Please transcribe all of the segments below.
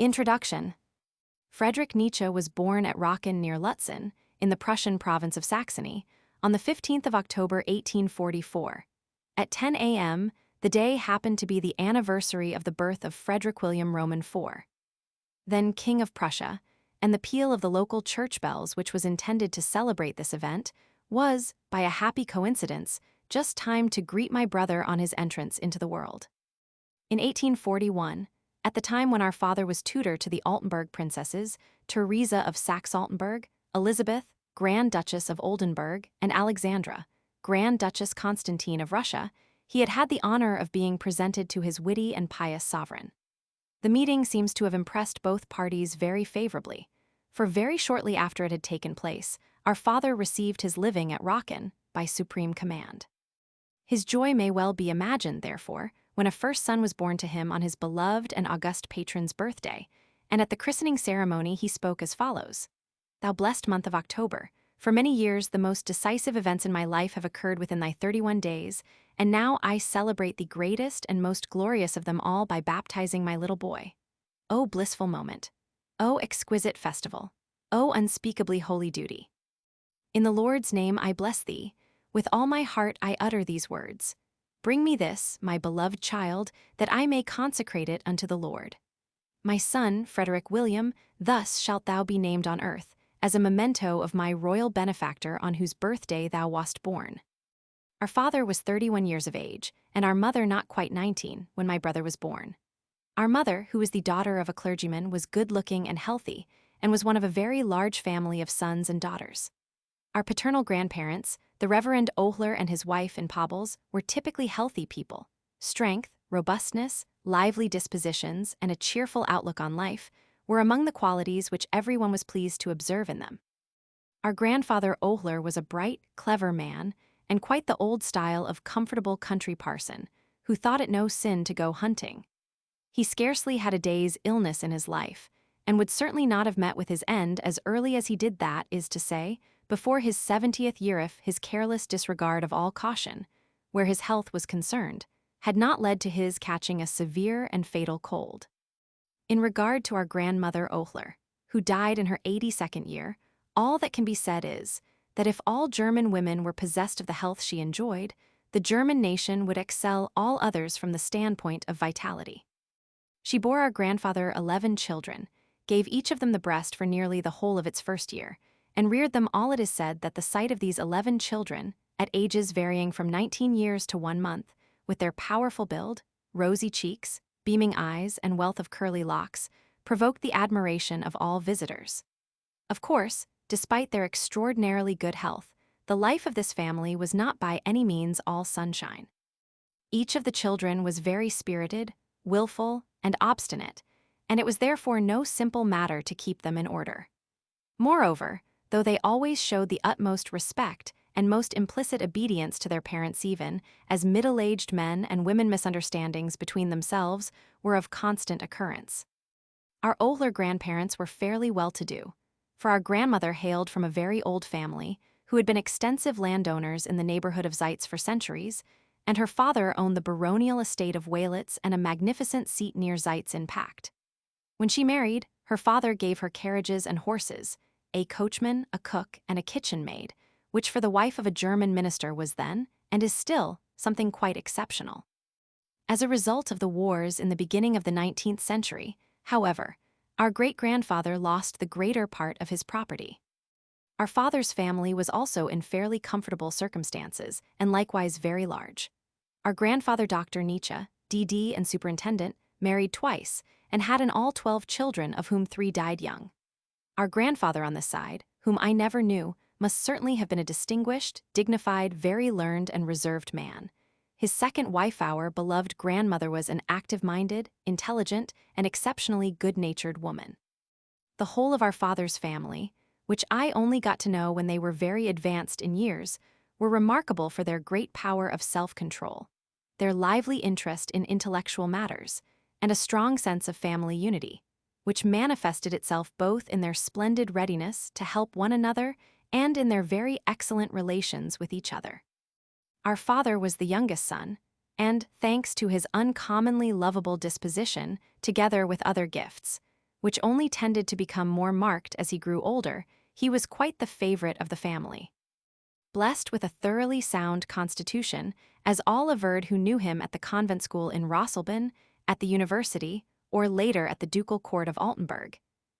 Introduction. Friedrich Nietzsche was born at Rocken near Lutzen, in the Prussian province of Saxony, on the 15th of October 1844. At 10 a.m., the day happened to be the anniversary of the birth of Friedrich Wilhelm Roman IV, then King of Prussia, and the peal of the local church bells, which was intended to celebrate this event, was, by a happy coincidence, just timed to greet my brother on his entrance into the world. In 1841, at the time when our father was tutor to the Altenburg princesses, Theresa of Saxe-Altenburg, Elizabeth, Grand Duchess of Oldenburg, and Alexandra, Grand Duchess Constantine of Russia, he had had the honor of being presented to his witty and pious sovereign. The meeting seems to have impressed both parties very favorably, for very shortly after it had taken place, our father received his living at Rocken by supreme command. His joy may well be imagined, therefore, when a first son was born to him on his beloved and august patron's birthday, and at the christening ceremony he spoke as follows: "Thou blessed month of October, for many years the most decisive events in my life have occurred within thy 31 days, and now I celebrate the greatest and most glorious of them all by baptizing my little boy. O blissful moment! O exquisite festival! O unspeakably holy duty! In the Lord's name I bless thee. With all my heart I utter these words. Bring me this, my beloved child, that I may consecrate it unto the Lord. My son, Friedrich William, thus shalt thou be named on earth, as a memento of my royal benefactor on whose birthday thou wast born." Our father was 31 years of age, and our mother not quite 19, when my brother was born. Our mother, who was the daughter of a clergyman, was good-looking and healthy, and was one of a very large family of sons and daughters. Our paternal grandparents, the Reverend Ohler and his wife in Pobbles, were typically healthy people. Strength, robustness, lively dispositions, and a cheerful outlook on life were among the qualities which everyone was pleased to observe in them. Our grandfather Ohler was a bright, clever man, and quite the old style of comfortable country parson, who thought it no sin to go hunting. He scarcely had a day's illness in his life, and would certainly not have met with his end as early as he did, that is to say, before his 70th year, if his careless disregard of all caution, where his health was concerned, had not led to his catching a severe and fatal cold. In regard to our grandmother Ohler, who died in her 82nd year, all that can be said is that if all German women were possessed of the health she enjoyed, the German nation would excel all others from the standpoint of vitality. She bore our grandfather 11 children, gave each of them the breast for nearly the whole of its first year, and reared them all. It is said that the sight of these 11 children, at ages varying from 19 years to 1 month, with their powerful build, rosy cheeks, beaming eyes, and wealth of curly locks, provoked the admiration of all visitors. Of course, despite their extraordinarily good health, the life of this family was not by any means all sunshine. Each of the children was very spirited, willful, and obstinate, and it was therefore no simple matter to keep them in order. Moreover, though they always showed the utmost respect and most implicit obedience to their parents, even as middle-aged men and women misunderstandings between themselves were of constant occurrence. Our Ohler grandparents were fairly well-to-do, for our grandmother hailed from a very old family who had been extensive landowners in the neighborhood of Zeitz for centuries, and her father owned the baronial estate of Walitz and a magnificent seat near Zeitz in Pact. When she married, her father gave her carriages and horses, a coachman, a cook, and a kitchen maid, which for the wife of a German minister was then, and is still, something quite exceptional. As a result of the wars in the beginning of the 19th century, however, our great-grandfather lost the greater part of his property. Our father's family was also in fairly comfortable circumstances, and likewise very large. Our grandfather Dr. Nietzsche, D.D. and superintendent, married twice, and had in all 12 children, of whom 3 died young. Our grandfather on this side, whom I never knew, must certainly have been a distinguished, dignified, very learned and reserved man. His second wife, our beloved grandmother, was an active-minded, intelligent, and exceptionally good-natured woman. The whole of our father's family, which I only got to know when they were very advanced in years, were remarkable for their great power of self-control, their lively interest in intellectual matters, and a strong sense of family unity, which manifested itself both in their splendid readiness to help one another and in their very excellent relations with each other. Our father was the youngest son, and, thanks to his uncommonly lovable disposition, together with other gifts, which only tended to become more marked as he grew older, he was quite the favorite of the family. Blessed with a thoroughly sound constitution, as all averred who knew him at the convent school in Rosselben, at the university, or later at the ducal court of Altenburg,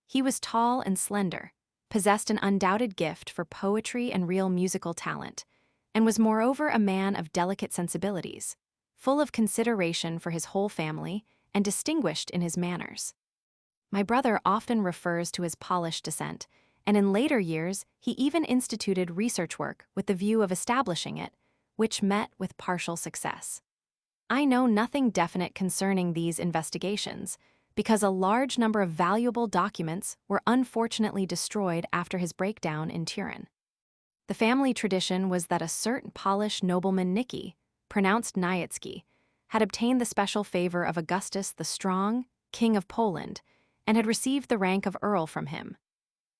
he was tall and slender, possessed an undoubted gift for poetry and real musical talent, and was moreover a man of delicate sensibilities, full of consideration for his whole family and distinguished in his manners. My brother often refers to his polished descent, and in later years he even instituted research work with the view of establishing it, which met with partial success. I know nothing definite concerning these investigations, because a large number of valuable documents were unfortunately destroyed after his breakdown in Turin. The family tradition was that a certain Polish nobleman Nicki, pronounced Nietzsche, had obtained the special favor of Augustus the Strong, King of Poland, and had received the rank of Earl from him.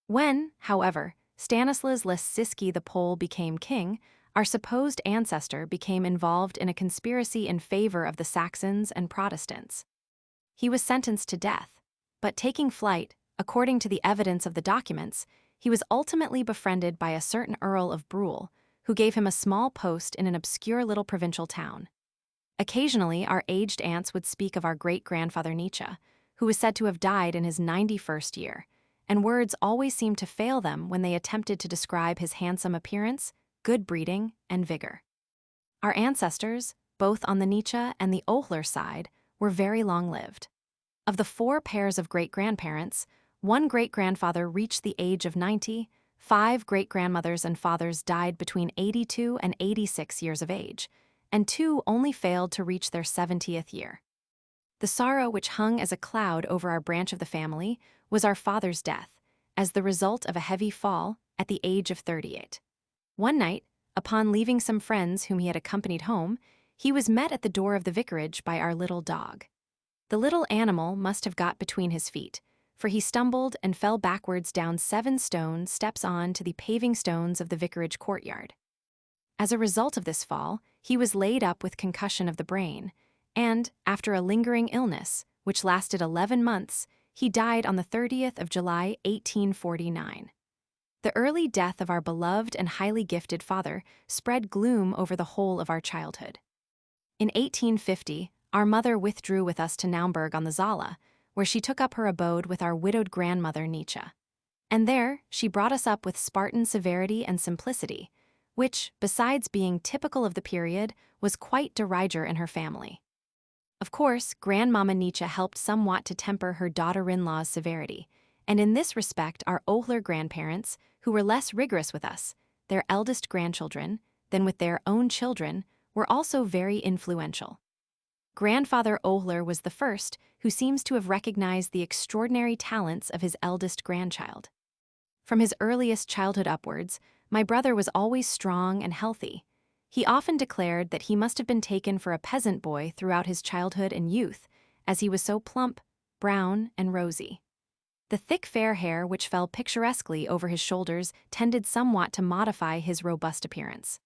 When, however, Stanislas Leszczyński the Pole became king, our supposed ancestor became involved in a conspiracy in favor of the Saxons and Protestants. He was sentenced to death, but taking flight, according to the evidence of the documents, he was ultimately befriended by a certain Earl of Brule, who gave him a small post in an obscure little provincial town. Occasionally, our aged aunts would speak of our great-grandfather Nietzsche, who was said to have died in his 91st year, and words always seemed to fail them when they attempted to describe his handsome appearance, good breeding, and vigor. Our ancestors, both on the Nietzsche and the Ohler side, were very long-lived. Of the 4 pairs of great-grandparents, 1 great-grandfather reached the age of 90, 5 great-grandmothers and fathers died between 82 and 86 years of age, and 2 only failed to reach their 70th year. The sorrow which hung as a cloud over our branch of the family was our father's death, as the result of a heavy fall at the age of 38. One night, upon leaving some friends whom he had accompanied home, he was met at the door of the vicarage by our little dog. The little animal must have got between his feet, for he stumbled and fell backwards down 7 stone steps on to the paving stones of the vicarage courtyard. As a result of this fall, he was laid up with concussion of the brain, and, after a lingering illness, which lasted 11 months, he died on the 30th of July, 1849. The early death of our beloved and highly gifted father spread gloom over the whole of our childhood. In 1850, our mother withdrew with us to Naumburg on the Saale, where she took up her abode with our widowed grandmother Nietzsche. And there, she brought us up with Spartan severity and simplicity, which, besides being typical of the period, was quite de rigueur in her family. Of course, Grandmama Nietzsche helped somewhat to temper her daughter-in-law's severity, and in this respect our Ohler grandparents, who were less rigorous with us, their eldest grandchildren, than with their own children, were also very influential. Grandfather Ohler was the first who seems to have recognized the extraordinary talents of his eldest grandchild. From his earliest childhood upwards, my brother was always strong and healthy. He often declared that he must have been taken for a peasant boy throughout his childhood and youth, as he was so plump, brown, and rosy. The thick fair hair which fell picturesquely over his shoulders tended somewhat to modify his robust appearance.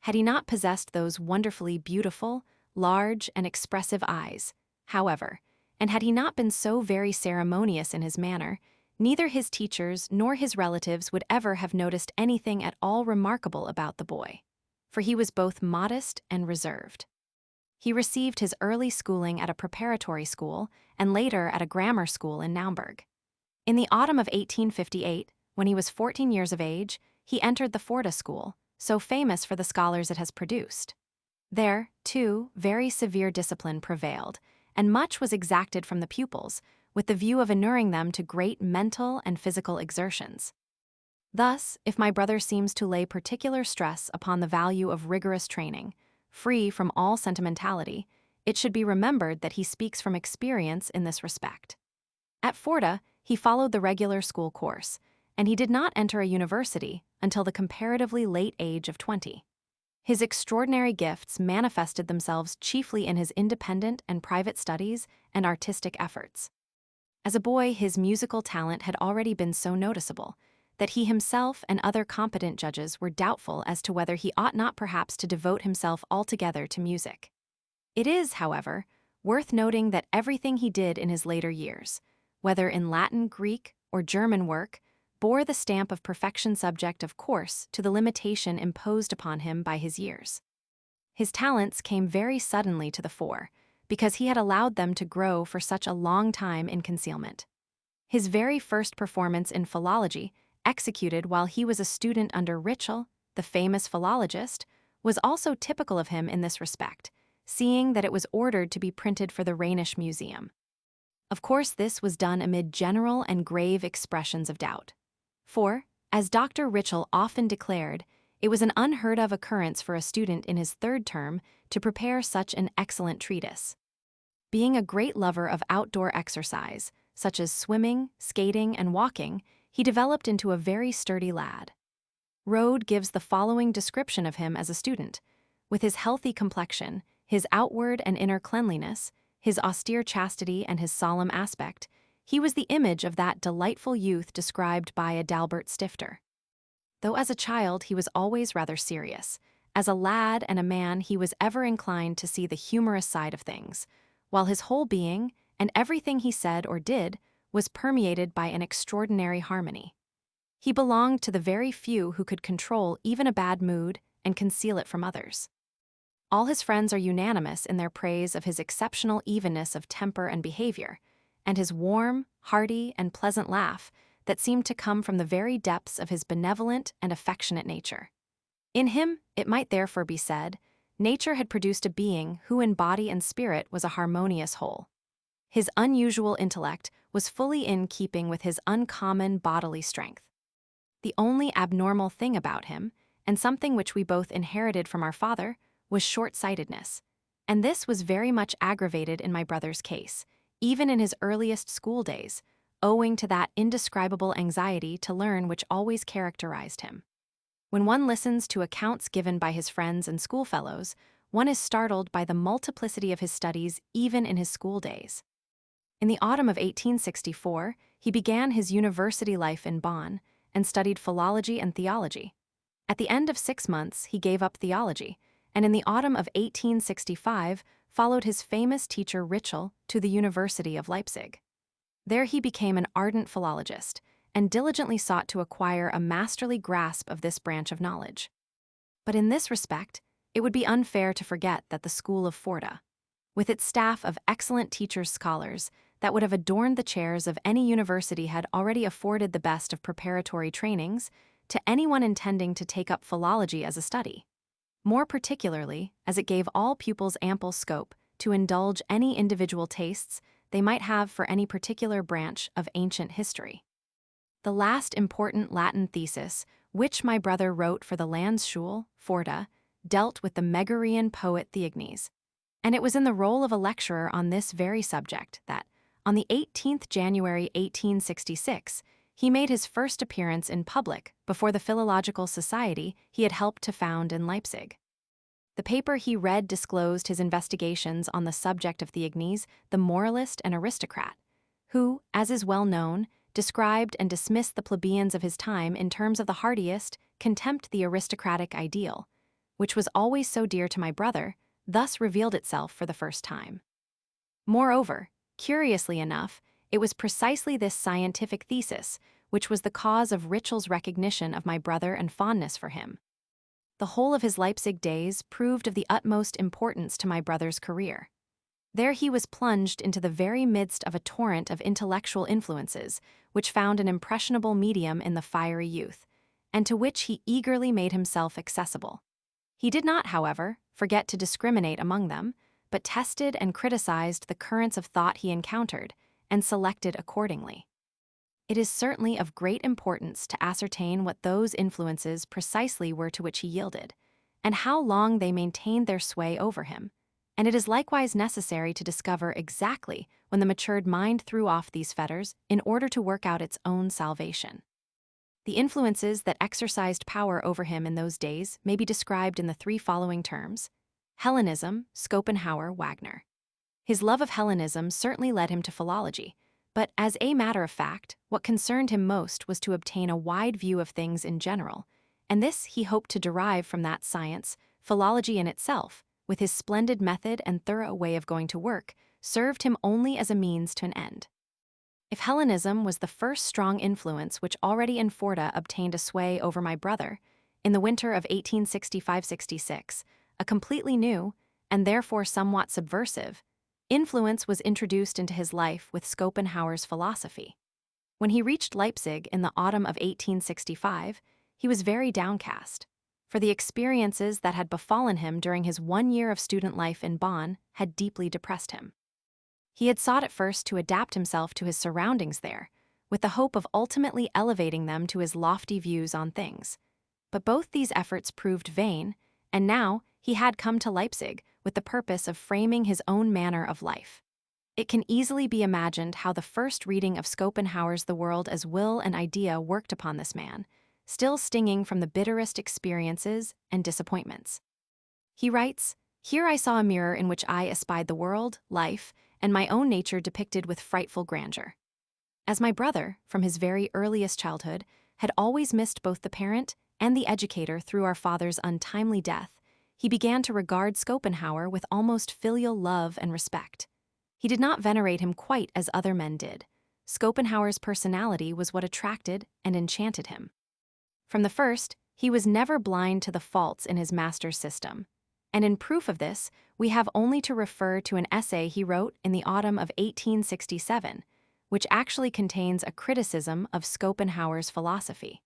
Had he not possessed those wonderfully beautiful, large, and expressive eyes, however, and had he not been so very ceremonious in his manner, neither his teachers nor his relatives would ever have noticed anything at all remarkable about the boy, for he was both modest and reserved. He received his early schooling at a preparatory school and later at a grammar school in Naumburg. In the autumn of 1858, when he was 14 years of age, he entered the Forda school, so famous for the scholars it has produced. There, too, very severe discipline prevailed, and much was exacted from the pupils, with the view of inuring them to great mental and physical exertions. Thus, if my brother seems to lay particular stress upon the value of rigorous training, free from all sentimentality, it should be remembered that he speaks from experience in this respect. At Forda, he followed the regular school course, and he did not enter a university until the comparatively late age of 20. His extraordinary gifts manifested themselves chiefly in his independent and private studies and artistic efforts. As a boy, his musical talent had already been so noticeable that he himself and other competent judges were doubtful as to whether he ought not perhaps to devote himself altogether to music. It is, however, worth noting that everything he did in his later years, whether in Latin, Greek, or German work, bore the stamp of perfection, subject, of course, to the limitation imposed upon him by his years. His talents came very suddenly to the fore, because he had allowed them to grow for such a long time in concealment. His very first performance in philology, executed while he was a student under Ritschl, the famous philologist, was also typical of him in this respect, seeing that it was ordered to be printed for the Rhenish Museum. Of course, this was done amid general and grave expressions of doubt. For, as Dr. Ritschl often declared, it was an unheard-of occurrence for a student in his third term to prepare such an excellent treatise. Being a great lover of outdoor exercise, such as swimming, skating, and walking, he developed into a very sturdy lad. Rode gives the following description of him as a student. With his healthy complexion, his outward and inner cleanliness, his austere chastity, and his solemn aspect, he was the image of that delightful youth described by Adalbert Stifter. Though as a child he was always rather serious, as a lad and a man he was ever inclined to see the humorous side of things, while his whole being, and everything he said or did, was permeated by an extraordinary harmony. He belonged to the very few who could control even a bad mood and conceal it from others. All his friends are unanimous in their praise of his exceptional evenness of temper and behavior, and his warm, hearty, and pleasant laugh that seemed to come from the very depths of his benevolent and affectionate nature. In him, it might therefore be said, nature had produced a being who in body and spirit was a harmonious whole. His unusual intellect was fully in keeping with his uncommon bodily strength. The only abnormal thing about him, and something which we both inherited from our father, was short-sightedness, and this was very much aggravated in my brother's case, even in his earliest school days, owing to that indescribable anxiety to learn which always characterized him. When one listens to accounts given by his friends and schoolfellows, one is startled by the multiplicity of his studies even in his school days. In the autumn of 1864, he began his university life in Bonn and studied philology and theology. At the end of 6 months, he gave up theology, and in the autumn of 1865 followed his famous teacher Ritschl to the University of Leipzig. There he became an ardent philologist, and diligently sought to acquire a masterly grasp of this branch of knowledge. But in this respect, it would be unfair to forget that the school of Forda, with its staff of excellent teachers-scholars that would have adorned the chairs of any university, had already afforded the best of preparatory trainings to anyone intending to take up philology as a study, more particularly as it gave all pupils ample scope to indulge any individual tastes they might have for any particular branch of ancient history. The last important Latin thesis, which my brother wrote for the Landschule, Forda, dealt with the Megarian poet Theognis, and it was in the role of a lecturer on this very subject that, on the 18th January 1866, he made his first appearance in public before the Philological Society he had helped to found in Leipzig. The paper he read disclosed his investigations on the subject of Theognis, the moralist and aristocrat, who, as is well known, described and dismissed the plebeians of his time in terms of the heartiest contempt. The aristocratic ideal, which was always so dear to my brother, thus revealed itself for the first time. Moreover, curiously enough, it was precisely this scientific thesis which was the cause of Ritschl's recognition of my brother and fondness for him. The whole of his Leipzig days proved of the utmost importance to my brother's career. There he was plunged into the very midst of a torrent of intellectual influences which found an impressionable medium in the fiery youth, and to which he eagerly made himself accessible. He did not, however, forget to discriminate among them, but tested and criticized the currents of thought he encountered, and selected accordingly. It is certainly of great importance to ascertain what those influences precisely were to which he yielded, and how long they maintained their sway over him, and it is likewise necessary to discover exactly when the matured mind threw off these fetters in order to work out its own salvation. The influences that exercised power over him in those days may be described in the 3 following terms: Hellenism, Schopenhauer, Wagner. His love of Hellenism certainly led him to philology, but as a matter of fact, what concerned him most was to obtain a wide view of things in general, and this he hoped to derive from that science. Philology in itself, with his splendid method and thorough way of going to work, served him only as a means to an end. If Hellenism was the first strong influence which already in Forta obtained a sway over my brother, in the winter of 1865-66, a completely new, and therefore somewhat subversive, influence was introduced into his life with Schopenhauer's philosophy. When he reached Leipzig in the autumn of 1865, he was very downcast, for the experiences that had befallen him during his 1 year of student life in Bonn had deeply depressed him. He had sought at first to adapt himself to his surroundings there, with the hope of ultimately elevating them to his lofty views on things. But both these efforts proved vain, and now he had come to Leipzig with the purpose of framing his own manner of life. It can easily be imagined how the first reading of Schopenhauer's The World as Will and Idea worked upon this man, still stinging from the bitterest experiences and disappointments. He writes, "Here I saw a mirror in which I espied the world, life, and my own nature depicted with frightful grandeur. As my brother, from his very earliest childhood, had always missed both the parent and the educator through our father's untimely death, he began to regard Schopenhauer with almost filial love and respect. He did not venerate him quite as other men did. Schopenhauer's personality was what attracted and enchanted him. From the first, he was never blind to the faults in his master's system. And in proof of this, we have only to refer to an essay he wrote in the autumn of 1867, which actually contains a criticism of Schopenhauer's philosophy.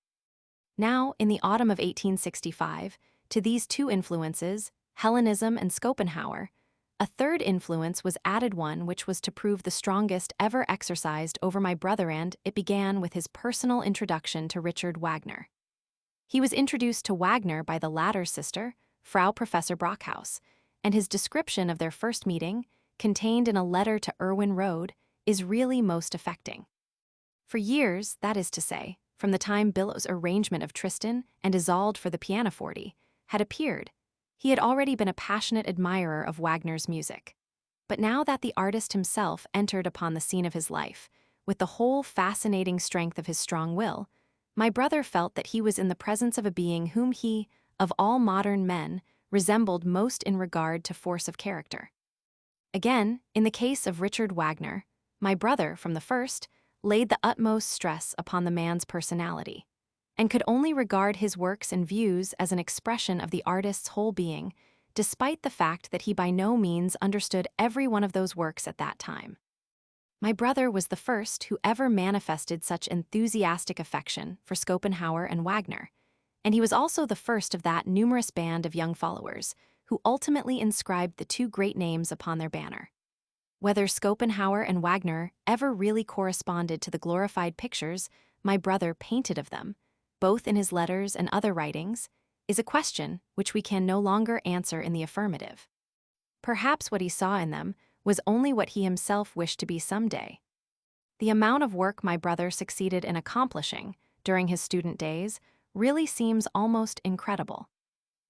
Now, in the autumn of 1865, to these two influences, Hellenism and Schopenhauer, a third influence was added, one which was to prove the strongest ever exercised over my brother, and it began with his personal introduction to Richard Wagner. He was introduced to Wagner by the latter's sister, Frau Professor Brockhaus, and his description of their first meeting, contained in a letter to Erwin Rohde, is really most affecting. For years, that is to say, from the time Billow's arrangement of Tristan and Isolde for the pianoforte had appeared, he had already been a passionate admirer of Wagner's music. But now that the artist himself entered upon the scene of his life, with the whole fascinating strength of his strong will, my brother felt that he was in the presence of a being whom he, of all modern men, resembled most in regard to force of character. Again, in the case of Richard Wagner, my brother, from the first, laid the utmost stress upon the man's personality, and could only regard his works and views as an expression of the artist's whole being, despite the fact that he by no means understood every one of those works at that time. My brother was the first who ever manifested such enthusiastic affection for Schopenhauer and Wagner, and he was also the first of that numerous band of young followers who ultimately inscribed the two great names upon their banner. Whether Schopenhauer and Wagner ever really corresponded to the glorified pictures my brother painted of them, both in his letters and other writings, is a question which we can no longer answer in the affirmative. Perhaps what he saw in them was only what he himself wished to be someday. The amount of work my brother succeeded in accomplishing during his student days really seems almost incredible.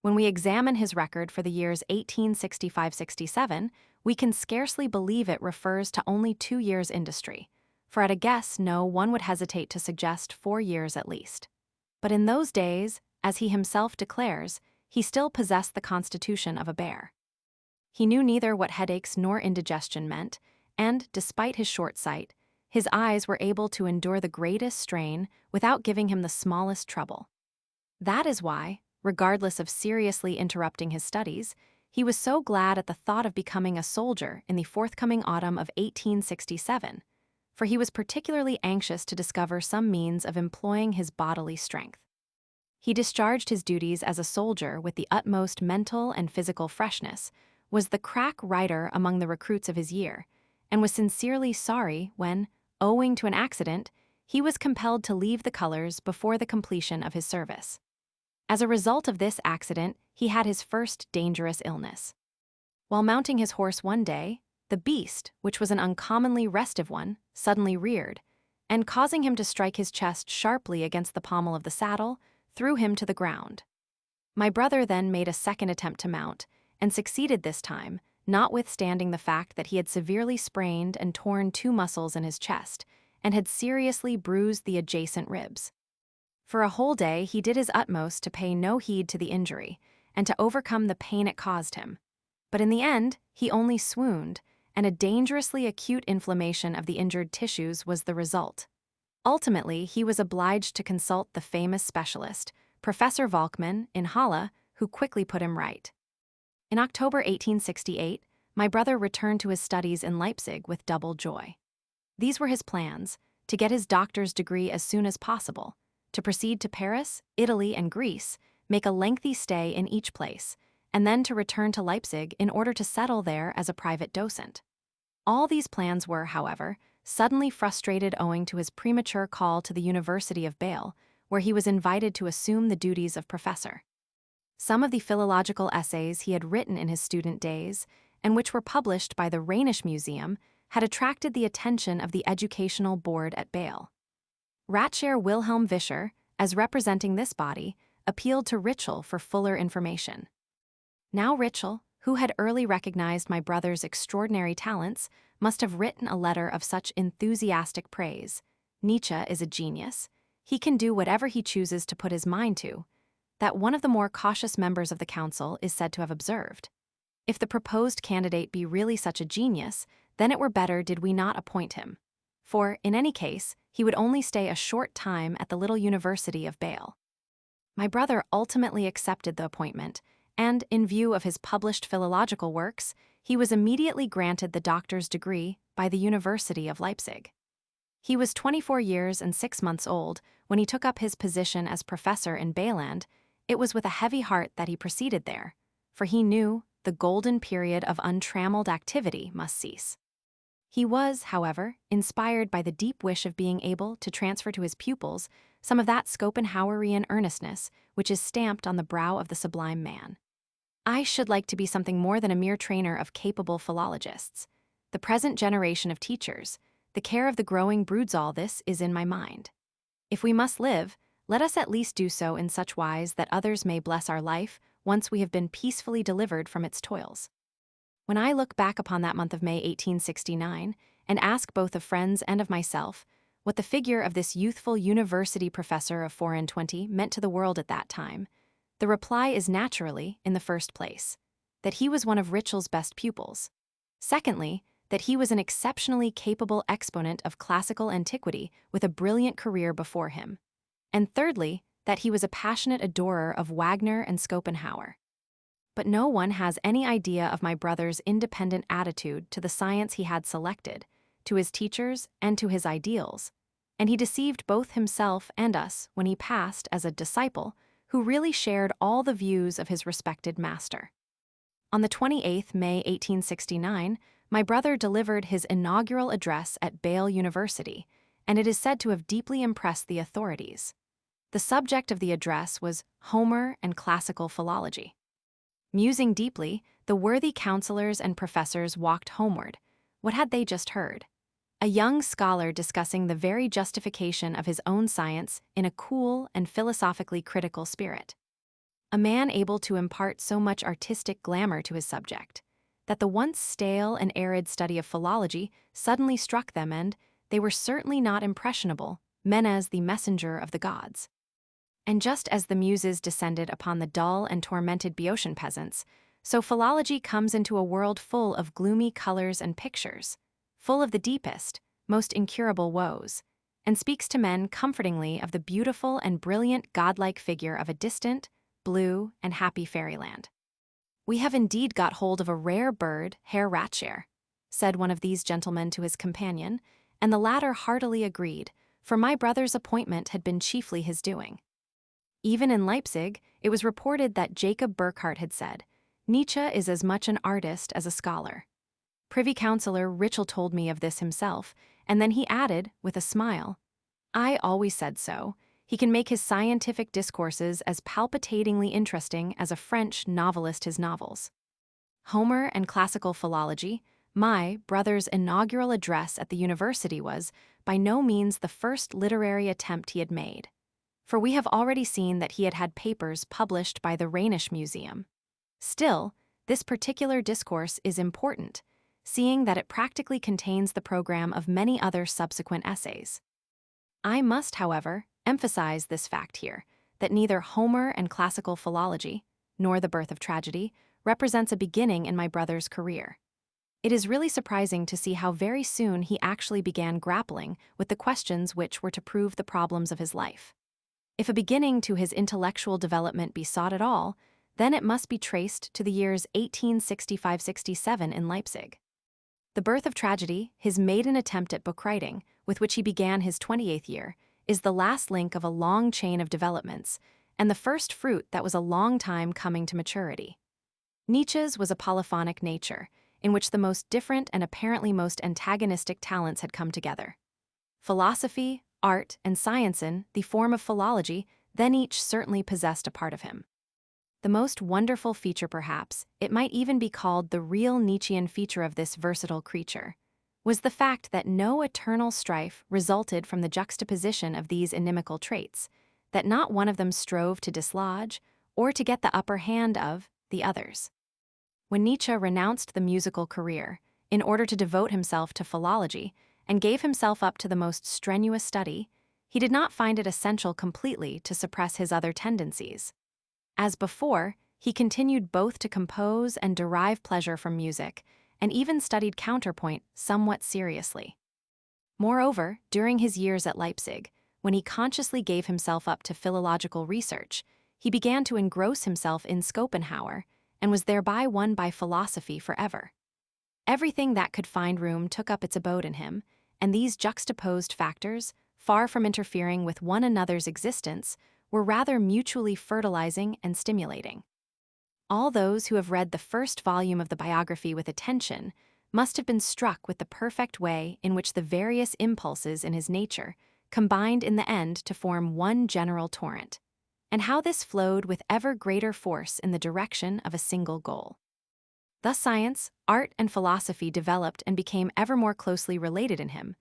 When we examine his record for the years 1865-67, we can scarcely believe it refers to only 2 years' industry, for at a guess, no one would hesitate to suggest 4 years at least. But in those days, as he himself declares, he still possessed the constitution of a bear. He knew neither what headaches nor indigestion meant, and, despite his short sight, his eyes were able to endure the greatest strain without giving him the smallest trouble. That is why, regardless of seriously interrupting his studies, he was so glad at the thought of becoming a soldier in the forthcoming autumn of 1867, for he was particularly anxious to discover some means of employing his bodily strength. He discharged his duties as a soldier with the utmost mental and physical freshness, was the crack writer among the recruits of his year, and was sincerely sorry when, owing to an accident, he was compelled to leave the colors before the completion of his service. As a result of this accident, he had his first dangerous illness. While mounting his horse one day, the beast, which was an uncommonly restive one, suddenly reared, and causing him to strike his chest sharply against the pommel of the saddle, threw him to the ground. My brother then made a second attempt to mount, and succeeded this time, notwithstanding the fact that he had severely sprained and torn 2 muscles in his chest, and had seriously bruised the adjacent ribs. For a whole day he did his utmost to pay no heed to the injury, and to overcome the pain it caused him. But in the end, he only swooned, and a dangerously acute inflammation of the injured tissues was the result. Ultimately, he was obliged to consult the famous specialist, Professor Volkmann, in Halle, who quickly put him right. In October 1868, my brother returned to his studies in Leipzig with double joy. These were his plans: to get his doctor's degree as soon as possible, to proceed to Paris, Italy, and Greece, make a lengthy stay in each place, and then to return to Leipzig in order to settle there as a private docent. All these plans were, however, suddenly frustrated owing to his premature call to the University of Bâle, where he was invited to assume the duties of professor. Some of the philological essays he had written in his student days, and which were published by the Rhenish Museum, had attracted the attention of the educational board at Bâle. Ratsherr Wilhelm Vischer, as representing this body, appealed to Ritschl for fuller information. Now Ritschl, who had early recognized my brother's extraordinary talents, must have written a letter of such enthusiastic praise. Nietzsche is a genius. He can do whatever he chooses to put his mind to, that one of the more cautious members of the council is said to have observed. If the proposed candidate be really such a genius, then it were better did we not appoint him. For, in any case, he would only stay a short time at the little University of Bâle. My brother ultimately accepted the appointment, and, in view of his published philological works, he was immediately granted the doctor's degree by the University of Leipzig. He was 24 years and 6 months old when he took up his position as professor in Bâle. It was with a heavy heart that he proceeded there, for he knew the golden period of untrammeled activity must cease. He was, however, inspired by the deep wish of being able to transfer to his pupils some of that Schopenhauerian earnestness which is stamped on the brow of the sublime man. I should like to be something more than a mere trainer of capable philologists. The present generation of teachers, the care of the growing broods, all this is in my mind. If we must live, let us at least do so in such wise that others may bless our life once we have been peacefully delivered from its toils. When I look back upon that month of May 1869 and ask both of friends and of myself what the figure of this youthful university professor of 24 meant to the world at that time, the reply is naturally, in the first place, that he was one of Ritschl's best pupils. Secondly, that he was an exceptionally capable exponent of classical antiquity with a brilliant career before him. And thirdly, that he was a passionate adorer of Wagner and Schopenhauer. But no one has any idea of my brother's independent attitude to the science he had selected, to his teachers, and to his ideals, and he deceived both himself and us when he passed as a disciple who really shared all the views of his respected master. On the 28th May 1869, my brother delivered his inaugural address at Bâle University, and it is said to have deeply impressed the authorities. The subject of the address was Homer and classical philology. Musing deeply, the worthy counselors and professors walked homeward. What had they just heard? A young scholar discussing the very justification of his own science in a cool and philosophically critical spirit. A man able to impart so much artistic glamour to his subject, that the once stale and arid study of philology suddenly struck them, and they were certainly not impressionable, men as the messenger of the gods. And just as the muses descended upon the dull and tormented Boeotian peasants, so philology comes into a world full of gloomy colors and pictures, full of the deepest, most incurable woes, and speaks to men comfortingly of the beautiful and brilliant godlike figure of a distant, blue, and happy fairyland. "We have indeed got hold of a rare bird, Herr Ratsherr," said one of these gentlemen to his companion, and the latter heartily agreed, for my brother's appointment had been chiefly his doing. Even in Leipzig, it was reported that Jacob Burckhardt had said, "Nietzsche is as much an artist as a scholar." Privy Councillor Ritschl told me of this himself, and then he added, with a smile, "I always said so. He can make his scientific discourses as palpitatingly interesting as a French novelist his novels." Homer and classical philology, my brother's inaugural address at the university was by no means the first literary attempt he had made, for we have already seen that he had had papers published by the Rhenish Museum. Still, this particular discourse is important, seeing that it practically contains the program of many other subsequent essays. I must, however, emphasize this fact here, that neither Homer and classical philology, nor the birth of tragedy, represents a beginning in my brother's career. It is really surprising to see how very soon he actually began grappling with the questions which were to prove the problems of his life. If a beginning to his intellectual development be sought at all, then it must be traced to the years 1865–67 in Leipzig. The Birth of Tragedy, his maiden attempt at book writing, with which he began his 28th year, is the last link of a long chain of developments, and the first fruit that was a long time coming to maturity. Nietzsche's was a polyphonic nature, in which the most different and apparently most antagonistic talents had come together. Philosophy, art, and science in the form of philology, then each certainly possessed a part of him. The most wonderful feature, perhaps, it might even be called the real Nietzschean feature of this versatile creature, was the fact that no eternal strife resulted from the juxtaposition of these inimical traits, that not one of them strove to dislodge, or to get the upper hand of, the others. When Nietzsche renounced the musical career, in order to devote himself to philology, and gave himself up to the most strenuous study, he did not find it essential completely to suppress his other tendencies. As before, he continued both to compose and derive pleasure from music, and even studied counterpoint somewhat seriously. Moreover, during his years at Leipzig, when he consciously gave himself up to philological research, he began to engross himself in Schopenhauer, and was thereby won by philosophy forever. Everything that could find room took up its abode in him, and these juxtaposed factors, far from interfering with one another's existence, were rather mutually fertilizing and stimulating. All those who have read the first volume of the biography with attention must have been struck with the perfect way in which the various impulses in his nature combined in the end to form one general torrent, and how this flowed with ever greater force in the direction of a single goal. Thus science, art, and philosophy developed and became ever more closely related in him,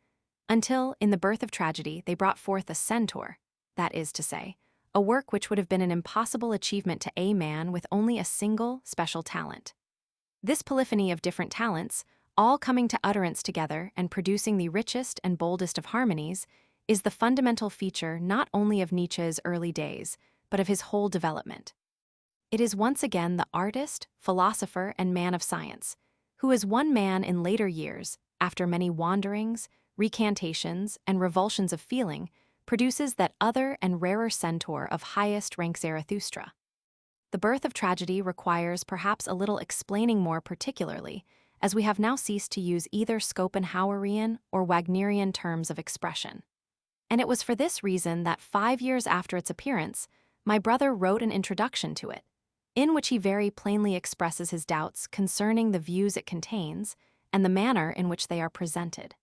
until, in the Birth of Tragedy, they brought forth a centaur, that is to say, a work which would have been an impossible achievement to a man with only a single special talent. This polyphony of different talents, all coming to utterance together and producing the richest and boldest of harmonies, is the fundamental feature not only of Nietzsche's early days, but of his whole development. It is once again the artist, philosopher, and man of science, who as one man in later years, after many wanderings, recantations, and revulsions of feeling, produces that other and rarer centaur of highest rank Zarathustra. The Birth of Tragedy requires perhaps a little explaining more particularly, as we have now ceased to use either Schopenhauerian or Wagnerian terms of expression. And it was for this reason that 5 years after its appearance, my brother wrote an introduction to it, in which he very plainly expresses his doubts concerning the views it contains and the manner in which they are presented.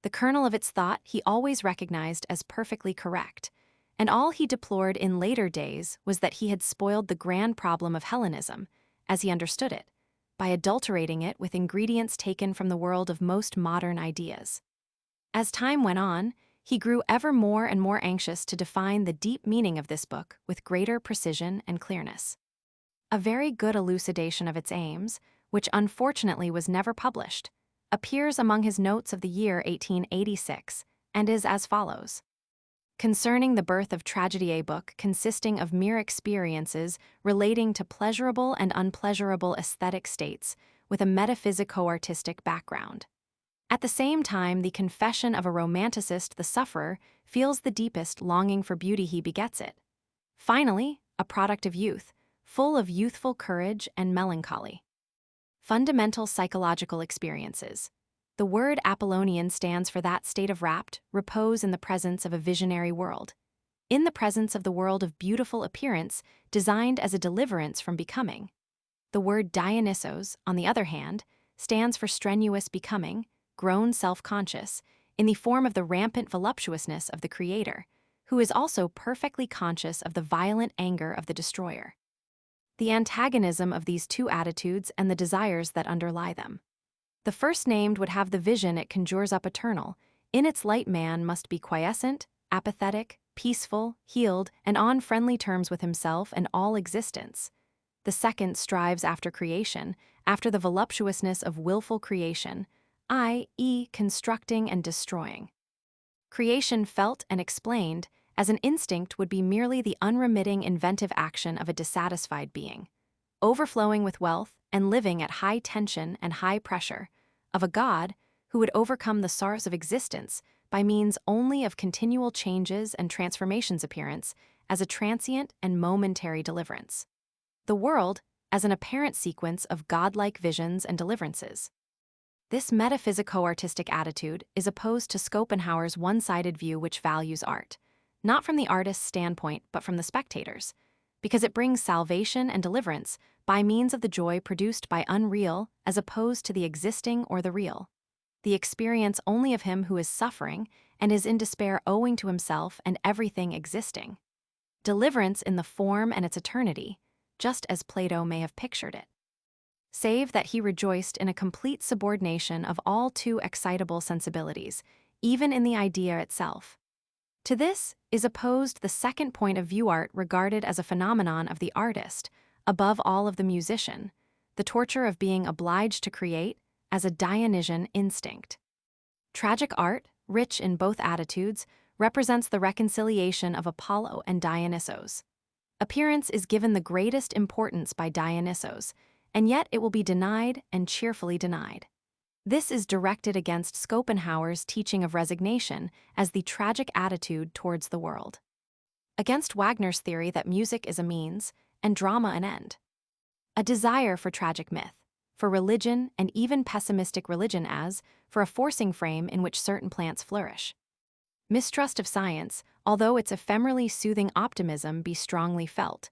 The kernel of its thought he always recognized as perfectly correct, and all he deplored in later days was that he had spoiled the grand problem of Hellenism, as he understood it, by adulterating it with ingredients taken from the world of most modern ideas. As time went on, he grew ever more and more anxious to define the deep meaning of this book with greater precision and clearness. A very good elucidation of its aims, which unfortunately was never published, appears among his notes of the year 1886, and is as follows. Concerning the Birth of Tragedy, a book consisting of mere experiences relating to pleasurable and unpleasurable aesthetic states with a metaphysico-artistic background. At the same time, the confession of a romanticist, the sufferer, feels the deepest longing for beauty he begets it. Finally, a product of youth, full of youthful courage and melancholy. Fundamental psychological experiences. The word Apollonian stands for that state of rapt repose in the presence of a visionary world, in the presence of the world of beautiful appearance designed as a deliverance from becoming. The word Dionysos, on the other hand, stands for strenuous becoming, grown self-conscious, in the form of the rampant voluptuousness of the creator, who is also perfectly conscious of the violent anger of the destroyer. The antagonism of these two attitudes and the desires that underlie them. The first named would have the vision it conjures up eternal. In its light man must be quiescent, apathetic, peaceful, healed, and on friendly terms with himself and all existence. The second strives after creation, after the voluptuousness of willful creation, i.e., constructing and destroying. Creation felt and explained as an instinct would be merely the unremitting inventive action of a dissatisfied being, overflowing with wealth and living at high tension and high pressure, of a god who would overcome the sorrows of existence by means only of continual changes and transformations appearance as a transient and momentary deliverance. The world as an apparent sequence of godlike visions and deliverances. This metaphysico-artistic attitude is opposed to Schopenhauer's one-sided view which values art, not from the artist's standpoint but from the spectator's, because it brings salvation and deliverance by means of the joy produced by unreal as opposed to the existing or the real, the experience only of him who is suffering and is in despair owing to himself and everything existing. Deliverance in the form and its eternity, just as Plato may have pictured it. Save that he rejoiced in a complete subordination of all too excitable sensibilities, even in the idea itself. To this is opposed the second point of view art regarded as a phenomenon of the artist, above all of the musician, the torture of being obliged to create as a Dionysian instinct. Tragic art, rich in both attitudes, represents the reconciliation of Apollo and Dionysus. Appearance is given the greatest importance by Dionysus, and yet it will be denied and cheerfully denied. This is directed against Schopenhauer's teaching of resignation as the tragic attitude towards the world. Against Wagner's theory that music is a means and drama an end. A desire for tragic myth, for religion and even pessimistic religion as for a forcing frame in which certain plants flourish. Mistrust of science, although its ephemerally soothing optimism be strongly felt.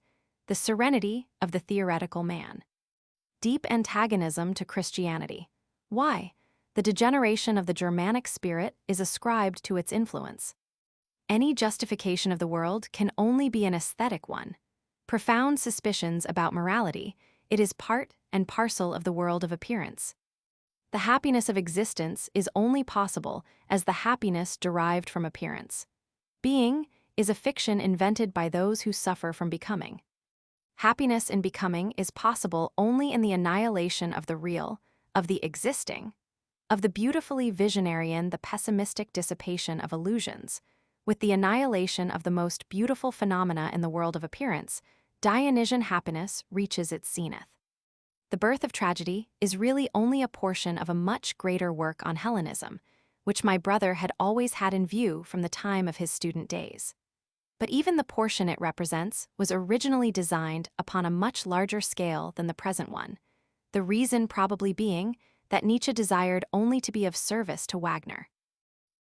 The serenity of the theoretical man. Deep antagonism to Christianity. Why? The degeneration of the Germanic spirit is ascribed to its influence. Any justification of the world can only be an aesthetic one. Profound suspicions about morality, it is part and parcel of the world of appearance. The happiness of existence is only possible as the happiness derived from appearance. Being is a fiction invented by those who suffer from becoming. Happiness in becoming is possible only in the annihilation of the real, of the existing, of the beautifully visionary the pessimistic dissipation of illusions. With the annihilation of the most beautiful phenomena in the world of appearance, Dionysian happiness reaches its zenith. The Birth of Tragedy is really only a portion of a much greater work on Hellenism, which my brother had always had in view from the time of his student days. But even the portion it represents was originally designed upon a much larger scale than the present one, the reason probably being that Nietzsche desired only to be of service to Wagner.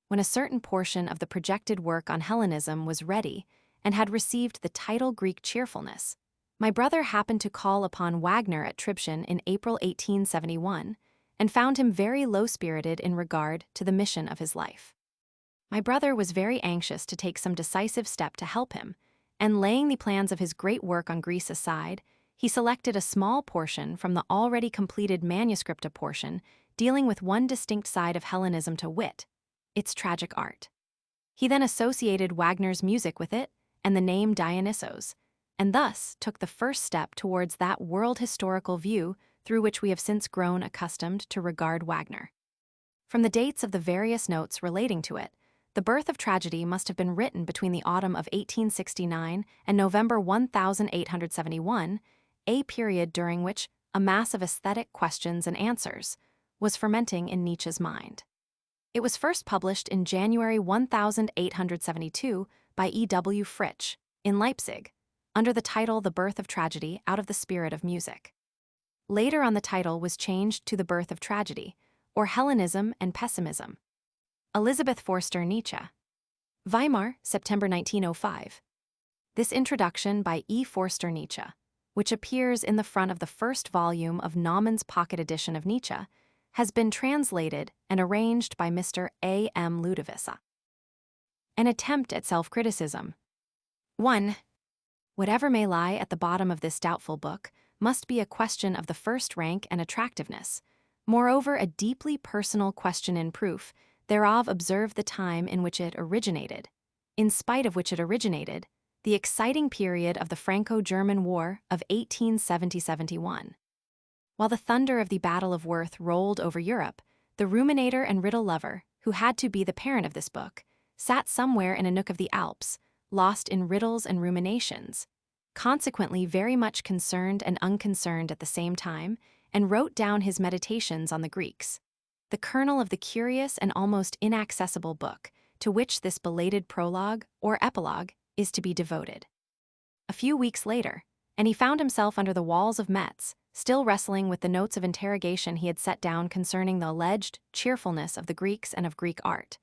When a certain portion of the projected work on Hellenism was ready and had received the title Greek Cheerfulness, my brother happened to call upon Wagner at Tribschen in April 1871 and found him very low-spirited in regard to the mission of his life. My brother was very anxious to take some decisive step to help him, and laying the plans of his great work on Greece aside, he selected a small portion from the already completed manuscripta portion dealing with one distinct side of Hellenism, to wit, its tragic art. He then associated Wagner's music with it and the name Dionysus, and thus took the first step towards that world historical view through which we have since grown accustomed to regard Wagner. From the dates of the various notes relating to it, The Birth of Tragedy must have been written between the autumn of 1869 and November 1871, a period during which a mass of aesthetic questions and answers was fermenting in Nietzsche's mind. It was first published in January 1872 by E.W. Fritsch, in Leipzig, under the title The Birth of Tragedy Out of the Spirit of Music. Later on the title was changed to The Birth of Tragedy, or Hellenism and Pessimism. Elizabeth Forster Nietzsche. Weimar, September 1905. This introduction by E. Forster Nietzsche, which appears in the front of the first volume of Naumann's pocket edition of Nietzsche, has been translated and arranged by Mr. A. M. Ludovisa. An attempt at self-criticism. 1. Whatever may lie at the bottom of this doubtful book must be a question of the first rank and attractiveness. Moreover, a deeply personal question in proof thereof. Observe the time in which it originated, in spite of which it originated, the exciting period of the Franco-German War of 1870-71. While the thunder of the Battle of Worth rolled over Europe, the ruminator and riddle lover, who had to be the parent of this book, sat somewhere in a nook of the Alps, lost in riddles and ruminations, consequently very much concerned and unconcerned at the same time, and wrote down his meditations on the Greeks. the kernel of the curious and almost inaccessible book to which this belated prologue, or epilogue, is to be devoted. A few weeks later, and he found himself under the walls of Metz, still wrestling with the notes of interrogation he had set down concerning the alleged cheerfulness of the Greeks and of Greek art,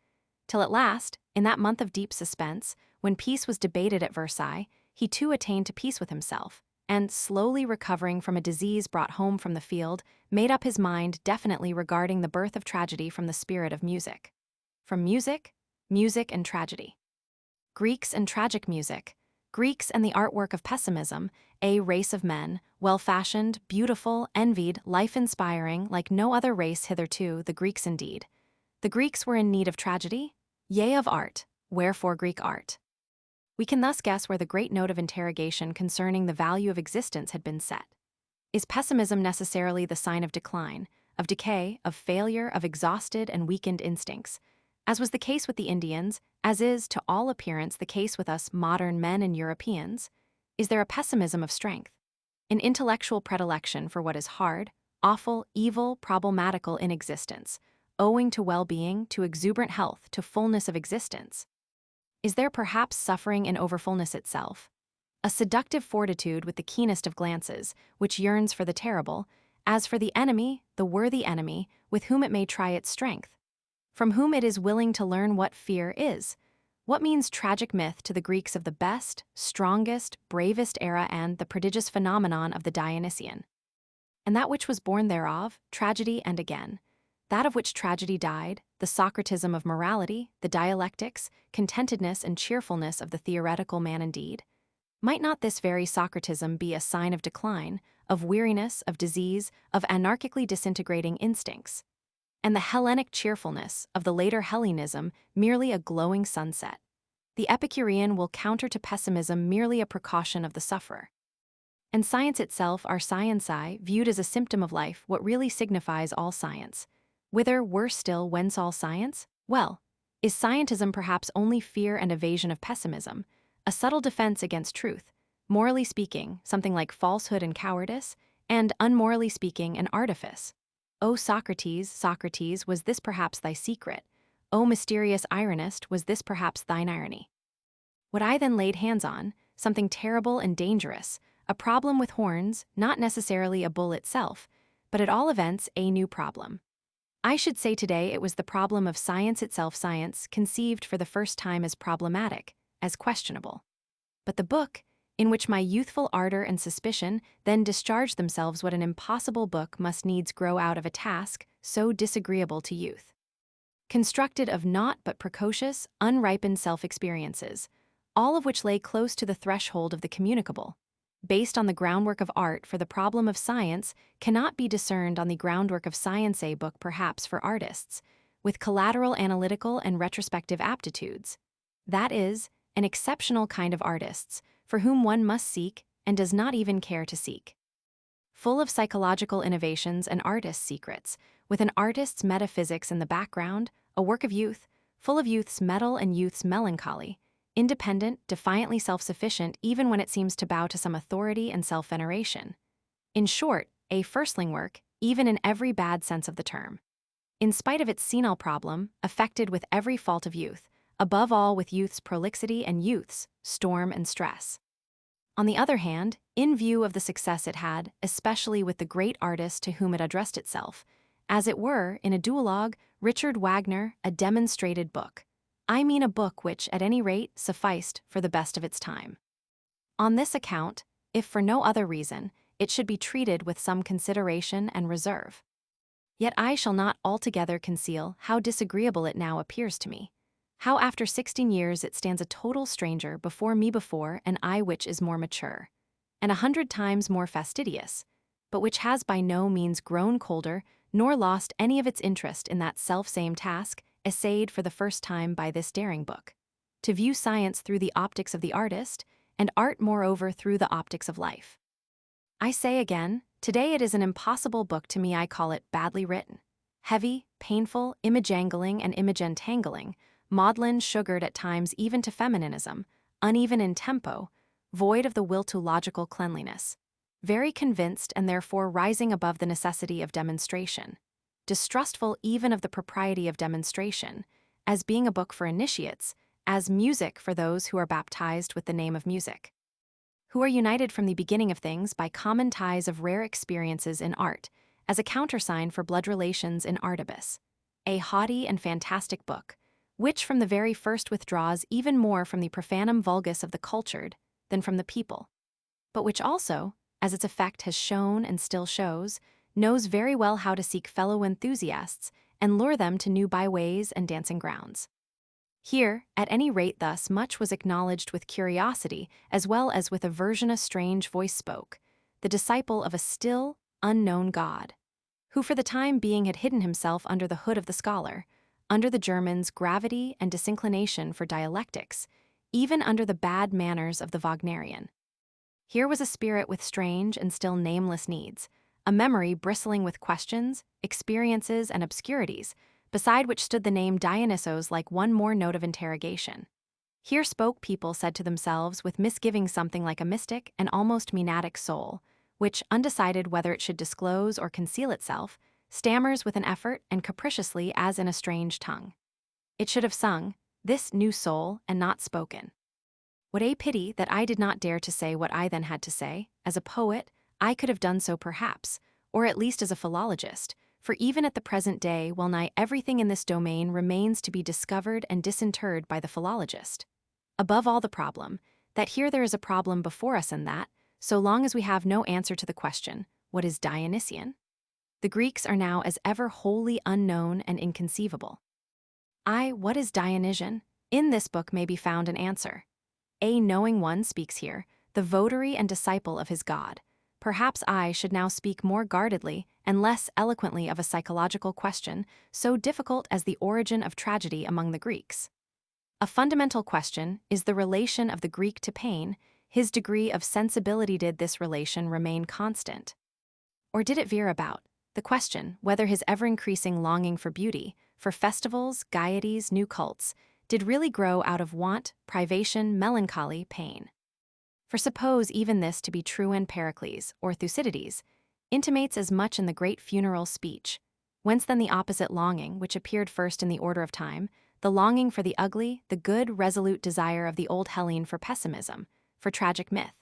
till at last, in that month of deep suspense, when peace was debated at Versailles, he too attained to peace with himself, and, slowly recovering from a disease brought home from the field, made up his mind definitely regarding the birth of tragedy from the spirit of music. From music, music and tragedy. Greeks and tragic music. Greeks and the artwork of pessimism, a race of men, well-fashioned, beautiful, envied, life-inspiring, like no other race hitherto, the Greeks indeed. The Greeks were in need of tragedy, yea, of art, wherefore Greek art. We can thus guess where the great note of interrogation concerning the value of existence had been set. Is pessimism necessarily the sign of decline, of decay, of failure, of exhausted and weakened instincts? As was the case with the Indians, as is, to all appearance, the case with us modern men and Europeans, is there a pessimism of strength, an intellectual predilection for what is hard, awful, evil, problematical in existence, owing to well-being, to exuberant health, to fullness of existence? Is there perhaps suffering in overfullness itself, a seductive fortitude with the keenest of glances, which yearns for the terrible, as for the enemy, the worthy enemy, with whom it may try its strength, from whom it is willing to learn what fear is? What means tragic myth to the Greeks of the best, strongest, bravest era and the prodigious phenomenon of the Dionysian? And that which was born thereof, tragedy and again. That of which tragedy died, the Socratism of morality, the dialectics, contentedness and cheerfulness of the theoretical man indeed? Might not this very Socratism be a sign of decline, of weariness, of disease, of anarchically disintegrating instincts? And the Hellenic cheerfulness of the later Hellenism merely a glowing sunset. The Epicurean will counter to pessimism merely a precaution of the sufferer. And science itself, our scienzae, viewed as a symptom of life, what really signifies all science. Whither, worse still, whence all science? Well, is scientism perhaps only fear and evasion of pessimism, a subtle defense against truth, morally speaking, something like falsehood and cowardice, and unmorally speaking, an artifice? O Socrates, Socrates, was this perhaps thy secret? O mysterious ironist, was this perhaps thine irony? What I then laid hands on, something terrible and dangerous, a problem with horns, not necessarily a bull itself, but at all events a new problem. I should say today it was the problem of science itself, science conceived for the first time as problematic, as questionable. But the book, in which my youthful ardor and suspicion then discharged themselves, what an impossible book must needs grow out of a task so disagreeable to youth. Constructed of naught but precocious, unripened self-experiences, all of which lay close to the threshold of the communicable, based on the groundwork of art for the problem of science, cannot be discerned on the groundwork of science, a book perhaps for artists, with collateral analytical and retrospective aptitudes. That is, an exceptional kind of artists, for whom one must seek and does not even care to seek. Full of psychological innovations and artist's secrets, with an artist's metaphysics in the background, a work of youth, full of youth's mettle and youth's melancholy, independent, defiantly self-sufficient even when it seems to bow to some authority and self-veneration. In short, a firstling work, even in every bad sense of the term. In spite of its senile problem, affected with every fault of youth, above all with youth's prolixity and youth's storm and stress. On the other hand, in view of the success it had, especially with the great artist to whom it addressed itself, as it were, in a duologue, Richard Wagner, a demonstrated book. I mean a book which, at any rate, sufficed for the best of its time. On this account, if for no other reason, it should be treated with some consideration and reserve. Yet I shall not altogether conceal how disagreeable it now appears to me. How after 16 years it stands a total stranger before me, before an eye which is more mature, and 100 times more fastidious, but which has by no means grown colder, nor lost any of its interest in that self-same task, essayed for the first time by this daring book, to view science through the optics of the artist, and art moreover through the optics of life. I say again, today it is an impossible book to me. I call it badly written, heavy, painful, image-angling and image-entangling, maudlin, sugared at times even to feminism, uneven in tempo, void of the will to logical cleanliness, very convinced and therefore rising above the necessity of demonstration. distrustful even of the propriety of demonstration, as being a book for initiates, as music for those who are baptized with the name of music, who are united from the beginning of things by common ties of rare experiences in art, as a countersign for blood relations in artibus, a haughty and fantastic book, which from the very first withdraws even more from the profanum vulgus of the cultured than from the people, but which also, as its effect has shown and still shows, knows very well how to seek fellow enthusiasts and lure them to new byways and dancing grounds. Here, at any rate, thus much was acknowledged with curiosity as well as with aversion a strange voice spoke, the disciple of a still, unknown God, who for the time being had hidden himself under the hood of the scholar, under the German's gravity and disinclination for dialectics, even under the bad manners of the Wagnerian. Here was a spirit with strange and still nameless needs, a memory bristling with questions, experiences, and obscurities, beside which stood the name Dionysos like one more note of interrogation. Here spoke people said to themselves with misgivings something like a mystic and almost menadic soul, which, undecided whether it should disclose or conceal itself, stammers with an effort and capriciously as in a strange tongue. It should have sung, this new soul, and not spoken. What a pity that I did not dare to say what I then had to say. As a poet, I could have done so perhaps, or at least as a philologist, for even at the present day well nigh everything in this domain remains to be discovered and disinterred by the philologist. Above all the problem, that here there is a problem before us and that, so long as we have no answer to the question, what is Dionysian? The Greeks are now as ever wholly unknown and inconceivable. What is Dionysian? In this book may be found an answer. A knowing one speaks here, the votary and disciple of his God. Perhaps I should now speak more guardedly and less eloquently of a psychological question so difficult as the origin of tragedy among the Greeks. A fundamental question is the relation of the Greek to pain, his degree of sensibility. Did this relation remain constant? Or did it veer about? The question, whether his ever-increasing longing for beauty, for festivals, gaieties, new cults, did really grow out of want, privation, melancholy, pain. For suppose even this to be true, and Pericles, or Thucydides, intimates as much in the great funeral speech. Whence then the opposite longing, which appeared first in the order of time, the longing for the ugly, the good, resolute desire of the old Hellene for pessimism, for tragic myth,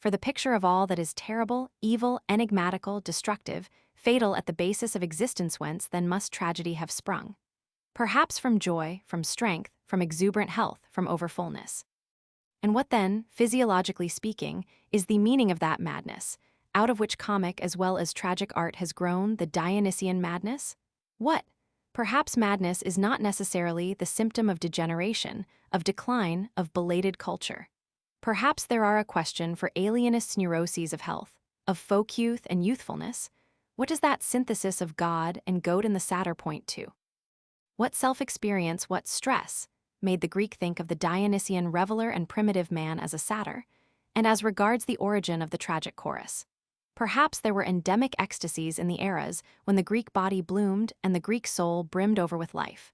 for the picture of all that is terrible, evil, enigmatical, destructive, fatal at the basis of existence. Whence then must tragedy have sprung? Perhaps from joy, from strength, from exuberant health, from overfullness. And what then, physiologically speaking, is the meaning of that madness, out of which comic as well as tragic art has grown, the Dionysian madness? What? Perhaps madness is not necessarily the symptom of degeneration, of decline, of belated culture. Perhaps there are a question for alienists' neuroses of health, of folk youth and youthfulness. What does that synthesis of God and goat in the satyr point to? What self-experience, what stress, made the Greek think of the Dionysian reveler and primitive man as a satyr, and as regards the origin of the tragic chorus? Perhaps there were endemic ecstasies in the eras when the Greek body bloomed and the Greek soul brimmed over with life.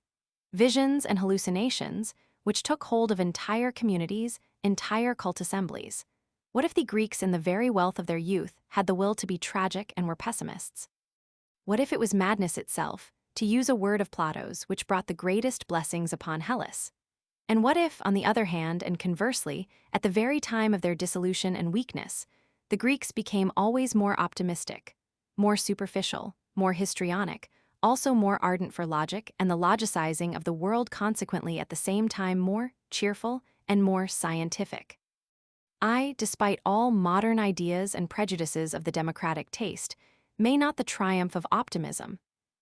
Visions and hallucinations, which took hold of entire communities, entire cult assemblies. What if the Greeks in the very wealth of their youth had the will to be tragic and were pessimists? What if it was madness itself, to use a word of Plato's, which brought the greatest blessings upon Hellas? And what if, on the other hand, and conversely, at the very time of their dissolution and weakness, the Greeks became always more optimistic, more superficial, more histrionic, also more ardent for logic and the logicizing of the world, consequently at the same time more cheerful and more scientific? Despite all modern ideas and prejudices of the democratic taste, may not the triumph of optimism,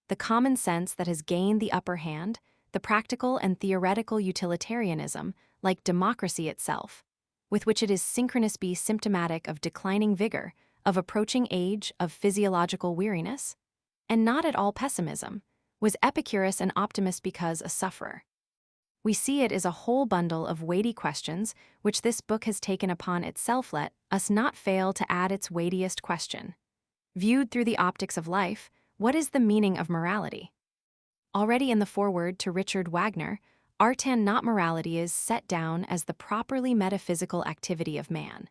the common sense that has gained the upper hand, the practical and theoretical utilitarianism, like democracy itself, with which it is synchronous, be symptomatic of declining vigor, of approaching age, of physiological weariness? And not at all pessimism. Was Epicurus an optimist because a sufferer? We see it is a whole bundle of weighty questions which this book has taken upon itself. Let us not fail to add its weightiest question. Viewed through the optics of life, what is the meaning of morality? Already in the foreword to Richard Wagner, art and not morality is set down as the properly metaphysical activity of man.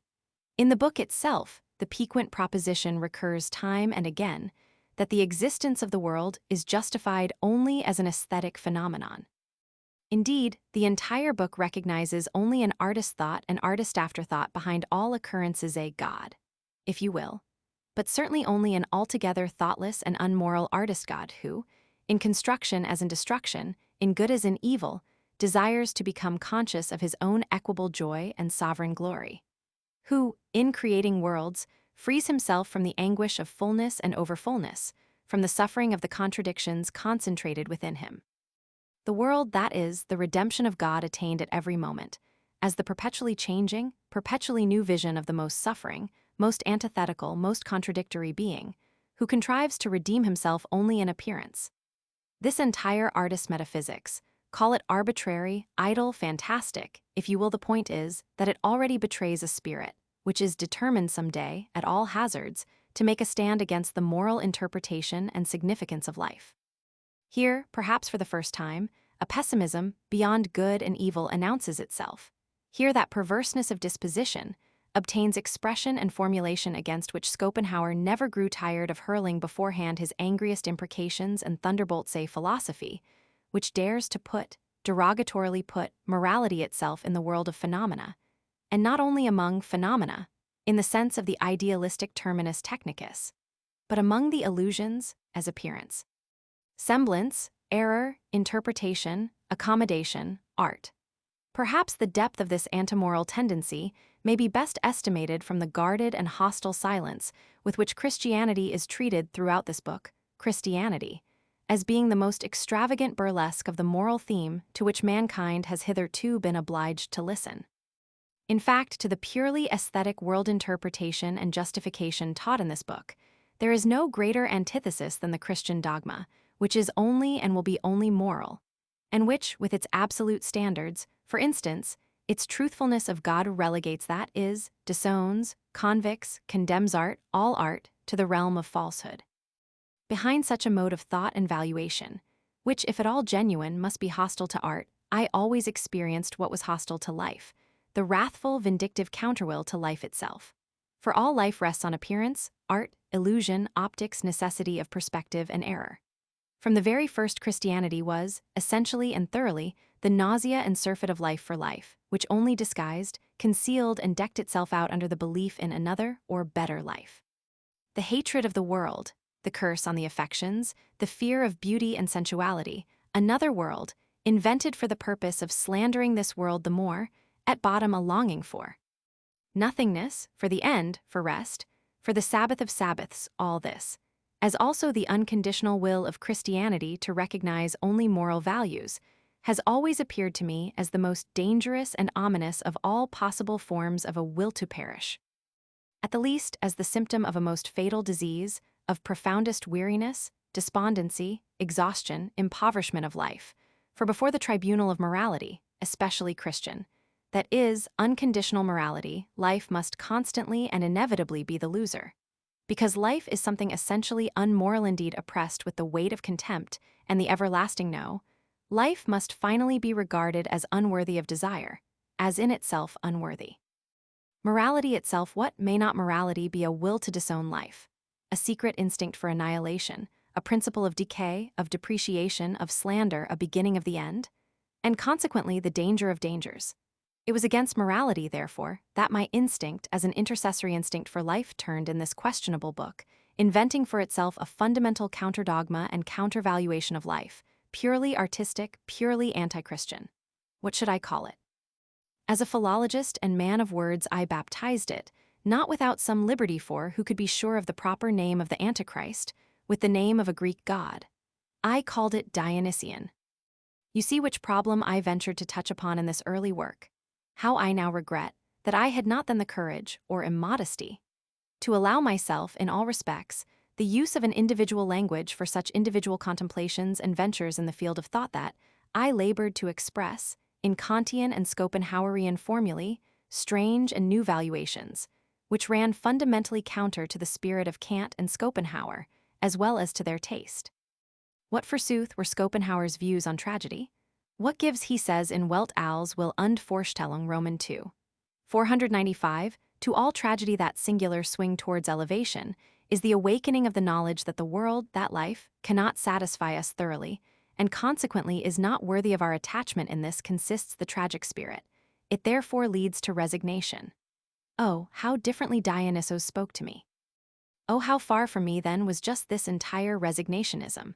In the book itself, the piquant proposition recurs time and again, that the existence of the world is justified only as an aesthetic phenomenon. Indeed, the entire book recognizes only an artist thought and artist afterthought behind all occurrences, a God, if you will, but certainly only an altogether thoughtless and unmoral artist God who, in construction as in destruction, in good as in evil, desires to become conscious of his own equable joy and sovereign glory, who, in creating worlds, frees himself from the anguish of fullness and overfullness, from the suffering of the contradictions concentrated within him. The world, that is, the redemption of God attained at every moment, as the perpetually changing, perpetually new vision of the most suffering, most antithetical, most contradictory being, who contrives to redeem himself only in appearance. This entire artist's metaphysics, call it arbitrary, idle, fantastic, if you will, the point is that it already betrays a spirit, which is determined someday, at all hazards, to make a stand against the moral interpretation and significance of life. Here, perhaps for the first time, a pessimism beyond good and evil announces itself. Here that perverseness of disposition obtains expression and formulation against which Schopenhauer never grew tired of hurling beforehand his angriest imprecations and thunderbolts, a philosophy which dares to derogatorily put, morality itself in the world of phenomena, and not only among phenomena, in the sense of the idealistic terminus technicus, but among the illusions as appearance. Semblance, error, interpretation, accommodation, art. Perhaps the depth of this antimoral tendency may be best estimated from the guarded and hostile silence with which Christianity is treated throughout this book, Christianity, as being the most extravagant burlesque of the moral theme to which mankind has hitherto been obliged to listen. In fact, to the purely aesthetic world interpretation and justification taught in this book, there is no greater antithesis than the Christian dogma, which is only and will be only moral, and which, with its absolute standards, for instance, its truthfulness of God relegates, that is, disowns, convicts, condemns all art, to the realm of falsehood. Behind such a mode of thought and valuation, which, if at all genuine, must be hostile to art, I always experienced what was hostile to life, the wrathful, vindictive counterwill to life itself. For all life rests on appearance, art, illusion, optics, necessity of perspective, and error. From the very first, Christianity was, essentially and thoroughly, the nausea and surfeit of life for life, which only disguised, concealed, and decked itself out under the belief in another or better life. The hatred of the world, the curse on the affections, the fear of beauty and sensuality, another world, invented for the purpose of slandering this world the more, at bottom a longing for nothingness, for the end, for rest, for the Sabbath of Sabbaths, all this, as also the unconditional will of Christianity to recognize only moral values, has always appeared to me as the most dangerous and ominous of all possible forms of a will to perish. At the least, as the symptom of a most fatal disease, of profoundest weariness, despondency, exhaustion, impoverishment of life, for before the tribunal of morality, especially Christian, that is, unconditional morality, life must constantly and inevitably be the loser. Because life is something essentially unmoral, indeed oppressed with the weight of contempt and the everlasting no, life must finally be regarded as unworthy of desire, as in itself unworthy. Morality itself, what may not morality be? A will to disown life, a secret instinct for annihilation, a principle of decay, of depreciation, of slander, a beginning of the end, and consequently the danger of dangers. It was against morality, therefore, that my instinct as an intercessory instinct for life turned in this questionable book, inventing for itself a fundamental counter-dogma and counter-valuation of life, purely artistic, purely anti-Christian. What should I call it? As a philologist and man of words, I baptized it, not without some liberty, for who could be sure of the proper name of the Antichrist, with the name of a Greek god? I called it Dionysian. You see which problem I ventured to touch upon in this early work. How I now regret that I had not then the courage, or immodesty, to allow myself, in all respects, the use of an individual language for such individual contemplations and ventures in the field of thought that I labored to express, in Kantian and Schopenhauerian formulae, strange and new valuations, which ran fundamentally counter to the spirit of Kant and Schopenhauer, as well as to their taste. What, forsooth, were Schopenhauer's views on tragedy? What gives, he says in Welt als will und Vorstellung Roman 2. 495, to all tragedy that singular swing towards elevation, is the awakening of the knowledge that the world, that life, cannot satisfy us thoroughly, and consequently is not worthy of our attachment. In this consists the tragic spirit. It therefore leads to resignation. Oh, how differently Dionysus spoke to me. Oh, how far from me then was just this entire resignationism.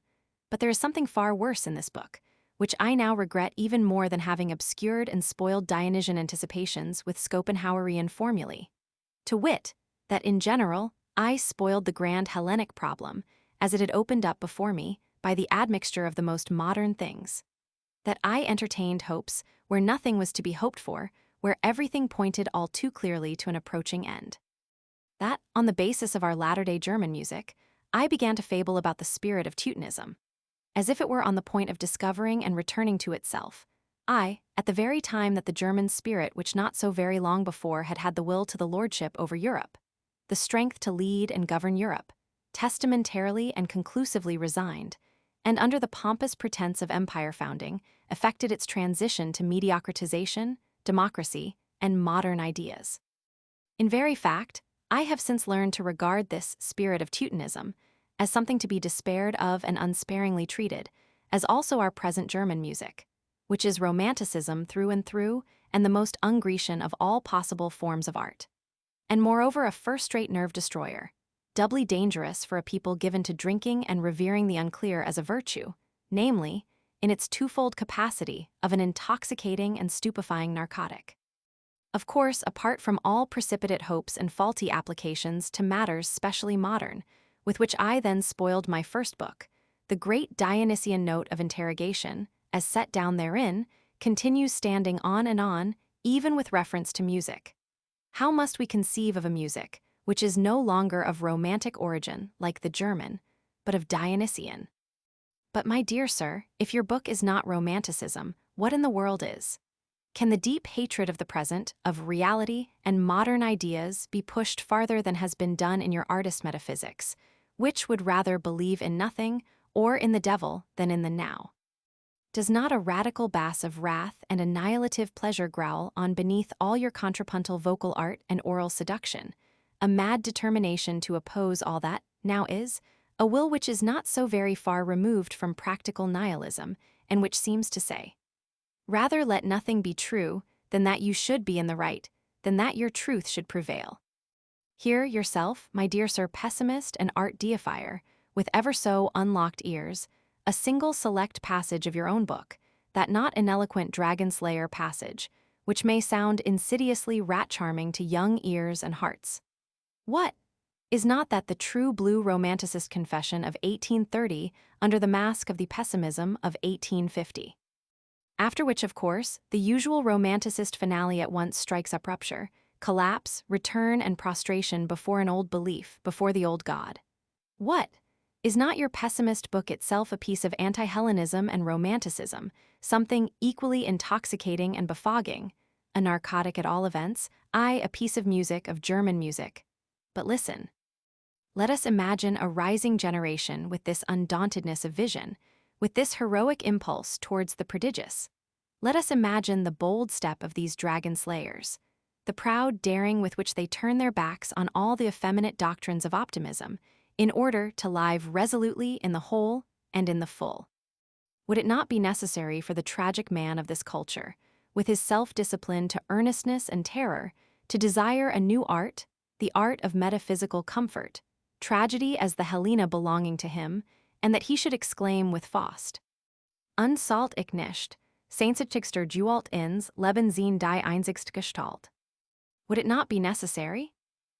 But there is something far worse in this book, which I now regret even more than having obscured and spoiled Dionysian anticipations with Schopenhauerian formulae. To wit, that in general, I spoiled the grand Hellenic problem, as it had opened up before me, by the admixture of the most modern things. That I entertained hopes where nothing was to be hoped for, where everything pointed all too clearly to an approaching end. That, on the basis of our latter-day German music, I began to fable about the spirit of Teutonism. As if it were on the point of discovering and returning to itself, I, at the very time that the German spirit which not so very long before had had the will to the lordship over Europe, the strength to lead and govern Europe, testamentarily and conclusively resigned, and under the pompous pretense of empire founding, effected its transition to mediocratization, democracy, and modern ideas. In very fact, I have since learned to regard this spirit of Teutonism as something to be despaired of and unsparingly treated, as also our present German music, which is romanticism through and through and the most un-Grecian of all possible forms of art. And moreover a first-rate nerve destroyer, doubly dangerous for a people given to drinking and revering the unclear as a virtue, namely, in its twofold capacity of an intoxicating and stupefying narcotic. Of course, apart from all precipitate hopes and faulty applications to matters specially modern, with which I then spoiled my first book, the great Dionysian note of interrogation, as set down therein, continues standing on, even with reference to music. How must we conceive of a music which is no longer of romantic origin, like the German, but of Dionysian? But my dear sir, if your book is not romanticism, what in the world is? Can the deep hatred of the present, of reality and modern ideas be pushed farther than has been done in your artist metaphysics, which would rather believe in nothing or in the devil than in the now? Does not a radical bass of wrath and annihilative pleasure growl on beneath all your contrapuntal vocal art and oral seduction, a mad determination to oppose all that now is, a will which is not so very far removed from practical nihilism, and which seems to say, rather let nothing be true than that you should be in the right, than that your truth should prevail. Hear yourself, my dear sir pessimist and art deifier, with ever so unlocked ears, a single select passage of your own book, that not ineloquent dragon-slayer passage, which may sound insidiously rat-charming to young ears and hearts. What? Is not that the true blue romanticist confession of 1830 under the mask of the pessimism of 1850? After which, of course, the usual romanticist finale at once strikes up rupture, collapse, return, and prostration before an old belief, before the old god. What? Is not your pessimist book itself a piece of anti-Hellenism and romanticism, something equally intoxicating and befogging, a narcotic at all events, aye, a piece of music, of German music? But listen. Let us imagine a rising generation with this undauntedness of vision, with this heroic impulse towards the prodigious. Let us imagine the bold step of these dragon slayers, the proud daring with which they turn their backs on all the effeminate doctrines of optimism, in order to live resolutely in the whole and in the full. Would it not be necessary for the tragic man of this culture, with his self-discipline to earnestness and terror, to desire a new art, the art of metaphysical comfort, tragedy as the Helena belonging to him, and that he should exclaim with Faust, Unsalt ich nicht, seinzigster Dualt ins Leben sehen die einzigste Gestalt? Would it not be necessary?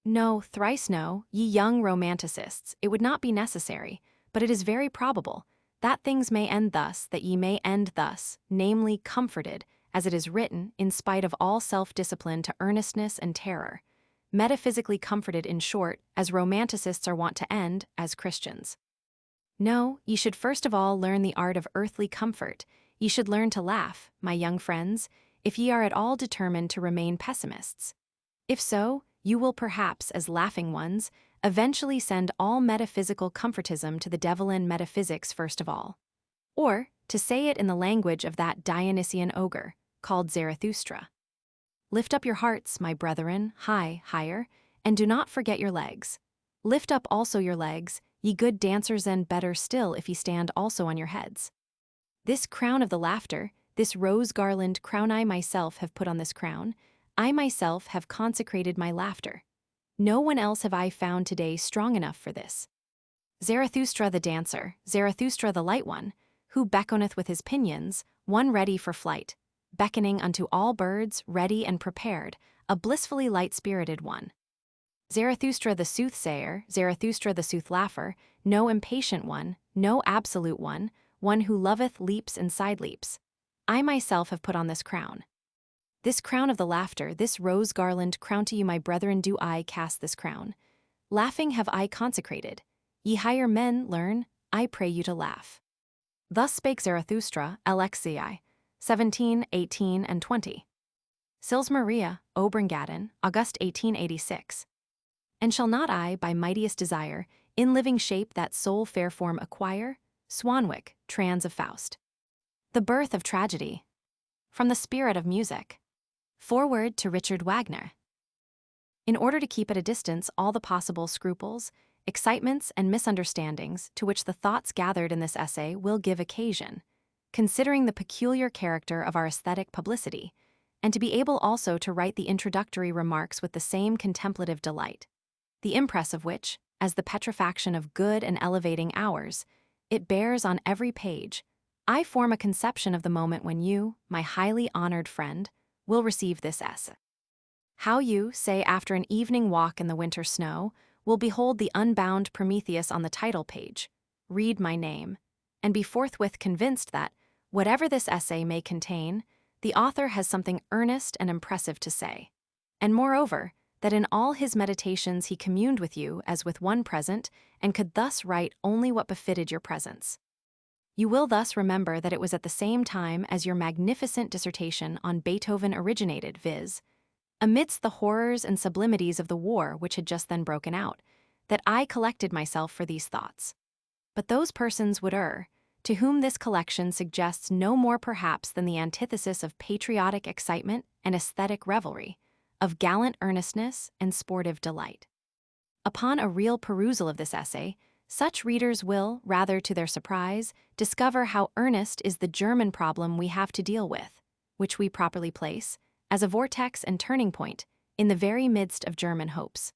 No, thrice no, ye young romanticists, it would not be necessary, but it is very probable, that things may end thus, that ye may end thus, namely comforted, as it is written, in spite of all self-discipline to earnestness and terror, metaphysically comforted, in short, as romanticists are wont to end, as Christians. No, ye should first of all learn the art of earthly comfort. Ye should learn to laugh, my young friends, if ye are at all determined to remain pessimists. If so, you will perhaps, as laughing ones, eventually send all metaphysical comfortism to the devil in metaphysics first of all. Or, to say it in the language of that Dionysian ogre, called Zarathustra, lift up your hearts, my brethren, higher, and do not forget your legs. Lift up also your legs, ye good dancers, and better still if ye stand also on your heads. This crown of the laughter, this rose garland crown I myself have put on this crown, I myself have consecrated my laughter. No one else have I found today strong enough for this. Zarathustra the dancer, Zarathustra the light one, who beckoneth with his pinions, one ready for flight, beckoning unto all birds, ready and prepared, a blissfully light-spirited one. Zarathustra the soothsayer, Zarathustra the sooth-laugher, no impatient one, no absolute one, one who loveth leaps and side-leaps. I myself have put on this crown. This crown of the laughter, this rose garland crown to you, my brethren, do I cast this crown. Laughing have I consecrated. Ye higher men, learn, I pray you to laugh. Thus spake Zarathustra, Alexii, 17, 18, and 20. Sils Maria, Obringaden, August 1886. And shall not I, by mightiest desire, in living shape that soul fair form acquire? Swanwick, Trans of Faust. The birth of tragedy. From the spirit of music. Foreword to Richard Wagner. In order to keep at a distance all the possible scruples, excitements, and misunderstandings to which the thoughts gathered in this essay will give occasion, considering the peculiar character of our aesthetic publicity, and to be able also to write the introductory remarks with the same contemplative delight, the impress of which, as the petrifaction of good and elevating hours, it bears on every page, I form a conception of the moment when you, my highly honored friend, will receive this essay. How you, say after an evening walk in the winter snow, will behold the unbound Prometheus on the title page, read my name, and be forthwith convinced that, whatever this essay may contain, the author has something earnest and impressive to say, and moreover, that in all his meditations he communed with you as with one present, and could thus write only what befitted your presence. You will thus remember that it was at the same time as your magnificent dissertation on Beethoven originated, viz., amidst the horrors and sublimities of the war which had just then broken out, that I collected myself for these thoughts. But those persons would err, to whom this collection suggests no more perhaps than the antithesis of patriotic excitement and aesthetic revelry, of gallant earnestness and sportive delight. Upon a real perusal of this essay, such readers will, rather to their surprise, discover how earnest is the German problem we have to deal with, which we properly place, as a vortex and turning point, in the very midst of German hopes.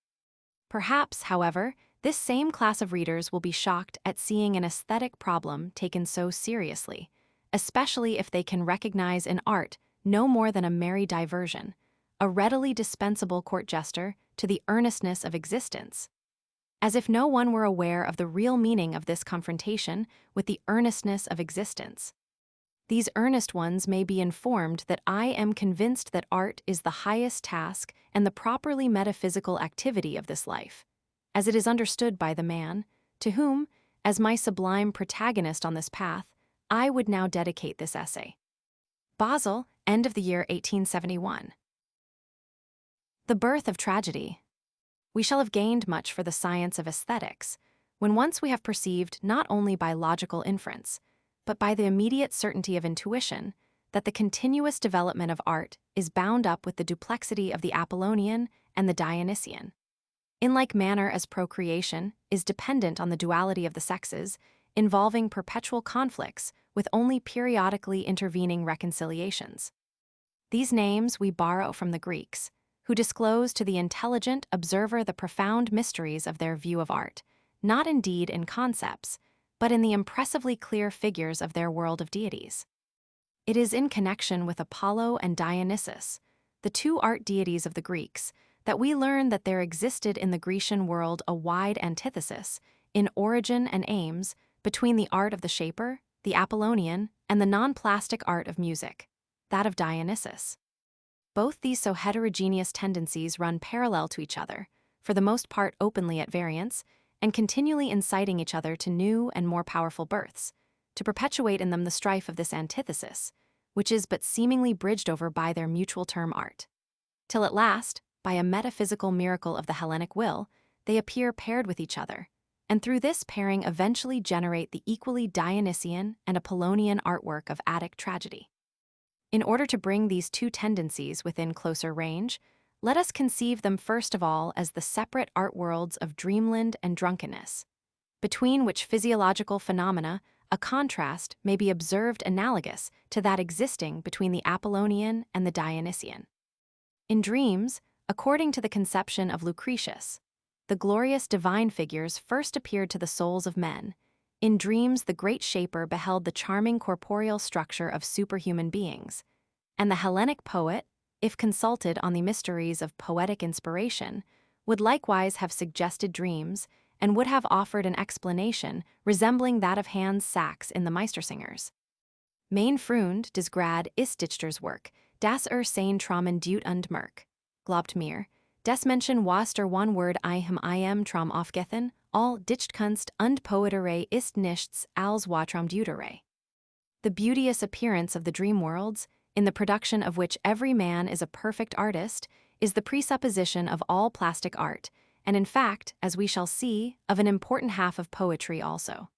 Perhaps, however, this same class of readers will be shocked at seeing an aesthetic problem taken so seriously, especially if they can recognize in art no more than a merry diversion, a readily dispensable court jester to the earnestness of existence. As if no one were aware of the real meaning of this confrontation with the earnestness of existence. These earnest ones may be informed that I am convinced that art is the highest task and the properly metaphysical activity of this life, as it is understood by the man, to whom, as my sublime protagonist on this path, I would now dedicate this essay. Basel, end of the year 1871. The birth of tragedy. We shall have gained much for the science of aesthetics, when once we have perceived not only by logical inference, but by the immediate certainty of intuition, that the continuous development of art is bound up with the duplexity of the Apollonian and the Dionysian. In like manner as procreation is dependent on the duality of the sexes, involving perpetual conflicts with only periodically intervening reconciliations. These names we borrow from the Greeks, who disclose to the intelligent observer the profound mysteries of their view of art, not indeed in concepts, but in the impressively clear figures of their world of deities. It is in connection with Apollo and Dionysus, the two art deities of the Greeks, that we learn that there existed in the Grecian world a wide antithesis, in origin and aims, between the art of the shaper, the Apollonian, and the non-plastic art of music, that of Dionysus. Both these so heterogeneous tendencies run parallel to each other, for the most part openly at variance, and continually inciting each other to new and more powerful births, to perpetuate in them the strife of this antithesis, which is but seemingly bridged over by their mutual term art. Till at last, by a metaphysical miracle of the Hellenic will, they appear paired with each other, and through this pairing eventually generate the equally Dionysian and Apollonian artwork of Attic tragedy. In order to bring these two tendencies within closer range, let us conceive them first of all as the separate art worlds of dreamland and drunkenness, between which physiological phenomena a contrast may be observed analogous to that existing between the Apollonian and the Dionysian. In dreams, according to the conception of Lucretius, the glorious divine figures first appeared to the souls of men. In dreams, the great shaper beheld the charming corporeal structure of superhuman beings, and the Hellenic poet, if consulted on the mysteries of poetic inspiration, would likewise have suggested dreams and would have offered an explanation resembling that of Hans Sachs in the Meistersingers. Mein Freund des Grad ist Dichters Werk, das sein Traumen Deut und Merk, glaubt mir, des Menschen was der one word im Traum aufgethen, all Dichtkunst und Poeterei ist nichts als Traum Deuterei. The beauteous appearance of the dream worlds, in the production of which every man is a perfect artist, is the presupposition of all plastic art, and in fact, as we shall see, of an important half of poetry also.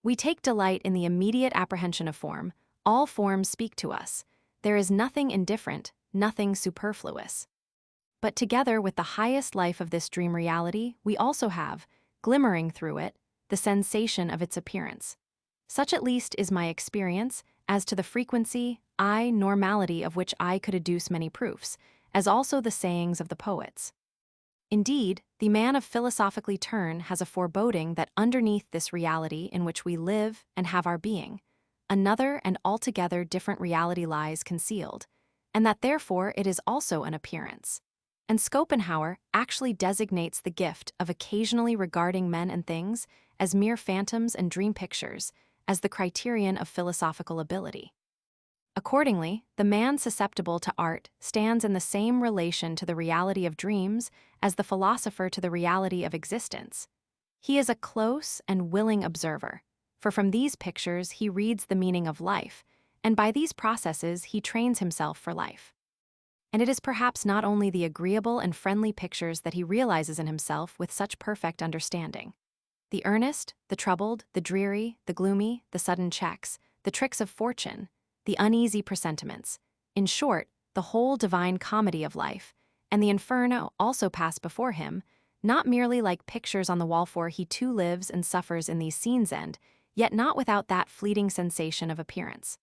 We take delight in the immediate apprehension of form. All forms speak to us. There is nothing indifferent, nothing superfluous. But together with the highest life of this dream reality, we also have, glimmering through it, the sensation of its appearance. Such at least is my experience as to the frequency, normality of which I could adduce many proofs, as also the sayings of the poets. Indeed, the man of philosophically turn has a foreboding that underneath this reality in which we live and have our being, another and altogether different reality lies concealed, and that therefore it is also an appearance. And Schopenhauer actually designates the gift of occasionally regarding men and things as mere phantoms and dream pictures as the criterion of philosophical ability. Accordingly, the man susceptible to art stands in the same relation to the reality of dreams as the philosopher to the reality of existence. He is a close and willing observer, for from these pictures he reads the meaning of life, and by these processes he trains himself for life. And it is perhaps not only the agreeable and friendly pictures that he realizes in himself with such perfect understanding. The earnest, the troubled, the dreary, the gloomy, the sudden checks, the tricks of fortune, the uneasy presentiments, in short, the whole divine comedy of life, and the inferno also pass before him, not merely like pictures on the wall, for he too lives and suffers in these scenes, and yet not without that fleeting sensation of appearance.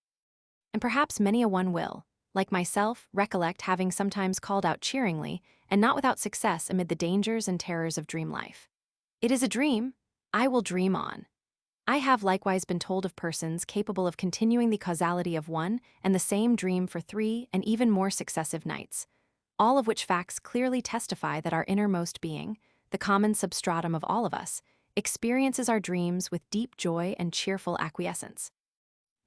And perhaps many a one will, like myself, recollect having sometimes called out cheeringly, and not without success amid the dangers and terrors of dream life, "It is a dream, I will dream on." I have likewise been told of persons capable of continuing the causality of one and the same dream for 3 and even more successive nights, all of which facts clearly testify that our innermost being, the common substratum of all of us, experiences our dreams with deep joy and cheerful acquiescence.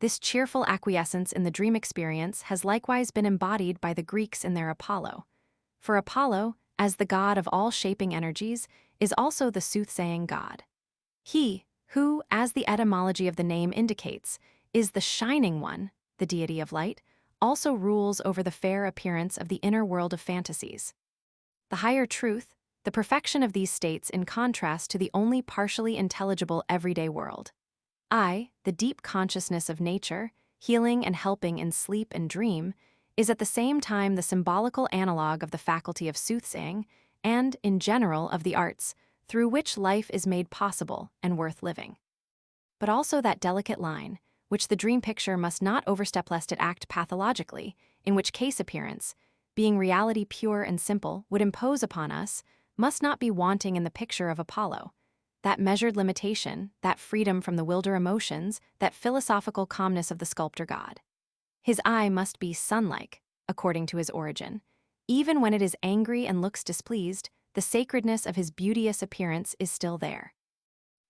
This cheerful acquiescence in the dream experience has likewise been embodied by the Greeks in their Apollo. For Apollo, as the god of all shaping energies, is also the soothsaying god. He, who, as the etymology of the name indicates, is the shining one, the deity of light, also rules over the fair appearance of the inner world of fantasies. The higher truth, the perfection of these states in contrast to the only partially intelligible everyday world. The deep consciousness of nature, healing and helping in sleep and dream, is at the same time the symbolical analog of the faculty of soothsaying and, in general, of the arts, through which life is made possible and worth living. But also that delicate line, which the dream picture must not overstep lest it act pathologically, in which case appearance, being reality pure and simple, would impose upon us, must not be wanting in the picture of Apollo. That measured limitation, that freedom from the wilder emotions, that philosophical calmness of the sculptor god. His eye must be sun-like, according to his origin. Even when it is angry and looks displeased, the sacredness of his beauteous appearance is still there.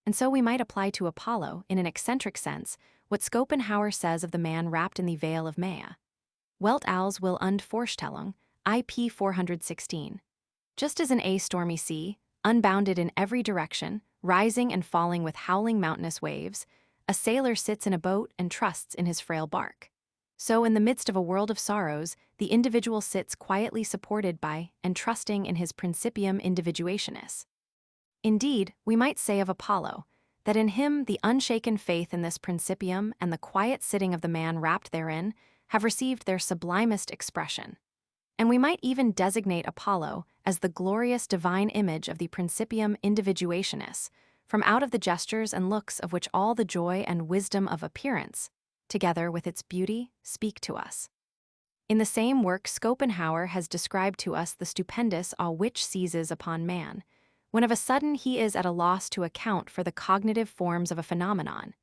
And so we might apply to Apollo, in an eccentric sense, what Schopenhauer says of the man wrapped in the veil of Maya. Welt als will und Vorstellung, IP 416. Just as in a stormy sea, unbounded in every direction, rising and falling with howling mountainous waves, a sailor sits in a boat and trusts in his frail bark. So in the midst of a world of sorrows, the individual sits quietly supported by and trusting in his principium individuationis. Indeed, we might say of Apollo, that in him the unshaken faith in this principium and the quiet sitting of the man wrapped therein have received their sublimest expression. and we might even designate Apollo as the glorious divine image of the principium individuationis, from out of the gestures and looks of which all the joy and wisdom of appearance, together with its beauty, speak to us. In the same work, Schopenhauer has described to us the stupendous awe which seizes upon man, when of a sudden he is at a loss to account for the cognitive forms of a phenomenon,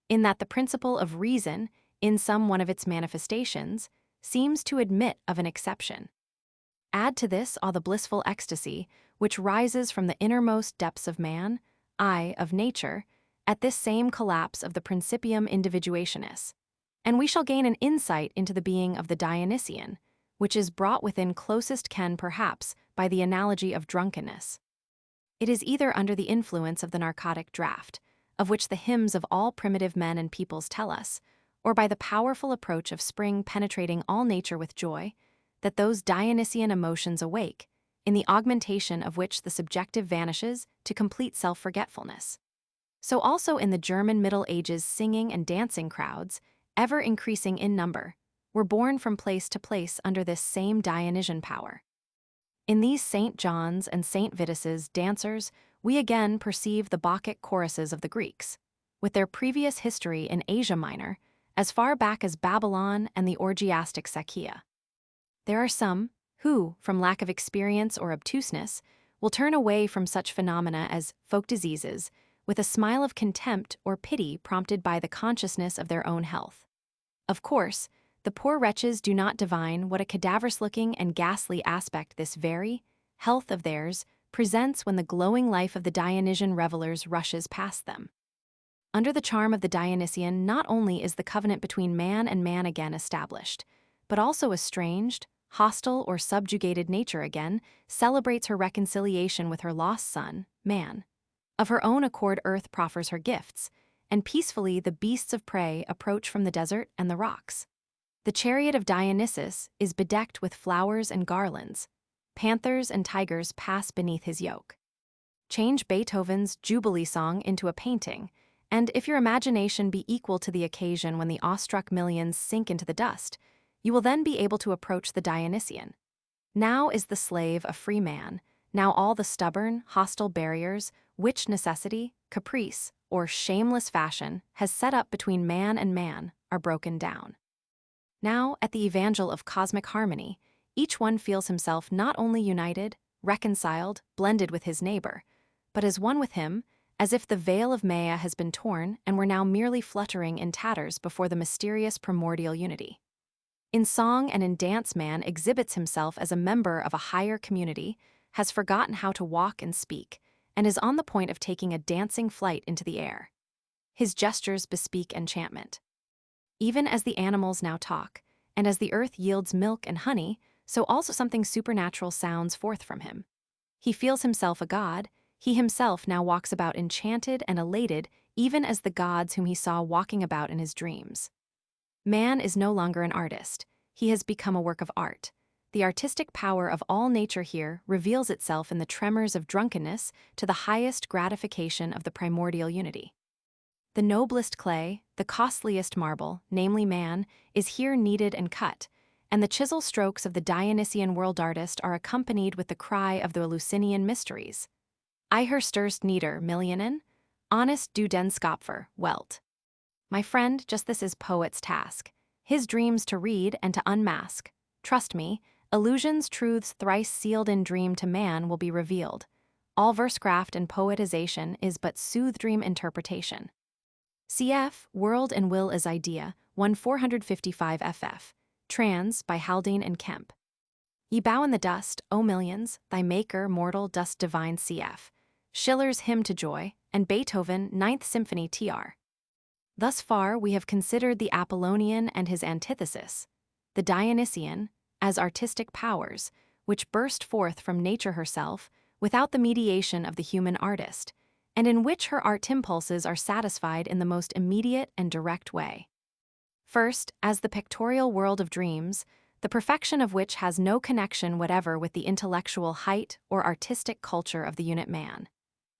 in that the principle of reason, in some one of its manifestations, seems to admit of an exception. Add to this all the blissful ecstasy which rises from the innermost depths of man, of nature, at this same collapse of the principium individuationis, and we shall gain an insight into the being of the Dionysian, which is brought within closest ken perhaps by the analogy of drunkenness. It is either under the influence of the narcotic draught, of which the hymns of all primitive men and peoples tell us, or by the powerful approach of spring penetrating all nature with joy, that those Dionysian emotions awake, in the augmentation of which the subjective vanishes to complete self-forgetfulness. So also in the German Middle Ages, singing and dancing crowds, ever increasing in number, were borne from place to place under this same Dionysian power. In these St. John's and St. Vitus's dancers, we again perceive the Bacchic choruses of the Greeks, with their previous history in Asia Minor, as far back as Babylon and the orgiastic Sakia. There are some who, from lack of experience or obtuseness, will turn away from such phenomena as folk diseases with a smile of contempt or pity prompted by the consciousness of their own health. Of course, the poor wretches do not divine what a cadaverous-looking and ghastly aspect this very health of theirs presents when the glowing life of the Dionysian revelers rushes past them. Under the charm of the Dionysian, not only is the covenant between man and man again established, but also estranged, hostile, or subjugated nature again celebrates her reconciliation with her lost son, man. Of her own accord earth proffers her gifts, and peacefully the beasts of prey approach from the desert and the rocks. The chariot of Dionysus is bedecked with flowers and garlands. Panthers and tigers pass beneath his yoke. Change Beethoven's Jubilee Song into a painting, and if your imagination be equal to the occasion when the awestruck millions sink into the dust, you will then be able to approach the Dionysian. Now is the slave a free man, now all the stubborn, hostile barriers which necessity, caprice, or shameless fashion has set up between man and man are broken down. Now, at the evangel of cosmic harmony, each one feels himself not only united, reconciled, blended with his neighbor, but as one with him, as if the veil of Maya has been torn and were now merely fluttering in tatters before the mysterious primordial unity. In song and in dance, man exhibits himself as a member of a higher community, has forgotten how to walk and speak, and is on the point of taking a dancing flight into the air. His gestures bespeak enchantment. Even as the animals now talk, and as the earth yields milk and honey, so also something supernatural sounds forth from him. He feels himself a god. He himself now walks about enchanted and elated, even as the gods whom he saw walking about in his dreams. Man is no longer an artist. He has become a work of art. The artistic power of all nature here reveals itself in the tremors of drunkenness to the highest gratification of the primordial unity. The noblest clay, the costliest marble, namely man, is here kneaded and cut, and the chisel strokes of the Dionysian world artist are accompanied with the cry of the Eleusinian mysteries. I hörstörst nieder, Millionen, honest du den Skapfer, Welt. My friend, just this is poet's task, his dreams to read and to unmask. Trust me, illusions, truths thrice sealed in dream to man will be revealed. All versecraft and poetization is but soothe dream interpretation. Cf. World and Will as Idea, 1455 ff. Trans. by Haldane and Kemp. Ye bow in the dust, O millions, thy maker mortal dost divine. Cf. Schiller's Hymn to Joy, and Beethoven, Ninth Symphony tr. Thus far we have considered the Apollonian and his antithesis, the Dionysian, as artistic powers, which burst forth from nature herself without the mediation of the human artist, and in which her art impulses are satisfied in the most immediate and direct way. First, as the pictorial world of dreams, the perfection of which has no connection whatever with the intellectual height or artistic culture of the unit man.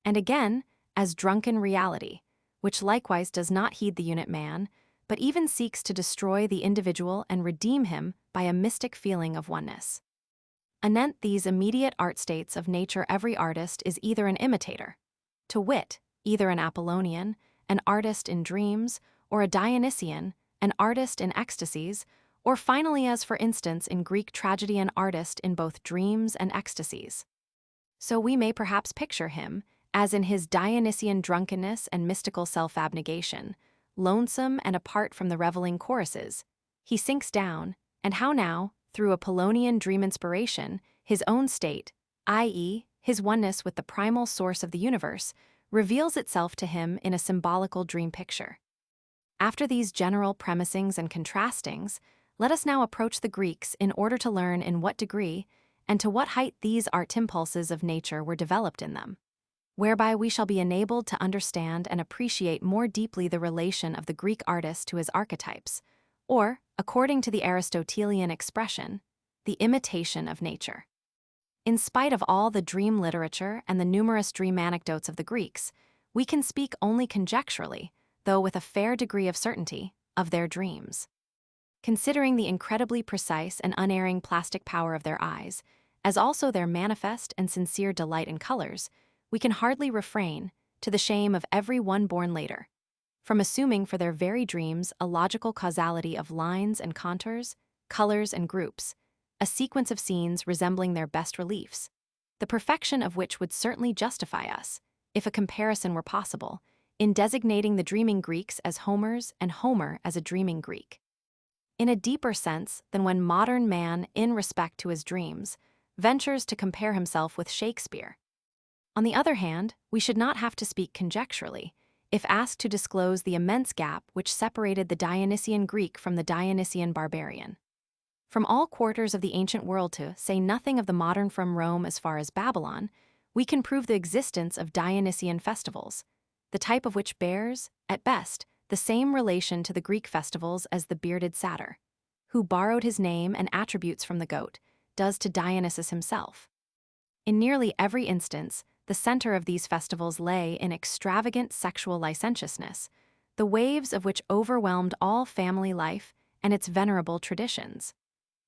And again, as drunken reality, which likewise does not heed the unit man, but even seeks to destroy the individual and redeem him by a mystic feeling of oneness. Anent these immediate art states of nature every artist is either an imitator, to wit, either an Apollonian, an artist in dreams, or a Dionysian, an artist in ecstasies, or finally as for instance in Greek tragedy an artist in both dreams and ecstasies. So we may perhaps picture him, as in his Dionysian drunkenness and mystical self-abnegation, lonesome and apart from the reveling choruses, he sinks down, and how now, through Apollonian dream inspiration, his own state, i.e., his oneness with the primal source of the universe, reveals itself to him in a symbolical dream picture. After these general premisings and contrastings, let us now approach the Greeks in order to learn in what degree and to what height these art impulses of nature were developed in them, whereby we shall be enabled to understand and appreciate more deeply the relation of the Greek artist to his archetypes, or, according to the Aristotelian expression, the imitation of nature. In spite of all the dream literature and the numerous dream anecdotes of the Greeks, we can speak only conjecturally, though with a fair degree of certainty, of their dreams. Considering the incredibly precise and unerring plastic power of their eyes, as also their manifest and sincere delight in colors, we can hardly refrain, to the shame of every one born later, from assuming for their very dreams a logical causality of lines and contours, colors and groups, a sequence of scenes resembling their best reliefs, the perfection of which would certainly justify us, if a comparison were possible, in designating the dreaming Greeks as Homers and Homer as a dreaming Greek. In a deeper sense than when modern man, in respect to his dreams, ventures to compare himself with Shakespeare. On the other hand, we should not have to speak conjecturally, if asked to disclose the immense gap which separated the Dionysian Greek from the Dionysian barbarian. From all quarters of the ancient world, to say nothing of the modern from Rome as far as Babylon, we can prove the existence of Dionysian festivals, the type of which bears, at best, the same relation to the Greek festivals as the bearded satyr, who borrowed his name and attributes from the goat, does to Dionysus himself. In nearly every instance, the center of these festivals lay in extravagant sexual licentiousness, the waves of which overwhelmed all family life and its venerable traditions.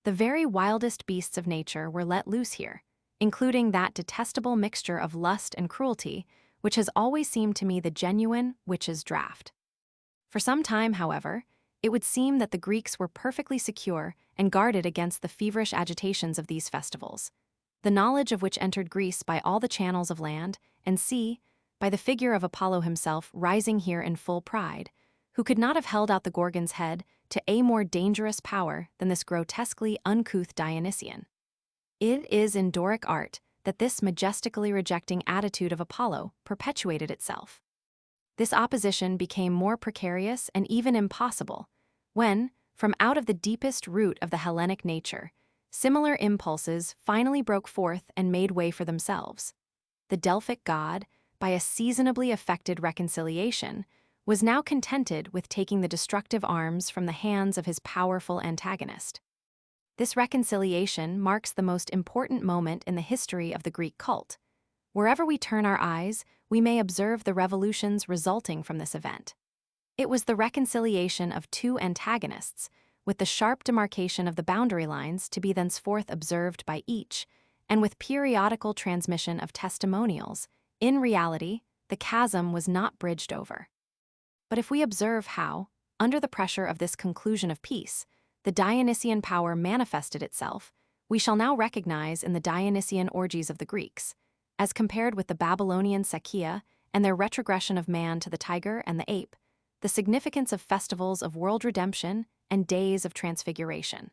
The very wildest beasts of nature were let loose here, including that detestable mixture of lust and cruelty which has always seemed to me the genuine witch's draught. For some time, however, it would seem that the Greeks were perfectly secure and guarded against the feverish agitations of these festivals, the knowledge of which entered Greece by all the channels of land and sea, by the figure of Apollo himself rising here in full pride, who could not have held out the Gorgon's head to a more dangerous power than this grotesquely uncouth Dionysian. It is in Doric art that this majestically rejecting attitude of Apollo perpetuated itself. This opposition became more precarious and even impossible when, from out of the deepest root of the Hellenic nature, similar impulses finally broke forth and made way for themselves. The Delphic god, by a seasonably effected reconciliation, was now contented with taking the destructive arms from the hands of his powerful antagonist. This reconciliation marks the most important moment in the history of the Greek cult. Wherever we turn our eyes, we may observe the revolutions resulting from this event. It was the reconciliation of two antagonists, with the sharp demarcation of the boundary lines to be thenceforth observed by each, and with periodical transmission of testimonials. In reality, the chasm was not bridged over. But if we observe how, under the pressure of this conclusion of peace, the Dionysian power manifested itself, we shall now recognize in the Dionysian orgies of the Greeks, as compared with the Babylonian Sakia and their retrogression of man to the tiger and the ape, the significance of festivals of world redemption and days of transfiguration.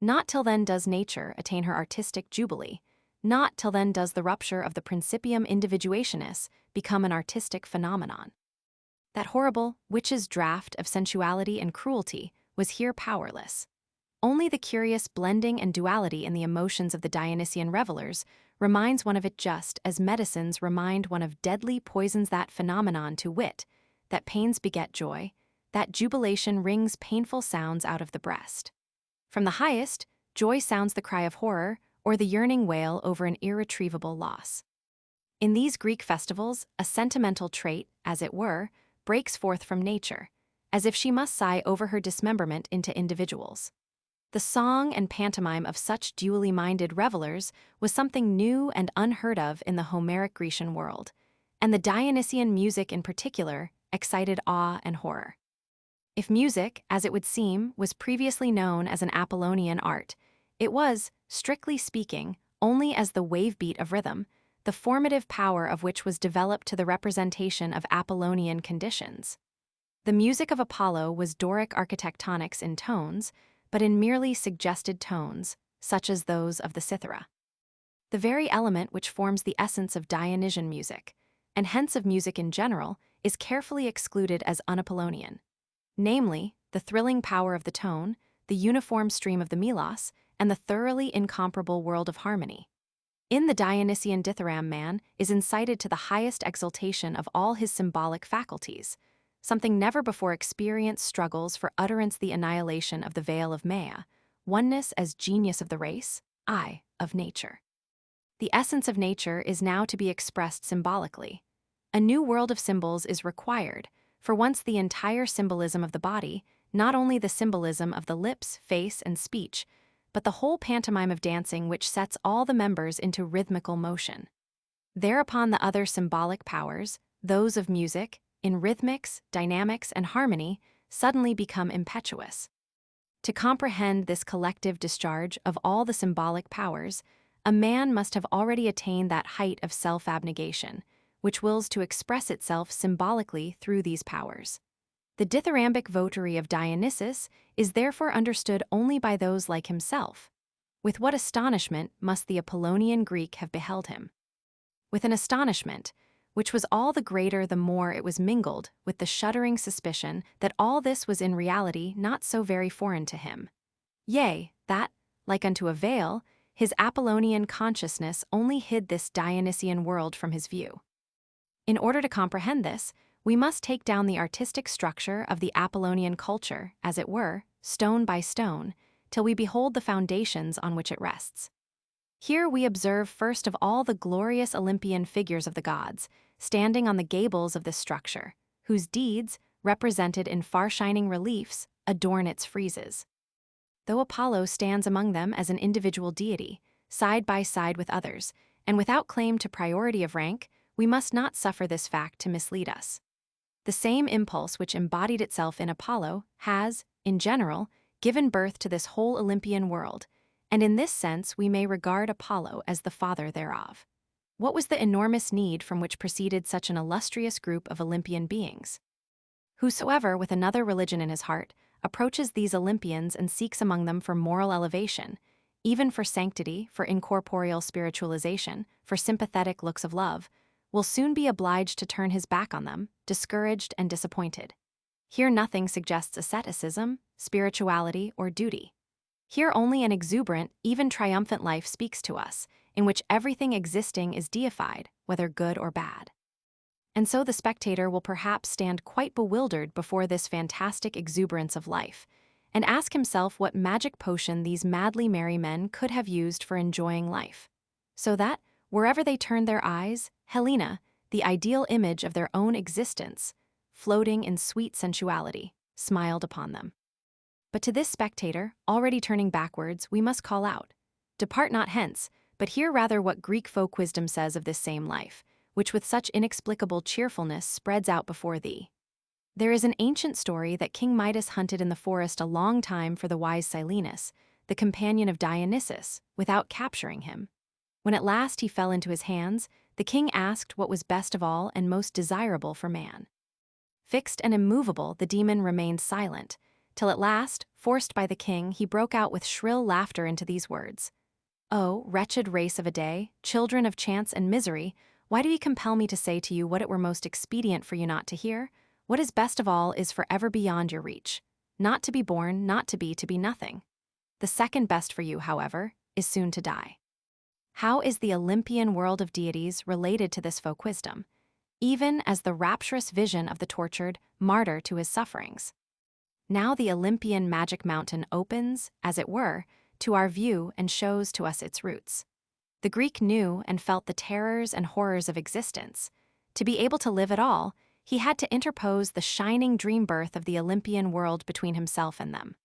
Not till then does nature attain her artistic jubilee, not till then does the rupture of the principium individuationis become an artistic phenomenon. That horrible witch's draught of sensuality and cruelty was here powerless. Only the curious blending and duality in the emotions of the Dionysian revelers reminds one of it, just as medicines remind one of deadly poisons. That phenomenon, to wit, that pains beget joy, that jubilation rings painful sounds out of the breast. From the highest, joy sounds the cry of horror or the yearning wail over an irretrievable loss. In these Greek festivals, a sentimental trait, as it were, breaks forth from nature, as if she must sigh over her dismemberment into individuals. The song and pantomime of such dually minded revelers was something new and unheard of in the Homeric Grecian world, and the Dionysian music in particular excited awe and horror. If music, as it would seem, was previously known as an Apollonian art, it was, strictly speaking, only as the wave beat of rhythm, the formative power of which was developed to the representation of Apollonian conditions. The music of Apollo was Doric architectonics in tones, but in merely suggested tones, such as those of the cithara. The very element which forms the essence of Dionysian music, and hence of music in general, is carefully excluded as un-Apollonian, namely, the thrilling power of the tone, the uniform stream of the melos, and the thoroughly incomparable world of harmony. In the Dionysian dithyramb man is incited to the highest exaltation of all his symbolic faculties, something never before experienced struggles for utterance, the annihilation of the veil of Maya, oneness as genius of the race, I, of nature. The essence of nature is now to be expressed symbolically. A new world of symbols is required, for once the entire symbolism of the body, not only the symbolism of the lips, face, and speech, but the whole pantomime of dancing which sets all the members into rhythmical motion. Thereupon the other symbolic powers, those of music, in rhythmics, dynamics, and harmony, suddenly become impetuous. To comprehend this collective discharge of all the symbolic powers, a man must have already attained that height of self-abnegation, which wills to express itself symbolically through these powers. The dithyrambic votary of Dionysus is therefore understood only by those like himself. With what astonishment must the Apollonian Greek have beheld him? With an astonishment which was all the greater the more it was mingled with the shuddering suspicion that all this was in reality not so very foreign to him. Yea, that, like unto a veil, his Apollonian consciousness only hid this Dionysian world from his view. In order to comprehend this, we must take down the artistic structure of the Apollonian culture, as it were, stone by stone, till we behold the foundations on which it rests. Here we observe first of all the glorious Olympian figures of the gods, standing on the gables of this structure, whose deeds, represented in far-shining reliefs, adorn its friezes. Though Apollo stands among them as an individual deity, side by side with others, and without claim to priority of rank, we must not suffer this fact to mislead us. The same impulse which embodied itself in Apollo has, in general, given birth to this whole Olympian world, and in this sense we may regard Apollo as the father thereof. What was the enormous need from which proceeded such an illustrious group of Olympian beings? Whosoever, with another religion in his heart, approaches these Olympians and seeks among them for moral elevation, even for sanctity, for incorporeal spiritualization, for sympathetic looks of love, will soon be obliged to turn his back on them, discouraged and disappointed. Here nothing suggests asceticism, spirituality, or duty. Here only an exuberant, even triumphant life speaks to us, in which everything existing is deified, whether good or bad. And so the spectator will perhaps stand quite bewildered before this fantastic exuberance of life, and ask himself what magic potion these madly merry men could have used for enjoying life, so that, wherever they turned their eyes, Helena, the ideal image of their own existence, floating in sweet sensuality, smiled upon them. But to this spectator, already turning backwards, we must call out, "Depart not hence, but hear rather what Greek folk wisdom says of this same life, which with such inexplicable cheerfulness spreads out before thee." There is an ancient story that King Midas hunted in the forest a long time for the wise Silenus, the companion of Dionysus, without capturing him. When at last he fell into his hands, the king asked what was best of all and most desirable for man. Fixed and immovable, the demon remained silent, till at last, forced by the king, he broke out with shrill laughter into these words: "O, wretched race of a day, children of chance and misery, why do you compel me to say to you what it were most expedient for you not to hear? What is best of all is forever beyond your reach. Not to be born, not to be nothing. The second best for you, however, is soon to die." How is the Olympian world of deities related to this folk wisdom, even as the rapturous vision of the tortured martyr to his sufferings? Now the Olympian magic mountain opens, as it were, to our view and shows to us its roots. The Greek knew and felt the terrors and horrors of existence. To be able to live at all, he had to interpose the shining dream birth of the Olympian world between himself and them.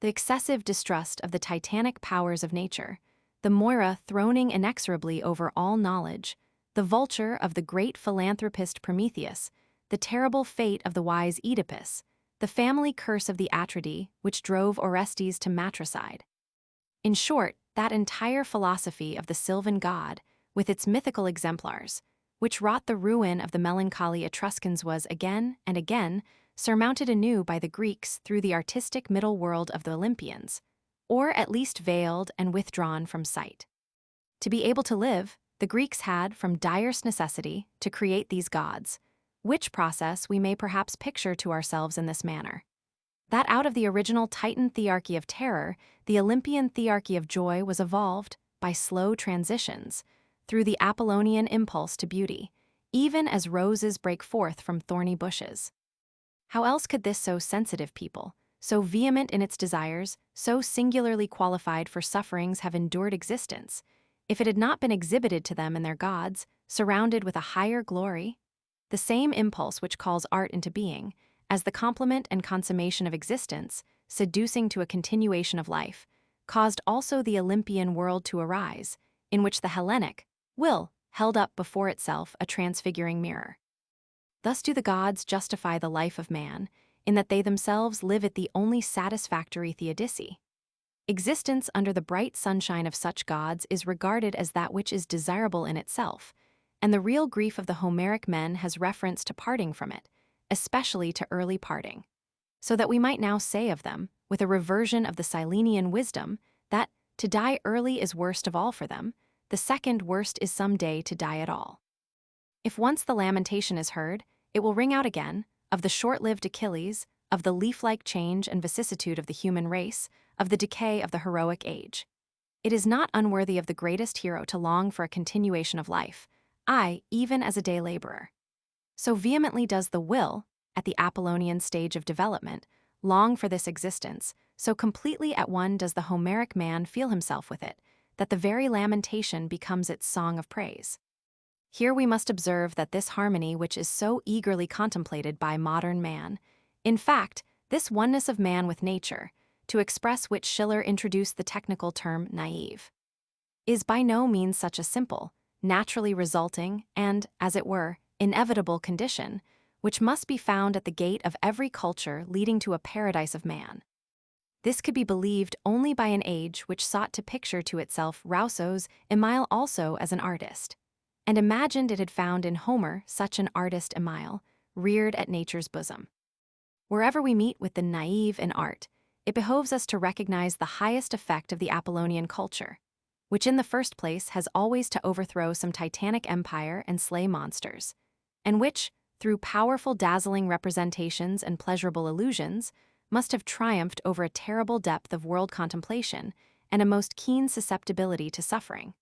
the excessive distrust of the titanic powers of nature, the Moira throning inexorably over all knowledge, the vulture of the great philanthropist Prometheus, the terrible fate of the wise Oedipus, the family curse of the Atridae which drove Orestes to matricide. In short, that entire philosophy of the sylvan god, with its mythical exemplars, which wrought the ruin of the melancholy Etruscans, was again and again surmounted anew by the Greeks through the artistic middle world of the Olympians, or at least veiled and withdrawn from sight. To be able to live, the Greeks had, from direst necessity, to create these gods, which process we may perhaps picture to ourselves in this manner: that out of the original Titan thearchy of terror, the Olympian thearchy of joy was evolved, by slow transitions, through the Apollonian impulse to beauty, even as roses break forth from thorny bushes. How else could this so sensitive people, so vehement in its desires, so singularly qualified for sufferings, have endured existence, if it had not been exhibited to them in their gods, surrounded with a higher glory? The same impulse which calls art into being, as the complement and consummation of existence, seducing to a continuation of life, caused also the Olympian world to arise, in which the Hellenic will held up before itself a transfiguring mirror. Thus do the gods justify the life of man, in that they themselves live at the only satisfactory theodicy. Existence under the bright sunshine of such gods is regarded as that which is desirable in itself, and the real grief of the Homeric men has reference to parting from it, especially to early parting. So that we might now say of them, with a reversion of the Silenian wisdom, that to die early is worst of all for them, the second worst is some day to die at all. If once the lamentation is heard, it will ring out again, of the short-lived Achilles, of the leaf-like change and vicissitude of the human race, of the decay of the heroic age. It is not unworthy of the greatest hero to long for a continuation of life, aye, even as a day laborer. So vehemently does the will, at the Apollonian stage of development, long for this existence, so completely at one does the Homeric man feel himself with it, that the very lamentation becomes its song of praise. Here we must observe that this harmony which is so eagerly contemplated by modern man, in fact, this oneness of man with nature, to express which Schiller introduced the technical term naive, is by no means such a simple, naturally resulting, and, as it were, inevitable condition, which must be found at the gate of every culture leading to a paradise of man. This could be believed only by an age which sought to picture to itself Rousseau's Emile also as an artist, and imagined it had found in Homer such an artist Emile, reared at nature's bosom. Wherever we meet with the naive in art, it behoves us to recognize the highest effect of the Apollonian culture, which in the first place has always to overthrow some titanic empire and slay monsters, and which, through powerful dazzling representations and pleasurable illusions, must have triumphed over a terrible depth of world contemplation and a most keen susceptibility to suffering.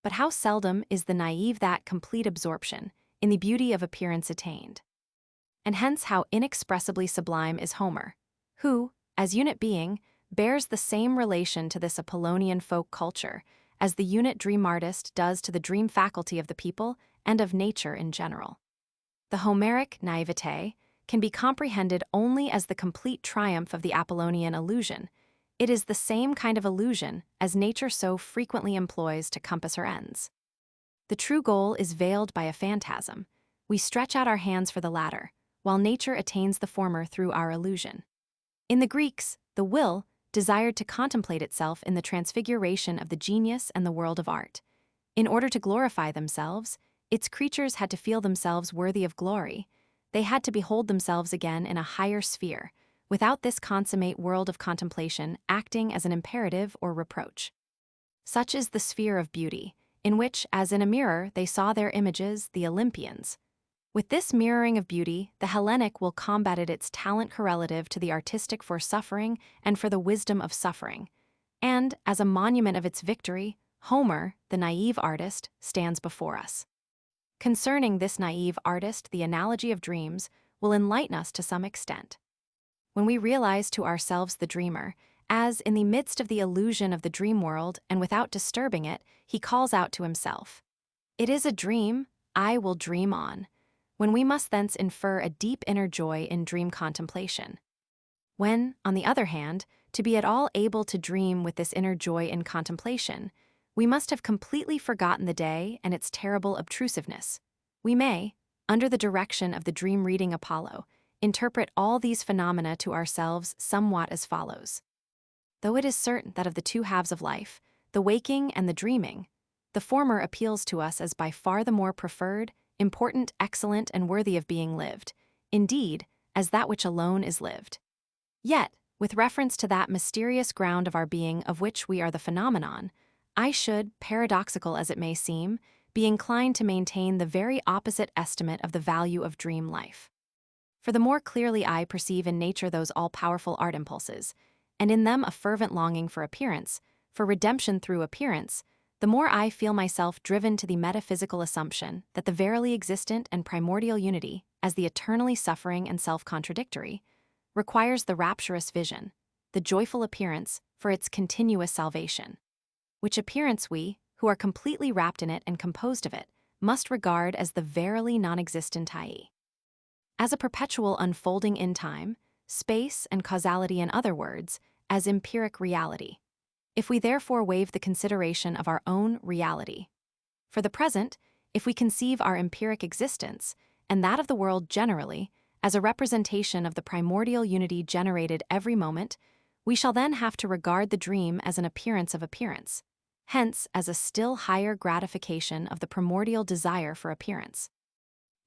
But how seldom is the naive that complete absorption in the beauty of appearance attained. And hence how inexpressibly sublime is Homer, who, as unit being, bears the same relation to this Apollonian folk culture as the unit dream artist does to the dream faculty of the people and of nature in general. The Homeric naivete can be comprehended only as the complete triumph of the Apollonian illusion. It is the same kind of illusion as nature so frequently employs to compass her ends. The true goal is veiled by a phantasm. We stretch out our hands for the latter, while nature attains the former through our illusion. In the Greeks, the will desired to contemplate itself in the transfiguration of the genius and the world of art. In order to glorify themselves, its creatures had to feel themselves worthy of glory. They had to behold themselves again in a higher sphere, without this consummate world of contemplation acting as an imperative or reproach. Such is the sphere of beauty, in which, as in a mirror, they saw their images, the Olympians. With this mirroring of beauty, the Hellenic will combat its talent correlative to the artistic for suffering and for the wisdom of suffering. And, as a monument of its victory, Homer, the naive artist, stands before us. Concerning this naive artist, the analogy of dreams will enlighten us to some extent. When we realize to ourselves the dreamer, as in the midst of the illusion of the dream world and without disturbing it, he calls out to himself, "It is a dream, I will dream on," when we must thence infer a deep inner joy in dream contemplation. When, on the other hand, To be at all able to dream with this inner joy in contemplation, we must have completely forgotten the day and its terrible obtrusiveness. We may, under the direction of the dream-reading Apollo, interpret all these phenomena to ourselves somewhat as follows. Though it is certain that of the two halves of life, the waking and the dreaming, the former appeals to us as by far the more preferred, important, excellent, and worthy of being lived, indeed, as that which alone is lived. Yet, with reference to that mysterious ground of our being of which we are the phenomenon, I should, paradoxical as it may seem, be inclined to maintain the very opposite estimate of the value of dream life. For the more clearly I perceive in nature those all-powerful art impulses, and in them a fervent longing for appearance, for redemption through appearance, the more I feel myself driven to the metaphysical assumption that the verily existent and primordial unity, as the eternally suffering and self-contradictory, requires the rapturous vision, the joyful appearance, for its continuous salvation. Which appearance we, who are completely wrapped in it and composed of it, must regard as the verily non-existent I.e. as a perpetual unfolding in time, space, and causality, in other words, as empiric reality. If we therefore waive the consideration of our own reality, for the present, if we conceive our empiric existence, and that of the world generally, as a representation of the primordial unity generated every moment, we shall then have to regard the dream as an appearance of appearance, hence as a still higher gratification of the primordial desire for appearance.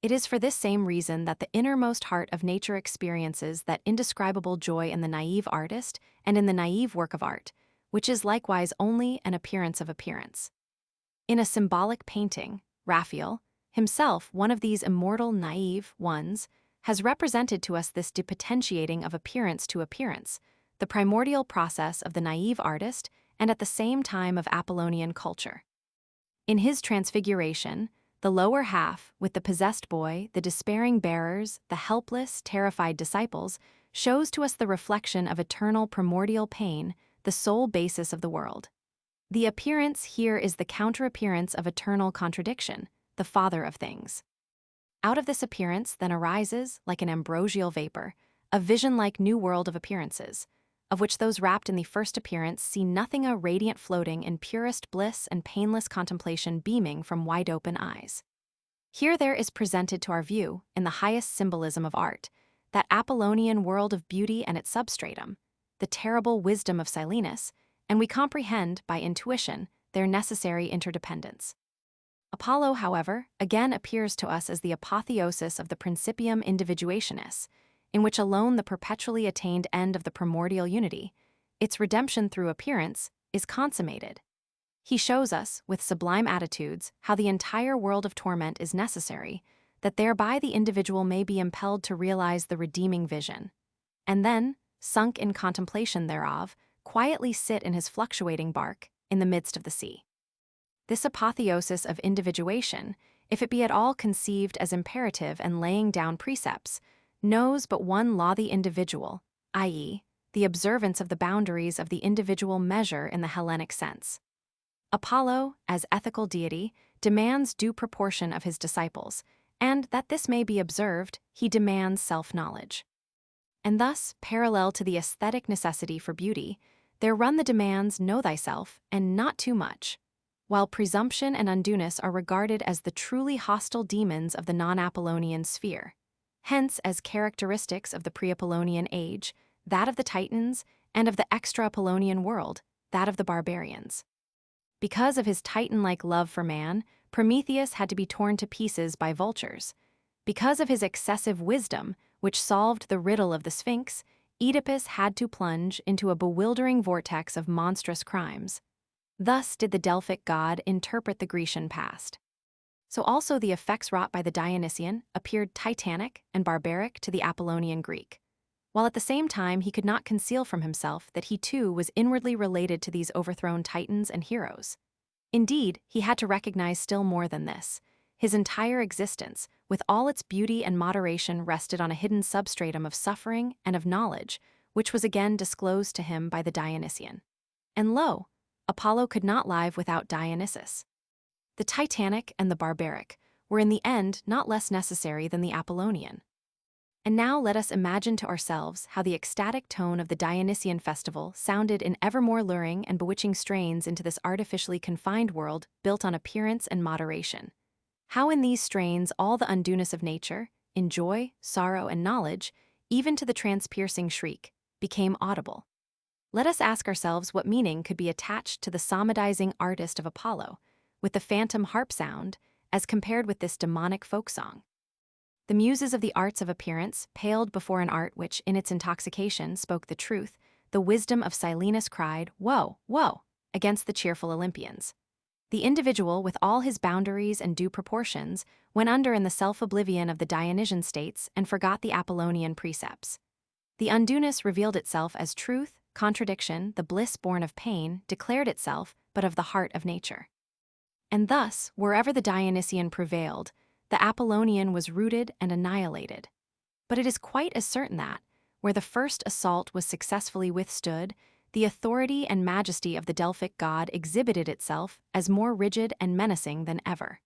It is for this same reason that the innermost heart of nature experiences that indescribable joy in the naive artist and in the naive work of art, which is likewise only an appearance of appearance. In a symbolic painting, Raphael, himself one of these immortal naive ones, has represented to us this depotentiating of appearance to appearance, the primordial process of the naive artist and at the same time of Apollonian culture. In his Transfiguration, the lower half, with the possessed boy, the despairing bearers, the helpless, terrified disciples, shows to us the reflection of eternal primordial pain, the sole basis of the world. The appearance here is the counter-appearance of eternal contradiction, the father of things. Out of this appearance then arises, like an ambrosial vapor, a vision-like new world of appearances, of which those wrapped in the first appearance see nothing a radiant floating in purest bliss and painless contemplation beaming from wide-open eyes. Here there is presented to our view, in the highest symbolism of art, that Apollonian world of beauty and its substratum, the terrible wisdom of Silenus, and we comprehend, by intuition, their necessary interdependence. Apollo, however, again appears to us as the apotheosis of the principium individuationis, in which alone the perpetually attained end of the primordial unity, its redemption through appearance, is consummated. He shows us, with sublime attitudes, how the entire world of torment is necessary, that thereby the individual may be impelled to realize the redeeming vision, and then, sunk in contemplation thereof, quietly sit in his fluctuating bark in the midst of the sea. This apotheosis of individuation, if it be at all conceived as imperative and laying down precepts, knows but one law: the individual, i.e., the observance of the boundaries of the individual measure in the Hellenic sense. Apollo, as ethical deity, demands due proportion of his disciples, and that this may be observed, he demands self-knowledge. And thus, parallel to the aesthetic necessity for beauty, there run the demands: know thyself, and not too much, while presumption and undueness are regarded as the truly hostile demons of the non-Apollonian sphere, hence as characteristics of the pre-Apollonian age, that of the Titans, and of the extra-Apollonian world, that of the barbarians. Because of his Titan-like love for man, Prometheus had to be torn to pieces by vultures. Because of his excessive wisdom, which solved the riddle of the Sphinx, Oedipus had to plunge into a bewildering vortex of monstrous crimes. Thus did the Delphic god interpret the Grecian past. So also the effects wrought by the Dionysian appeared titanic and barbaric to the Apollonian Greek, while at the same time he could not conceal from himself that he too was inwardly related to these overthrown titans and heroes. Indeed, he had to recognize still more than this. His entire existence, with all its beauty and moderation, rested on a hidden substratum of suffering and of knowledge, which was again disclosed to him by the Dionysian. And lo, Apollo could not live without Dionysus. The Titanic and the barbaric were in the end not less necessary than the Apollonian. And now let us imagine to ourselves how the ecstatic tone of the Dionysian festival sounded in ever more luring and bewitching strains into this artificially confined world built on appearance and moderation. How in these strains all the undueness of nature, in joy, sorrow, and knowledge, even to the transpiercing shriek, became audible. Let us ask ourselves what meaning could be attached to the psalmodizing artist of Apollo, with the phantom harp sound, as compared with this demonic folk song. The muses of the arts of appearance paled before an art which, in its intoxication, spoke the truth. The wisdom of Silenus cried, "Woe, woe!" against the cheerful Olympians. The individual, with all his boundaries and due proportions, went under in the self-oblivion of the Dionysian states and forgot the Apollonian precepts. The undueness revealed itself as truth, contradiction, the bliss born of pain, declared itself, but of the heart of nature. And thus, wherever the Dionysian prevailed, the Apollonian was rooted and annihilated. But it is quite as certain that, where the first assault was successfully withstood, the authority and majesty of the Delphic god exhibited itself as more rigid and menacing than ever.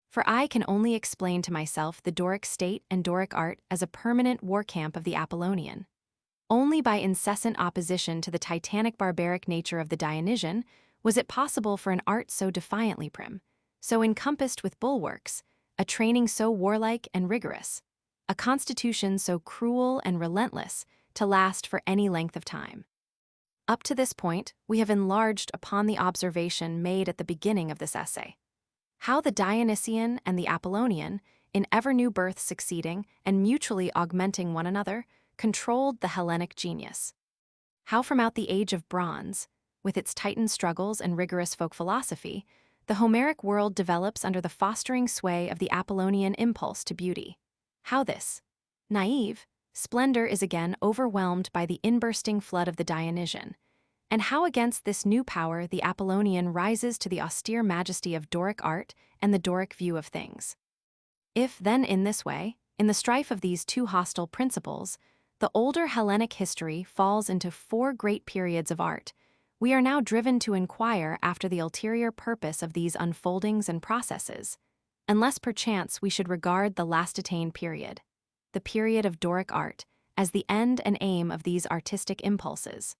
For I can only explain to myself the Doric state and Doric art as a permanent war camp of the Apollonian. Only by incessant opposition to the titanic barbaric nature of the Dionysian was it possible for an art so defiantly prim, so encompassed with bulwarks, a training so warlike and rigorous, a constitution so cruel and relentless to last for any length of time. Up to this point, we have enlarged upon the observation made at the beginning of this essay. How the Dionysian and the Apollonian, in ever new births succeeding and mutually augmenting one another, controlled the Hellenic genius. How from out the age of bronze, with its Titan struggles and rigorous folk philosophy, the Homeric world develops under the fostering sway of the Apollonian impulse to beauty. How this naive splendor is again overwhelmed by the inbursting flood of the Dionysian, and how against this new power the Apollonian rises to the austere majesty of Doric art and the Doric view of things. If, then, in this way, in the strife of these two hostile principles, the older Hellenic history falls into four great periods of art, we are now driven to inquire after the ulterior purpose of these unfoldings and processes, unless perchance we should regard the last attained period, the period of Doric art, as the end and aim of these artistic impulses.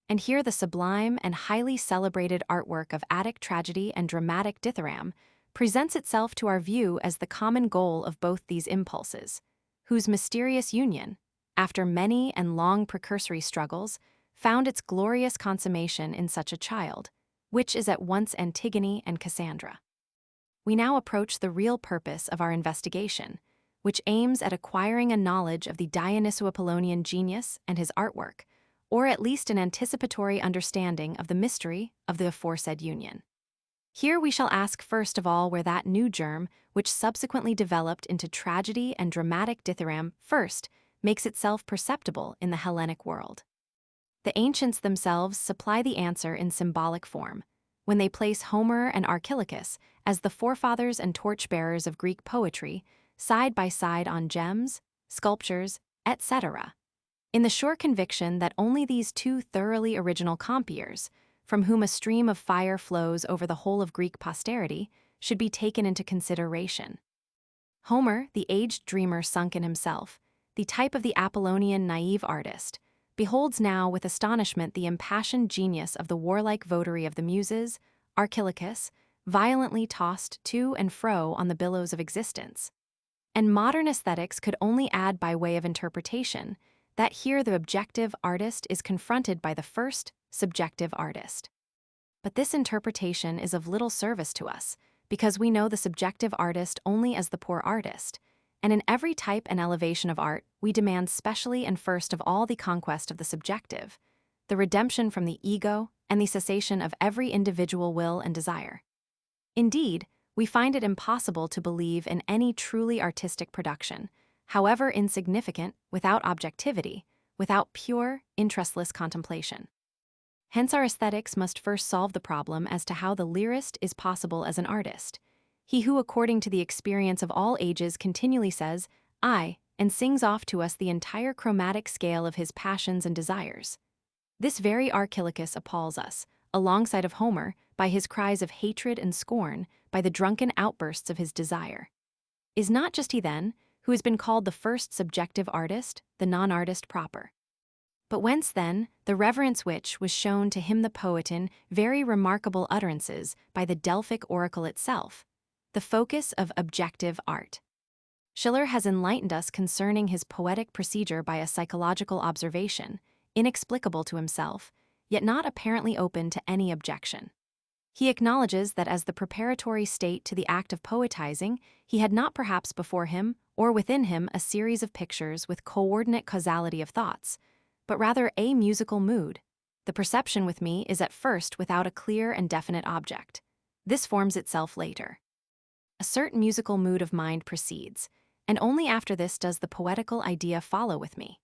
And here the sublime and highly celebrated artwork of Attic tragedy and dramatic dithyramb presents itself to our view as the common goal of both these impulses, whose mysterious union, after many and long precursory struggles, found its glorious consummation in such a child, which is at once Antigone and Cassandra. We now approach the real purpose of our investigation, which aims at acquiring a knowledge of the Dionyso-Apollonian genius and his artwork, or at least an anticipatory understanding of the mystery of the aforesaid union. Here we shall ask first of all where that new germ, which subsequently developed into tragedy and dramatic dithyramb, first makes itself perceptible in the Hellenic world. The ancients themselves supply the answer in symbolic form, when they place Homer and Archilochus as the forefathers and torchbearers of Greek poetry, side by side on gems, sculptures, etc., in the sure conviction that only these two thoroughly original compeers, from whom a stream of fire flows over the whole of Greek posterity, should be taken into consideration. Homer, the aged dreamer sunk in himself, the type of the Apollonian naive artist, beholds now with astonishment the impassioned genius of the warlike votary of the Muses, Archilochus, violently tossed to and fro on the billows of existence. And modern aesthetics could only add by way of interpretation that here the objective artist is confronted by the first, subjective artist. But this interpretation is of little service to us, because we know the subjective artist only as the poor artist, and in every type and elevation of art we demand specially and first of all the conquest of the subjective, the redemption from the ego, and the cessation of every individual will and desire. Indeed, we find it impossible to believe in any truly artistic production, however insignificant, without objectivity, without pure, interestless contemplation. Hence our aesthetics must first solve the problem as to how the lyrist is possible as an artist, he who according to the experience of all ages continually says, I, and sings off to us the entire chromatic scale of his passions and desires. This very Archilochus appalls us, alongside of Homer, by his cries of hatred and scorn, by the drunken outbursts of his desire. Is not just he then, who has been called the first subjective artist, the non-artist proper. But whence, then, the reverence which was shown to him the poet in very remarkable utterances by the Delphic oracle itself, the focus of objective art? Schiller has enlightened us concerning his poetic procedure by a psychological observation, inexplicable to himself, yet not apparently open to any objection. He acknowledges that as the preparatory state to the act of poetizing, he had not perhaps before him or within him a series of pictures with coordinate causality of thoughts, but rather a musical mood. The perception with me is at first without a clear and definite object. This forms itself later. A certain musical mood of mind precedes, and only after this does the poetical idea follow with me.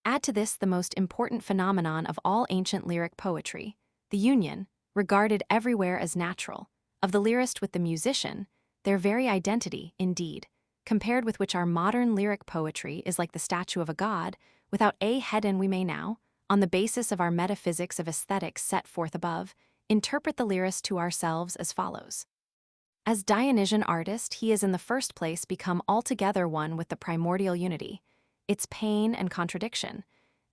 Add to this the most important phenomenon of all ancient lyric poetry, the union, regarded everywhere as natural, of the lyrist with the musician, their very identity, indeed, compared with which our modern lyric poetry is like the statue of a god, without a head. And we may now, on the basis of our metaphysics of aesthetics set forth above, interpret the lyrist to ourselves as follows. As Dionysian artist, he is in the first place become altogether one with the primordial unity, its pain and contradiction,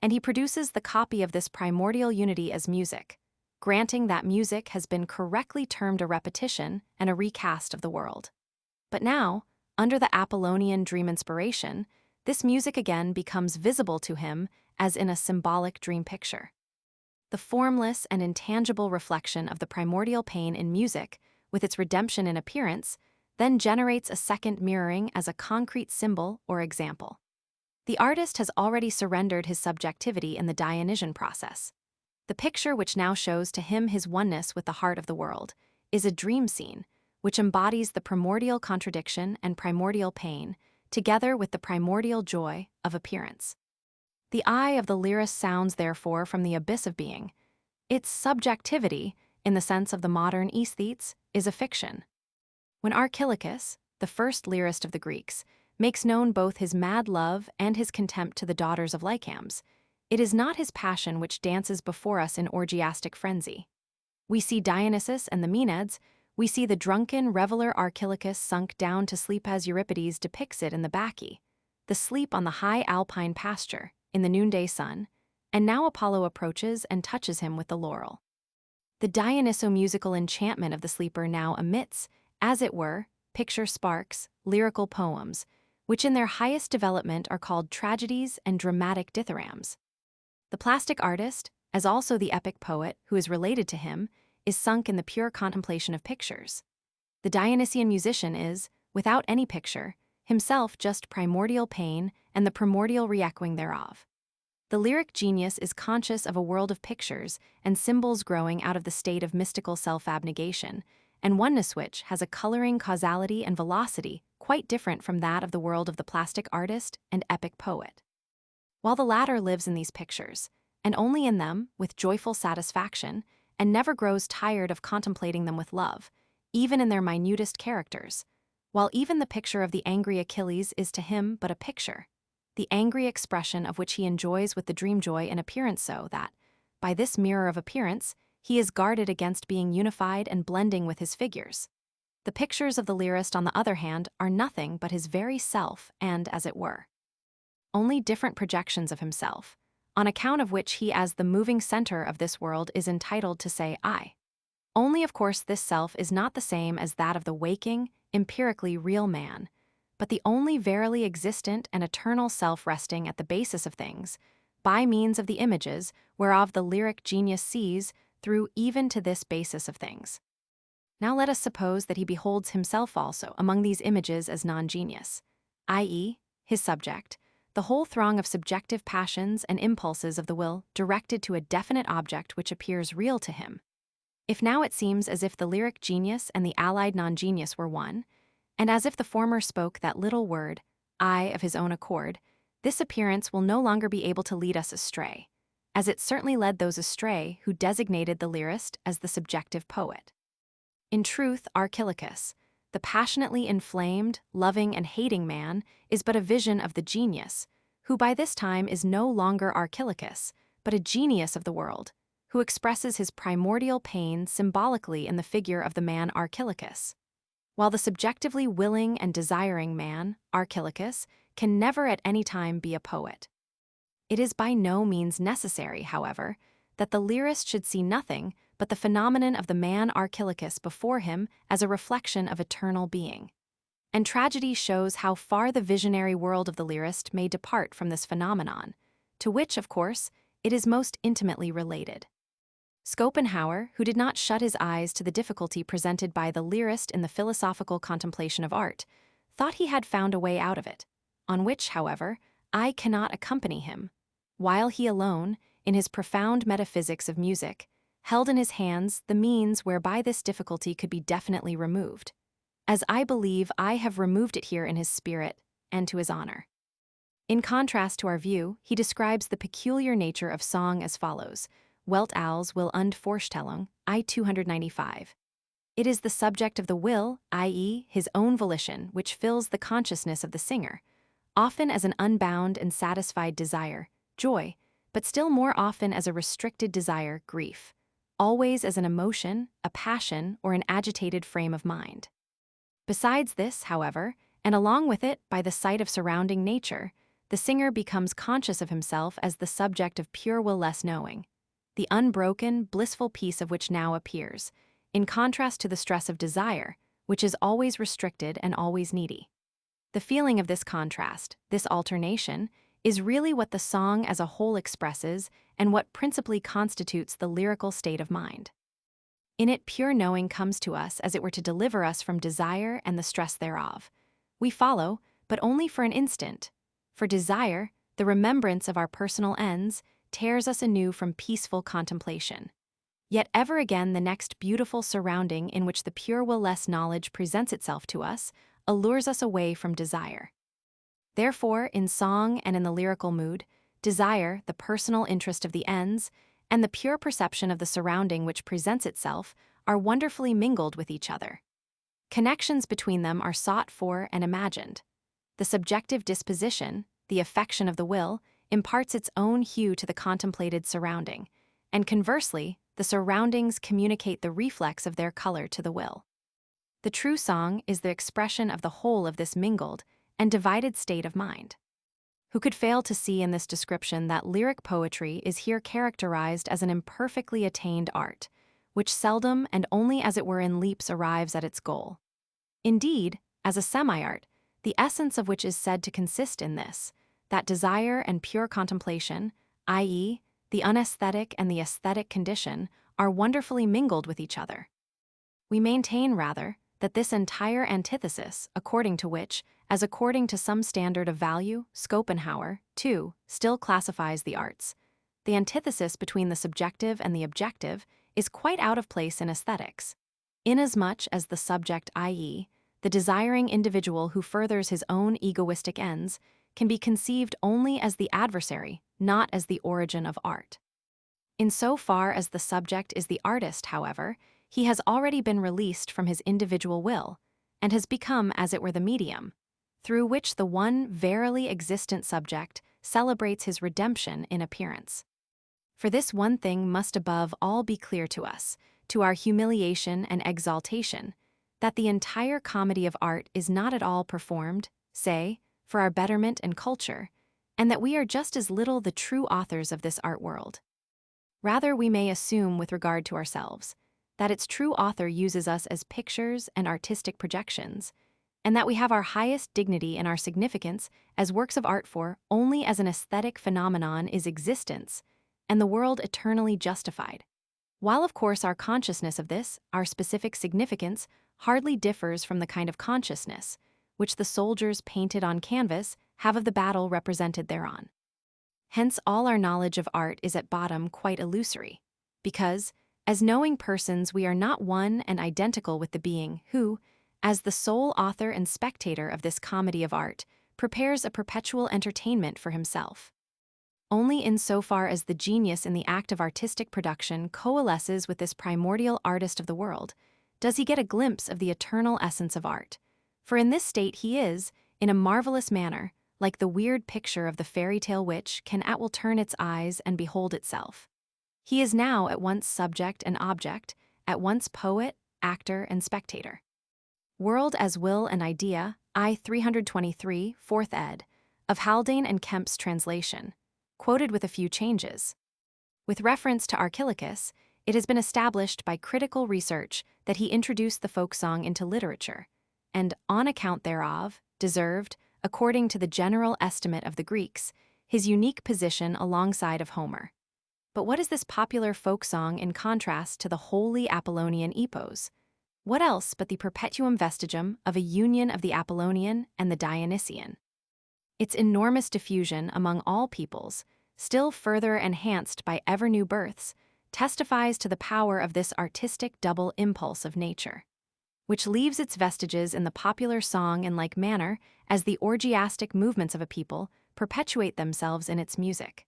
and he produces the copy of this primordial unity as music, granting that music has been correctly termed a repetition and a recast of the world. But now, under the Apollonian dream inspiration, this music again becomes visible to him as in a symbolic dream picture. The formless and intangible reflection of the primordial pain in music, with its redemption in appearance, then generates a second mirroring as a concrete symbol or example. The artist has already surrendered his subjectivity in the Dionysian process. The picture which now shows to him his oneness with the heart of the world is a dream scene, which embodies the primordial contradiction and primordial pain, together with the primordial joy of appearance. The eye of the lyrist sounds therefore from the abyss of being. Its subjectivity, in the sense of the modern aesthetes, is a fiction. When Archilochus, the first lyrist of the Greeks, makes known both his mad love and his contempt to the daughters of Lycambes, it is not his passion which dances before us in orgiastic frenzy. We see Dionysus and the Maenads, we see the drunken reveler Archilochus sunk down to sleep as Euripides depicts it in the Bacchae, the sleep on the high alpine pasture, in the noonday sun, and now Apollo approaches and touches him with the laurel. The Dionyso-musical enchantment of the sleeper now emits, as it were, picture sparks, lyrical poems, which in their highest development are called tragedies and dramatic dithyrambs. The plastic artist, as also the epic poet who is related to him, is sunk in the pure contemplation of pictures. The Dionysian musician is, without any picture, himself just primordial pain and the primordial re-echoing thereof. The lyric genius is conscious of a world of pictures and symbols growing out of the state of mystical self-abnegation, and oneness which has a coloring, causality, and velocity quite different from that of the world of the plastic artist and epic poet. While the latter lives in these pictures, and only in them, with joyful satisfaction, and never grows tired of contemplating them with love, even in their minutest characters, while even the picture of the angry Achilles is to him but a picture, the angry expression of which he enjoys with the dream joy in appearance, so that, by this mirror of appearance, he is guarded against being unified and blending with his figures. The pictures of the lyrist, on the other hand, are nothing but his very self and, as it were, only different projections of himself, on account of which he as the moving center of this world is entitled to say I. Only of course this self is not the same as that of the waking, empirically real man, but the only verily existent and eternal self resting at the basis of things, by means of the images whereof the lyric genius sees through even to this basis of things. Now let us suppose that he beholds himself also among these images as non-genius, i.e., his subject, the whole throng of subjective passions and impulses of the will directed to a definite object which appears real to him. If now it seems as if the lyric genius and the allied non-genius were one, and as if the former spoke that little word, I, of his own accord, this appearance will no longer be able to lead us astray, as it certainly led those astray who designated the lyrist as the subjective poet. In truth, Archilochus, the passionately inflamed, loving, and hating man, is but a vision of the genius, who by this time is no longer Archilochus, but a genius of the world, who expresses his primordial pain symbolically in the figure of the man Archilochus. while the subjectively willing and desiring man, Archilochus, can never at any time be a poet. It is by no means necessary, however, that the lyrist should see nothing but the phenomenon of the man Archilochus before him as a reflection of eternal being. And tragedy shows how far the visionary world of the lyrist may depart from this phenomenon, to which, of course, it is most intimately related. Schopenhauer, who did not shut his eyes to the difficulty presented by the lyrist in the philosophical contemplation of art, thought he had found a way out of it, on which, however, I cannot accompany him, while he alone, in his profound metaphysics of music, held in his hands the means whereby this difficulty could be definitely removed, as I believe I have removed it here in his spirit and to his honor. In contrast to our view, he describes the peculiar nature of song as follows: Welt als will und Vorstellung, I 295. It is the subject of the will, i.e., his own volition, which fills the consciousness of the singer, often as an unbound and satisfied desire, joy, but still more often as a restricted desire, grief, always as an emotion, a passion, or an agitated frame of mind. Besides this, however, and along with it by the sight of surrounding nature, the singer becomes conscious of himself as the subject of pure will-less knowing, the unbroken, blissful peace of which now appears, in contrast to the stress of desire, which is always restricted and always needy. The feeling of this contrast, this alternation, is really what the song as a whole expresses and what principally constitutes the lyrical state of mind. In it, pure knowing comes to us as it were to deliver us from desire and the stress thereof. We follow, but only for an instant. For desire, the remembrance of our personal ends, tears us anew from peaceful contemplation. Yet ever again the next beautiful surrounding in which the pure will-less knowledge presents itself to us allures us away from desire. Therefore, in song and in the lyrical mood, desire, the personal interest of the ends, and the pure perception of the surrounding which presents itself are wonderfully mingled with each other. Connections between them are sought for and imagined. The subjective disposition, the affection of the will, imparts its own hue to the contemplated surrounding, and conversely, the surroundings communicate the reflex of their color to the will. The true song is the expression of the whole of this mingled and divided state of mind. Who could fail to see in this description that lyric poetry is here characterized as an imperfectly attained art, which seldom and only as it were in leaps arrives at its goal? Indeed, as a semi-art, the essence of which is said to consist in this, that desire and pure contemplation, i.e., the unaesthetic and the aesthetic condition, are wonderfully mingled with each other. We maintain, rather, that this entire antithesis, according to which, as according to some standard of value, Schopenhauer, too, still classifies the arts, the antithesis between the subjective and the objective is quite out of place in aesthetics, inasmuch as the subject, i.e., the desiring individual who furthers his own egoistic ends, can be conceived only as the adversary, not as the origin of art. In so far as the subject is the artist, however, he has already been released from his individual will, and has become, as it were, the medium, through which the one verily existent subject celebrates his redemption in appearance. For this one thing must above all be clear to us, to our humiliation and exaltation, that the entire comedy of art is not at all performed, say, for our betterment and culture, and that we are just as little the true authors of this art world. Rather, we may assume with regard to ourselves, that its true author uses us as pictures and artistic projections, and that we have our highest dignity and our significance as works of art for only as an aesthetic phenomenon is existence, and the world eternally justified. While of course our consciousness of this, our specific significance, hardly differs from the kind of consciousness which the soldiers painted on canvas have of the battle represented thereon. Hence all our knowledge of art is at bottom quite illusory, because, as knowing persons, we are not one and identical with the being who, as the sole author and spectator of this comedy of art, prepares a perpetual entertainment for himself. Only in so far as the genius in the act of artistic production coalesces with this primordial artist of the world, does he get a glimpse of the eternal essence of art. For in this state he is, in a marvelous manner, like the weird picture of the fairy tale which can at will turn its eyes and behold itself. He is now at once subject and object, at once poet, actor, and spectator. World as Will and Idea, I 323, 4th ed., of Haldane and Kemp's translation, quoted with a few changes. With reference to Archilochus, it has been established by critical research that he introduced the folk song into literature, and, on account thereof, deserved, according to the general estimate of the Greeks, his unique position alongside of Homer. But what is this popular folk song in contrast to the wholly Apollonian epos? What else but the perpetuum vestigum of a union of the Apollonian and the Dionysian? Its enormous diffusion among all peoples, still further enhanced by ever-new births, testifies to the power of this artistic double impulse of nature, which leaves its vestiges in the popular song in like manner as the orgiastic movements of a people perpetuate themselves in its music.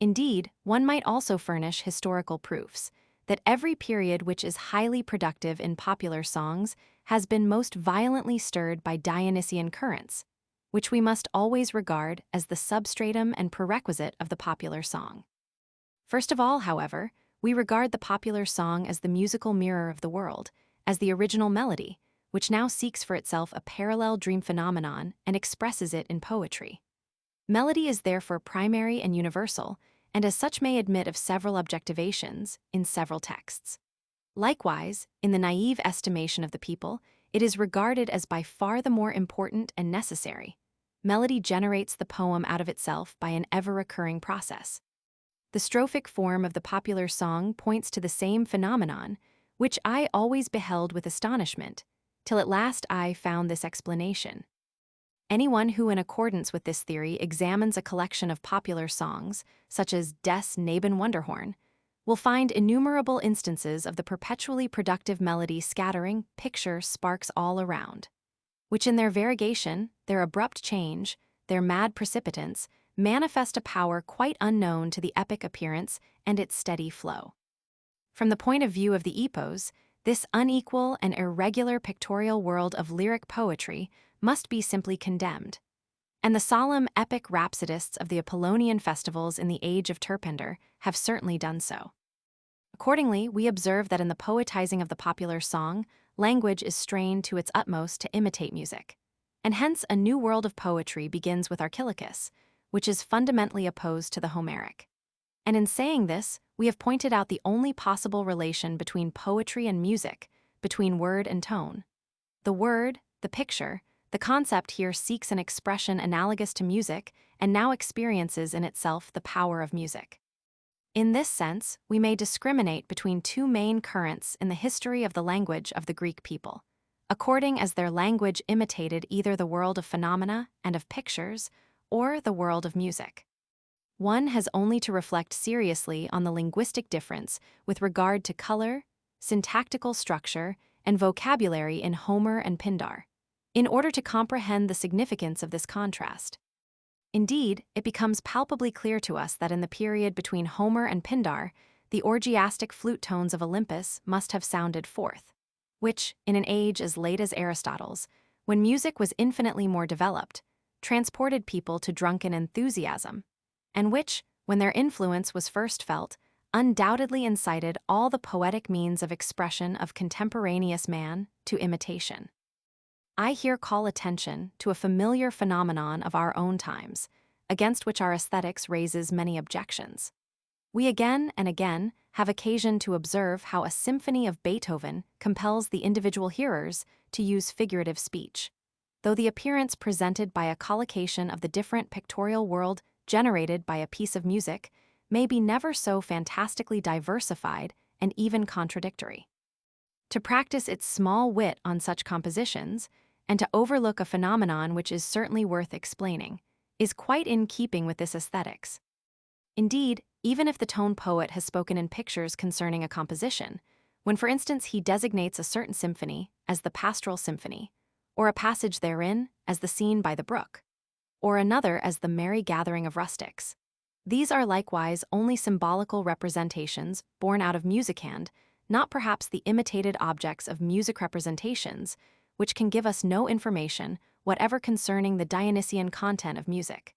Indeed, one might also furnish historical proofs that every period which is highly productive in popular songs has been most violently stirred by Dionysian currents, which we must always regard as the substratum and prerequisite of the popular song. First of all, however, we regard the popular song as the musical mirror of the world, as the original melody, which now seeks for itself a parallel dream phenomenon and expresses it in poetry. Melody is therefore primary and universal, and as such may admit of several objectivations in several texts. Likewise, in the naive estimation of the people, it is regarded as by far the more important and necessary. Melody generates the poem out of itself by an ever-recurring process. The strophic form of the popular song points to the same phenomenon, which I always beheld with astonishment, till at last I found this explanation. Anyone who, in accordance with this theory, examines a collection of popular songs, such as Des Neben Wunderhorn, will find innumerable instances of the perpetually productive melody scattering picture sparks all around, which in their variegation, their abrupt change, their mad precipitance, manifest a power quite unknown to the epic appearance and its steady flow. From the point of view of the epos, this unequal and irregular pictorial world of lyric poetry must be simply condemned, and the solemn epic rhapsodists of the Apollonian festivals in the age of Terpenter have certainly done so. Accordingly, we observe that in the poetizing of the popular song, language is strained to its utmost to imitate music, and hence a new world of poetry begins with Archilochus, which is fundamentally opposed to the Homeric. And in saying this, we have pointed out the only possible relation between poetry and music, between word and tone. The word, the picture, the concept here seeks an expression analogous to music and now experiences in itself the power of music. In this sense, we may discriminate between two main currents in the history of the language of the Greek people, according as their language imitated either the world of phenomena and of pictures or the world of music. One has only to reflect seriously on the linguistic difference with regard to color, syntactical structure, and vocabulary in Homer and Pindar, in order to comprehend the significance of this contrast. Indeed, it becomes palpably clear to us that in the period between Homer and Pindar, the orgiastic flute tones of Olympus must have sounded forth, which, in an age as late as Aristotle's, when music was infinitely more developed, transported people to drunken enthusiasm, and which, when their influence was first felt, undoubtedly incited all the poetic means of expression of contemporaneous man to imitation. I here call attention to a familiar phenomenon of our own times, against which our aesthetics raises many objections. We again and again have occasion to observe how a symphony of Beethoven compels the individual hearers to use figurative speech, though the appearance presented by a collocation of the different pictorial world generated by a piece of music may be never so fantastically diversified and even contradictory. To practice its small wit on such compositions, and to overlook a phenomenon which is certainly worth explaining, is quite in keeping with this aesthetics. Indeed, even if the tone poet has spoken in pictures concerning a composition, when for instance he designates a certain symphony as the pastoral symphony, or a passage therein as the scene by the brook, or another as the merry gathering of rustics, these are likewise only symbolical representations born out of musicand, not perhaps the imitated objects of music representations, which can give us no information whatever concerning the Dionysian content of music,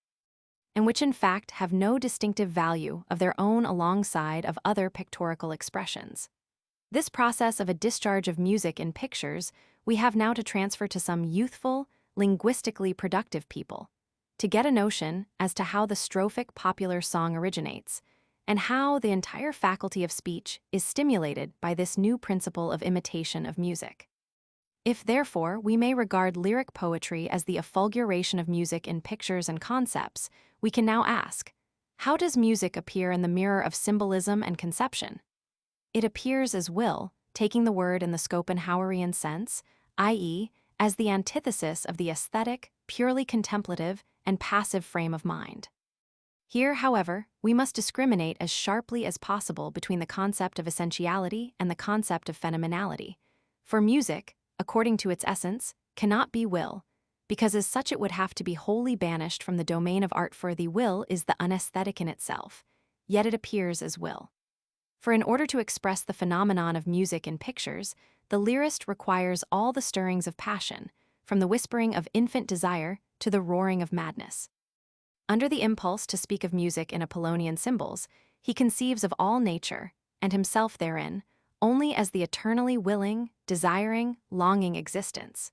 and which in fact have no distinctive value of their own alongside of other pictorial expressions. This process of a discharge of music in pictures we have now to transfer to some youthful, linguistically productive people to get a notion as to how the strophic popular song originates, and how the entire faculty of speech is stimulated by this new principle of imitation of music. If, therefore, we may regard lyric poetry as the effulguration of music in pictures and concepts, we can now ask, how does music appear in the mirror of symbolism and conception? It appears as will, taking the word in the Schopenhauerian sense, i.e., as the antithesis of the aesthetic, purely contemplative, and passive frame of mind. Here, however, we must discriminate as sharply as possible between the concept of essentiality and the concept of phenomenality. For music, according to its essence, cannot be will, because as such it would have to be wholly banished from the domain of art, for the will is the unaesthetic in itself, yet it appears as will. For in order to express the phenomenon of music in pictures, the lyrist requires all the stirrings of passion, from the whispering of infant desire to the roaring of madness. Under the impulse to speak of music in Apollonian symbols, he conceives of all nature, and himself therein, only as the eternally willing, desiring, longing existence.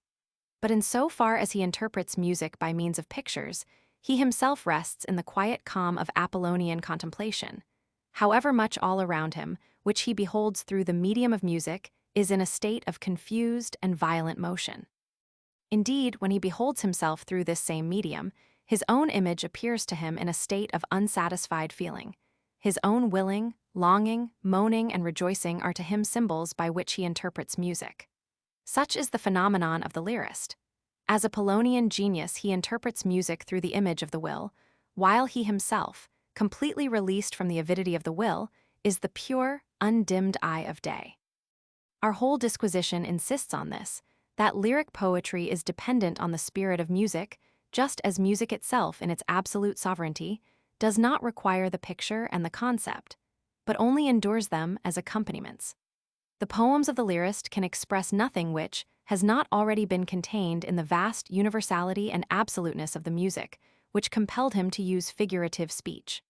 But in so far as he interprets music by means of pictures, he himself rests in the quiet calm of Apollonian contemplation. However much all around him, which he beholds through the medium of music, is in a state of confused and violent motion. Indeed, when he beholds himself through this same medium, his own image appears to him in a state of unsatisfied feeling. His own willing, longing, moaning, and rejoicing are to him symbols by which he interprets music. Such is the phenomenon of the lyrist. As Apollonian genius, he interprets music through the image of the will, while he himself, completely released from the avidity of the will, is the pure, undimmed eye of day. Our whole disquisition insists on this, that lyric poetry is dependent on the spirit of music, just as music itself in its absolute sovereignty does not require the picture and the concept, but only endures them as accompaniments. The poems of the lyrist can express nothing which has not already been contained in the vast universality and absoluteness of the music, which compelled him to use figurative speech.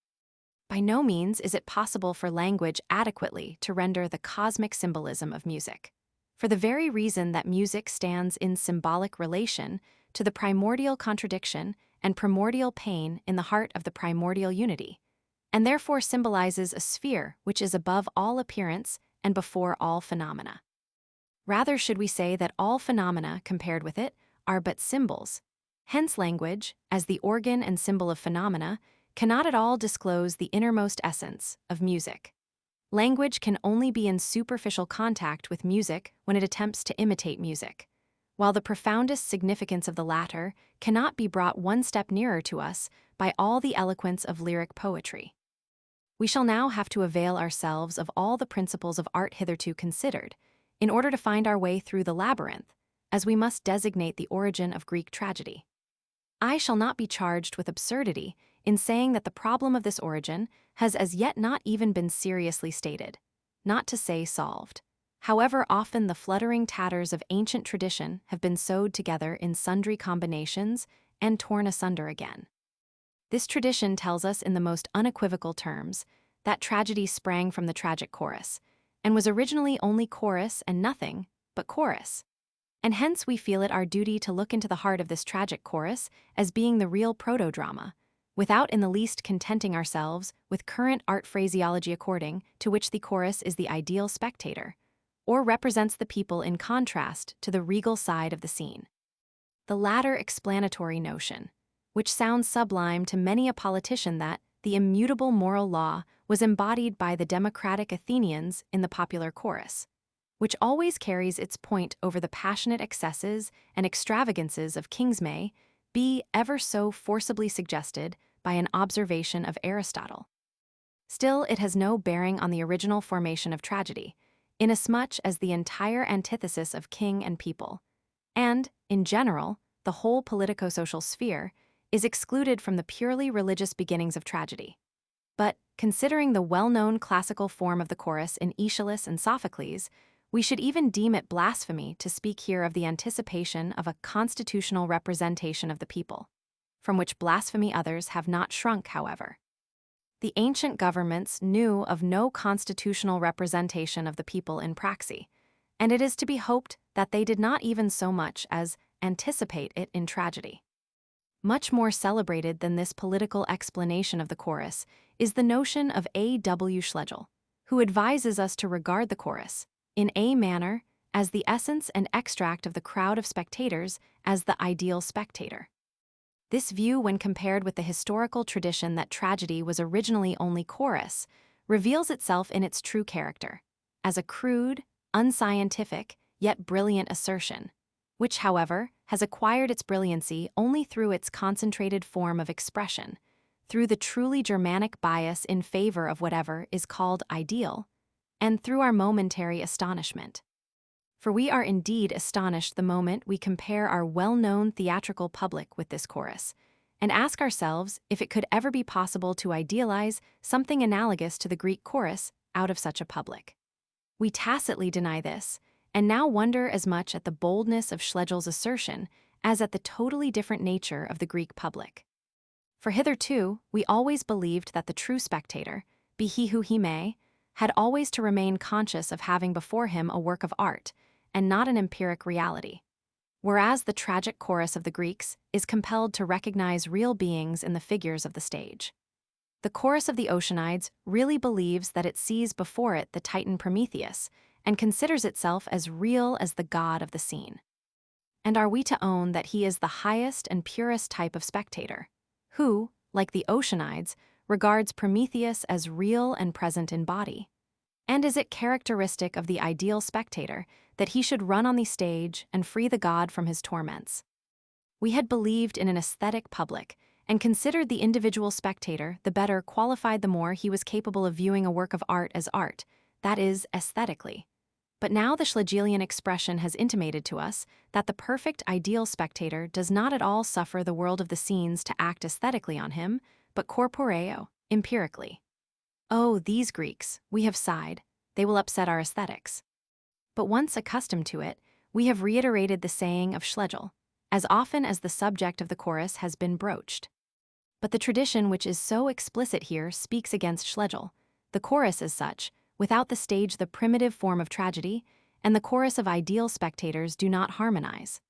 By no means is it possible for language adequately to render the cosmic symbolism of music, for the very reason that music stands in symbolic relation to the primordial contradiction and primordial pain in the heart of the primordial unity, and therefore symbolizes a sphere which is above all appearance and before all phenomena. Rather should we say that all phenomena, compared with it, are but symbols. Hence language, as the organ and symbol of phenomena, cannot at all disclose the innermost essence of music. Language can only be in superficial contact with music when it attempts to imitate music, while the profoundest significance of the latter cannot be brought one step nearer to us by all the eloquence of lyric poetry. We shall now have to avail ourselves of all the principles of art hitherto considered, in order to find our way through the labyrinth, as we must designate the origin of Greek tragedy. I shall not be charged with absurdity in saying that the problem of this origin has as yet not even been seriously stated, not to say solved. However often the fluttering tatters of ancient tradition have been sewed together in sundry combinations and torn asunder again. This tradition tells us in the most unequivocal terms that tragedy sprang from the tragic chorus, and was originally only chorus and nothing but chorus. And hence we feel it our duty to look into the heart of this tragic chorus as being the real proto-drama, without in the least contenting ourselves with current art phraseology according to which the chorus is the ideal spectator, or represents the people in contrast to the regal side of the scene. The latter explanatory notion, which sounds sublime to many a politician, that the immutable moral law was embodied by the democratic Athenians in the popular chorus, which always carries its point over the passionate excesses and extravagances of kings, may be ever so forcibly suggested by an observation of Aristotle. Still, it has no bearing on the original formation of tragedy, inasmuch as the entire antithesis of king and people, and, in general, the whole politico-social sphere, is excluded from the purely religious beginnings of tragedy. But, considering the well-known classical form of the chorus in Aeschylus and Sophocles, we should even deem it blasphemy to speak here of the anticipation of a constitutional representation of the people, from which blasphemy others have not shrunk, however. The ancient governments knew of no constitutional representation of the people in praxi, and it is to be hoped that that they did not even so much as anticipate it in tragedy. Much more celebrated than this political explanation of the chorus is the notion of A.W. Schlegel, who advises us to regard the chorus, in a manner, as the essence and extract of the crowd of spectators as the ideal spectator. This view, when compared with the historical tradition that tragedy was originally only chorus, reveals itself in its true character, as a crude, unscientific, yet brilliant assertion, which, however, has acquired its brilliancy only through its concentrated form of expression, through the truly Germanic bias in favor of whatever is called ideal, and through our momentary astonishment. For we are indeed astonished the moment we compare our well-known theatrical public with this chorus, and ask ourselves if it could ever be possible to idealize something analogous to the Greek chorus out of such a public. We tacitly deny this, and now wonder as much at the boldness of Schlegel's assertion as at the totally different nature of the Greek public. For hitherto, we always believed that the true spectator, be he who he may, had always to remain conscious of having before him a work of art, and not an empiric reality, whereas the tragic chorus of the Greeks is compelled to recognize real beings in the figures of the stage. The chorus of the Oceanides really believes that it sees before it the Titan Prometheus, and considers itself as real as the god of the scene. And are we to own that he is the highest and purest type of spectator, who, like the Oceanides, regards Prometheus as real and present in body? And is it characteristic of the ideal spectator that he should run on the stage and free the god from his torments? We had believed in an aesthetic public, and considered the individual spectator the better qualified the more he was capable of viewing a work of art as art, that is, aesthetically. But now the Schlegelian expression has intimated to us that the perfect ideal spectator does not at all suffer the world of the scenes to act aesthetically on him, but corporeo, empirically. Oh, these Greeks, we have sighed, they will upset our aesthetics. But once accustomed to it, we have reiterated the saying of Schlegel, as often as the subject of the chorus has been broached. But the tradition which is so explicit here speaks against Schlegel, the chorus as such, without the stage the primitive form of tragedy, and the chorus of ideal spectators do not harmonize.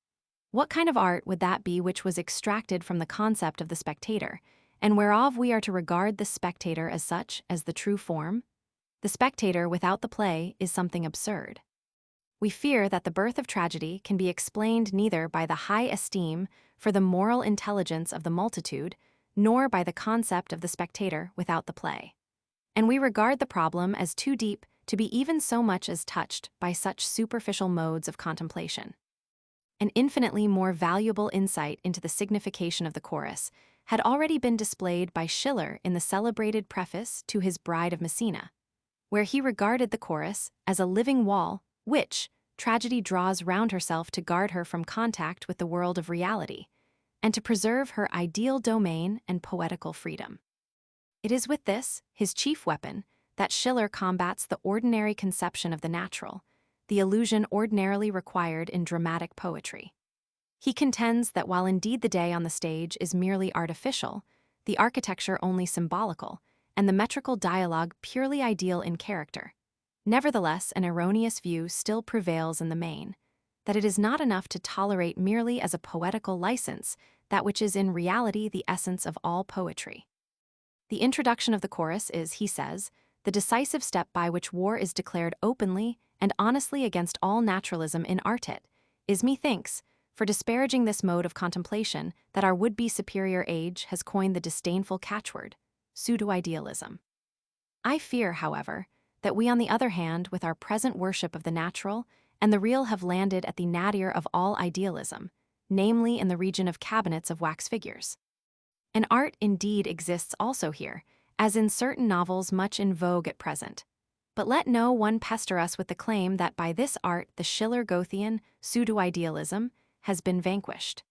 What kind of art would that be which was extracted from the concept of the spectator, and whereof we are to regard the spectator as such as the true form? The spectator without the play is something absurd. We fear that the birth of tragedy can be explained neither by the high esteem for the moral intelligence of the multitude, nor by the concept of the spectator without the play. And we regard the problem as too deep to be even so much as touched by such superficial modes of contemplation. An infinitely more valuable insight into the signification of the chorus had already been displayed by Schiller in the celebrated preface to his Bride of Messina, where he regarded the chorus as a living wall which tragedy draws round herself to guard her from contact with the world of reality, and to preserve her ideal domain and poetical freedom. It is with this, his chief weapon, that Schiller combats the ordinary conception of the natural, the illusion ordinarily required in dramatic poetry. He contends that while indeed the day on the stage is merely artificial, the architecture only symbolical, and the metrical dialogue purely ideal in character, nevertheless an erroneous view still prevails in the main, that it is not enough to tolerate merely as a poetical license that which is in reality the essence of all poetry. The introduction of the chorus is, he says, the decisive step by which war is declared openly and honestly against all naturalism in arte, is, methinks, for disparaging this mode of contemplation that our would-be superior age has coined the disdainful catchword, pseudo-idealism. I fear, however, that we on the other hand, with our present worship of the natural and the real have landed at the nadir of all idealism, namely in the region of cabinets of wax figures. And art indeed exists also here, as in certain novels much in vogue at present. But let no one pester us with the claim that by this art the Schiller-Goethean pseudo-idealism has been vanquished.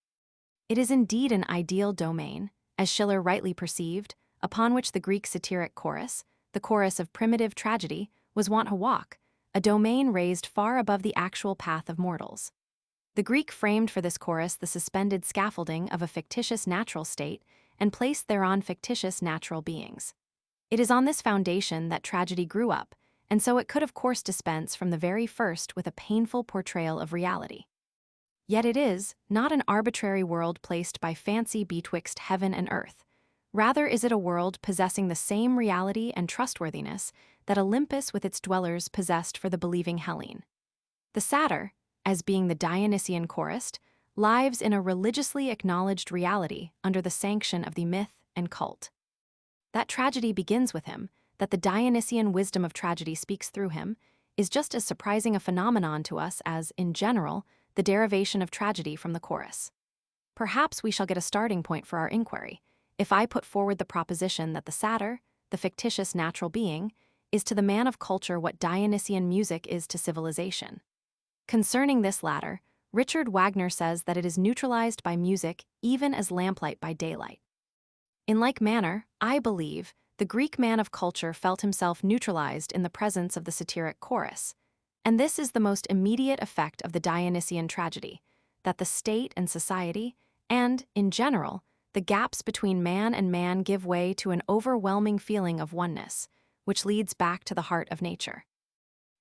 It is indeed an ideal domain, as Schiller rightly perceived, upon which the Greek satiric chorus, the chorus of primitive tragedy, was wont to walk, a domain raised far above the actual path of mortals. The Greek framed for this chorus the suspended scaffolding of a fictitious natural state and placed thereon fictitious natural beings. It is on this foundation that tragedy grew up, and so it could of course dispense from the very first with a painful portrayal of reality. Yet it is not an arbitrary world placed by fancy betwixt heaven and earth. Rather is it a world possessing the same reality and trustworthiness that Olympus with its dwellers possessed for the believing Hellene. The satyr, as being the Dionysian chorist, lives in a religiously acknowledged reality under the sanction of the myth and cult. That tragedy begins with him, that the Dionysian wisdom of tragedy speaks through him, is just as surprising a phenomenon to us as, in general, the derivation of tragedy from the chorus. Perhaps we shall get a starting point for our inquiry, if I put forward the proposition that the satyr, the fictitious natural being, is to the man of culture what Dionysian music is to civilization. Concerning this latter, Richard Wagner says that it is neutralized by music even as lamplight by daylight. In like manner, I believe, the Greek man of culture felt himself neutralized in the presence of the satiric chorus, and this is the most immediate effect of the Dionysian tragedy, that the state and society, and, in general, the gaps between man and man give way to an overwhelming feeling of oneness, which leads back to the heart of nature.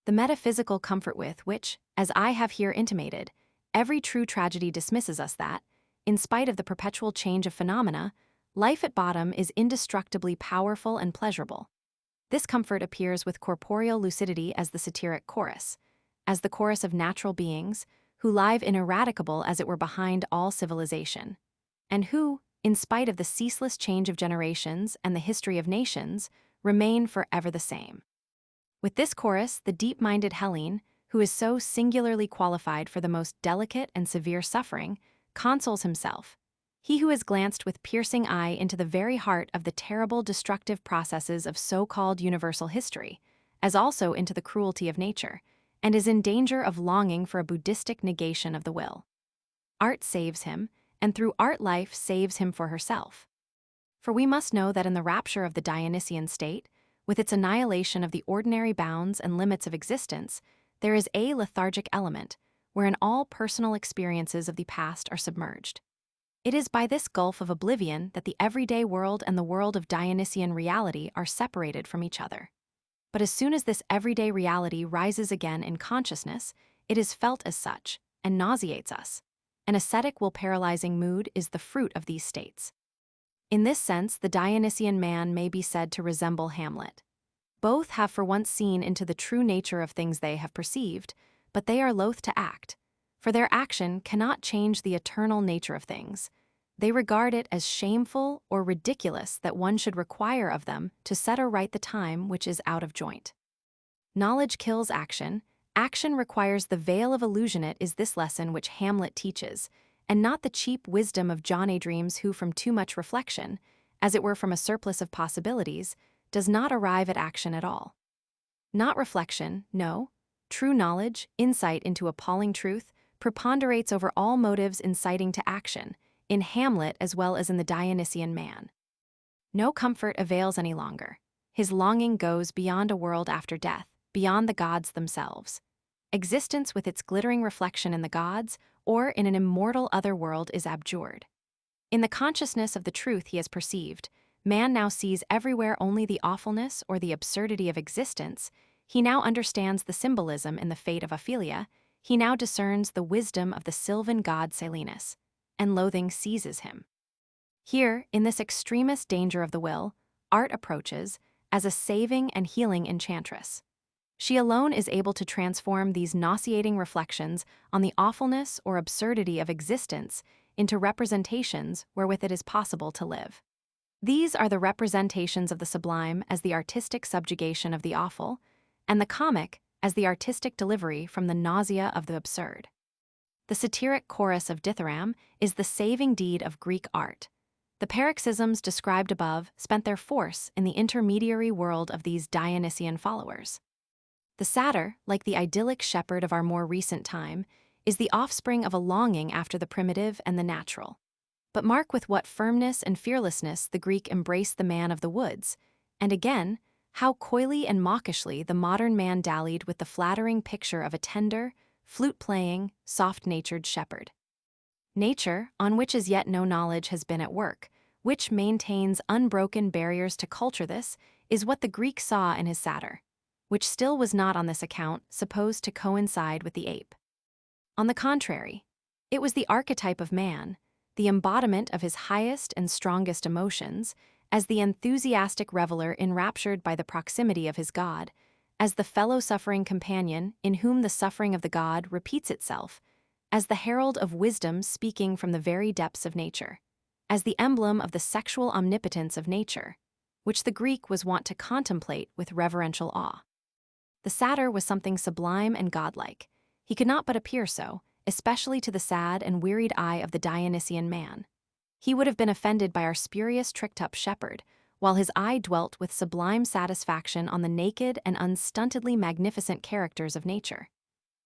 The metaphysical comfort with which, as I have here intimated, every true tragedy dismisses us that, in spite of the perpetual change of phenomena, life at bottom is indestructibly powerful and pleasurable. This comfort appears with corporeal lucidity as the satiric chorus, as the chorus of natural beings, who live ineradicable as it were behind all civilization, and who, in spite of the ceaseless change of generations and the history of nations, remain forever the same. With this chorus, the deep-minded Hellene, who is so singularly qualified for the most delicate and severe suffering, consoles himself. He who has glanced with piercing eye into the very heart of the terrible destructive processes of so-called universal history, as also into the cruelty of nature, and is in danger of longing for a Buddhistic negation of the will. Art saves him, and through art life saves him for herself. For we must know that in the rapture of the Dionysian state, with its annihilation of the ordinary bounds and limits of existence, there is a lethargic element, wherein all personal experiences of the past are submerged. It is by this gulf of oblivion that the everyday world and the world of Dionysian reality are separated from each other. But as soon as this everyday reality rises again in consciousness, it is felt as such, and nauseates us. An ascetic will paralyzing mood is the fruit of these states. In this sense, the Dionysian man may be said to resemble Hamlet. Both have for once seen into the true nature of things they have perceived, but they are loath to act, for their action cannot change the eternal nature of things. They regard it as shameful or ridiculous that one should require of them to set aright the time which is out of joint. Knowledge kills action. Action requires the veil of illusion. It is this lesson which Hamlet teaches, and not the cheap wisdom of John A. Dreams who from too much reflection, as it were from a surplus of possibilities, does not arrive at action at all. Not reflection, no. True knowledge, insight into appalling truth, preponderates over all motives inciting to action, in Hamlet as well as in the Dionysian man. No comfort avails any longer. His longing goes beyond a world after death, beyond the gods themselves. Existence with its glittering reflection in the gods, or in an immortal other world, is abjured. In the consciousness of the truth he has perceived, man now sees everywhere only the awfulness or the absurdity of existence. He now understands the symbolism in the fate of Ophelia. He now discerns the wisdom of the sylvan god Silenus, and loathing seizes him. Here, in this extremest danger of the will, art approaches as a saving and healing enchantress. She alone is able to transform these nauseating reflections on the awfulness or absurdity of existence into representations wherewith it is possible to live. These are the representations of the sublime as the artistic subjugation of the awful, and the comic as the artistic delivery from the nausea of the absurd. The satiric chorus of Dithyramb is the saving deed of Greek art. The paroxysms described above spent their force in the intermediary world of these Dionysian followers. The satyr, like the idyllic shepherd of our more recent time, is the offspring of a longing after the primitive and the natural. But mark with what firmness and fearlessness the Greek embraced the man of the woods, and again, how coyly and mawkishly the modern man dallied with the flattering picture of a tender, flute-playing, soft-natured shepherd. Nature, on which as yet no knowledge has been at work, which maintains unbroken barriers to culture, this is what the Greek saw in his satyr. which still was not on this account supposed to coincide with the ape. On the contrary, it was the archetype of man, the embodiment of his highest and strongest emotions, as the enthusiastic reveler enraptured by the proximity of his god, as the fellow-suffering companion in whom the suffering of the god repeats itself, as the herald of wisdom speaking from the very depths of nature, as the emblem of the sexual omnipotence of nature, which the Greek was wont to contemplate with reverential awe. The satyr was something sublime and godlike. He could not but appear so, especially to the sad and wearied eye of the Dionysian man. He would have been offended by our spurious tricked-up shepherd, while his eye dwelt with sublime satisfaction on the naked and unstuntedly magnificent characters of nature.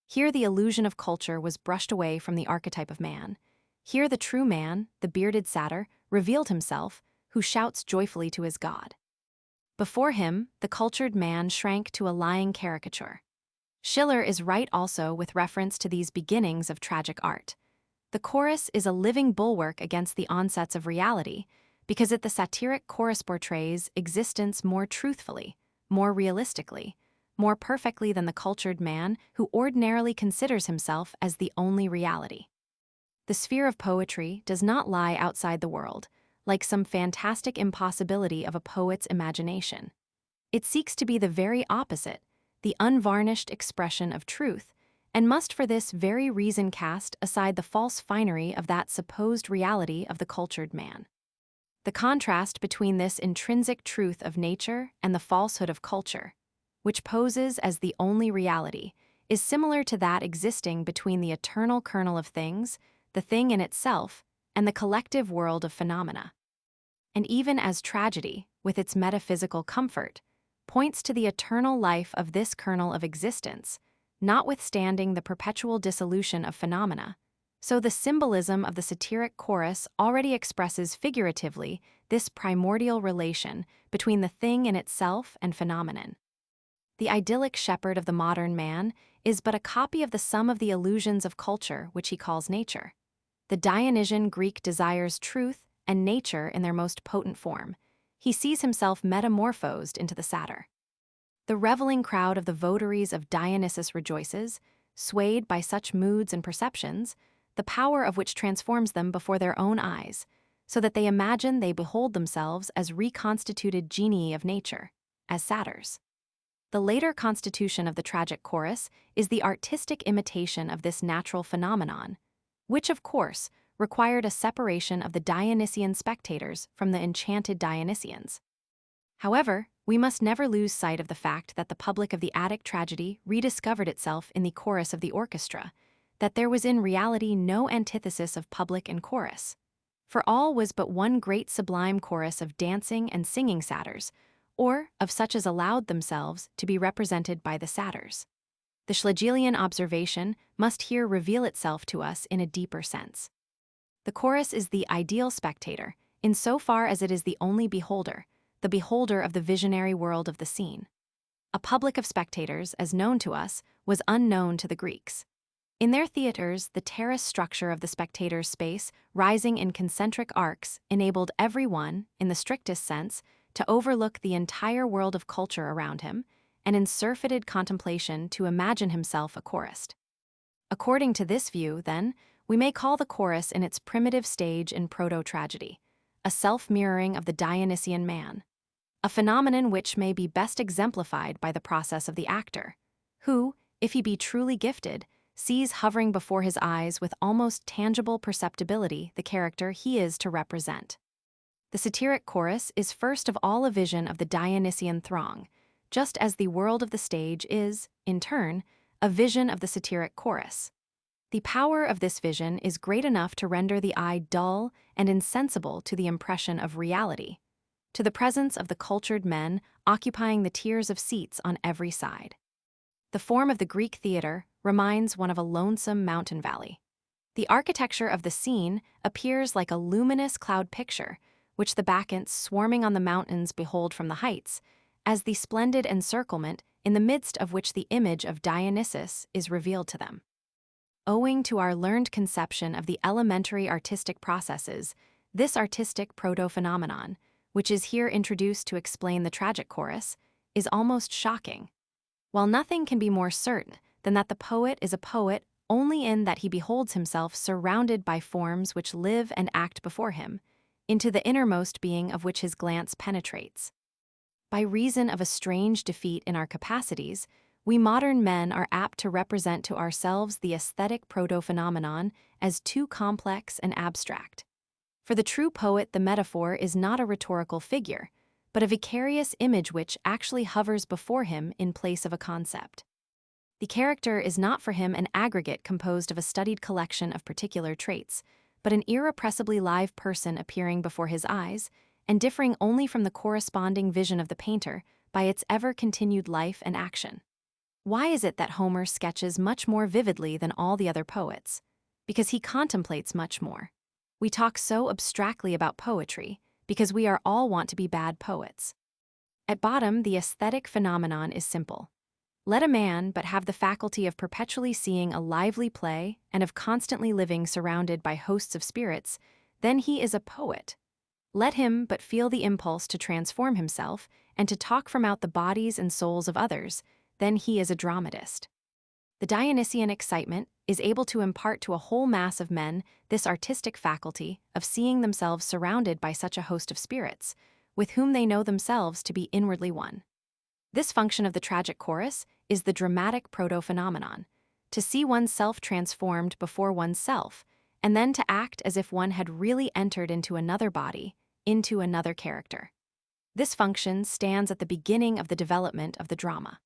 Here the illusion of culture was brushed away from the archetype of man. Here the true man, the bearded satyr, revealed himself, who shouts joyfully to his god. Before him, the cultured man shrank to a lying caricature. Schiller is right also with reference to these beginnings of tragic art. The chorus is a living bulwark against the onsets of reality, because the satiric chorus portrays existence more truthfully, more realistically, more perfectly than the cultured man who ordinarily considers himself as the only reality. The sphere of poetry does not lie outside the world, like some fantastic impossibility of a poet's imagination. It seeks to be the very opposite, the unvarnished expression of truth, and must for this very reason cast aside the false finery of that supposed reality of the cultured man. The contrast between this intrinsic truth of nature and the falsehood of culture, which poses as the only reality, is similar to that existing between the eternal kernel of things, the thing in itself, and the collective world of phenomena. And even as tragedy, with its metaphysical comfort, points to the eternal life of this kernel of existence, notwithstanding the perpetual dissolution of phenomena, so the symbolism of the satiric chorus already expresses figuratively this primordial relation between the thing in itself and phenomenon. The idyllic shepherd of the modern man is but a copy of the sum of the illusions of culture which he calls nature. The Dionysian Greek desires truth and nature in their most potent form. He sees himself metamorphosed into the satyr. The reveling crowd of the votaries of Dionysus rejoices, swayed by such moods and perceptions, the power of which transforms them before their own eyes, so that they imagine they behold themselves as reconstituted genii of nature, as satyrs. The later constitution of the tragic chorus is the artistic imitation of this natural phenomenon, which, of course, required a separation of the Dionysian spectators from the enchanted Dionysians. However, we must never lose sight of the fact that the public of the Attic tragedy rediscovered itself in the chorus of the orchestra, that there was in reality no antithesis of public and chorus. For all was but one great sublime chorus of dancing and singing satyrs, or of such as allowed themselves to be represented by the satyrs. The Schlegelian observation must here reveal itself to us in a deeper sense. The chorus is the ideal spectator, in so far as it is the only beholder, the beholder of the visionary world of the scene. A public of spectators, as known to us, was unknown to the Greeks. In their theaters, the terrace structure of the spectator's space, rising in concentric arcs, enabled everyone, in the strictest sense, to overlook the entire world of culture around him, and in surfeited contemplation to imagine himself a chorist. According to this view, then, we may call the chorus in its primitive stage in proto-tragedy, a self-mirroring of the Dionysian man, a phenomenon which may be best exemplified by the process of the actor, who, if he be truly gifted, sees hovering before his eyes with almost tangible perceptibility the character he is to represent. The satiric chorus is first of all a vision of the Dionysian throng, just as the world of the stage is, in turn, a vision of the satiric chorus. The power of this vision is great enough to render the eye dull and insensible to the impression of reality, to the presence of the cultured men occupying the tiers of seats on every side. The form of the Greek theater reminds one of a lonesome mountain valley. The architecture of the scene appears like a luminous cloud picture, which the Bacchantes swarming on the mountains behold from the heights, as the splendid encirclement in the midst of which the image of Dionysus is revealed to them. Owing to our learned conception of the elementary artistic processes, this artistic proto-phenomenon, which is here introduced to explain the tragic chorus, is almost shocking. While nothing can be more certain than that the poet is a poet only in that he beholds himself surrounded by forms which live and act before him, into the innermost being of which his glance penetrates. By reason of a strange defeat in our capacities, we modern men are apt to represent to ourselves the aesthetic proto-phenomenon as too complex and abstract. For the true poet, the metaphor is not a rhetorical figure, but a vicarious image which actually hovers before him in place of a concept. The character is not for him an aggregate composed of a studied collection of particular traits, but an irrepressibly live person appearing before his eyes, and differing only from the corresponding vision of the painter by its ever-continued life and action. Why is it that Homer sketches much more vividly than all the other poets? Because he contemplates much more. We talk so abstractly about poetry because we are all want to be bad poets. At bottom, the aesthetic phenomenon is simple. Let a man but have the faculty of perpetually seeing a lively play and of constantly living surrounded by hosts of spirits, then he is a poet. Let him but feel the impulse to transform himself and to talk from out the bodies and souls of others, then he is a dramatist. The Dionysian excitement is able to impart to a whole mass of men this artistic faculty of seeing themselves surrounded by such a host of spirits, with whom they know themselves to be inwardly one. This function of the tragic chorus is the dramatic proto-phenomenon, to see oneself transformed before oneself, and then to act as if one had really entered into another body, into another character. This function stands at the beginning of the development of the drama.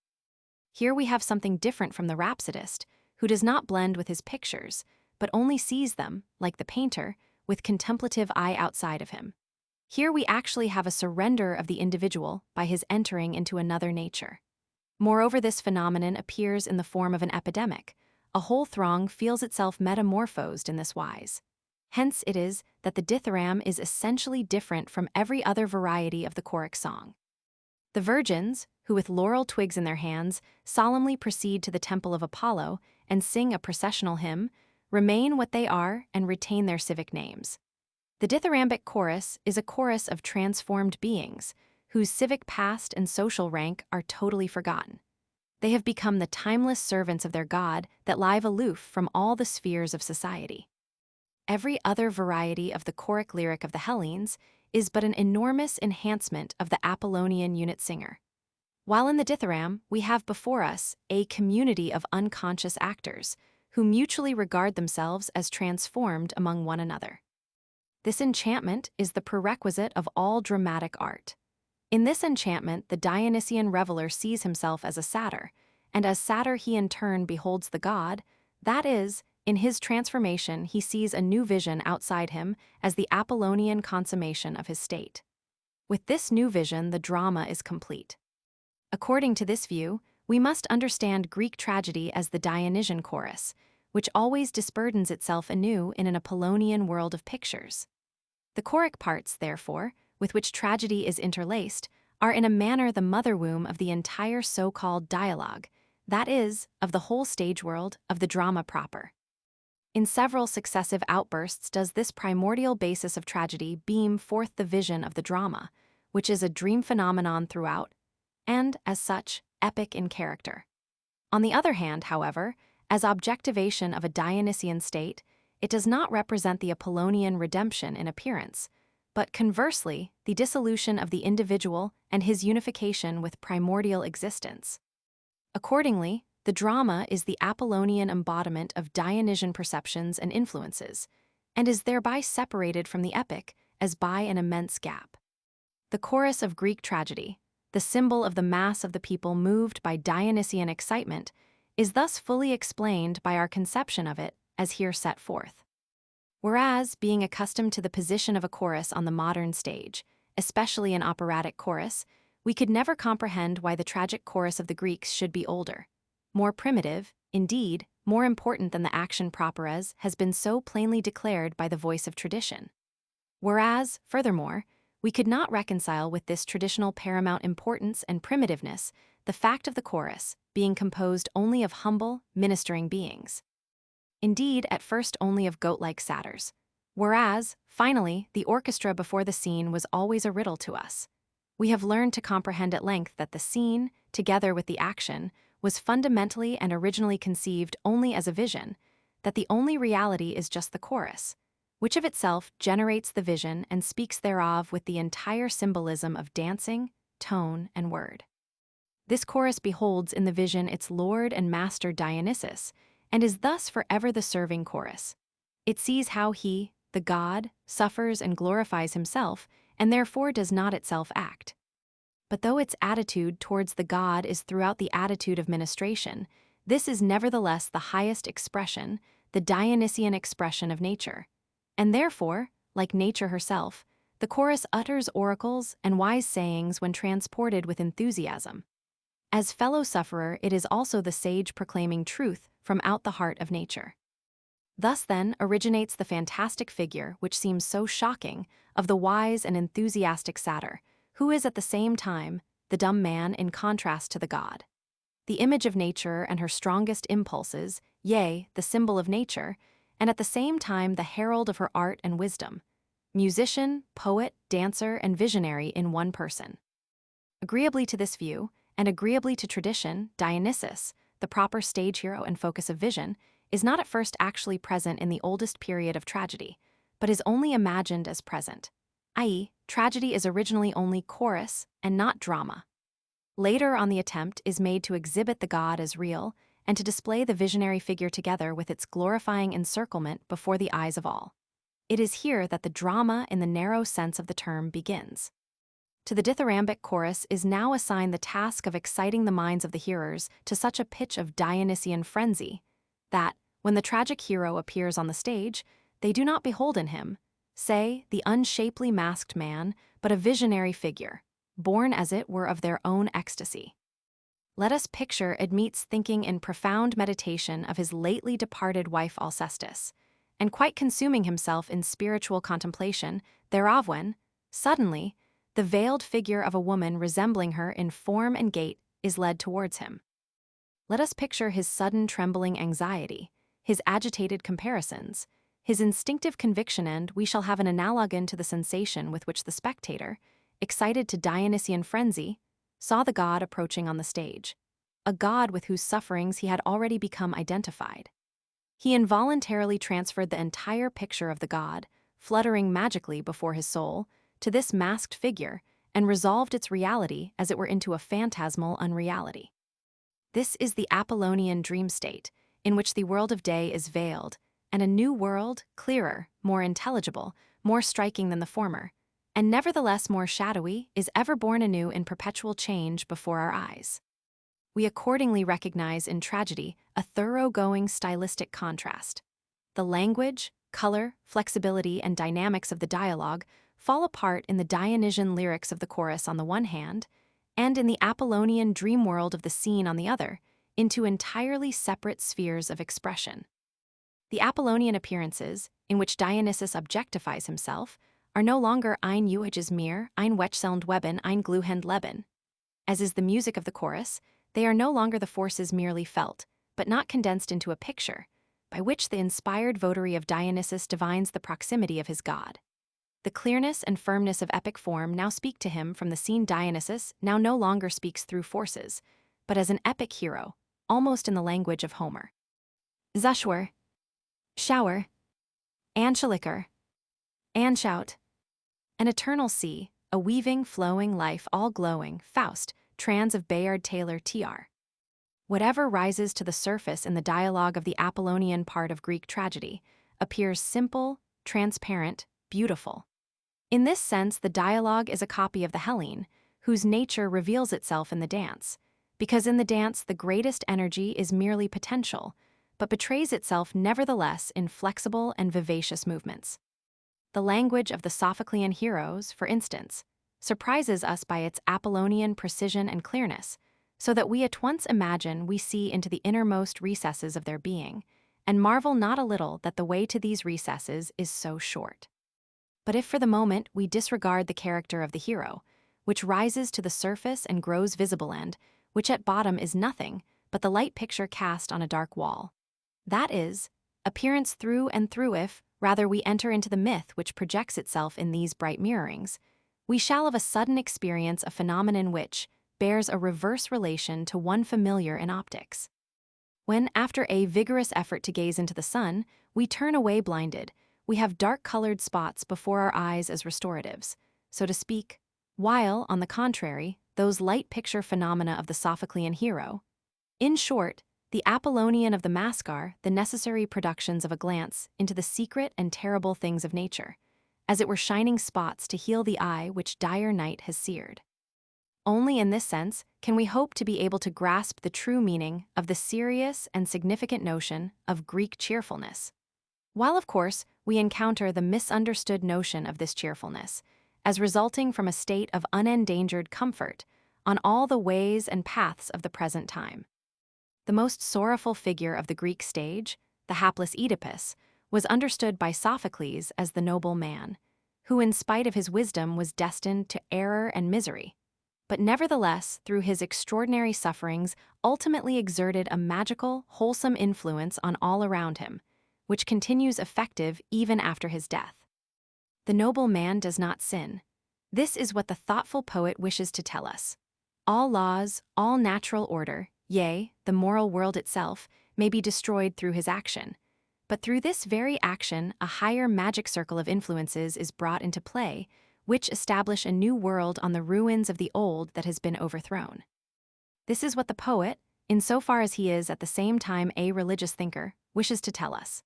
Here we have something different from the rhapsodist, who does not blend with his pictures, but only sees them, like the painter, with contemplative eye outside of him. Here we actually have a surrender of the individual by his entering into another nature. Moreover, this phenomenon appears in the form of an epidemic. A whole throng feels itself metamorphosed in this wise. Hence it is that the dithyramb is essentially different from every other variety of the choric song. The virgins, who with laurel twigs in their hands solemnly proceed to the temple of Apollo and sing a processional hymn, remain what they are and retain their civic names. The dithyrambic chorus is a chorus of transformed beings, whose civic past and social rank are totally forgotten. They have become the timeless servants of their God that lie aloof from all the spheres of society. Every other variety of the choric lyric of the Hellenes is but an enormous enhancement of the Apollonian unit singer. While in the dithyramb, we have before us a community of unconscious actors who mutually regard themselves as transformed among one another. This enchantment is the prerequisite of all dramatic art. In this enchantment, the Dionysian reveler sees himself as a satyr, and as satyr he in turn beholds the god, that is, in his transformation he sees a new vision outside him as the Apollonian consummation of his state. With this new vision, the drama is complete. According to this view, we must understand Greek tragedy as the Dionysian chorus, which always disburdens itself anew in an Apollonian world of pictures. The choric parts, therefore, with which tragedy is interlaced, are in a manner the mother womb of the entire so-called dialogue, that is, of the whole stage world of the drama proper. In several successive outbursts does this primordial basis of tragedy beam forth the vision of the drama, which is a dream phenomenon throughout, and, as such, epic in character. On the other hand, however, as objectivation of a Dionysian state, it does not represent the Apollonian redemption in appearance, but conversely, the dissolution of the individual and his unification with primordial existence. Accordingly, the drama is the Apollonian embodiment of Dionysian perceptions and influences, and is thereby separated from the epic as by an immense gap. The chorus of Greek tragedy, the symbol of the mass of the people moved by Dionysian excitement, is thus fully explained by our conception of it as here set forth. Whereas, being accustomed to the position of a chorus on the modern stage, especially an operatic chorus, we could never comprehend why the tragic chorus of the Greeks should be older, more primitive, indeed, more important than the action proper as has been so plainly declared by the voice of tradition. Whereas, furthermore, we could not reconcile with this traditional paramount importance and primitiveness the fact of the chorus being composed only of humble, ministering beings. Indeed, at first only of goat-like satyrs. Whereas, finally, the orchestra before the scene was always a riddle to us. We have learned to comprehend at length that the scene, together with the action, was fundamentally and originally conceived only as a vision, that the only reality is just the chorus, which of itself generates the vision and speaks thereof with the entire symbolism of dancing, tone, and word. This chorus beholds in the vision its lord and master Dionysus, and is thus forever the serving chorus. It sees how he, the god, suffers and glorifies himself, and therefore does not itself act. But though its attitude towards the god is throughout the attitude of ministration, this is nevertheless the highest expression, the Dionysian expression of nature. And therefore, like nature herself, the chorus utters oracles and wise sayings when transported with enthusiasm. As fellow sufferer, it is also the sage proclaiming truth from out the heart of nature. Thus then originates the fantastic figure which seems so shocking of the wise and enthusiastic satyr, who is at the same time the dumb man in contrast to the god. The image of nature and her strongest impulses, yea, the symbol of nature, and at the same time the herald of her art and wisdom, musician, poet, dancer, and visionary in one person. Agreeably to this view, and agreeably to tradition, Dionysus, the proper stage hero and focus of vision, is not at first actually present in the oldest period of tragedy, but is only imagined as present, i.e., tragedy is originally only chorus and not drama. Later on the attempt is made to exhibit the god as real and to display the visionary figure together with its glorifying encirclement before the eyes of all. It is here that the drama in the narrow sense of the term begins. To the dithyrambic chorus is now assigned the task of exciting the minds of the hearers to such a pitch of Dionysian frenzy that, when the tragic hero appears on the stage, they do not behold in him, say, the unshapely masked man, but a visionary figure, born as it were of their own ecstasy. Let us picture Admetus thinking in profound meditation of his lately departed wife Alcestis, and quite consuming himself in spiritual contemplation thereof when, suddenly, the veiled figure of a woman resembling her in form and gait is led towards him. Let us picture his sudden trembling anxiety, his agitated comparisons, his instinctive conviction, and we shall have an analogon to the sensation with which the spectator, excited to Dionysian frenzy, saw the god approaching on the stage, a god with whose sufferings he had already become identified. He involuntarily transferred the entire picture of the god, fluttering magically before his soul, to this masked figure, and resolved its reality as it were into a phantasmal unreality. This is the Apollonian dream state, in which the world of day is veiled, and a new world, clearer, more intelligible, more striking than the former, and nevertheless more shadowy, is ever born anew in perpetual change before our eyes. We accordingly recognize in tragedy a thoroughgoing stylistic contrast. The language, color, flexibility, and dynamics of the dialogue fall apart in the Dionysian lyrics of the chorus on the one hand, and in the Apollonian dream world of the scene on the other, into entirely separate spheres of expression. The Apollonian appearances, in which Dionysus objectifies himself, are no longer ein Uiges mir, ein Wechselnd Weben, ein Gluhend Leben. As is the music of the chorus, they are no longer the forces merely felt, but not condensed into a picture, by which the inspired votary of Dionysus divines the proximity of his god. The clearness and firmness of epic form now speak to him from the scene. Dionysus now no longer speaks through forces, but as an epic hero, almost in the language of Homer. Zuschwer, shower, Anschaliker, Anshout, an eternal sea, a weaving, flowing life all glowing, Faust, trans of Bayard Taylor tr. Whatever rises to the surface in the dialogue of the Apollonian part of Greek tragedy appears simple, transparent, beautiful. In this sense, the dialogue is a copy of the Hellene, whose nature reveals itself in the dance, because in the dance the greatest energy is merely potential, but betrays itself nevertheless in flexible and vivacious movements. The language of the Sophoclean heroes, for instance, surprises us by its Apollonian precision and clearness, so that we at once imagine we see into the innermost recesses of their being, and marvel not a little that the way to these recesses is so short. But if for the moment we disregard the character of the hero, which rises to the surface and grows visible, and which at bottom is nothing but the light picture cast on a dark wall, that is, appearance through and through, if, rather, we enter into the myth which projects itself in these bright mirrorings, we shall of a sudden experience a phenomenon which, bears a reverse relation to one familiar in optics. When, after a vigorous effort to gaze into the sun, we turn away blinded, we have dark-colored spots before our eyes as restoratives, so to speak, while, on the contrary, those light picture phenomena of the Sophoclean hero. In short, the Apollonian of the mask are the necessary productions of a glance into the secret and terrible things of nature, as it were shining spots to heal the eye which dire night has seared. Only in this sense can we hope to be able to grasp the true meaning of the serious and significant notion of Greek cheerfulness. While, of course, we encounter the misunderstood notion of this cheerfulness as resulting from a state of unendangered comfort on all the ways and paths of the present time. The most sorrowful figure of the Greek stage, the hapless Oedipus, was understood by Sophocles as the noble man, who in spite of his wisdom was destined to error and misery, but nevertheless, through his extraordinary sufferings, ultimately exerted a magical, wholesome influence on all around him, which continues effective even after his death. The noble man does not sin. This is what the thoughtful poet wishes to tell us. All laws, all natural order, yea, the moral world itself, may be destroyed through his action. But through this very action, a higher magic circle of influences is brought into play, which establish a new world on the ruins of the old that has been overthrown. This is what the poet, insofar as he is at the same time a religious thinker, wishes to tell us.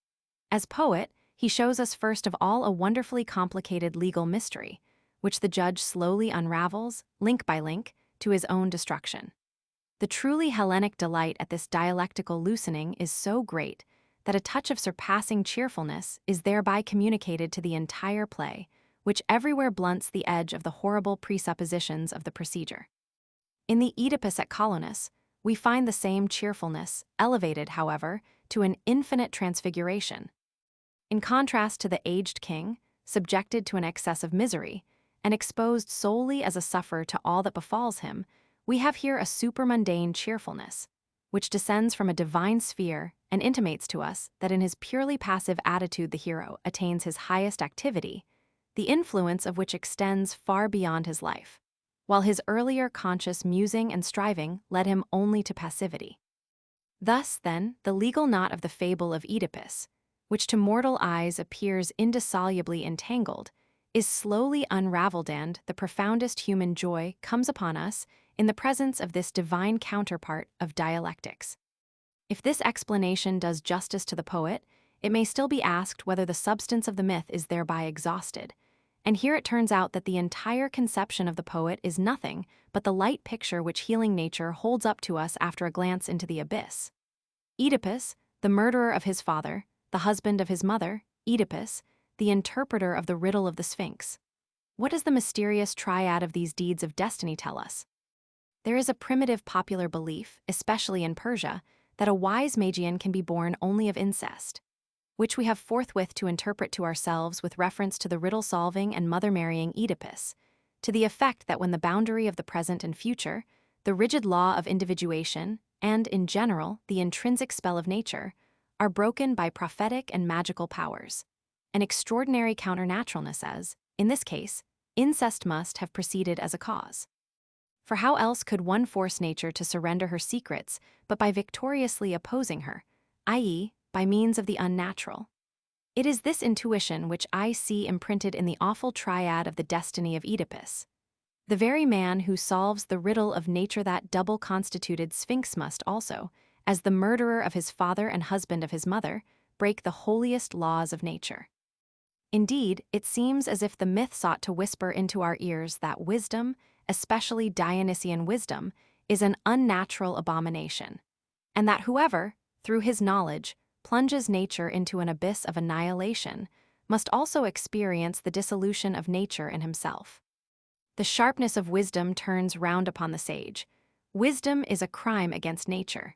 As poet, he shows us first of all a wonderfully complicated legal mystery, which the judge slowly unravels, link by link, to his own destruction. The truly Hellenic delight at this dialectical loosening is so great that a touch of surpassing cheerfulness is thereby communicated to the entire play, which everywhere blunts the edge of the horrible presuppositions of the procedure. In the Oedipus at Colonus, we find the same cheerfulness, elevated, however, to an infinite transfiguration. In contrast to the aged king, subjected to an excess of misery, and exposed solely as a sufferer to all that befalls him, we have here a supermundane cheerfulness, which descends from a divine sphere and intimates to us that in his purely passive attitude the hero attains his highest activity, the influence of which extends far beyond his life, while his earlier conscious musing and striving led him only to passivity. Thus, then, the legal knot of the fable of Oedipus, which to mortal eyes appears indissolubly entangled, is slowly unraveled, and the profoundest human joy comes upon us in the presence of this divine counterpart of dialectics. If this explanation does justice to the poet, it may still be asked whether the substance of the myth is thereby exhausted, and here it turns out that the entire conception of the poet is nothing but the light picture which healing nature holds up to us after a glance into the abyss. Oedipus, the murderer of his father, the husband of his mother, Oedipus, the interpreter of the riddle of the Sphinx. What does the mysterious triad of these deeds of destiny tell us? There is a primitive popular belief, especially in Persia, that a wise Magian can be born only of incest, which we have forthwith to interpret to ourselves with reference to the riddle-solving and mother-marrying Oedipus, to the effect that when the boundary of the present and future, the rigid law of individuation, and, in general, the intrinsic spell of nature, are broken by prophetic and magical powers, an extraordinary counternaturalness as, in this case, incest must have proceeded as a cause. For how else could one force nature to surrender her secrets but by victoriously opposing her, i.e., by means of the unnatural? It is this intuition which I see imprinted in the awful triad of the destiny of Oedipus. The very man who solves the riddle of nature, that double-constituted Sphinx, must also, as the murderer of his father and husband of his mother, break the holiest laws of nature. Indeed, it seems as if the myth sought to whisper into our ears that wisdom, especially Dionysian wisdom, is an unnatural abomination, and that whoever, through his knowledge, plunges nature into an abyss of annihilation, must also experience the dissolution of nature in himself. The sharpness of wisdom turns round upon the sage. Wisdom is a crime against nature.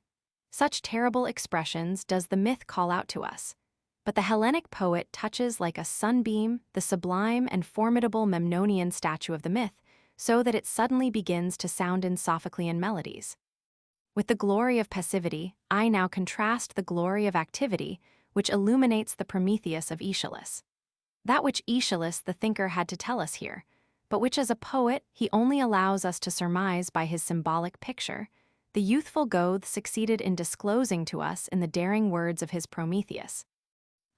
Such terrible expressions does the myth call out to us. But the Hellenic poet touches like a sunbeam the sublime and formidable Memnonian statue of the myth, so that it suddenly begins to sound in Sophoclean melodies. With the glory of passivity, I now contrast the glory of activity, which illuminates the Prometheus of Aeschylus. That which Aeschylus the thinker had to tell us here, but which as a poet he only allows us to surmise by his symbolic picture, the youthful Goethe succeeded in disclosing to us in the daring words of his Prometheus.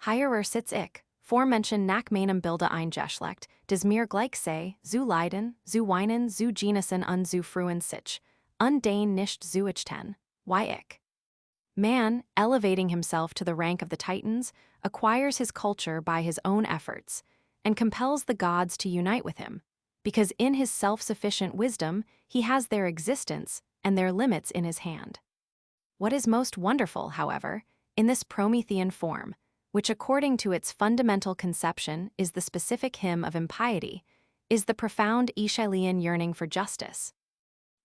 Hierer sitz ich, vormenschen nach meinem Bilde eingeschlecht, des mir gleich sei, zu leiden, zu weinen, zu genießen und zu freuen sich, und den nicht zu ichten, why ich. Man, elevating himself to the rank of the Titans, acquires his culture by his own efforts, and compels the gods to unite with him, because in his self-sufficient wisdom he has their existence and their limits in his hand. What is most wonderful, however, in this Promethean form, which according to its fundamental conception is the specific hymn of impiety, is the profound Aeschylean yearning for justice.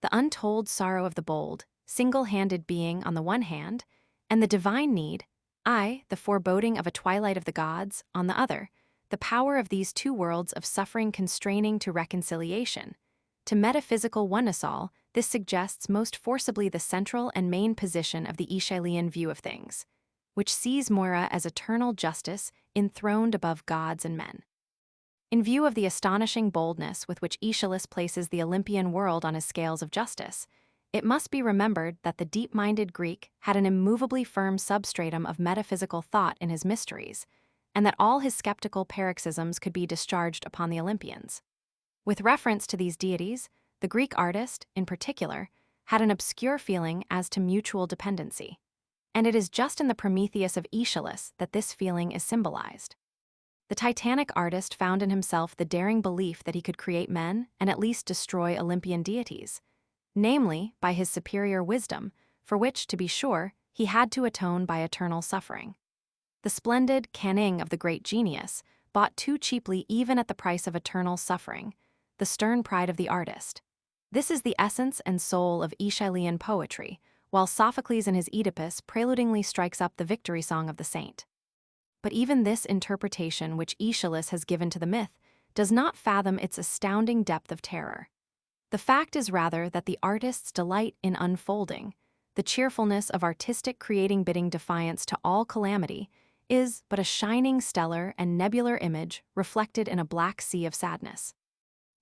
The untold sorrow of the bold, single-handed being on the one hand, and the divine need, the foreboding of a twilight of the gods, on the other, the power of these two worlds of suffering constraining to reconciliation. To metaphysical oneness all, this suggests most forcibly the central and main position of the Aeschylean view of things, which sees Moira as eternal justice enthroned above gods and men. In view of the astonishing boldness with which Aeschylus places the Olympian world on his scales of justice, it must be remembered that the deep-minded Greek had an immovably firm substratum of metaphysical thought in his mysteries, and that all his skeptical paroxysms could be discharged upon the Olympians. With reference to these deities, the Greek artist, in particular, had an obscure feeling as to mutual dependency, and it is just in the Prometheus of Aeschylus that this feeling is symbolized. The Titanic artist found in himself the daring belief that he could create men and at least destroy Olympian deities, namely by his superior wisdom, for which, to be sure, he had to atone by eternal suffering. The splendid canning of the great genius, bought too cheaply even at the price of eternal suffering, the stern pride of the artist. This is the essence and soul of Aeschylean poetry, while Sophocles in his Oedipus preludingly strikes up the victory song of the saint. But even this interpretation which Aeschylus has given to the myth does not fathom its astounding depth of terror. The fact is rather that the artist's delight in unfolding, the cheerfulness of artistic creating bidding defiance to all calamity, is but a shining stellar and nebular image reflected in a black sea of sadness.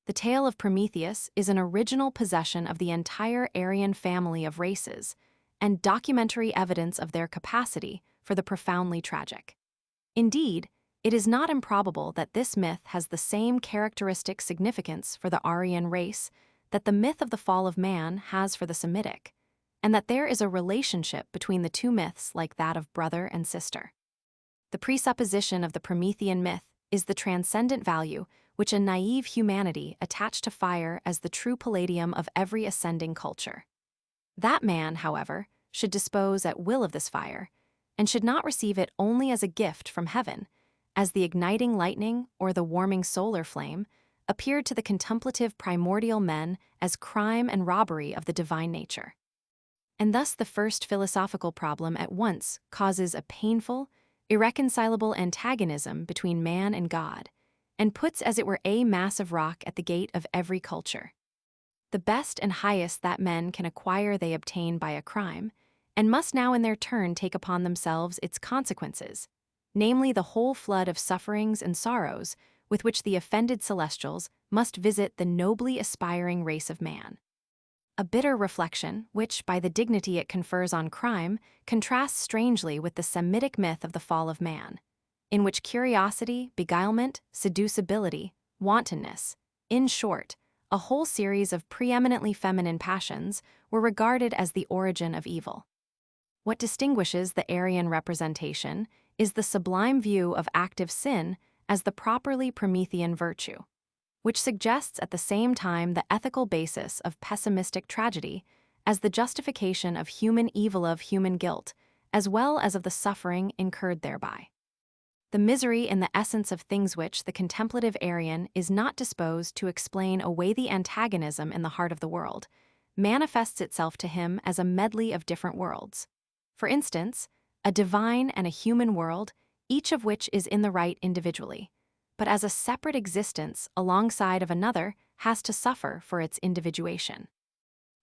The tale of Prometheus is an original possession of the entire Aryan family of races, and documentary evidence of their capacity for the profoundly tragic. Indeed, it is not improbable that this myth has the same characteristic significance for the Aryan race that the myth of the fall of man has for the Semitic, and that there is a relationship between the two myths like that of brother and sister. The presupposition of the Promethean myth is the transcendent value which a naive humanity attached to fire as the true palladium of every ascending culture. That man, however, should dispose at will of this fire, and should not receive it only as a gift from heaven, as the igniting lightning or the warming solar flame appeared to the contemplative primordial men as crime and robbery of the divine nature. And thus the first philosophical problem at once causes a painful, irreconcilable antagonism between man and God, and puts as it were a mass of rock at the gate of every culture. The best and highest that men can acquire they obtain by a crime, and must now in their turn take upon themselves its consequences, namely the whole flood of sufferings and sorrows with which the offended celestials must visit the nobly aspiring race of man. A bitter reflection, which, by the dignity it confers on crime, contrasts strangely with the Semitic myth of the fall of man, in which curiosity, beguilement, seducibility, wantonness, in short, a whole series of preeminently feminine passions were regarded as the origin of evil. What distinguishes the Aryan representation is the sublime view of active sin as the properly Promethean virtue, which suggests at the same time the ethical basis of pessimistic tragedy as the justification of human evil of human guilt, as well as of the suffering incurred thereby. The misery in the essence of things which the contemplative Aryan is not disposed to explain away the antagonism in the heart of the world, manifests itself to him as a medley of different worlds. For instance, a divine and a human world, each of which is in the right individually, but as a separate existence alongside of another has to suffer for its individuation.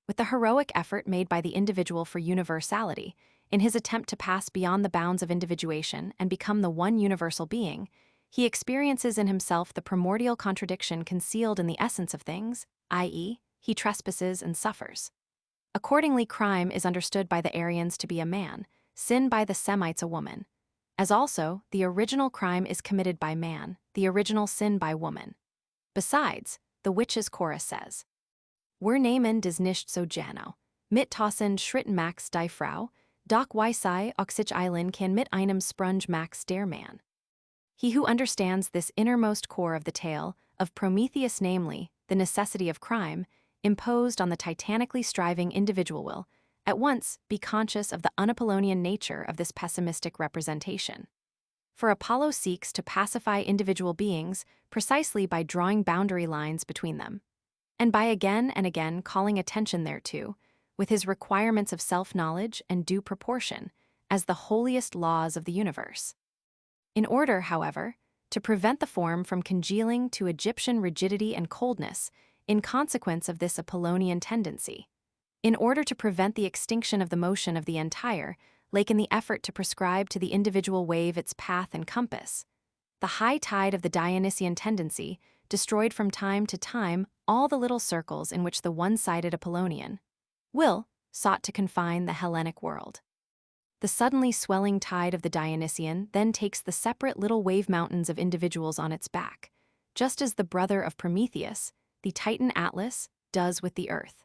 With the heroic effort made by the individual for universality, in his attempt to pass beyond the bounds of individuation and become the one universal being, he experiences in himself the primordial contradiction concealed in the essence of things, i.e., he trespasses and suffers. Accordingly, crime is understood by the Aryans to be a man, sin by the Semites a woman, as also the original crime is committed by man, the original sin by woman. Besides, the witches' chorus says, "Wir nehmen des nicht so gerne, mit tausend Schritten max die Frau, doch weisei auch sich eilen kann mit einem Sprung max der Mann." He who understands this innermost core of the tale of Prometheus, namely, the necessity of crime, imposed on the titanically striving individual, will, at once, be conscious of the un-Apollonian nature of this pessimistic representation. For Apollo seeks to pacify individual beings precisely by drawing boundary lines between them, and by again and again calling attention thereto, with his requirements of self-knowledge and due proportion, as the holiest laws of the universe. In order, however, to prevent the form from congealing to Egyptian rigidity and coldness in consequence of this Apollonian tendency, in order to prevent the extinction of the motion of the entire, like in the effort to prescribe to the individual wave its path and compass, the high tide of the Dionysian tendency destroyed from time to time all the little circles in which the one-sided Apollonian will sought to confine the Hellenic world. The suddenly swelling tide of the Dionysian then takes the separate little wave mountains of individuals on its back, just as the brother of Prometheus, the Titan Atlas, does with the earth.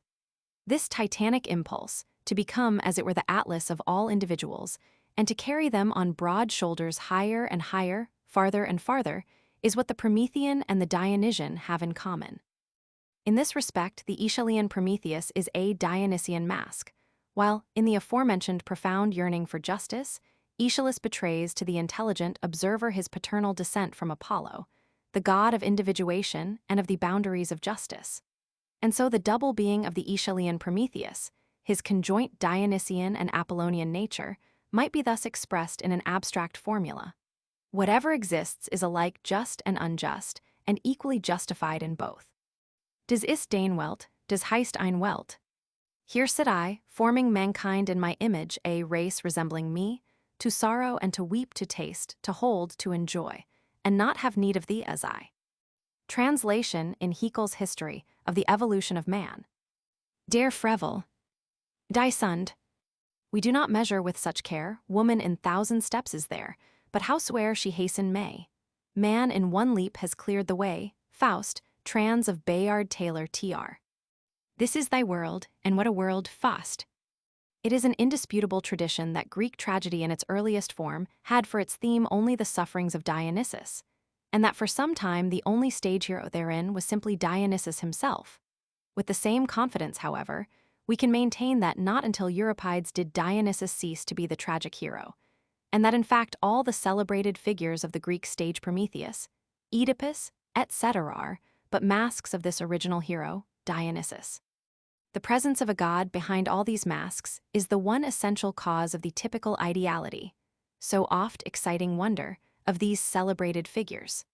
This titanic impulse, to become as it were the Atlas of all individuals, and to carry them on broad shoulders higher and higher, farther and farther, is what the Promethean and the Dionysian have in common. In this respect, the Aeschylean Prometheus is a Dionysian mask, while, in the aforementioned profound yearning for justice, Aeschylus betrays to the intelligent observer his paternal descent from Apollo, the god of individuation and of the boundaries of justice. And so the double being of the Aeschylean Prometheus, his conjoint Dionysian and Apollonian nature, might be thus expressed in an abstract formula. Whatever exists is alike just and unjust, and equally justified in both. Des ist dein Welt, des heißt ein Welt. Here sit I, forming mankind in my image, a race resembling me, to sorrow and to weep, to taste, to hold, to enjoy, and not have need of thee as I. Translation in Haeckel's History of the Evolution of Man. Der Frevel. Die Sund. We do not measure with such care, woman in thousand steps is there, but howsoe'er she hasten may. Man in one leap has cleared the way, Faust, trans of Bayard Taylor Tr. This is thy world, and what a world, Faust. It is an indisputable tradition that Greek tragedy in its earliest form had for its theme only the sufferings of Dionysus, and that for some time the only stage hero therein was simply Dionysus himself. With the same confidence, however, we can maintain that not until Euripides did Dionysus cease to be the tragic hero, and that in fact all the celebrated figures of the Greek stage Prometheus, Oedipus, etc. are but masks of this original hero, Dionysus. The presence of a god behind all these masks is the one essential cause of the typical ideality, so oft exciting wonder, of these celebrated figures.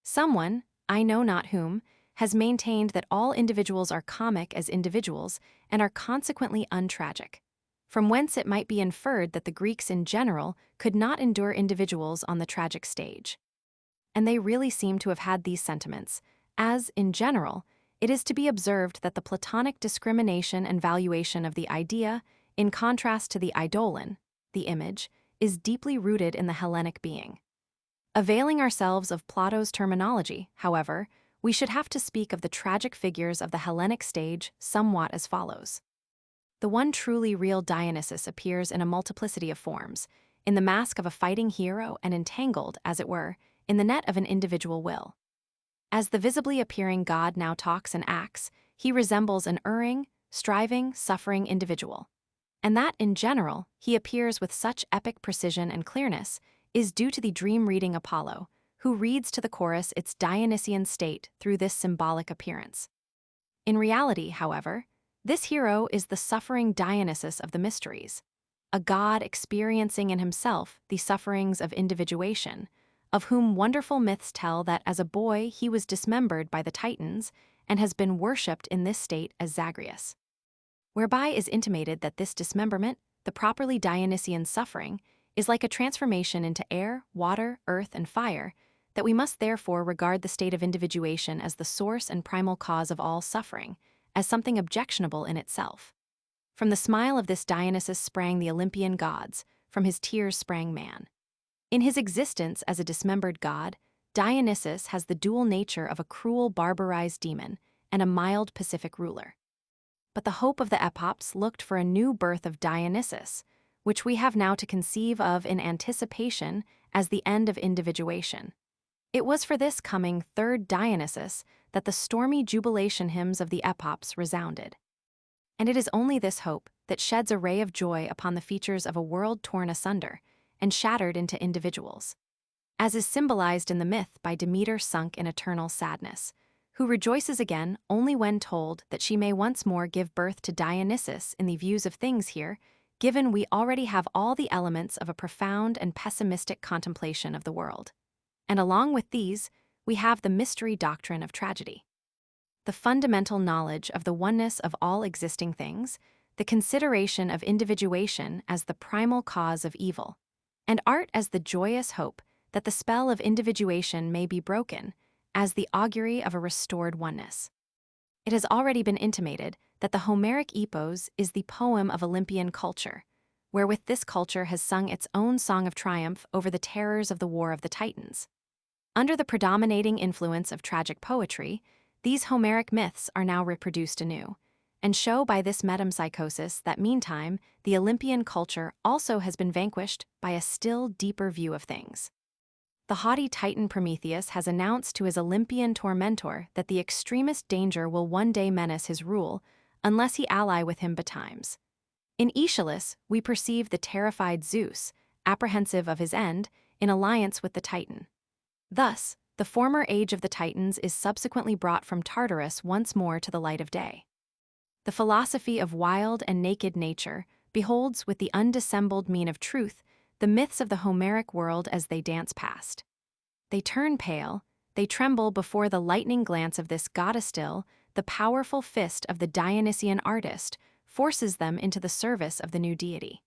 Someone, I know not whom, has maintained that all individuals are comic as individuals and are consequently untragic, from whence it might be inferred that the Greeks in general could not endure individuals on the tragic stage. And they really seem to have had these sentiments, as, in general, it is to be observed that the Platonic discrimination and valuation of the idea, in contrast to the eidolon, the image, is deeply rooted in the Hellenic being. Availing ourselves of Plato's terminology, however, we should have to speak of the tragic figures of the Hellenic stage somewhat as follows. The one truly real Dionysus appears in a multiplicity of forms, in the mask of a fighting hero and entangled, as it were, in the net of an individual will. As the visibly appearing god now talks and acts, he resembles an erring, striving, suffering individual. And that, in general, he appears with such epic precision and clearness is due to the dream-reading Apollo, who reads to the chorus its Dionysian state through this symbolic appearance. In reality, however, this hero is the suffering Dionysus of the mysteries, a god experiencing in himself the sufferings of individuation, of whom wonderful myths tell that as a boy he was dismembered by the Titans and has been worshipped in this state as Zagreus. Whereby is intimated that this dismemberment, the properly Dionysian suffering, is like a transformation into air, water, earth, and fire that we must therefore regard the state of individuation as the source and primal cause of all suffering, as something objectionable in itself. From the smile of this Dionysus sprang the Olympian gods, from his tears sprang man. In his existence as a dismembered god, Dionysus has the dual nature of a cruel, barbarized demon and a mild, pacific ruler. But the hope of the epops looked for a new birth of Dionysus, which we have now to conceive of in anticipation as the end of individuation. It was for this coming third Dionysus that the stormy jubilation hymns of the epops resounded. And it is only this hope that sheds a ray of joy upon the features of a world torn asunder and shattered into individuals, as is symbolized in the myth by Demeter sunk in eternal sadness, who rejoices again only when told that she may once more give birth to Dionysus in the views of things here, given we already have all the elements of a profound and pessimistic contemplation of the world. And along with these, we have the mystery doctrine of tragedy. The fundamental knowledge of the oneness of all existing things, the consideration of individuation as the primal cause of evil, and art as the joyous hope that the spell of individuation may be broken, as the augury of a restored oneness. It has already been intimated that the Homeric epos is the poem of Olympian culture, wherewith this culture has sung its own song of triumph over the terrors of the War of the Titans. Under the predominating influence of tragic poetry, these Homeric myths are now reproduced anew, and show by this metempsychosis that meantime the Olympian culture also has been vanquished by a still deeper view of things. The haughty Titan Prometheus has announced to his Olympian tormentor that the extremest danger will one day menace his rule unless he ally with him betimes. In Aeschylus, we perceive the terrified Zeus, apprehensive of his end, in alliance with the Titan. Thus, the former age of the Titans is subsequently brought from Tartarus once more to the light of day. The philosophy of wild and naked nature beholds with the undissembled mien of truth the myths of the Homeric world as they dance past. They turn pale, they tremble before the lightning glance of this goddess still, the powerful fist of the Dionysian artist forces them into the service of the new deity.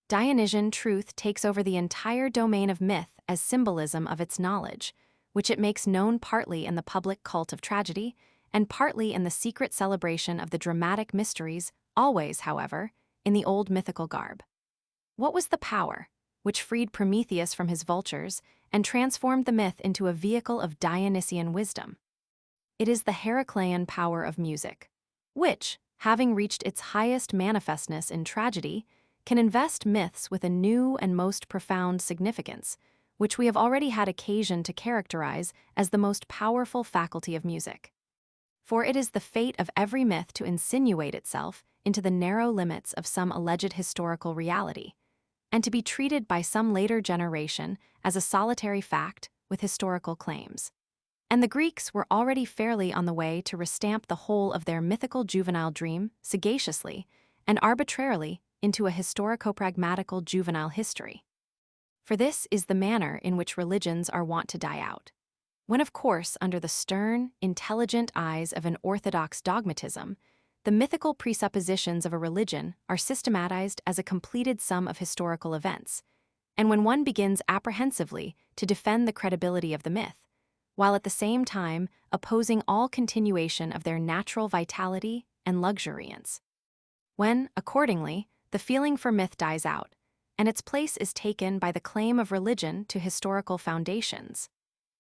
Dionysian truth takes over the entire domain of myth as symbolism of its knowledge, which it makes known partly in the public cult of tragedy and partly in the secret celebration of the dramatic mysteries, always, however, in the old mythical garb. What was the power which freed Prometheus from his vultures and transformed the myth into a vehicle of Dionysian wisdom? It is the Heraclean power of music, which, having reached its highest manifestness in tragedy, can invest myths with a new and most profound significance, which we have already had occasion to characterize as the most powerful faculty of music. For it is the fate of every myth to insinuate itself into the narrow limits of some alleged historical reality, and to be treated by some later generation as a solitary fact with historical claims. And the Greeks were already fairly on the way to restamp the whole of their mythical juvenile dream sagaciously and arbitrarily into a historico-pragmatical juvenile history. For this is the manner in which religions are wont to die out, when of course under the stern, intelligent eyes of an orthodox dogmatism, the mythical presuppositions of a religion are systematized as a completed sum of historical events, and when one begins apprehensively to defend the credibility of the myth, while at the same time opposing all continuation of their natural vitality and luxuriance. When, accordingly, the feeling for myth dies out, and its place is taken by the claim of religion to historical foundations.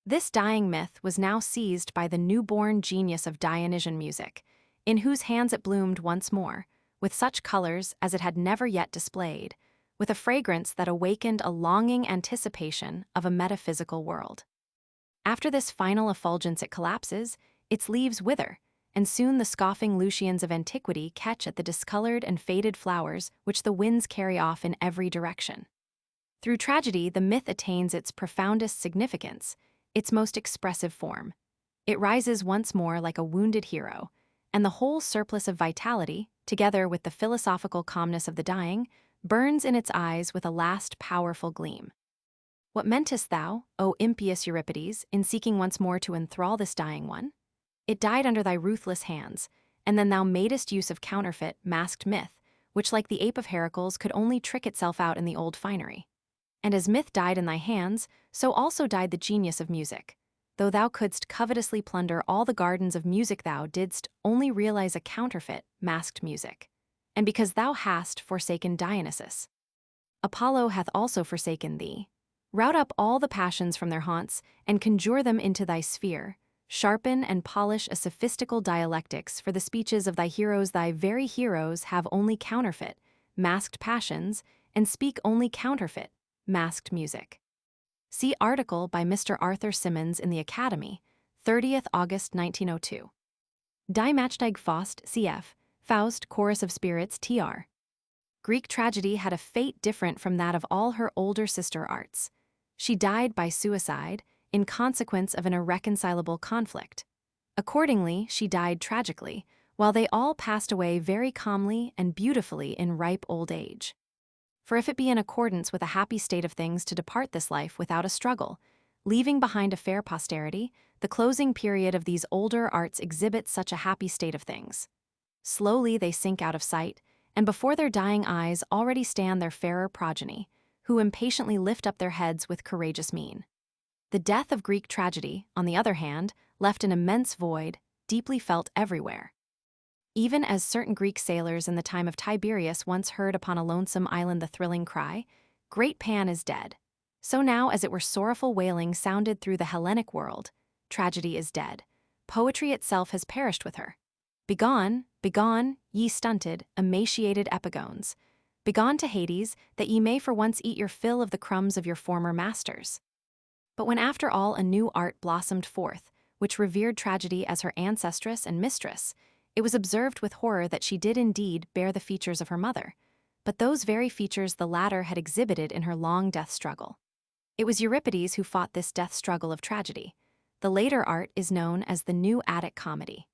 This dying myth was now seized by the newborn genius of Dionysian music, in whose hands it bloomed once more, with such colors as it had never yet displayed, with a fragrance that awakened a longing anticipation of a metaphysical world. After this final effulgence it collapses, its leaves wither, and soon the scoffing Lucians of antiquity catch at the discolored and faded flowers which the winds carry off in every direction. Through tragedy, the myth attains its profoundest significance, its most expressive form. It rises once more like a wounded hero, and the whole surplus of vitality, together with the philosophical calmness of the dying, burns in its eyes with a last powerful gleam. What meantest thou, O impious Euripides, in seeking once more to enthrall this dying one? It died under thy ruthless hands, and then thou madest use of counterfeit, masked myth, which like the ape of Heracles could only trick itself out in the old finery. And as myth died in thy hands, so also died the genius of music. Though thou couldst covetously plunder all the gardens of music, thou didst only realize a counterfeit, masked music. And because thou hast forsaken Dionysus, Apollo hath also forsaken thee. Rout up all the passions from their haunts, and conjure them into thy sphere. Sharpen and polish a sophistical dialectics for the speeches of thy heroes. Thy very heroes have only counterfeit, masked passions, and speak only counterfeit, masked music. See article by Mr. Arthur Symonds in the Academy, 30th August 1902. Die Matchsteig Faust, cf. Faust, Chorus of Spirits, tr. Greek tragedy had a fate different from that of all her older sister arts. She died by suicide, in consequence of an irreconcilable conflict. Accordingly, she died tragically, while they all passed away very calmly and beautifully in ripe old age. For if it be in accordance with a happy state of things to depart this life without a struggle, leaving behind a fair posterity, the closing period of these older arts exhibits such a happy state of things. Slowly they sink out of sight, and before their dying eyes already stand their fairer progeny, who impatiently lift up their heads with courageous mien. The death of Greek tragedy, on the other hand, left an immense void, deeply felt everywhere. Even as certain Greek sailors in the time of Tiberius once heard upon a lonesome island the thrilling cry, "Great Pan is dead," so now as it were sorrowful wailing sounded through the Hellenic world, "Tragedy is dead. Poetry itself has perished with her. Begone, begone, ye stunted, emaciated epigones. Begone to Hades, that ye may for once eat your fill of the crumbs of your former masters." But when after all a new art blossomed forth, which revered tragedy as her ancestress and mistress, it was observed with horror that she did indeed bear the features of her mother, but those very features the latter had exhibited in her long death struggle. It was Euripides who fought this death struggle of tragedy. The later art is known as the New Attic Comedy.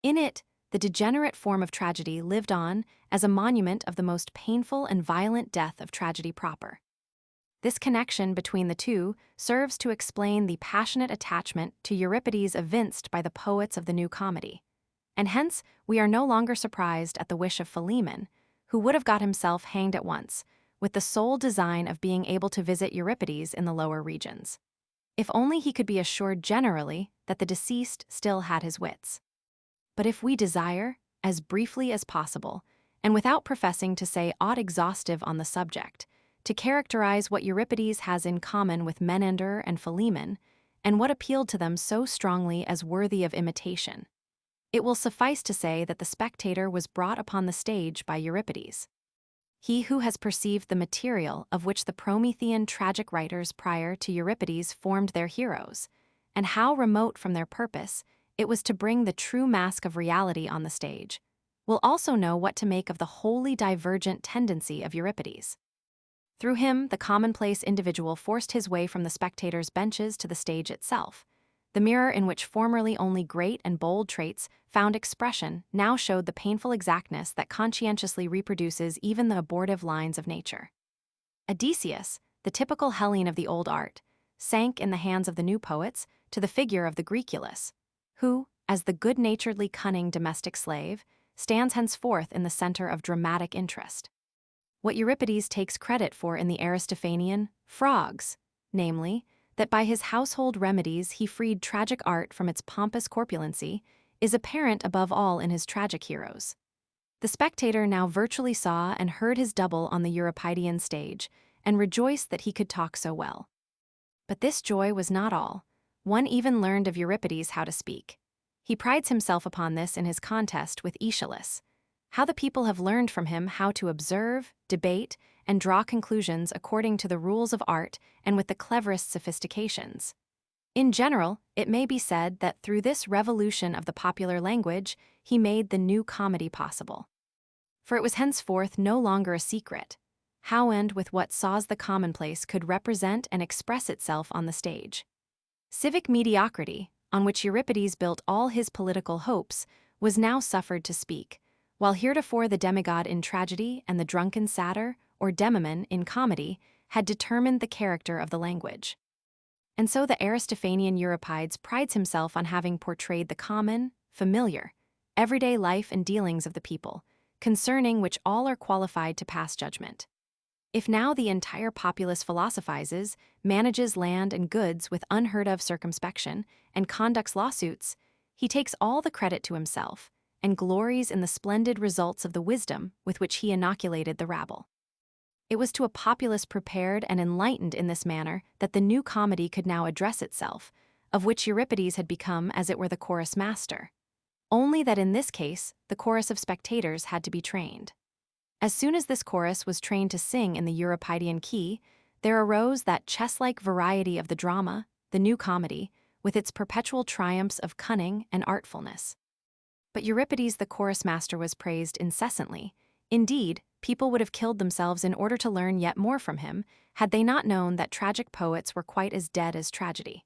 In it, the degenerate form of tragedy lived on as a monument of the most painful and violent death of tragedy proper. This connection between the two serves to explain the passionate attachment to Euripides evinced by the poets of the New Comedy. And hence, we are no longer surprised at the wish of Philemon, who would have got himself hanged at once, with the sole design of being able to visit Euripides in the lower regions. If only he could be assured generally that the deceased still had his wits. But if we desire, as briefly as possible, and without professing to say aught exhaustive on the subject, to characterize what Euripides has in common with Menander and Philemon, and what appealed to them so strongly as worthy of imitation, it will suffice to say that the spectator was brought upon the stage by Euripides. He who has perceived the material of which the Promethean tragic writers prior to Euripides formed their heroes, and how remote from their purpose it was to bring the true mask of reality on the stage, will also know what to make of the wholly divergent tendency of Euripides. Through him, the commonplace individual forced his way from the spectators' benches to the stage itself. The mirror in which formerly only great and bold traits found expression now showed the painful exactness that conscientiously reproduces even the abortive lines of nature. Odysseus, the typical Hellene of the old art, sank in the hands of the new poets to the figure of the Greekulus, who, as the good-naturedly cunning domestic slave, stands henceforth in the center of dramatic interest. What Euripides takes credit for in the Aristophanian frogs, namely, that by his household remedies he freed tragic art from its pompous corpulency, is apparent above all in his tragic heroes. The spectator now virtually saw and heard his double on the Euripidean stage, and rejoiced that he could talk so well. But this joy was not all. One even learned of Euripides how to speak. He prides himself upon this in his contest with Aeschylus. How the people have learned from him how to observe, debate, and draw conclusions according to the rules of art and with the cleverest sophistications. In general, it may be said that through this revolution of the popular language, he made the new comedy possible. For it was henceforth no longer a secret how and with what saws the commonplace could represent and express itself on the stage. Civic mediocrity, on which Euripides built all his political hopes, was now suffered to speak, while heretofore the demigod in tragedy and the drunken satyr, or demimon, in comedy, had determined the character of the language. And so the Aristophanian Euripides prides himself on having portrayed the common, familiar, everyday life and dealings of the people, concerning which all are qualified to pass judgment. If now the entire populace philosophizes, manages land and goods with unheard-of circumspection, and conducts lawsuits, he takes all the credit to himself and glories in the splendid results of the wisdom with which he inoculated the rabble. It was to a populace prepared and enlightened in this manner that the new comedy could now address itself, of which Euripides had become as it were the chorus master. Only that in this case, the chorus of spectators had to be trained. As soon as this chorus was trained to sing in the Euripidean key, there arose that chess-like variety of the drama, the new comedy, with its perpetual triumphs of cunning and artfulness. But Euripides the chorus master was praised incessantly. Indeed, people would have killed themselves in order to learn yet more from him, had they not known that tragic poets were quite as dead as tragedy.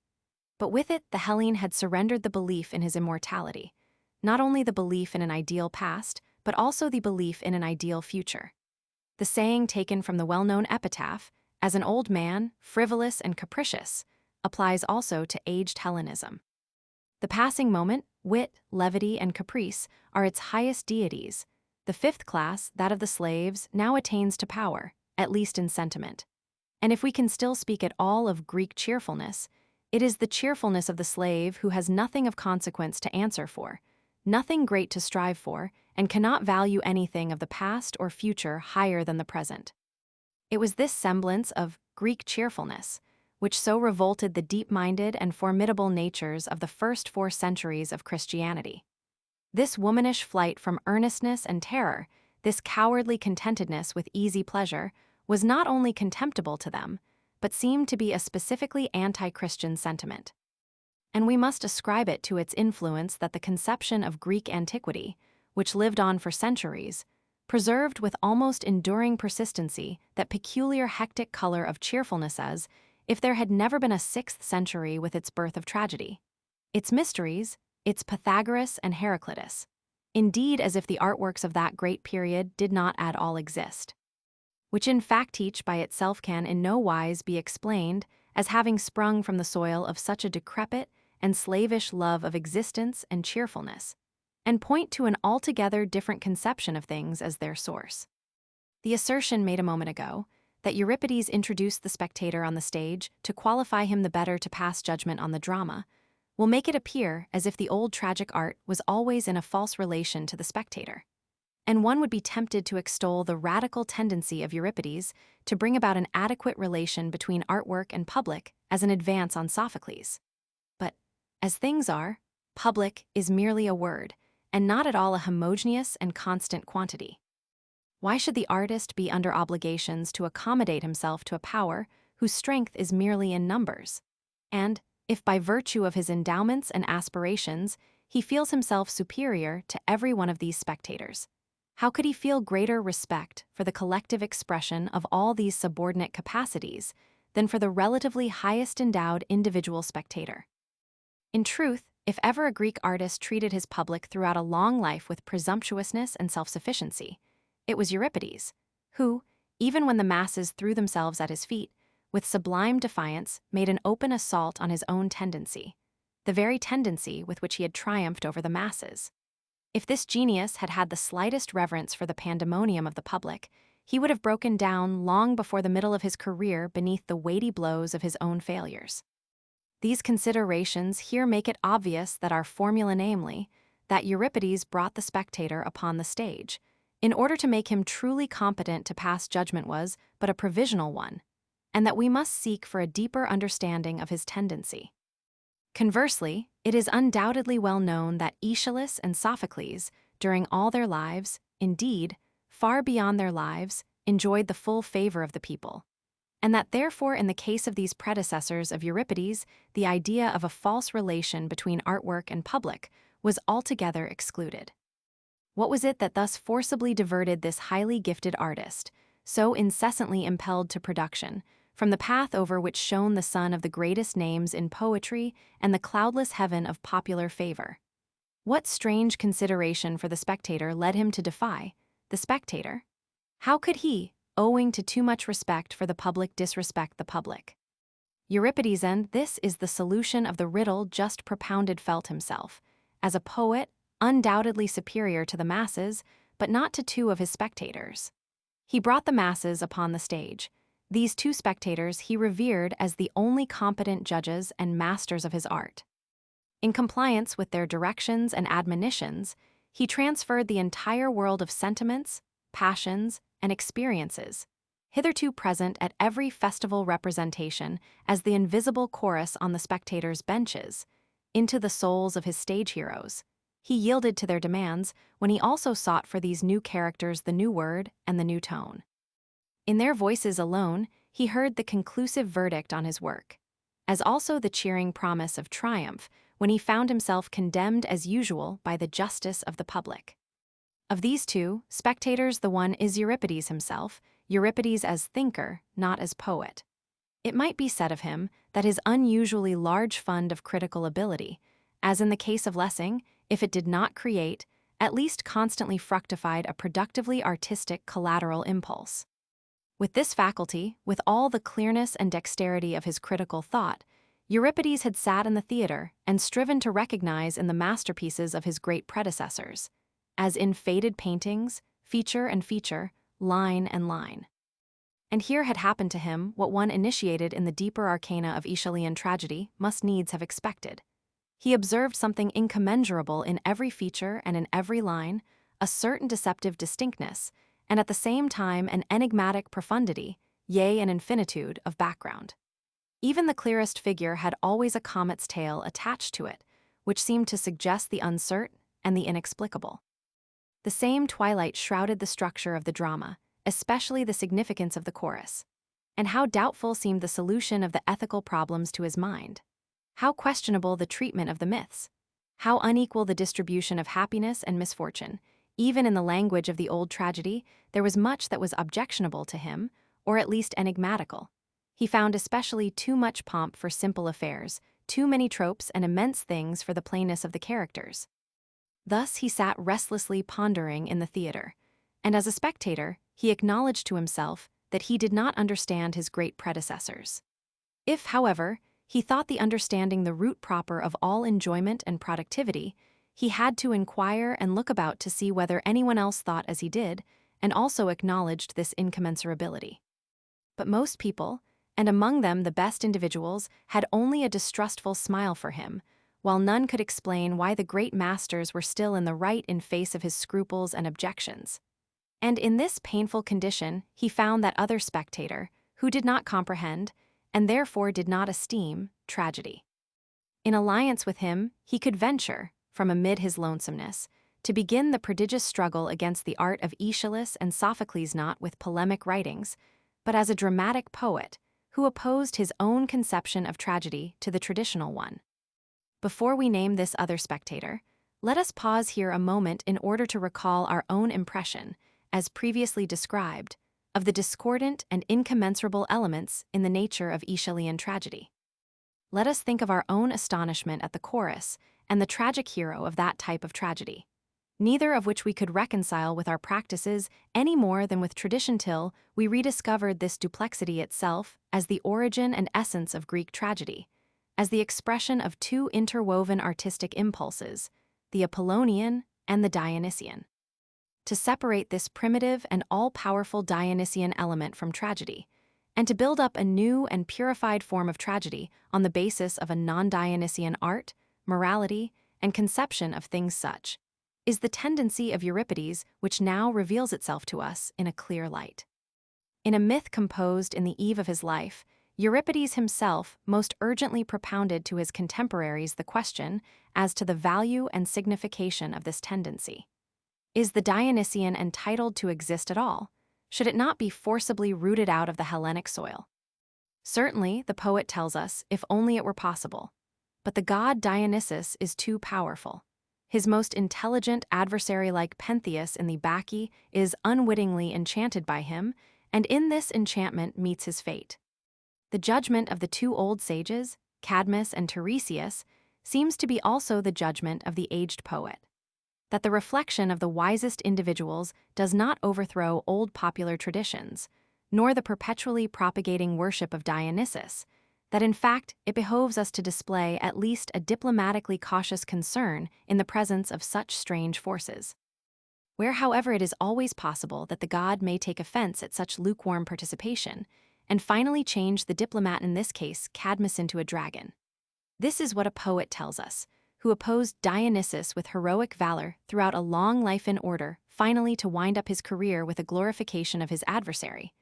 But with it, the Hellene had surrendered the belief in his immortality, not only the belief in an ideal past, but also the belief in an ideal future. The saying taken from the well-known epitaph, "As an old man, frivolous and capricious," applies also to aged Hellenism. The passing moment, wit, levity, and caprice are its highest deities. The fifth class, that of the slaves, now attains to power, at least in sentiment. And if we can still speak at all of Greek cheerfulness, it is the cheerfulness of the slave who has nothing of consequence to answer for, nothing great to strive for, and cannot value anything of the past or future higher than the present. It was this semblance of Greek cheerfulness which so revolted the deep-minded and formidable natures of the first 4 centuries of Christianity. This womanish flight from earnestness and terror, this cowardly contentedness with easy pleasure, was not only contemptible to them, but seemed to be a specifically anti-Christian sentiment. And we must ascribe it to its influence that the conception of Greek antiquity, which lived on for centuries, preserved with almost enduring persistency that peculiar hectic color of cheerfulness as if there had never been a 6th century with its birth of tragedy, its mysteries, its Pythagoras and Heraclitus, indeed as if the artworks of that great period did not at all exist, which in fact each by itself can in no wise be explained as having sprung from the soil of such a decrepit and slavish love of existence and cheerfulness, and point to an altogether different conception of things as their source. The assertion made a moment ago, that Euripides introduced the spectator on the stage to qualify him the better to pass judgment on the drama, will make it appear as if the old tragic art was always in a false relation to the spectator. And one would be tempted to extol the radical tendency of Euripides to bring about an adequate relation between artwork and public as an advance on Sophocles. But, as things are, public is merely a word, and not at all a homogeneous and constant quantity. Why should the artist be under obligations to accommodate himself to a power whose strength is merely in numbers? And, if by virtue of his endowments and aspirations he feels himself superior to every one of these spectators, how could he feel greater respect for the collective expression of all these subordinate capacities than for the relatively highest endowed individual spectator? In truth, if ever a Greek artist treated his public throughout a long life with presumptuousness and self-sufficiency, it was Euripides, who, even when the masses threw themselves at his feet, with sublime defiance made an open assault on his own tendency, the very tendency with which he had triumphed over the masses. If this genius had had the slightest reverence for the pandemonium of the public, he would have broken down long before the middle of his career beneath the weighty blows of his own failures. These considerations here make it obvious that our formula, namely, that Euripides brought the spectator upon the stage, in order to make him truly competent to pass judgment, was but a provisional one, and that we must seek for a deeper understanding of his tendency. Conversely, it is undoubtedly well known that Aeschylus and Sophocles, during all their lives, indeed, far beyond their lives, enjoyed the full favor of the people, and that therefore in the case of these predecessors of Euripides, the idea of a false relation between artwork and public was altogether excluded. What was it that thus forcibly diverted this highly gifted artist, so incessantly impelled to production, from the path over which shone the sun of the greatest names in poetry and the cloudless heaven of popular favor? What strange consideration for the spectator led him to defy the spectator? How could he, owing to too much respect for the public, disrespect the public? Euripides, and this is the solution of the riddle just propounded, felt himself, as a poet, undoubtedly superior to the masses, but not to 2 of his spectators. He brought the masses upon the stage. These two spectators he revered as the only competent judges and masters of his art. In compliance with their directions and admonitions, he transferred the entire world of sentiments, passions, and experiences, hitherto present at every festival representation as the invisible chorus on the spectators' benches, into the souls of his stage heroes. He yielded to their demands when he also sought for these new characters the new word and the new tone. In their voices alone, he heard the conclusive verdict on his work, as also the cheering promise of triumph when he found himself condemned as usual by the justice of the public. Of these two, spectators, the one is Euripides himself, Euripides as thinker, not as poet. It might be said of him that his unusually large fund of critical ability, as in the case of Lessing, if it did not create, at least constantly fructified a productively artistic collateral impulse. With this faculty, with all the clearness and dexterity of his critical thought, Euripides had sat in the theater and striven to recognize in the masterpieces of his great predecessors, as in faded paintings, feature and feature, line and line. And here had happened to him what one initiated in the deeper arcana of Aeschylean tragedy must needs have expected. He observed something incommensurable in every feature and in every line, a certain deceptive distinctness, and at the same time an enigmatic profundity, yea, an infinitude of background. Even the clearest figure had always a comet's tail attached to it, which seemed to suggest the uncertain and the inexplicable. The same twilight shrouded the structure of the drama, especially the significance of the chorus. And how doubtful seemed the solution of the ethical problems to his mind. How questionable the treatment of the myths. How unequal the distribution of happiness and misfortune. Even in the language of the old tragedy, there was much that was objectionable to him, or at least enigmatical. He found especially too much pomp for simple affairs, too many tropes and immense things for the plainness of the characters. Thus he sat restlessly pondering in the theater, and as a spectator, he acknowledged to himself that he did not understand his great predecessors. If, however, he thought the understanding the root proper of all enjoyment and productivity, he had to inquire and look about to see whether anyone else thought as he did, and also acknowledged this incommensurability. But most people, and among them the best individuals, had only a distrustful smile for him, while none could explain why the great masters were still in the right in face of his scruples and objections. And in this painful condition he found that other spectator, who did not comprehend, and therefore did not esteem, tragedy. In alliance with him, he could venture, from amid his lonesomeness, to begin the prodigious struggle against the art of Aeschylus and Sophocles, not with polemic writings, but as a dramatic poet, who opposed his own conception of tragedy to the traditional one. Before we name this other spectator, let us pause here a moment in order to recall our own impression, as previously described, of the discordant and incommensurable elements in the nature of Aeschylean tragedy. Let us think of our own astonishment at the chorus and the tragic hero of that type of tragedy, neither of which we could reconcile with our practices any more than with tradition till we rediscovered this duplexity itself as the origin and essence of Greek tragedy, as the expression of two interwoven artistic impulses, the Apollonian and the Dionysian. To separate this primitive and all-powerful Dionysian element from tragedy, and to build up a new and purified form of tragedy on the basis of a non-Dionysian art, morality, and conception of things such, is the tendency of Euripides which now reveals itself to us in a clear light. In a myth composed in the eve of his life, Euripides himself most urgently propounded to his contemporaries the question as to the value and signification of this tendency. Is the Dionysian entitled to exist at all? Should it not be forcibly rooted out of the Hellenic soil? Certainly, the poet tells us, if only it were possible. But the god Dionysus is too powerful. His most intelligent adversary like Pentheus in the Bacchae is unwittingly enchanted by him, and in this enchantment meets his fate. The judgment of the two old sages, Cadmus and Tiresias, seems to be also the judgment of the aged poet. That the reflection of the wisest individuals does not overthrow old popular traditions, nor the perpetually propagating worship of Dionysus, that in fact it behoves us to display at least a diplomatically cautious concern in the presence of such strange forces. where, however, it is always possible that the god may take offense at such lukewarm participation, and finally change the diplomat, in this case Cadmus, into a dragon. This is what a poet tells us, who opposed Dionysus with heroic valor throughout a long life in order, finally to wind up his career with a glorification of his adversary,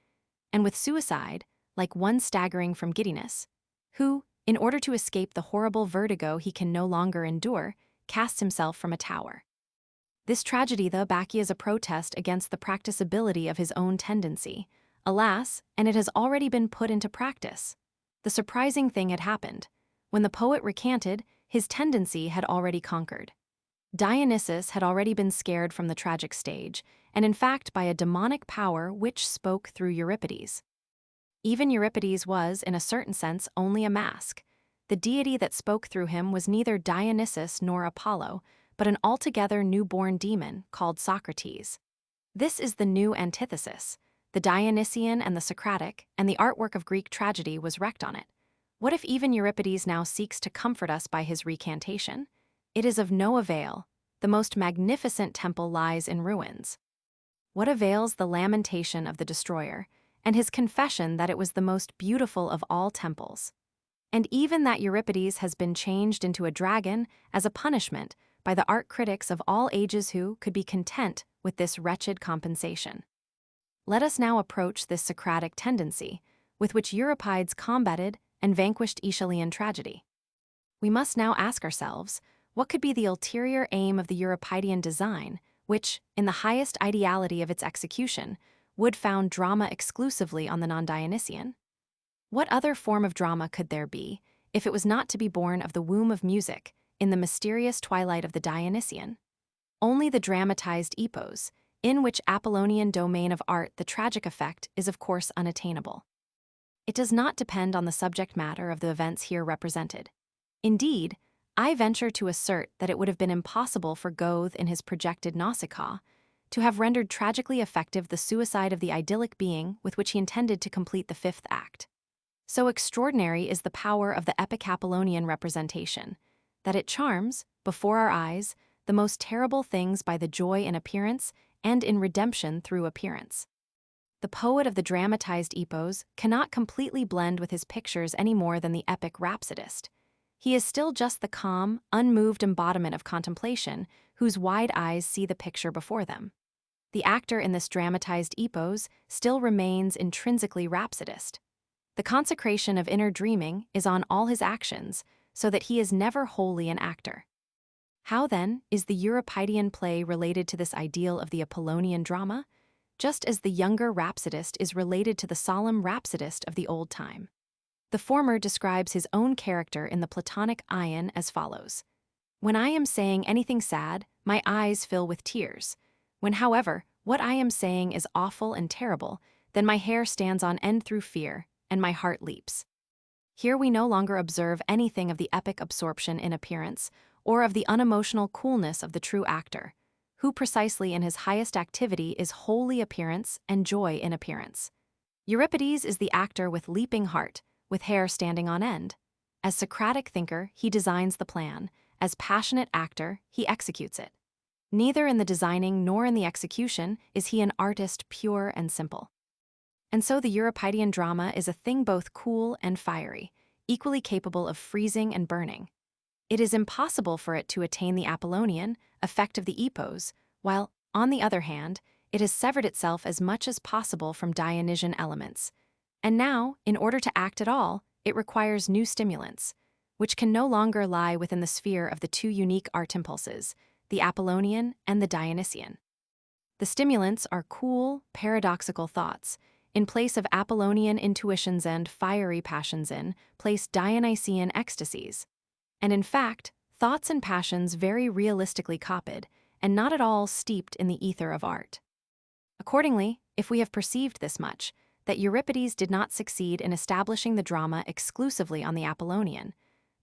and with suicide, like one staggering from giddiness, who, in order to escape the horrible vertigo he can no longer endure, casts himself from a tower. This tragedy, the Bacchae, is a protest against the practicability of his own tendency. Alas, and it has already been put into practice. The surprising thing had happened. When the poet recanted, his tendency had already conquered. Dionysus had already been scared from the tragic stage, and in fact by a demonic power which spoke through Euripides. Even Euripides was, in a certain sense, only a mask. The deity that spoke through him was neither Dionysus nor Apollo, but an altogether new-born demon called Socrates. This is the new antithesis. The Dionysian and the Socratic, and the artwork of Greek tragedy was wrecked on it. What if even Euripides now seeks to comfort us by his recantation? It is of no avail. The most magnificent temple lies in ruins. What avails the lamentation of the destroyer, and his confession that it was the most beautiful of all temples? And even that Euripides has been changed into a dragon as a punishment by the art critics of all ages who could be content with this wretched compensation. Let us now approach this Socratic tendency, with which Euripides combated and vanquished Aeschylean tragedy. We must now ask ourselves, what could be the ulterior aim of the Euripidean design, which, in the highest ideality of its execution, would found drama exclusively on the non-Dionysian? What other form of drama could there be, if it was not to be born of the womb of music, in the mysterious twilight of the Dionysian? Only the dramatized epos, in which Apollonian domain of art the tragic effect is of course unattainable. It does not depend on the subject matter of the events here represented. Indeed, I venture to assert that it would have been impossible for Goethe in his projected Nausicaa to have rendered tragically effective the suicide of the idyllic being with which he intended to complete the fifth act. So extraordinary is the power of the epic Apollonian representation, that it charms, before our eyes, the most terrible things by the joy in appearance and in redemption through appearance. The poet of the dramatized epos cannot completely blend with his pictures any more than the epic rhapsodist. He is still just the calm, unmoved embodiment of contemplation whose wide eyes see the picture before them. The actor in this dramatized epos still remains intrinsically rhapsodist. The consecration of inner dreaming is on all his actions, so that he is never wholly an actor. How, then, is the Euripidean play related to this ideal of the Apollonian drama? Just as the younger rhapsodist is related to the solemn rhapsodist of the old time. The former describes his own character in the Platonic Ion as follows: "When I am saying anything sad, my eyes fill with tears. When, however, what I am saying is awful and terrible, then my hair stands on end through fear, and my heart leaps." Here we no longer observe anything of the epic absorption in appearance, or of the unemotional coolness of the true actor, who precisely in his highest activity is wholly appearance and joy in appearance. Euripides is the actor with leaping heart, with hair standing on end. As Socratic thinker, he designs the plan. As passionate actor, he executes it. Neither in the designing nor in the execution is he an artist pure and simple. And so the Euripidean drama is a thing both cool and fiery, equally capable of freezing and burning. It is impossible for it to attain the Apollonian effect of the epos, while, on the other hand, it has severed itself as much as possible from Dionysian elements. And now, in order to act at all, it requires new stimulants, which can no longer lie within the sphere of the two unique art impulses, the Apollonian and the Dionysian. The stimulants are cool, paradoxical thoughts. In place of Apollonian intuitions and fiery passions place Dionysian ecstasies. And in fact, thoughts and passions very realistically copied, and not at all steeped in the ether of art. Accordingly, if we have perceived this much, that Euripides did not succeed in establishing the drama exclusively on the Apollonian,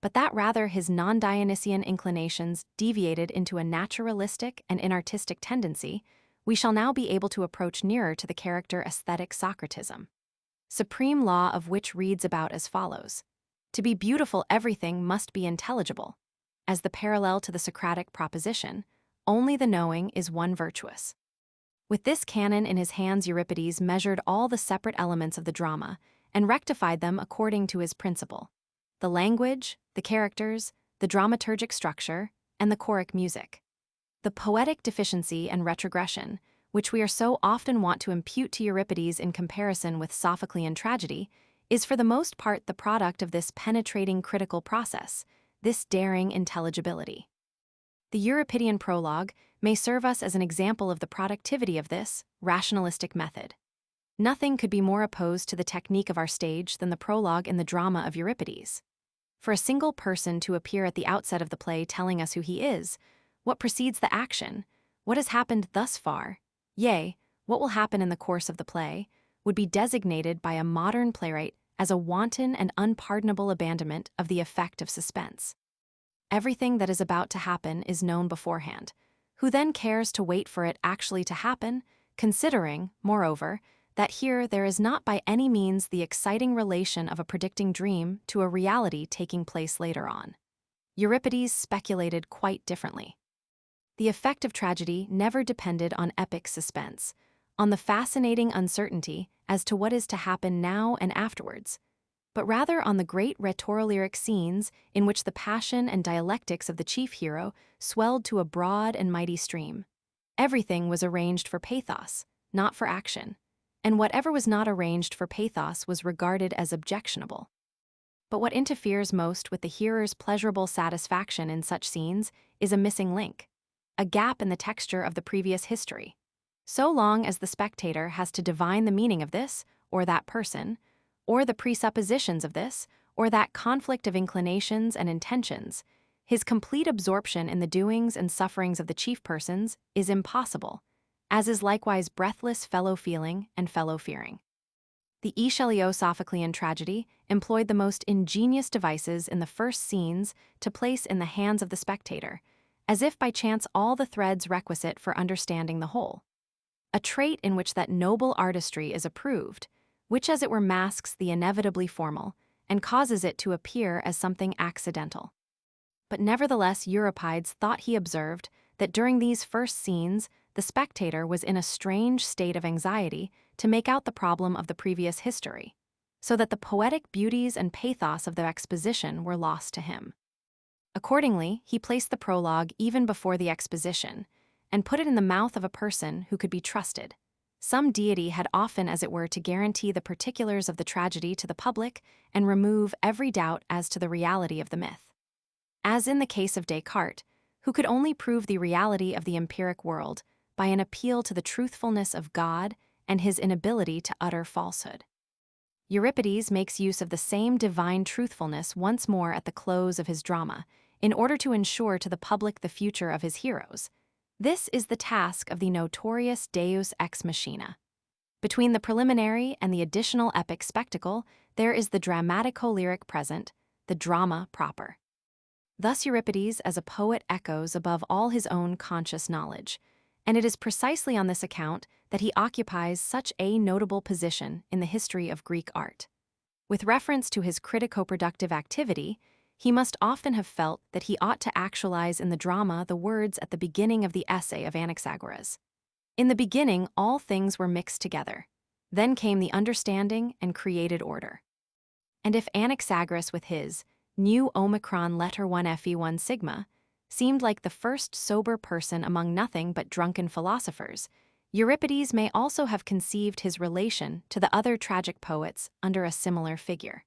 but that rather his non-Dionysian inclinations deviated into a naturalistic and inartistic tendency, we shall now be able to approach nearer to the character aesthetic Socratism. Supreme law of which reads about as follows: to be beautiful, everything must be intelligible. As the parallel to the Socratic proposition, only the knowing is one virtuous. With this canon in his hands, Euripides measured all the separate elements of the drama and rectified them according to his principle: the language, the characters, the dramaturgic structure, and the choric music. The poetic deficiency and retrogression, which we are so often wont to impute to Euripides in comparison with Sophoclean tragedy, is for the most part the product of this penetrating critical process, this daring intelligibility. The Euripidean prologue may serve us as an example of the productivity of this rationalistic method. Nothing could be more opposed to the technique of our stage than the prologue in the drama of Euripides. For a single person to appear at the outset of the play telling us who he is, what precedes the action, what has happened thus far, yea, what will happen in the course of the play, would be designated by a modern playwright as a wanton and unpardonable abandonment of the effect of suspense. Everything that is about to happen is known beforehand. Who then cares to wait for it actually to happen, considering, moreover, that here there is not by any means the exciting relation of a predicting dream to a reality taking place later on. Euripides speculated quite differently. The effect of tragedy never depended on epic suspense, on the fascinating uncertainty as to what is to happen now and afterwards, but rather on the great rhetorilyric scenes in which the passion and dialectics of the chief hero swelled to a broad and mighty stream. Everything was arranged for pathos, not for action, and whatever was not arranged for pathos was regarded as objectionable. But what interferes most with the hearer's pleasurable satisfaction in such scenes is a missing link, a gap in the texture of the previous history. So long as the spectator has to divine the meaning of this or that person, or the presuppositions of this or that conflict of inclinations and intentions, his complete absorption in the doings and sufferings of the chief persons is impossible, as is likewise breathless fellow-feeling and fellow-fearing. The Aeschylio-Sophoclean tragedy employed the most ingenious devices in the first scenes to place in the hands of the spectator, as if by chance all the threads requisite for understanding the whole. A trait in which that noble artistry is approved, which as it were masks the inevitably formal and causes it to appear as something accidental. But nevertheless Euripides thought he observed that during these first scenes the spectator was in a strange state of anxiety to make out the problem of the previous history, so that the poetic beauties and pathos of the exposition were lost to him. Accordingly, he placed the prologue even before the exposition, and put it in the mouth of a person who could be trusted. Some deity had often, as it were, to guarantee the particulars of the tragedy to the public and remove every doubt as to the reality of the myth. As in the case of Descartes, who could only prove the reality of the empiric world by an appeal to the truthfulness of God and his inability to utter falsehood. Euripides makes use of the same divine truthfulness once more at the close of his drama, in order to ensure to the public the future of his heroes. This is the task of the notorious Deus ex machina. Between the preliminary and the additional epic spectacle, there is the dramatico-lyric present, the drama proper. Thus Euripides as a poet echoes above all his own conscious knowledge, and it is precisely on this account that he occupies such a notable position in the history of Greek art. With reference to his critico-productive activity, he must often have felt that he ought to actualize in the drama the words at the beginning of the essay of Anaxagoras. In the beginning, all things were mixed together. Then came the understanding and created order. And if Anaxagoras with his new Omicron letter 1 Phi 1 sigma seemed like the first sober person among nothing but drunken philosophers, Euripides may also have conceived his relation to the other tragic poets under a similar figure.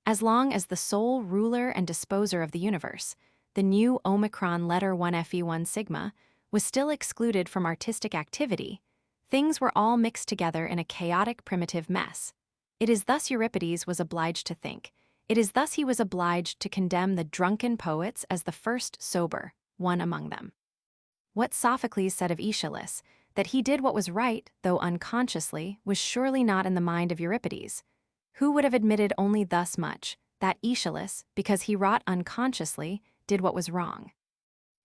As long as the sole ruler and disposer of the universe, the new Omicron letter 1 Phi 1 sigma, was still excluded from artistic activity, things were all mixed together in a chaotic primitive mess. It is thus Euripides was obliged to think. It is thus he was obliged to condemn the drunken poets as the first sober one among them. What Sophocles said of Aeschylus, that he did what was right, though unconsciously, was surely not in the mind of Euripides, who would have admitted only thus much, that Aeschylus, because he wrought unconsciously, did what was wrong.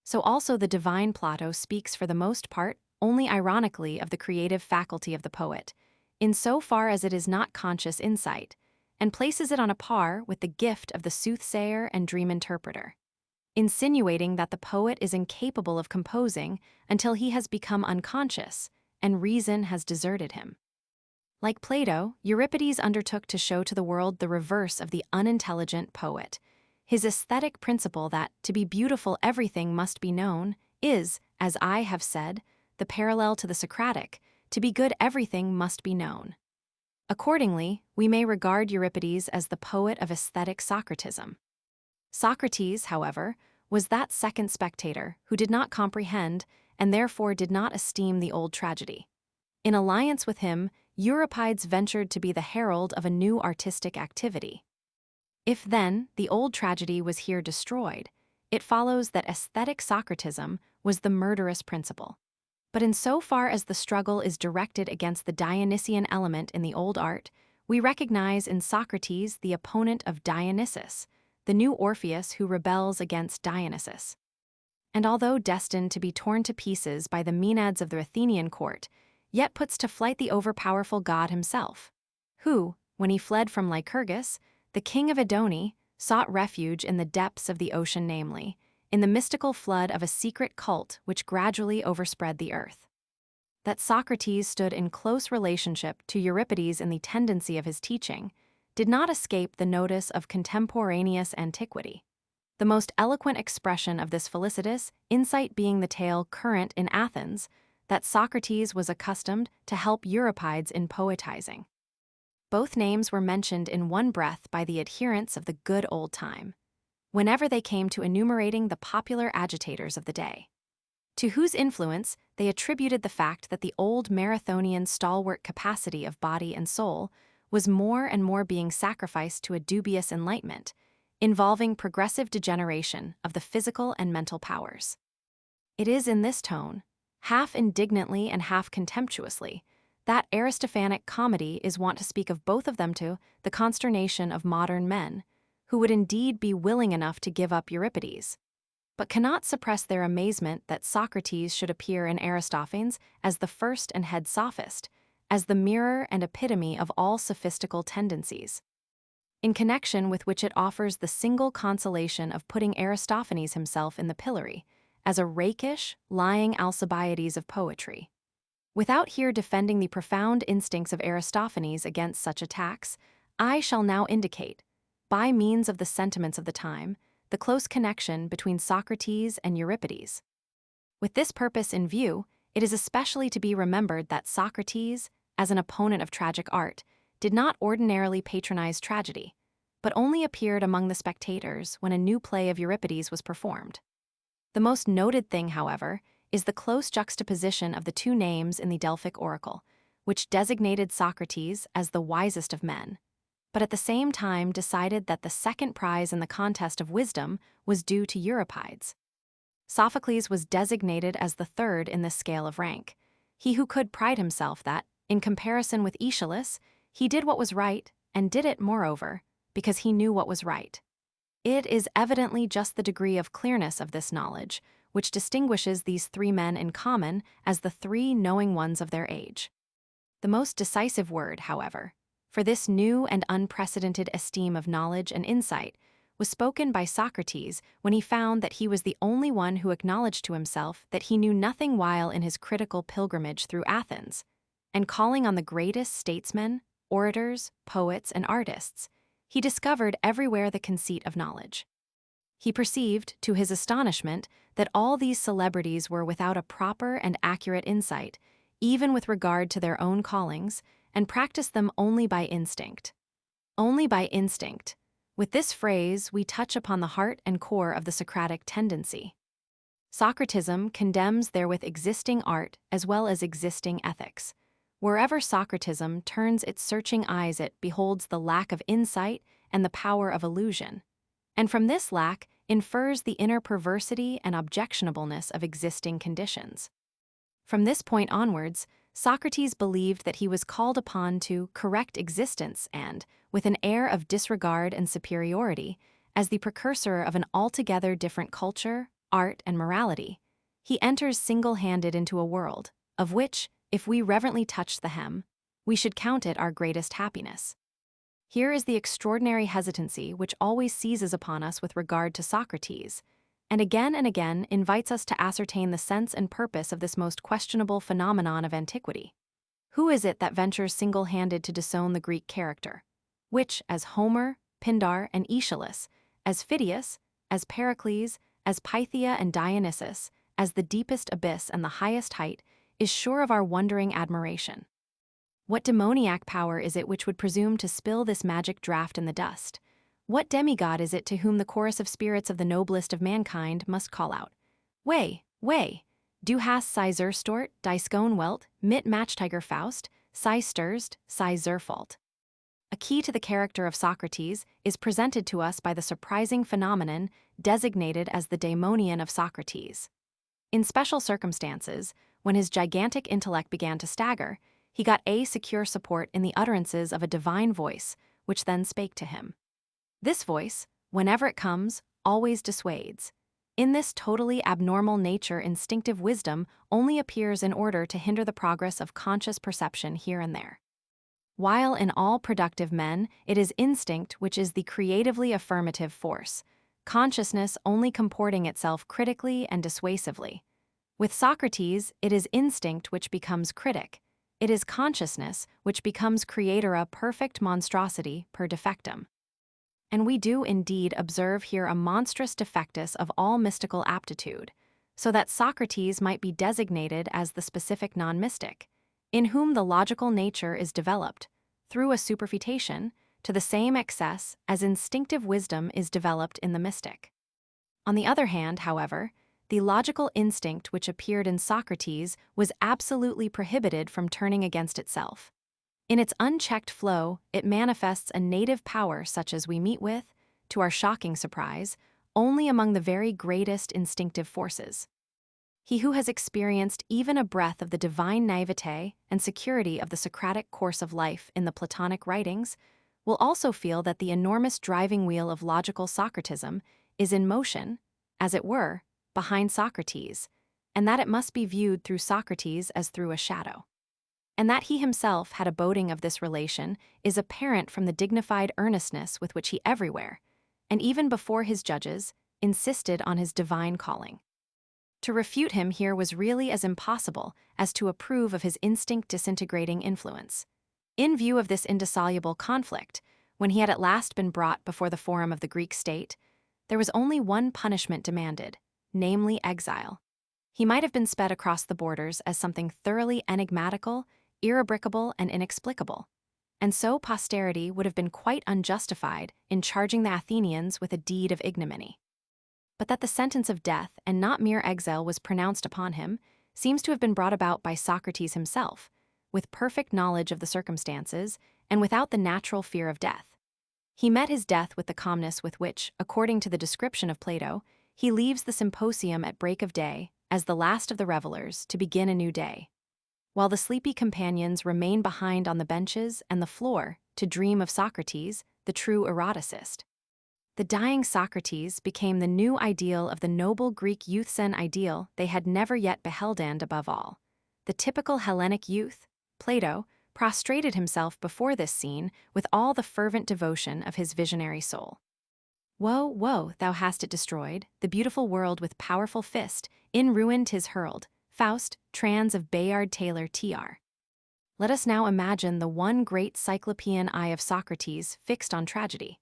So also the divine Plato speaks for the most part only ironically of the creative faculty of the poet, in so far as it is not conscious insight, and places it on a par with the gift of the soothsayer and dream interpreter, insinuating that the poet is incapable of composing until he has become unconscious, and reason has deserted him. Like Plato, Euripides undertook to show to the world the reverse of the unintelligent poet. His aesthetic principle that, to be beautiful everything must be known, is, as I have said, the parallel to the Socratic, to be good everything must be known. Accordingly, we may regard Euripides as the poet of aesthetic Socratism. Socrates, however, was that second spectator who did not comprehend and therefore did not esteem the old tragedy. In alliance with him, Euripides ventured to be the herald of a new artistic activity. If, then, the old tragedy was here destroyed, it follows that aesthetic Socratism was the murderous principle. But in so far as the struggle is directed against the Dionysian element in the old art, we recognize in Socrates the opponent of Dionysus, the new Orpheus who rebels against Dionysus. And although destined to be torn to pieces by the Maenads of the Athenian court, yet puts to flight the overpowerful god himself, who, when he fled from Lycurgus, the king of Edoni, sought refuge in the depths of the ocean, namely, in the mystical flood of a secret cult which gradually overspread the earth. That Socrates stood in close relationship to Euripides in the tendency of his teaching did not escape the notice of contemporaneous antiquity. The most eloquent expression of this felicitous insight being the tale current in Athens that Socrates was accustomed to help Euripides in poetizing. Both names were mentioned in one breath by the adherents of the good old time, whenever they came to enumerating the popular agitators of the day, to whose influence they attributed the fact that the old Marathonian stalwart capacity of body and soul was more and more being sacrificed to a dubious enlightenment, involving progressive degeneration of the physical and mental powers. It is in this tone, half indignantly and half contemptuously, that Aristophanic comedy is wont to speak of both of them to the consternation of modern men, who would indeed be willing enough to give up Euripides, but cannot suppress their amazement that Socrates should appear in Aristophanes as the first and head sophist, as the mirror and epitome of all sophistical tendencies, in connection with which it offers the single consolation of putting Aristophanes himself in the pillory, as a rakish, lying Alcibiades of poetry. Without here defending the profound instincts of Aristophanes against such attacks, I shall now indicate, by means of the sentiments of the time, the close connection between Socrates and Euripides. With this purpose in view, it is especially to be remembered that Socrates, as an opponent of tragic art, did not ordinarily patronize tragedy, but only appeared among the spectators when a new play of Euripides was performed. The most noted thing, however, is the close juxtaposition of the two names in the Delphic oracle, which designated Socrates as the wisest of men, but at the same time decided that the second prize in the contest of wisdom was due to Euripides. Sophocles was designated as the third in this scale of rank, he who could pride himself that, in comparison with Aeschylus, he did what was right, and did it, moreover, because he knew what was right. It is evidently just the degree of clearness of this knowledge which distinguishes these three men in common as the three knowing ones of their age. The most decisive word, however, for this new and unprecedented esteem of knowledge and insight was spoken by Socrates when he found that he was the only one who acknowledged to himself that he knew nothing while in his critical pilgrimage through Athens, and calling on the greatest statesmen, orators, poets, and artists, he discovered everywhere the conceit of knowledge. He perceived, to his astonishment, that all these celebrities were without a proper and accurate insight, even with regard to their own callings, and practiced them only by instinct. Only by instinct. With this phrase, we touch upon the heart and core of the Socratic tendency. Socratism condemns therewith existing art as well as existing ethics. Wherever Socratism turns its searching eyes, it beholds the lack of insight and the power of illusion, and from this lack infers the inner perversity and objectionableness of existing conditions. From this point onwards, Socrates believed that he was called upon to correct existence and, with an air of disregard and superiority, as the precursor of an altogether different culture, art, and morality, he enters single-handed into a world, of which, if we reverently touch the hem, we should count it our greatest happiness. Here is the extraordinary hesitancy which always seizes upon us with regard to Socrates, and again invites us to ascertain the sense and purpose of this most questionable phenomenon of antiquity. Who is it that ventures single-handed to disown the Greek character, which, as Homer, Pindar, and Aeschylus, as Phidias, as Pericles, as Pythia and Dionysus, as the deepest abyss and the highest height, is sure of our wondering admiration? What demoniac power is it which would presume to spill this magic draught in the dust? What demigod is it to whom the chorus of spirits of the noblest of mankind must call out, Way, du hast sei Zerstort, die Skone Welt, mit Matchtiger Faust, sei Sturst, sei Zerfalt. A key to the character of Socrates is presented to us by the surprising phenomenon designated as the daemonion of Socrates. In special circumstances, when his gigantic intellect began to stagger, he got a secure support in the utterances of a divine voice, which then spake to him. This voice, whenever it comes, always dissuades. In this totally abnormal nature, instinctive wisdom only appears in order to hinder the progress of conscious perception here and there. While in all productive men, it is instinct which is the creatively affirmative force, consciousness only comporting itself critically and dissuasively. With Socrates, it is instinct which becomes critic. It is consciousness which becomes creatora perfect monstrosity per defectum. And we do indeed observe here a monstrous defectus of all mystical aptitude, so that Socrates might be designated as the specific non-mystic, in whom the logical nature is developed, through a superfetation, to the same excess as instinctive wisdom is developed in the mystic. On the other hand, however, the logical instinct which appeared in Socrates was absolutely prohibited from turning against itself. In its unchecked flow, it manifests a native power such as we meet with, to our shocking surprise, only among the very greatest instinctive forces. He who has experienced even a breath of the divine naivete and security of the Socratic course of life in the Platonic writings will also feel that the enormous driving wheel of logical Socratism is in motion, as it were, behind Socrates, and that it must be viewed through Socrates as through a shadow. And that he himself had a boding of this relation is apparent from the dignified earnestness with which he everywhere, and even before his judges, insisted on his divine calling. To refute him here was really as impossible as to approve of his instinct disintegrating influence. In view of this indissoluble conflict, when he had at last been brought before the forum of the Greek state, there was only one punishment demanded, namely exile. He might have been sped across the borders as something thoroughly enigmatical, irrebricable, and inexplicable, and so posterity would have been quite unjustified in charging the Athenians with a deed of ignominy. But that the sentence of death and not mere exile was pronounced upon him seems to have been brought about by Socrates himself, with perfect knowledge of the circumstances and without the natural fear of death. He met his death with the calmness with which, according to the description of Plato, he leaves the symposium at break of day, as the last of the revelers, to begin a new day, while the sleepy companions remain behind on the benches and the floor to dream of Socrates, the true eroticist. The dying Socrates became the new ideal of the noble Greek youthsen ideal they had never yet beheld, and above all, the typical Hellenic youth, Plato, prostrated himself before this scene with all the fervent devotion of his visionary soul. Woe, woe, thou hast it destroyed, the beautiful world with powerful fist, in ruin 'tis hurled, Faust, trans of Bayard Taylor Tr. Let us now imagine the one great cyclopean eye of Socrates fixed on tragedy,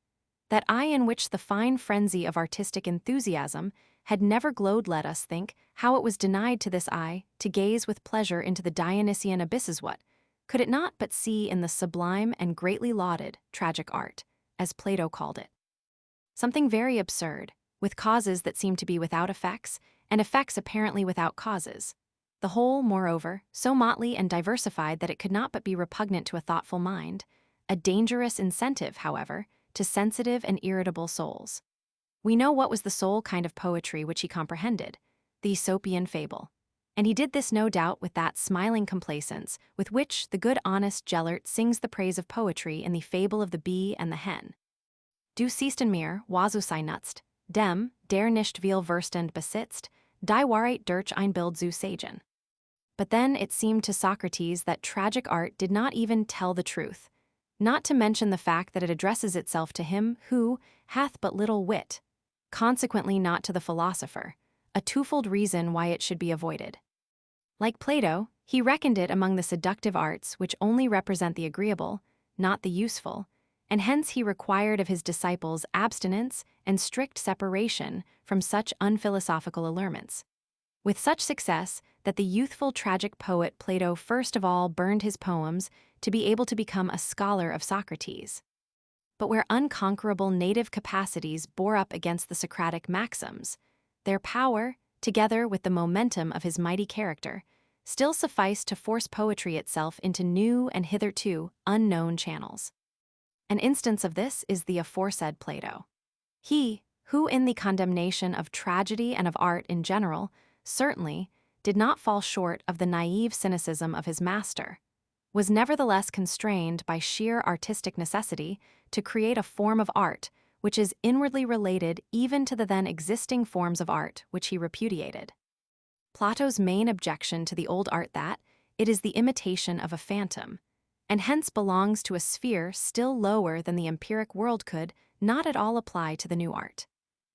that eye in which the fine frenzy of artistic enthusiasm had never glowed. Let us think how it was denied to this eye to gaze with pleasure into the Dionysian abysses. What could it not but see in the sublime and greatly lauded tragic art, as Plato called it? Something very absurd, with causes that seemed to be without effects, and effects apparently without causes. The whole, moreover, so motley and diversified that it could not but be repugnant to a thoughtful mind, a dangerous incentive, however, to sensitive and irritable souls. We know what was the sole kind of poetry which he comprehended, the Aesopian fable, and he did this no doubt with that smiling complacence with which the good honest Gellert sings the praise of poetry in the fable of the bee and the hen. Du siesten mir, was sei nutzt, dem, der nicht viel verstand besitzt, die Wahrheit durch ein Bild zu sagen. But then it seemed to Socrates that tragic art did not even tell the truth, not to mention the fact that it addresses itself to him who hath but little wit. consequently not to the philosopher, a twofold reason why it should be avoided. Like Plato, he reckoned it among the seductive arts which only represent the agreeable, not the useful, and hence he required of his disciples abstinence and strict separation from such unphilosophical allurements. With such success that the youthful tragic poet Plato first of all burned his poems to be able to become a scholar of Socrates. But where unconquerable native capacities bore up against the Socratic maxims, their power, together with the momentum of his mighty character, still sufficed to force poetry itself into new and hitherto unknown channels. An instance of this is the aforesaid Plato. He, who in the condemnation of tragedy and of art in general, certainly did not fall short of the naive cynicism of his master, was nevertheless constrained by sheer artistic necessity to create a form of art which is inwardly related even to the then existing forms of art which he repudiated. Plato's main objection to the old art that it is the imitation of a phantom, and hence belongs to a sphere still lower than the empiric world could not at all apply to the new art.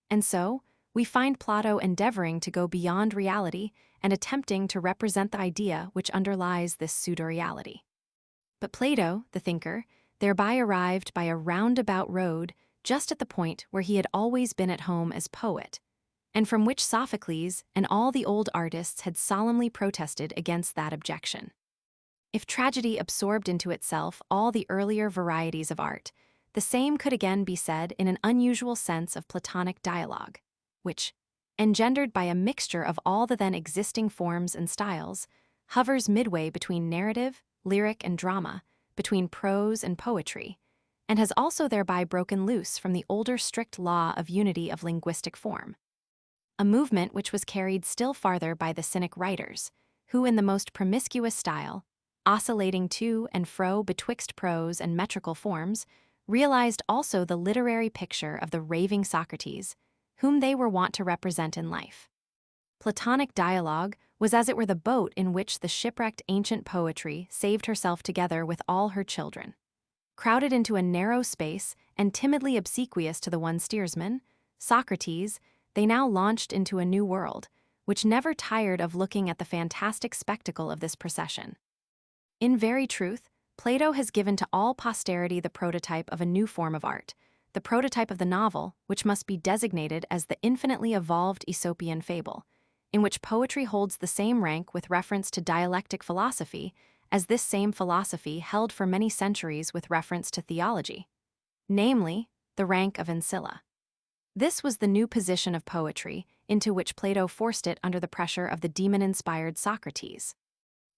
And so, we find Plato endeavoring to go beyond reality and attempting to represent the idea which underlies this pseudo-reality. But Plato, the thinker, thereby arrived by a roundabout road just at the point where he had always been at home as poet, and from which Sophocles and all the old artists had solemnly protested against that objection. If tragedy absorbed into itself all the earlier varieties of art, the same could again be said in an unusual sense of Platonic dialogue, which, engendered by a mixture of all the then existing forms and styles, hovers midway between narrative, lyric, and drama, between prose and poetry, and has also thereby broken loose from the older strict law of unity of linguistic form. A movement which was carried still farther by the Cynic writers, who in the most promiscuous style, oscillating to and fro betwixt prose and metrical forms, realized also the literary picture of the raving Socrates, whom they were wont to represent in life. Platonic dialogue was as it were the boat in which the shipwrecked ancient poetry saved herself together with all her children. Crowded into a narrow space and timidly obsequious to the one steersman, Socrates, they now launched into a new world, which never tired of looking at the fantastic spectacle of this procession. In very truth, Plato has given to all posterity the prototype of a new form of art, the prototype of the novel, which must be designated as the infinitely evolved Aesopian fable, in which poetry holds the same rank with reference to dialectic philosophy as this same philosophy held for many centuries with reference to theology, namely, the rank of ancilla. This was the new position of poetry into which Plato forced it under the pressure of the demon-inspired Socrates.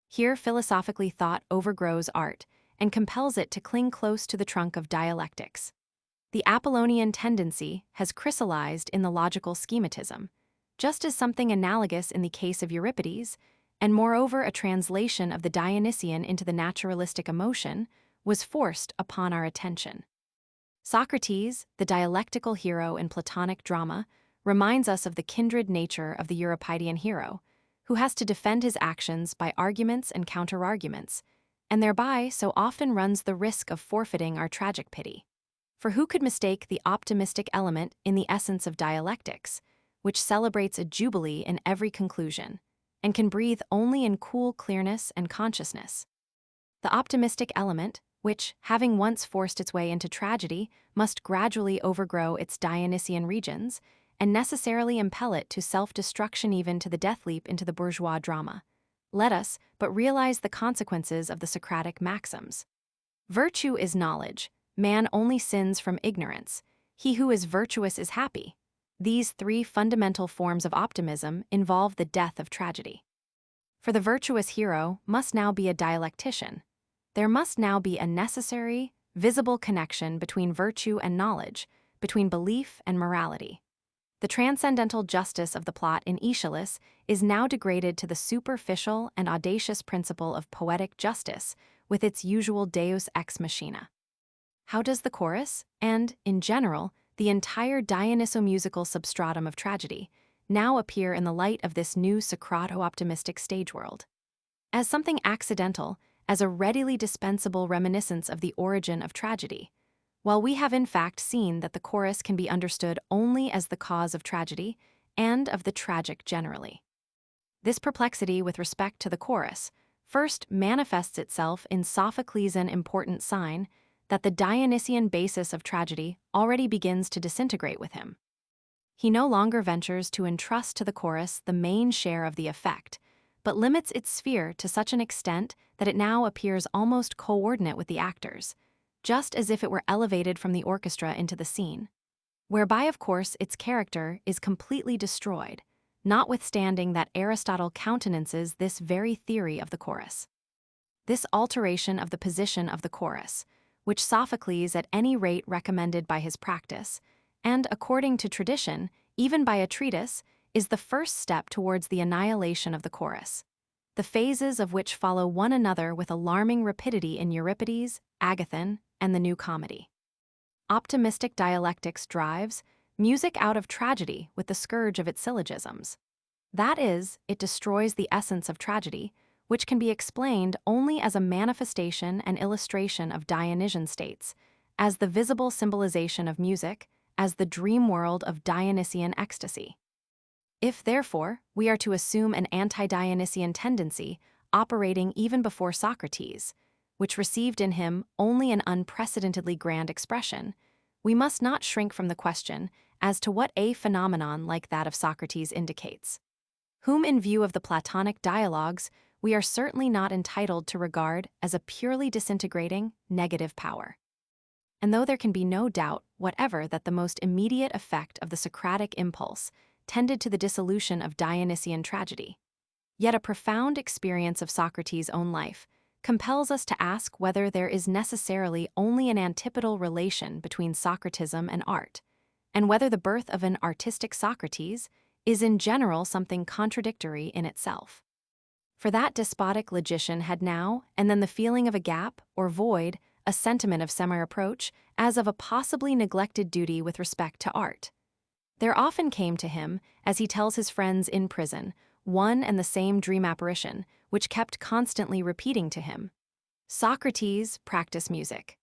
Here philosophically thought overgrows art and compels it to cling close to the trunk of dialectics. The Apollonian tendency has crystallized in the logical schematism, just as something analogous in the case of Euripides, and moreover a translation of the Dionysian into the naturalistic emotion, was forced upon our attention. Socrates, the dialectical hero in Platonic drama, reminds us of the kindred nature of the Euripidean hero, who has to defend his actions by arguments and counterarguments, and thereby so often runs the risk of forfeiting our tragic pity. For who could mistake the optimistic element in the essence of dialectics, which celebrates a jubilee in every conclusion, and can breathe only in cool clearness and consciousness? The optimistic element, which, having once forced its way into tragedy, must gradually overgrow its Dionysian regions, and necessarily impel it to self-destruction even to the death leap into the bourgeois drama. Let us but realize the consequences of the Socratic maxims. Virtue is knowledge. Man only sins from ignorance. He who is virtuous is happy. These three fundamental forms of optimism involve the death of tragedy. For the virtuous hero must now be a dialectician. There must now be a necessary, visible connection between virtue and knowledge, between belief and morality. The transcendental justice of the plot in Aeschylus is now degraded to the superficial and audacious principle of poetic justice with its usual deus ex machina. How does the chorus, and, in general, the entire Dionyso-musical substratum of tragedy, now appear in the light of this new Socrato-optimistic stage world? As something accidental, as a readily dispensable reminiscence of the origin of tragedy, while we have in fact seen that the chorus can be understood only as the cause of tragedy and of the tragic generally. This perplexity with respect to the chorus first manifests itself in Sophocles' important sign that the Dionysian basis of tragedy already begins to disintegrate with him. He no longer ventures to entrust to the chorus the main share of the effect, but limits its sphere to such an extent that it now appears almost coordinate with the actors, just as if it were elevated from the orchestra into the scene, whereby of course its character is completely destroyed, notwithstanding that Aristotle countenances this very theory of the chorus. This alteration of the position of the chorus, which Sophocles at any rate recommended by his practice, and according to tradition, even by a treatise, is the first step towards the annihilation of the chorus, the phases of which follow one another with alarming rapidity in Euripides, Agathon, and the New Comedy. Optimistic dialectics drives music out of tragedy with the scourge of its syllogisms. That is, it destroys the essence of tragedy, which can be explained only as a manifestation and illustration of Dionysian states, as the visible symbolization of music, as the dream world of Dionysian ecstasy. If, therefore, we are to assume an anti-Dionysian tendency operating even before Socrates, which received in him only an unprecedentedly grand expression, we must not shrink from the question as to what a phenomenon like that of Socrates indicates, whom in view of the Platonic dialogues we are certainly not entitled to regard as a purely disintegrating, negative power. And though there can be no doubt whatever that the most immediate effect of the Socratic impulse tended to the dissolution of Dionysian tragedy, yet a profound experience of Socrates' own life compels us to ask whether there is necessarily only an antipodal relation between Socratism and art, and whether the birth of an artistic Socrates is in general something contradictory in itself. For that despotic logician had now and then the feeling of a gap or void, a sentiment of semi-reproach, as of a possibly neglected duty with respect to art. There often came to him, as he tells his friends in prison, one and the same dream apparition, which kept constantly repeating to him, "Socrates, practice music."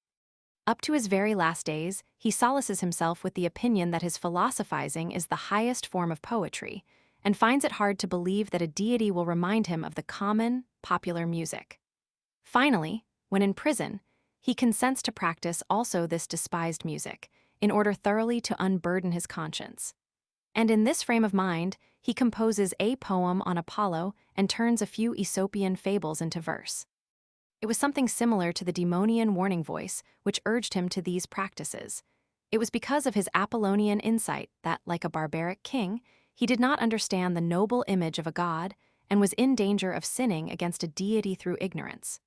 Up to his very last days, he solaces himself with the opinion that his philosophizing is the highest form of poetry, and finds it hard to believe that a deity will remind him of the common, popular music. Finally, when in prison, he consents to practice also this despised music, in order thoroughly to unburden his conscience. And in this frame of mind, he composes a poem on Apollo and turns a few Aesopian fables into verse. It was something similar to the demonian warning voice which urged him to these practices. It was because of his Apollonian insight that, like a barbaric king, he did not understand the noble image of a god and was in danger of sinning against a deity through ignorance.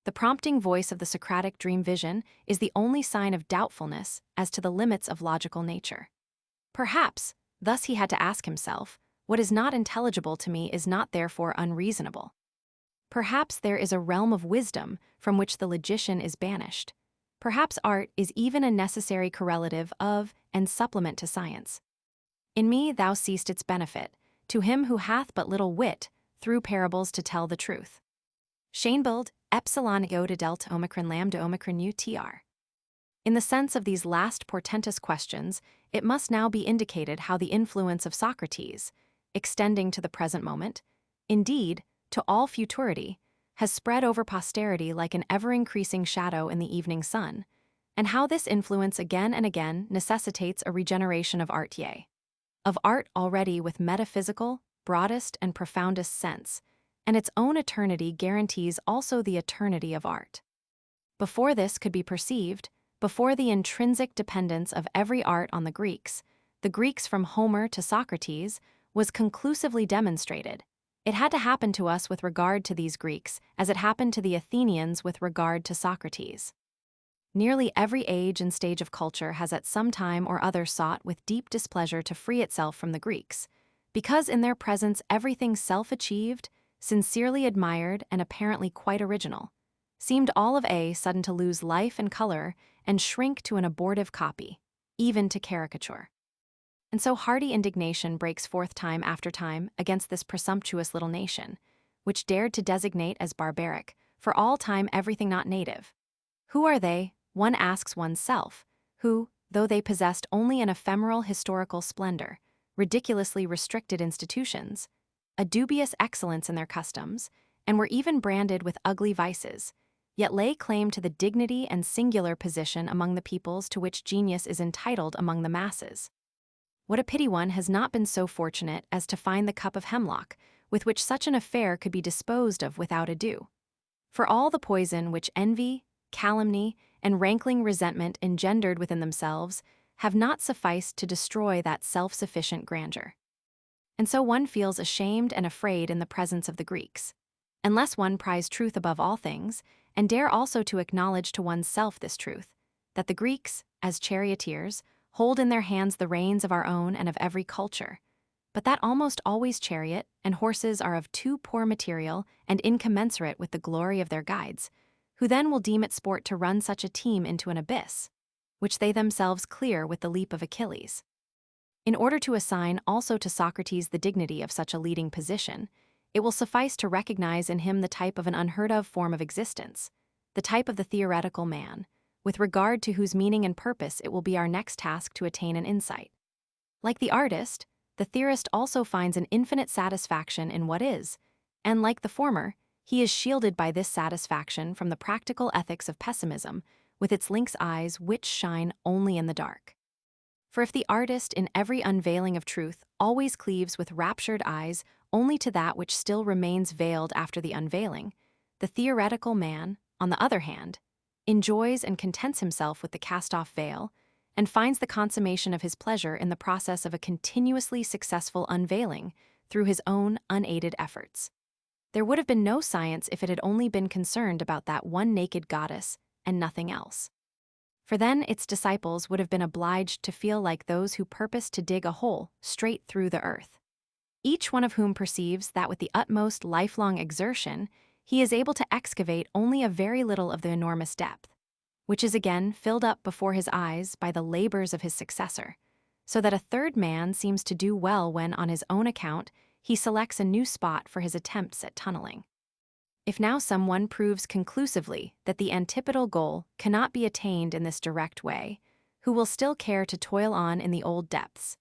The prompting voice of the Socratic dream vision is the only sign of doubtfulness as to the limits of logical nature. Perhaps, thus he had to ask himself, what is not intelligible to me is not therefore unreasonable. Perhaps there is a realm of wisdom from which the logician is banished. Perhaps art is even a necessary correlative of and supplement to science. In me thou seest its benefit, to him who hath but little wit, through parables to tell the truth. Scheinbild, epsilon iota delta omicron lambda omicron utr. In the sense of these last portentous questions, it must now be indicated how the influence of Socrates, extending to the present moment, indeed, to all futurity, has spread over posterity like an ever-increasing shadow in the evening sun, and how this influence again and again necessitates a regeneration of art, yea, of art already with metaphysical, broadest and profoundest sense, and its own eternity guarantees also the eternity of art. Before this could be perceived, before the intrinsic dependence of every art on the Greeks from Homer to Socrates, was conclusively demonstrated, it had to happen to us with regard to these Greeks as it happened to the Athenians with regard to Socrates. Nearly every age and stage of culture has at some time or other sought with deep displeasure to free itself from the Greeks, because in their presence everything self-achieved, sincerely admired, and apparently quite original, seemed all of a sudden to lose life and color and shrink to an abortive copy, even to caricature. And so hearty indignation breaks forth time after time against this presumptuous little nation, which dared to designate as barbaric, for all time everything not native. Who are they, one asks oneself, who, though they possessed only an ephemeral historical splendor, ridiculously restricted institutions, a dubious excellence in their customs, and were even branded with ugly vices, yet lay claim to the dignity and singular position among the peoples to which genius is entitled among the masses. What a pity one has not been so fortunate as to find the cup of hemlock, with which such an affair could be disposed of without ado. For all the poison which envy, calumny, and rankling resentment engendered within themselves have not sufficed to destroy that self-sufficient grandeur. And so one feels ashamed and afraid in the presence of the Greeks, unless one prize truth above all things, and dare also to acknowledge to one's self this truth, that the Greeks, as charioteers, hold in their hands the reins of our own and of every culture, but that almost always chariot and horses are of too poor material and incommensurate with the glory of their guides, who then will deem it sport to run such a team into an abyss, which they themselves clear with the leap of Achilles. In order to assign also to Socrates the dignity of such a leading position, it will suffice to recognize in him the type of an unheard-of form of existence, the type of the theoretical man, with regard to whose meaning and purpose it will be our next task to attain an insight. Like the artist, the theorist also finds an infinite satisfaction in what is, and like the former, he is shielded by this satisfaction from the practical ethics of pessimism, with its lynx eyes which shine only in the dark. For if the artist in every unveiling of truth always cleaves with raptured eyes only to that which still remains veiled after the unveiling, the theoretical man, on the other hand, enjoys and contents himself with the cast-off veil, and finds the consummation of his pleasure in the process of a continuously successful unveiling through his own unaided efforts. There would have been no science if it had only been concerned about that one naked goddess and nothing else. For then its disciples would have been obliged to feel like those who purpose to dig a hole straight through the earth, each one of whom perceives that with the utmost lifelong exertion he is able to excavate only a very little of the enormous depth, which is again filled up before his eyes by the labors of his successor, so that a third man seems to do well when, on his own account, he selects a new spot for his attempts at tunneling. If now someone proves conclusively that the antipodal goal cannot be attained in this direct way, who will still care to toil on in the old depths,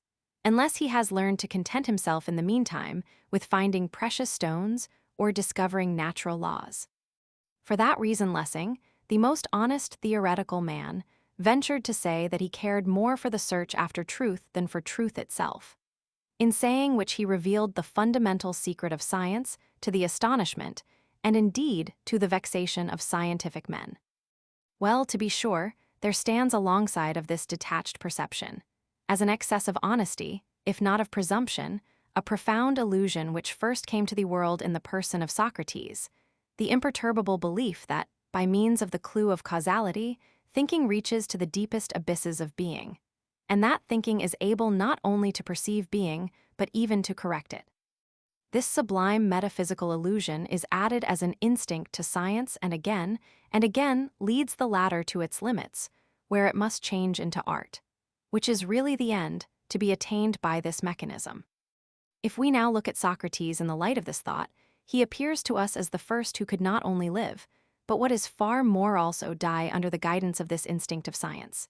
unless he has learned to content himself in the meantime with finding precious stones or discovering natural laws? For that reason Lessing, the most honest theoretical man, ventured to say that he cared more for the search after truth than for truth itself. In saying which he revealed the fundamental secret of science to the astonishment, and indeed to the vexation of scientific men. Well, to be sure, there stands alongside of this detached perception, as an excess of honesty, if not of presumption, a profound illusion which first came to the world in the person of Socrates, the imperturbable belief that, by means of the clue of causality, thinking reaches to the deepest abysses of being, and that thinking is able not only to perceive being, but even to correct it. This sublime metaphysical illusion is added as an instinct to science and again leads the latter to its limits, where it must change into art, which is really the end, to be attained by this mechanism. If we now look at Socrates in the light of this thought, he appears to us as the first who could not only live, but what is far more also die under the guidance of this instinct of science.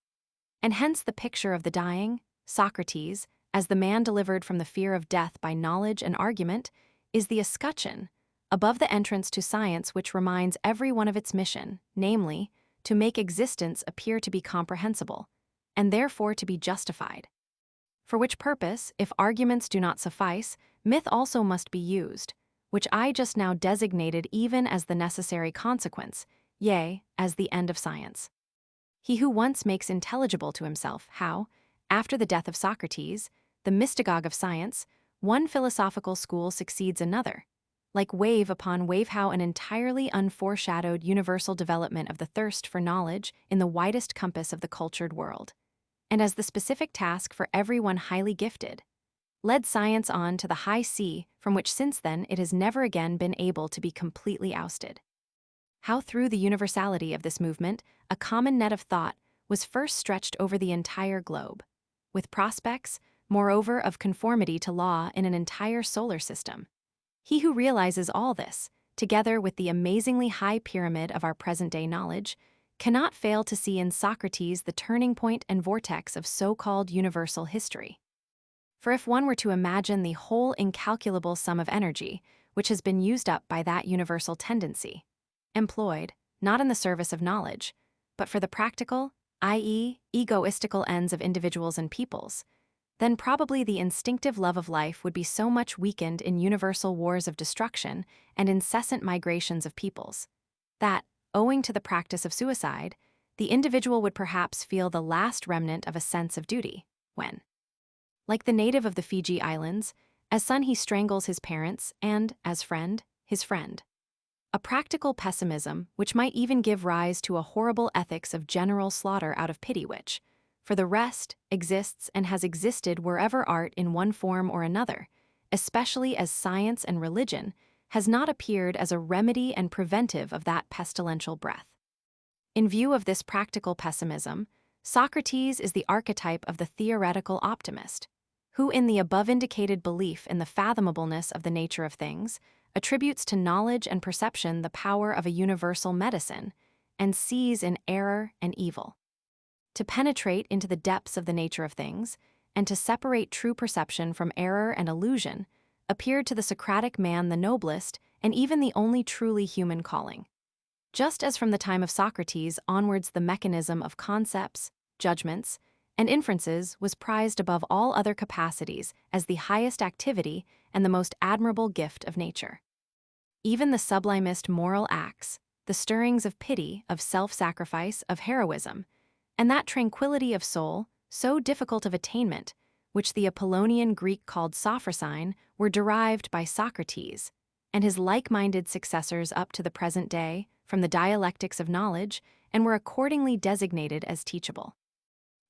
And hence the picture of the dying, Socrates, as the man delivered from the fear of death by knowledge and argument, is the escutcheon, above the entrance to science which reminds every one of its mission, namely, to make existence appear to be comprehensible, and therefore to be justified. For which purpose, if arguments do not suffice, myth also must be used, which I just now designated even as the necessary consequence, yea, as the end of science. He who once makes intelligible to himself how, after the death of Socrates, the mystagogue of science, one philosophical school succeeds another, like wave upon wave, how an entirely unforeshadowed universal development of the thirst for knowledge in the widest compass of the cultured world, and as the specific task for everyone highly gifted, led science on to the high sea from which since then it has never again been able to be completely ousted. How through the universality of this movement, a common net of thought was first stretched over the entire globe, with prospects, moreover, of conformity to law in an entire solar system. He who realizes all this, together with the amazingly high pyramid of our present-day knowledge, cannot fail to see in Socrates the turning point and vortex of so-called universal history. For if one were to imagine the whole incalculable sum of energy, which has been used up by that universal tendency, employed, not in the service of knowledge, but for the practical, i.e., egoistical ends of individuals and peoples, then probably the instinctive love of life would be so much weakened in universal wars of destruction and incessant migrations of peoples, that, owing to the practice of suicide, the individual would perhaps feel the last remnant of a sense of duty, when, like the native of the Fiji Islands, as son he strangles his parents and, as friend, his friend. A practical pessimism which might even give rise to a horrible ethics of general slaughter out of pity which, for the rest, exists and has existed wherever art in one form or another, especially as science and religion, has not appeared as a remedy and preventive of that pestilential breath. In view of this practical pessimism, Socrates is the archetype of the theoretical optimist, who in the above-indicated belief in the fathomableness of the nature of things, attributes to knowledge and perception the power of a universal medicine, and sees in error and evil. To penetrate into the depths of the nature of things, and to separate true perception from error and illusion, appeared to the Socratic man the noblest and even the only truly human calling. Just as from the time of Socrates onwards the mechanism of concepts, judgments, and inferences was prized above all other capacities as the highest activity and the most admirable gift of nature. Even the sublimest moral acts, the stirrings of pity, of self-sacrifice, of heroism, and that tranquility of soul, so difficult of attainment, which the Apollonian Greek called sophrosyne, were derived by Socrates, and his like-minded successors up to the present day, from the dialectics of knowledge, and were accordingly designated as teachable.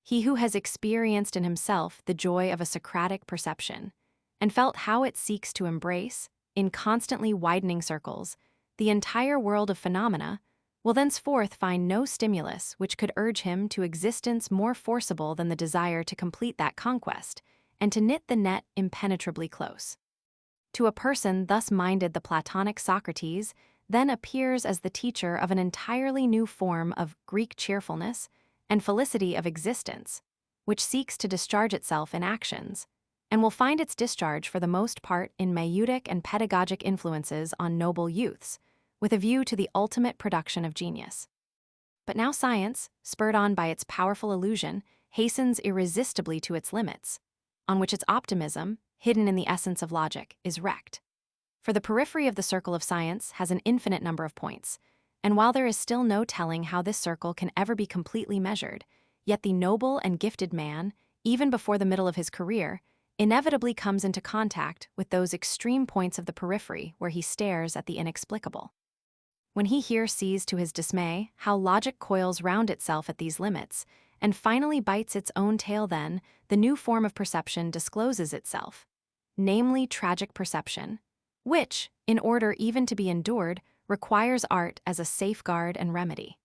He who has experienced in himself the joy of a Socratic perception, and felt how it seeks to embrace, in constantly widening circles, the entire world of phenomena, will thenceforth find no stimulus which could urge him to existence more forcible than the desire to complete that conquest, and to knit the net impenetrably close. To a person thus minded the Platonic Socrates then appears as the teacher of an entirely new form of Greek cheerfulness and felicity of existence, which seeks to discharge itself in actions, and will find its discharge for the most part in maieutic and pedagogic influences on noble youths, with a view to the ultimate production of genius. But now science, spurred on by its powerful illusion, hastens irresistibly to its limits, on which its optimism, hidden in the essence of logic, is wrecked. For the periphery of the circle of science has an infinite number of points, and while there is still no telling how this circle can ever be completely measured, yet the noble and gifted man, even before the middle of his career, inevitably comes into contact with those extreme points of the periphery where he stares at the inexplicable. When he here sees to his dismay how logic coils round itself at these limits, and finally bites its own tail, then the new form of perception discloses itself, namely tragic perception, which, in order even to be endured, requires art as a safeguard and remedy.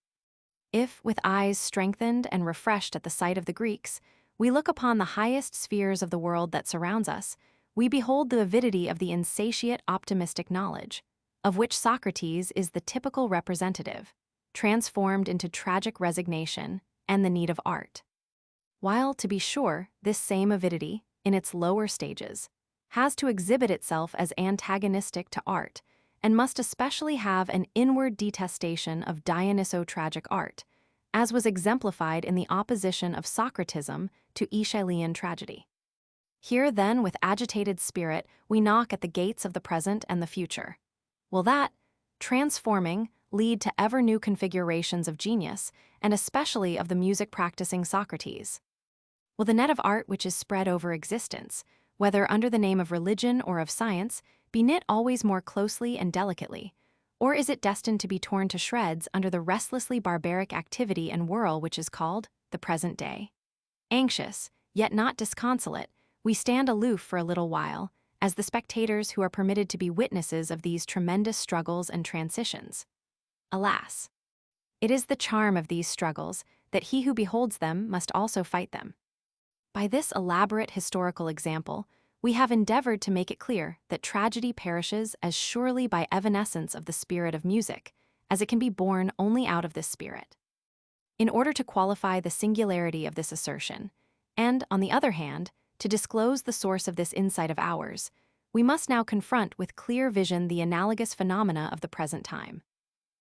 If, with eyes strengthened and refreshed at the sight of the Greeks, we look upon the highest spheres of the world that surrounds us, we behold the avidity of the insatiate optimistic knowledge, of which Socrates is the typical representative, transformed into tragic resignation and the need of art. While, to be sure, this same avidity, in its lower stages, has to exhibit itself as antagonistic to art, and must especially have an inward detestation of Dionyso-tragic art, as was exemplified in the opposition of Socratism to Aeschylean tragedy. Here, then, with agitated spirit, we knock at the gates of the present and the future. Will that, transforming, lead to ever new configurations of genius, and especially of the music-practicing Socrates? Will the net of art which is spread over existence, whether under the name of religion or of science, be knit always more closely and delicately, or is it destined to be torn to shreds under the restlessly barbaric activity and whirl which is called the present day? Anxious, yet not disconsolate, we stand aloof for a little while, as the spectators who are permitted to be witnesses of these tremendous struggles and transitions. Alas! It is the charm of these struggles that he who beholds them must also fight them. By this elaborate historical example, we have endeavored to make it clear that tragedy perishes as surely by evanescence of the spirit of music, as it can be born only out of this spirit. in order to qualify the singularity of this assertion, and, on the other hand, to disclose the source of this insight of ours, we must now confront with clear vision the analogous phenomena of the present time.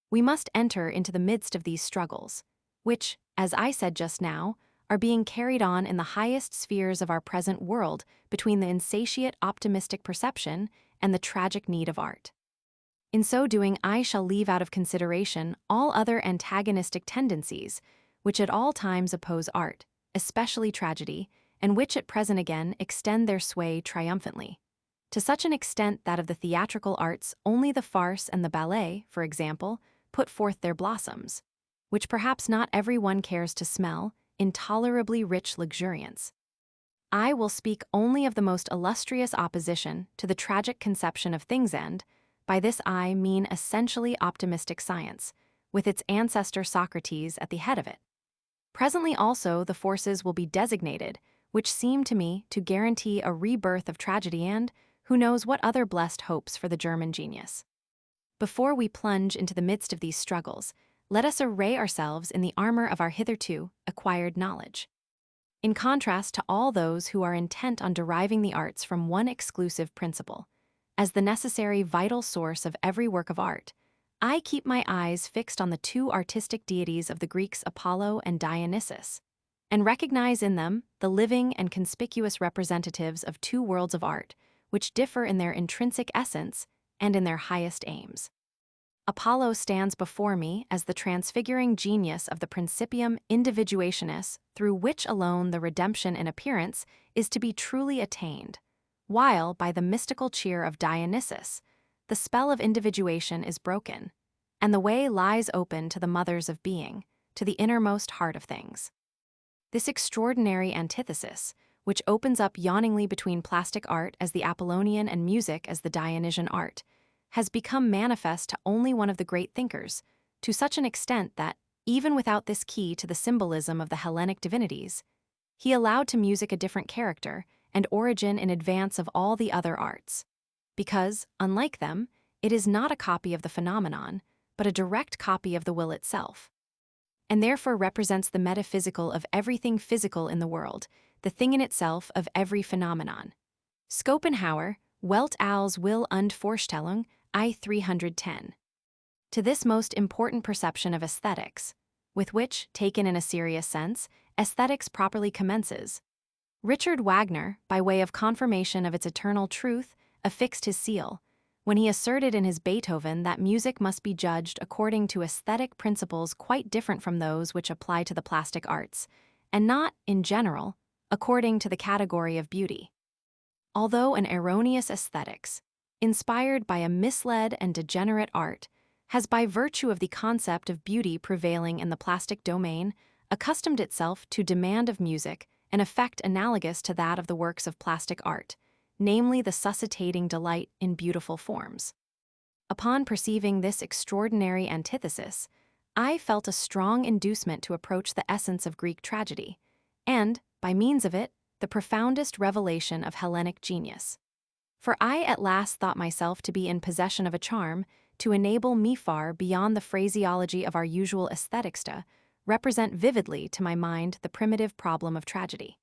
We must enter into the midst of these struggles, which, as I said just now, are being carried on in the highest spheres of our present world between the insatiate optimistic perception and the tragic need of art. In so doing, I shall leave out of consideration all other antagonistic tendencies which at all times oppose art, especially tragedy, and which at present again extend their sway triumphantly. To such an extent that of the theatrical arts only the farce and the ballet, for example, put forth their blossoms, which perhaps not every one cares to smell, intolerably rich luxuriance. I will speak only of the most illustrious opposition to the tragic conception of things, and by this I mean essentially optimistic science, with its ancestor Socrates at the head of it. Presently also the forces will be designated which seem to me to guarantee a rebirth of tragedy and, who knows what other blessed hopes for the German genius. Before we plunge into the midst of these struggles, let us array ourselves in the armor of our hitherto acquired knowledge. In contrast to all those who are intent on deriving the arts from one exclusive principle, as the necessary vital source of every work of art, I keep my eyes fixed on the two artistic deities of the Greeks, Apollo and Dionysus, and recognize in them the living and conspicuous representatives of two worlds of art, which differ in their intrinsic essence and in their highest aims. Apollo stands before me as the transfiguring genius of the principium individuationis, through which alone the redemption in appearance is to be truly attained, while, by the mystical cheer of Dionysus, the spell of individuation is broken, and the way lies open to the mothers of being, to the innermost heart of things. This extraordinary antithesis, which opens up yawningly between plastic art as the Apollonian and music as the Dionysian art, has become manifest to only one of the great thinkers, to such an extent that, even without this key to the symbolism of the Hellenic divinities, he allowed to music a different character and origin in advance of all the other arts, because, unlike them, it is not a copy of the phenomenon, but a direct copy of the will itself, and therefore represents the metaphysical of everything physical in the world, the thing in itself of every phenomenon. Schopenhauer, Welt als Will und Vorstellung, I 310. To this most important perception of aesthetics, with which, taken in a serious sense, aesthetics properly commences, Richard Wagner, by way of confirmation of its eternal truth, affixed his seal, when he asserted in his Beethoven that music must be judged according to aesthetic principles quite different from those which apply to the plastic arts, and not, in general, according to the category of beauty. Although an erroneous aesthetics, inspired by a misled and degenerate art, has by virtue of the concept of beauty prevailing in the plastic domain accustomed itself to demand of music an effect analogous to that of the works of plastic art, namely the suscitating delight in beautiful forms. Upon perceiving this extraordinary antithesis, I felt a strong inducement to approach the essence of Greek tragedy, and, by means of it, the profoundest revelation of Hellenic genius. For I at last thought myself to be in possession of a charm to enable me far beyond the phraseology of our usual aesthetics to represent vividly to my mind the primitive problem of tragedy,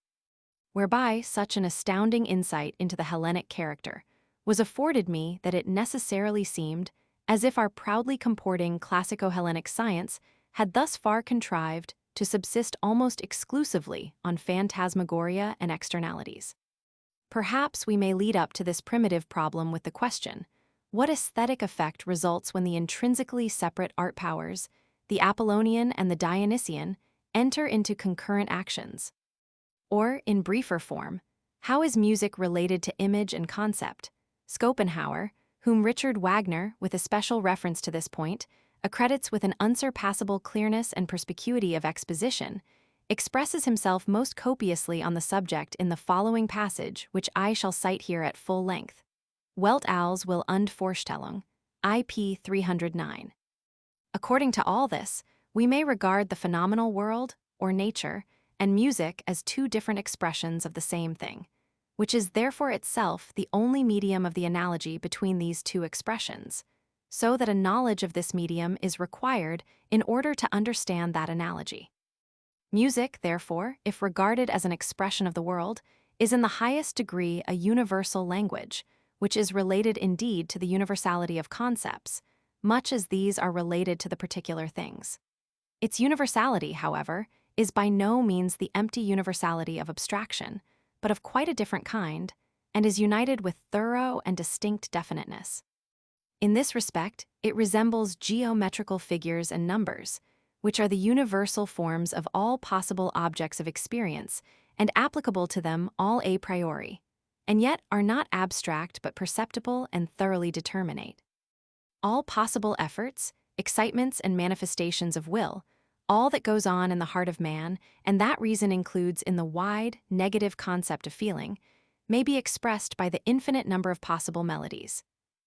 whereby such an astounding insight into the Hellenic character was afforded me that it necessarily seemed as if our proudly comporting classico-Hellenic science had thus far contrived to subsist almost exclusively on phantasmagoria and externalities. Perhaps we may lead up to this primitive problem with the question, what aesthetic effect results when the intrinsically separate art powers, the Apollonian and the Dionysian, enter into concurrent actions? Or, in briefer form, how is music related to image and concept? Schopenhauer, whom Richard Wagner, with a special reference to this point, accredits with an unsurpassable clearness and perspicuity of exposition, expresses himself most copiously on the subject in the following passage, which I shall cite here at full length. Welt als Will und Vorstellung, IP 309. According to all this, we may regard the phenomenal world, or nature, and music as two different expressions of the same thing, which is therefore itself the only medium of the analogy between these two expressions, so that a knowledge of this medium is required in order to understand that analogy. Music, therefore, if regarded as an expression of the world, is in the highest degree a universal language, which is related indeed to the universality of concepts, much as these are related to the particular things. Its universality, however, is by no means the empty universality of abstraction, but of quite a different kind, and is united with thorough and distinct definiteness. In this respect, it resembles geometrical figures and numbers, which are the universal forms of all possible objects of experience and applicable to them all a priori, and yet are not abstract but perceptible and thoroughly determinate. All possible efforts, excitements, and manifestations of will, all that goes on in the heart of man, and that reason includes in the wide, negative concept of feeling, may be expressed by the infinite number of possible melodies,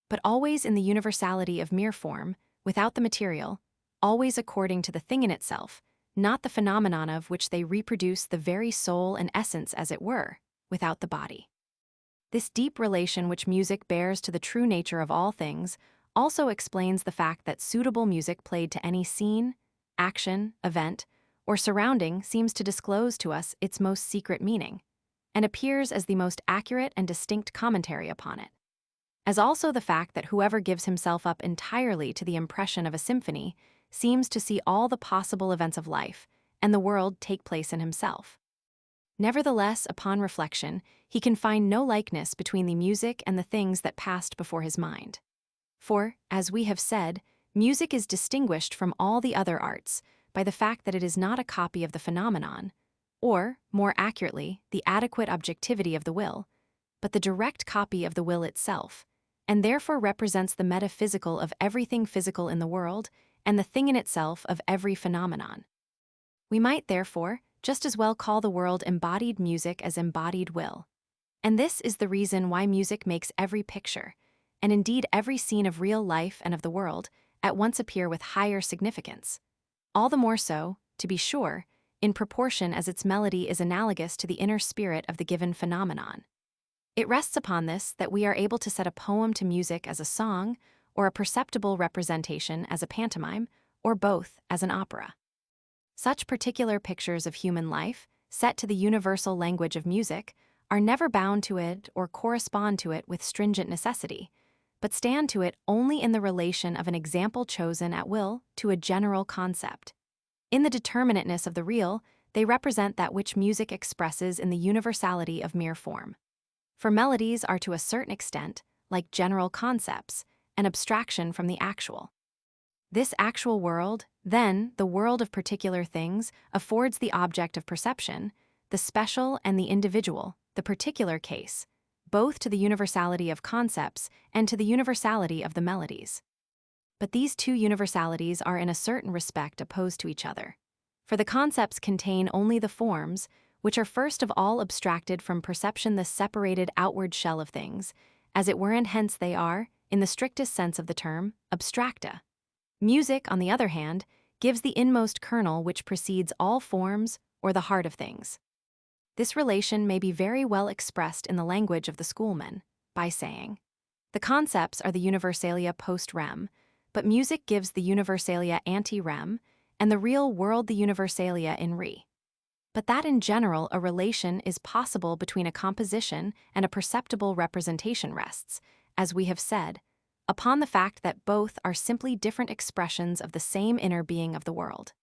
but always in the universality of mere form, without the material, always according to the thing in itself, not the phenomenon of which they reproduce the very soul and essence as it were, without the body. This deep relation which music bears to the true nature of all things also explains the fact that suitable music played to any scene, action, event, or surrounding seems to disclose to us its most secret meaning, and appears as the most accurate and distinct commentary upon it. As also the fact that whoever gives himself up entirely to the impression of a symphony seems to see all the possible events of life and the world take place in himself. Nevertheless, upon reflection, he can find no likeness between the music and the things that passed before his mind. For, as we have said, music is distinguished from all the other arts by the fact that it is not a copy of the phenomenon, or, more accurately, the adequate objectivity of the will, but the direct copy of the will itself, and therefore represents the metaphysical of everything physical in the world and the thing in itself of every phenomenon. We might, therefore, just as well call the world embodied music as embodied will. And this is the reason why music makes every picture, and indeed every scene of real life and of the world, at once appear with higher significance. All the more so, to be sure, in proportion as its melody is analogous to the inner spirit of the given phenomenon. It rests upon this that we are able to set a poem to music as a song, or a perceptible representation as a pantomime, or both as an opera. Such particular pictures of human life, set to the universal language of music, are never bound to it or correspond to it with stringent necessity, but stand to it only in the relation of an example chosen at will to a general concept. In the determinateness of the real, they represent that which music expresses in the universality of mere form. For melodies are to a certain extent, like general concepts, an abstraction from the actual. This actual world, then, the world of particular things, affords the object of perception, the special and the individual, the particular case, both to the universality of concepts and to the universality of the melodies. But these two universalities are in a certain respect opposed to each other. For the concepts contain only the forms, which are first of all abstracted from perception, the separated outward shell of things, as it were, and hence they are, in the strictest sense of the term, abstracta. Music, on the other hand, gives the inmost kernel which precedes all forms or the heart of things. This relation may be very well expressed in the language of the schoolmen, by saying, the concepts are the universalia post rem, but music gives the universalia ante rem, and the real world the universalia in re. But that in general a relation is possible between a composition and a perceptible representation rests, as we have said, upon the fact that both are simply different expressions of the same inner being of the world.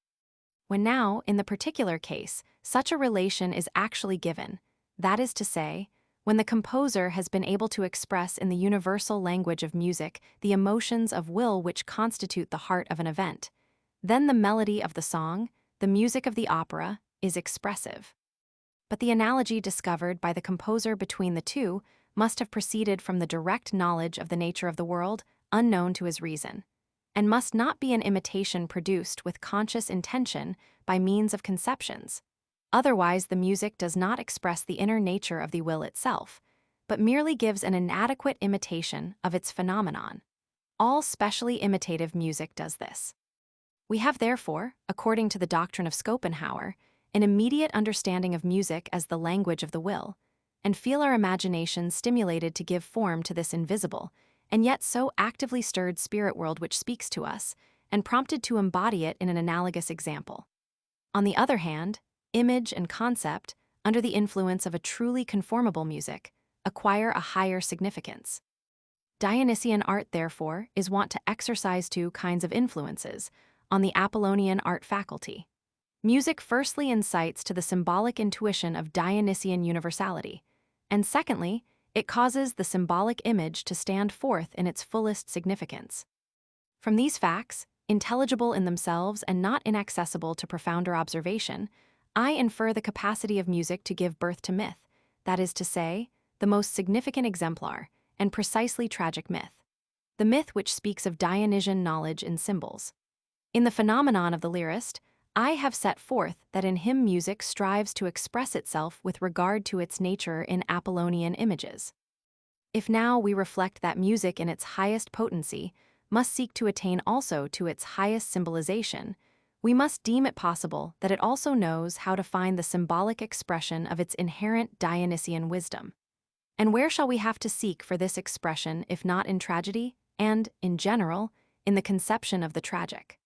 When now, in the particular case, such a relation is actually given, that is to say, when the composer has been able to express in the universal language of music the emotions of will which constitute the heart of an event, then the melody of the song, the music of the opera, is expressive. But the analogy discovered by the composer between the two must have proceeded from the direct knowledge of the nature of the world unknown to his reason, and must not be an imitation produced with conscious intention by means of conceptions. Otherwise, the music does not express the inner nature of the will itself, but merely gives an inadequate imitation of its phenomenon. All specially imitative music does this. We have therefore, according to the doctrine of Schopenhauer, an immediate understanding of music as the language of the will, and feel our imagination stimulated to give form to this invisible, and yet so actively stirred spirit world which speaks to us, and prompted to embody it in an analogous example. On the other hand, image, and concept, under the influence of a truly conformable music, acquire a higher significance. Dionysian art, therefore, is wont to exercise two kinds of influences on the Apollonian art faculty. Music firstly incites to the symbolic intuition of Dionysian universality, and secondly, it causes the symbolic image to stand forth in its fullest significance. From these facts, intelligible in themselves and not inaccessible to profounder observation, I infer the capacity of music to give birth to myth, that is to say, the most significant exemplar and precisely tragic myth, the myth which speaks of Dionysian knowledge in symbols. In the phenomenon of the lyrist, I have set forth that in him music strives to express itself with regard to its nature in Apollonian images. If now we reflect that music in its highest potency must seek to attain also to its highest symbolization, we must deem it possible that it also knows how to find the symbolic expression of its inherent Dionysian wisdom. And where shall we have to seek for this expression if not in tragedy, and, in general, in the conception of the tragic?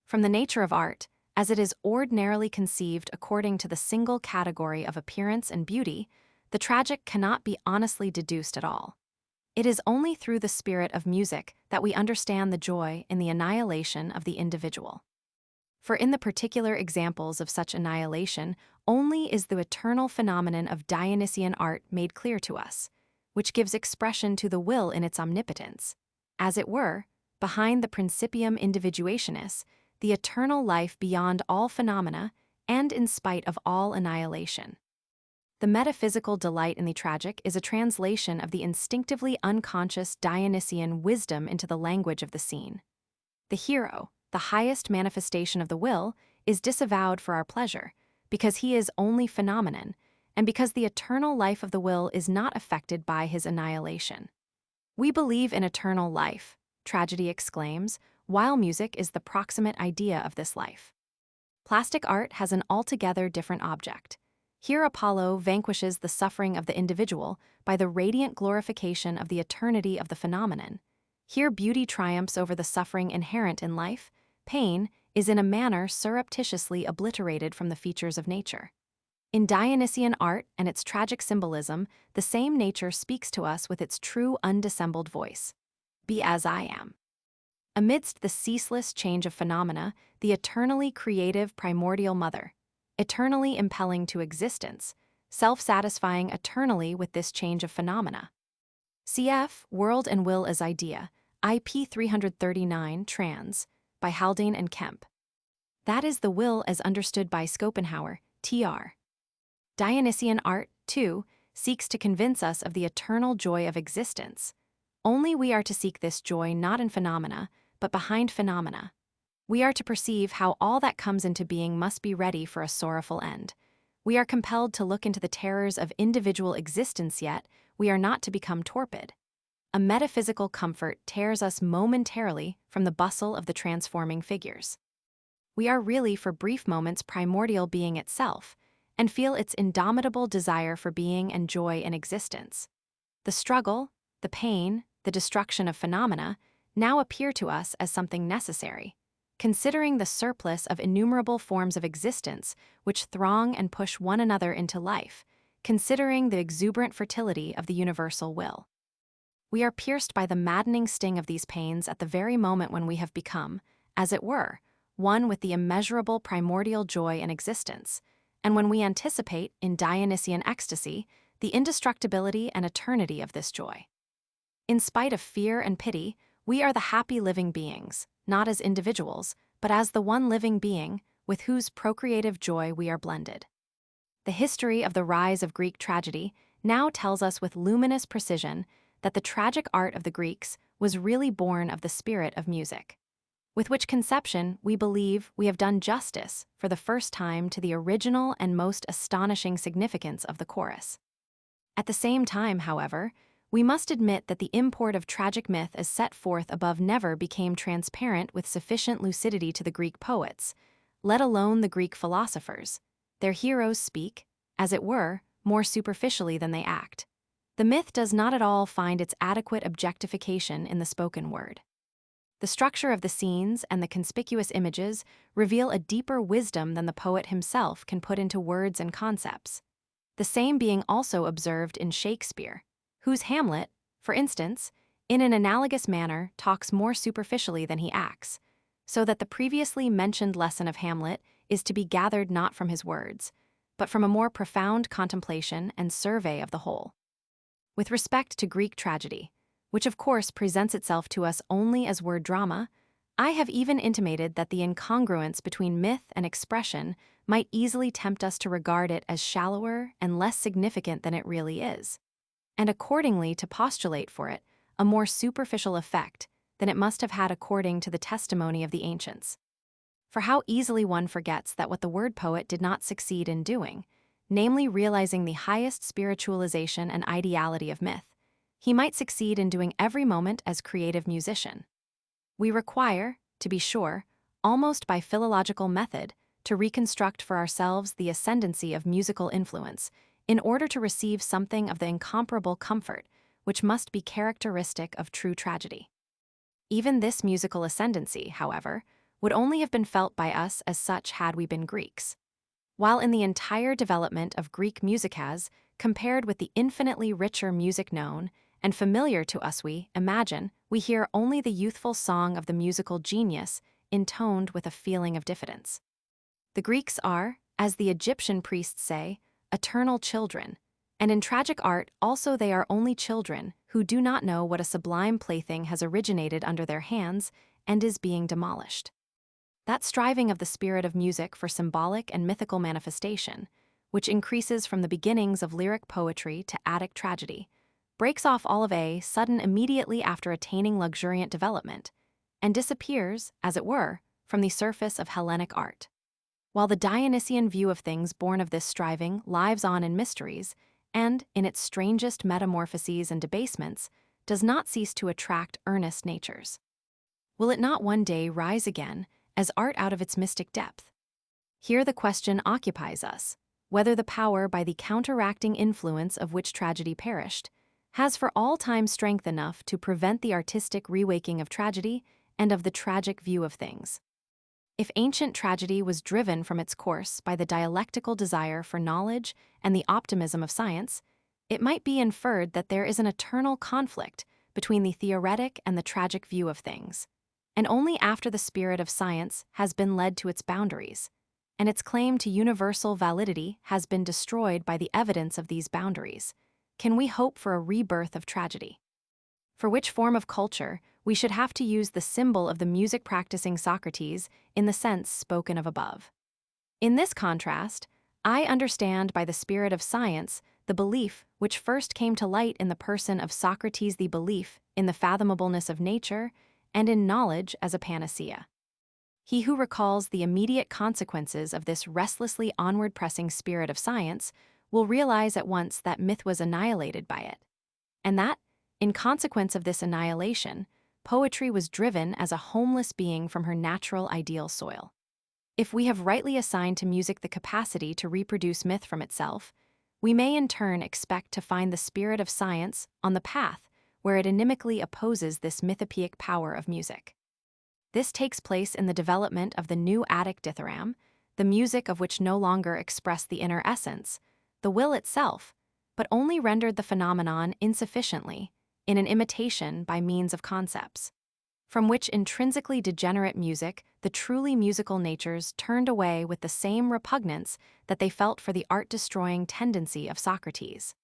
From the nature of art, as it is ordinarily conceived according to the single category of appearance and beauty, the tragic cannot be honestly deduced at all. It is only through the spirit of music that we understand the joy in the annihilation of the individual. For in the particular examples of such annihilation only is the eternal phenomenon of Dionysian art made clear to us, which gives expression to the will in its omnipotence. As it were, behind the principium individuationis, the eternal life beyond all phenomena and in spite of all annihilation. The metaphysical delight in the tragic is a translation of the instinctively unconscious Dionysian wisdom into the language of the scene. The hero, the highest manifestation of the will, is disavowed for our pleasure, because he is only phenomenon, and because the eternal life of the will is not affected by his annihilation. We believe in eternal life, tragedy exclaims, while music is the proximate idea of this life. Plastic art has an altogether different object. Here Apollo vanquishes the suffering of the individual by the radiant glorification of the eternity of the phenomenon. Here beauty triumphs over the suffering inherent in life. Pain is in a manner surreptitiously obliterated from the features of nature. In Dionysian art and its tragic symbolism, the same nature speaks to us with its true undissembled voice. Be as I am. Amidst the ceaseless change of phenomena, the eternally creative primordial mother, eternally impelling to existence, self-satisfying eternally with this change of phenomena. Cf. World and Will as Idea, IP 339, trans, by Haldane and Kemp. That is the will as understood by Schopenhauer, tr. Dionysian art, too, seeks to convince us of the eternal joy of existence. Only we are to seek this joy not in phenomena, but behind phenomena. We are to perceive how all that comes into being must be ready for a sorrowful end. We are compelled to look into the terrors of individual existence, yet we are not to become torpid. A metaphysical comfort tears us momentarily from the bustle of the transforming figures. We are really for brief moments primordial being itself, and feel its indomitable desire for being and joy in existence. The struggle, the pain, the destruction of phenomena now appear to us as something necessary, considering the surplus of innumerable forms of existence which throng and push one another into life, considering the exuberant fertility of the universal will. We are pierced by the maddening sting of these pains at the very moment when we have become, as it were, one with the immeasurable primordial joy in existence, and when we anticipate, in Dionysian ecstasy, the indestructibility and eternity of this joy. In spite of fear and pity, we are the happy living beings, not as individuals, but as the one living being with whose procreative joy we are blended. The history of the rise of Greek tragedy now tells us with luminous precision that the tragic art of the Greeks was really born of the spirit of music, with which conception we believe we have done justice for the first time to the original and most astonishing significance of the chorus. At the same time, however, we must admit that the import of tragic myth as set forth above never became transparent with sufficient lucidity to the Greek poets, let alone the Greek philosophers. Their heroes speak, as it were, more superficially than they act. The myth does not at all find its adequate objectification in the spoken word. The structure of the scenes and the conspicuous images reveal a deeper wisdom than the poet himself can put into words and concepts. The same being also observed in Shakespeare, whose Hamlet, for instance, in an analogous manner talks more superficially than he acts, so that the previously mentioned lesson of Hamlet is to be gathered not from his words, but from a more profound contemplation and survey of the whole. With respect to Greek tragedy, which of course presents itself to us only as word drama, I have even intimated that the incongruence between myth and expression might easily tempt us to regard it as shallower and less significant than it really is, and accordingly to postulate for it a more superficial effect than it must have had according to the testimony of the ancients. For how easily one forgets that what the word poet did not succeed in doing, namely realizing the highest spiritualization and ideality of myth, he might succeed in doing every moment as creative musician. We require, to be sure, almost by philological method, to reconstruct for ourselves the ascendancy of musical influence in order to receive something of the incomparable comfort which must be characteristic of true tragedy. Even this musical ascendancy, however, would only have been felt by us as such had we been Greeks. While in the entire development of Greek musicas, compared with the infinitely richer music known and familiar to us, we hear only the youthful song of the musical genius intoned with a feeling of diffidence. The Greeks are, as the Egyptian priests say, eternal children, and in tragic art also they are only children who do not know what a sublime plaything has originated under their hands and is being demolished. That striving of the spirit of music for symbolic and mythical manifestation, which increases from the beginnings of lyric poetry to Attic tragedy, breaks off all of a sudden immediately after attaining luxuriant development, and disappears, as it were, from the surface of Hellenic art. While the Dionysian view of things born of this striving lives on in mysteries, and, in its strangest metamorphoses and debasements, does not cease to attract earnest natures. Will it not one day rise again, as art out of its mystic depth? Here the question occupies us, whether the power by the counteracting influence of which tragedy perished, has for all time strength enough to prevent the artistic rewaking of tragedy and of the tragic view of things. If ancient tragedy was driven from its course by the dialectical desire for knowledge and the optimism of science, it might be inferred that there is an eternal conflict between the theoretic and the tragic view of things, and only after the spirit of science has been led to its boundaries, and its claim to universal validity has been destroyed by the evidence of these boundaries, can we hope for a rebirth of tragedy. For which form of culture, we should have to use the symbol of the music-practicing Socrates in the sense spoken of above. In this contrast, I understand by the spirit of science the belief which first came to light in the person of Socrates, the belief in the fathomableness of nature and in knowledge as a panacea. He who recalls the immediate consequences of this restlessly onward-pressing spirit of science will realize at once that myth was annihilated by it, and that, in consequence of this annihilation, poetry was driven as a homeless being from her natural ideal soil. If we have rightly assigned to music the capacity to reproduce myth from itself, we may in turn expect to find the spirit of science on the path where it inimically opposes this mythopoeic power of music. This takes place in the development of the new Attic dithyramb, the music of which no longer expressed the inner essence, the will itself, but only rendered the phenomenon insufficiently, in an imitation by means of concepts, from which intrinsically degenerate music the truly musical natures turned away with the same repugnance that they felt for the art-destroying tendency of Socrates.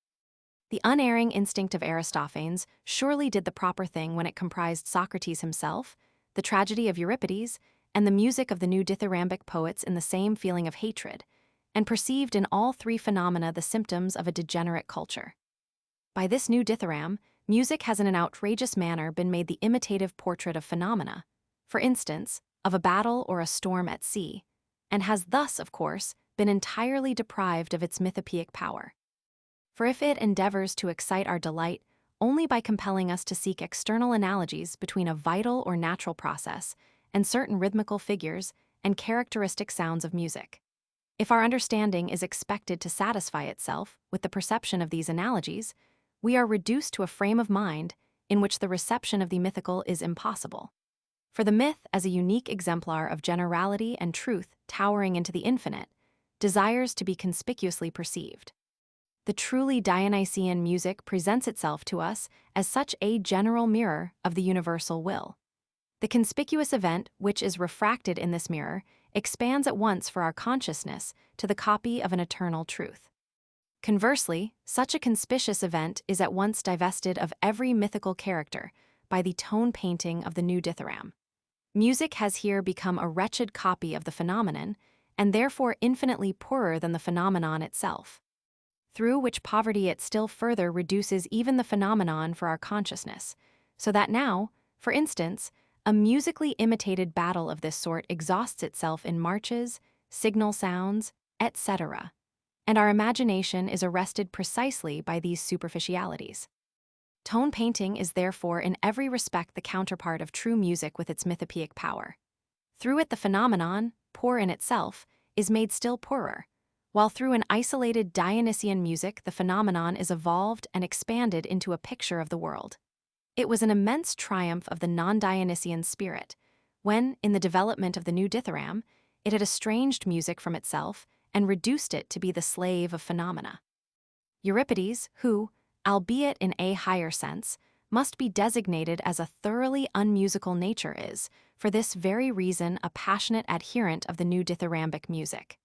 The unerring instinct of Aristophanes surely did the proper thing when it comprised Socrates himself, the tragedy of Euripides, and the music of the new dithyrambic poets in the same feeling of hatred, and perceived in all three phenomena the symptoms of a degenerate culture. By this new dithyramb, music has in an outrageous manner been made the imitative portrait of phenomena, for instance, of a battle or a storm at sea, and has thus, of course, been entirely deprived of its mythopoeic power. For if it endeavors to excite our delight only by compelling us to seek external analogies between a vital or natural process and certain rhythmical figures and characteristic sounds of music, if our understanding is expected to satisfy itself with the perception of these analogies, we are reduced to a frame of mind in which the reception of the mythical is impossible. For the myth, as a unique exemplar of generality and truth towering into the infinite, desires to be conspicuously perceived. The truly Dionysian music presents itself to us as such a general mirror of the universal will. The conspicuous event which is refracted in this mirror expands at once for our consciousness to the copy of an eternal truth. Conversely, such a conspicuous event is at once divested of every mythical character by the tone painting of the new dithyramb. Music has here become a wretched copy of the phenomenon, and therefore infinitely poorer than the phenomenon itself, through which poverty it still further reduces even the phenomenon for our consciousness, so that now, for instance, a musically imitated battle of this sort exhausts itself in marches, signal sounds, etc., and our imagination is arrested precisely by these superficialities. Tone painting is therefore in every respect the counterpart of true music with its mythopoeic power. Through it the phenomenon, poor in itself, is made still poorer, while through an isolated Dionysian music the phenomenon is evolved and expanded into a picture of the world. It was an immense triumph of the non-Dionysian spirit, when, in the development of the new dithyramb, it had estranged music from itself and reduced it to be the slave of phenomena. Euripides, who, albeit in a higher sense, must be designated as a thoroughly unmusical nature, is, for this very reason, a passionate adherent of the new dithyrambic music,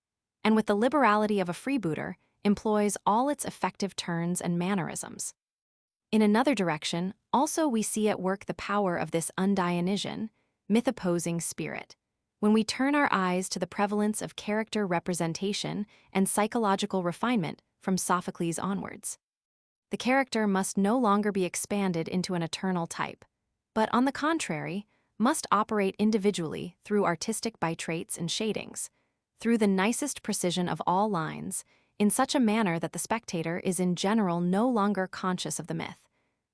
and with the liberality of a freebooter, employs all its effective turns and mannerisms. In another direction, also we see at work the power of this un-Dionysian, myth-opposing spirit, when we turn our eyes to the prevalence of character representation and psychological refinement from Sophocles onwards. The character must no longer be expanded into an eternal type, but on the contrary, must operate individually through artistic by traits and shadings, through the nicest precision of all lines, in such a manner that the spectator is in general no longer conscious of the myth,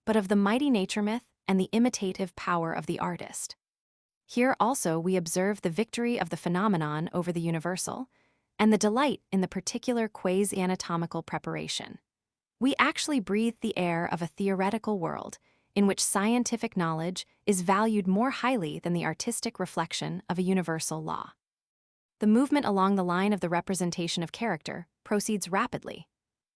but of the mighty nature myth and the imitative power of the artist. Here also we observe the victory of the phenomenon over the universal, and the delight in the particular quasi-anatomical preparation. We actually breathe the air of a theoretical world in which scientific knowledge is valued more highly than the artistic reflection of a universal law. The movement along the line of the representation of character proceeds rapidly.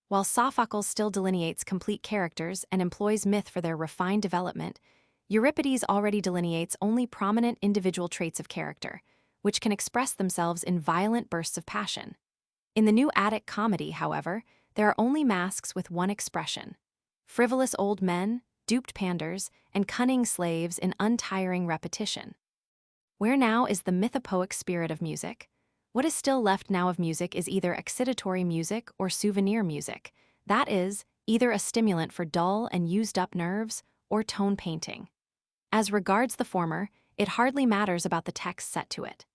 While Sophocles still delineates complete characters and employs myth for their refined development, Euripides already delineates only prominent individual traits of character, which can express themselves in violent bursts of passion. In the new Attic comedy, however, there are only masks with one expression: frivolous old men, duped panders, and cunning slaves in untiring repetition. Where now is the mythopoeic spirit of music? What is still left now of music is either excitatory music or souvenir music, that is, either a stimulant for dull and used-up nerves or tone painting. As regards the former, it hardly matters about the text set to it.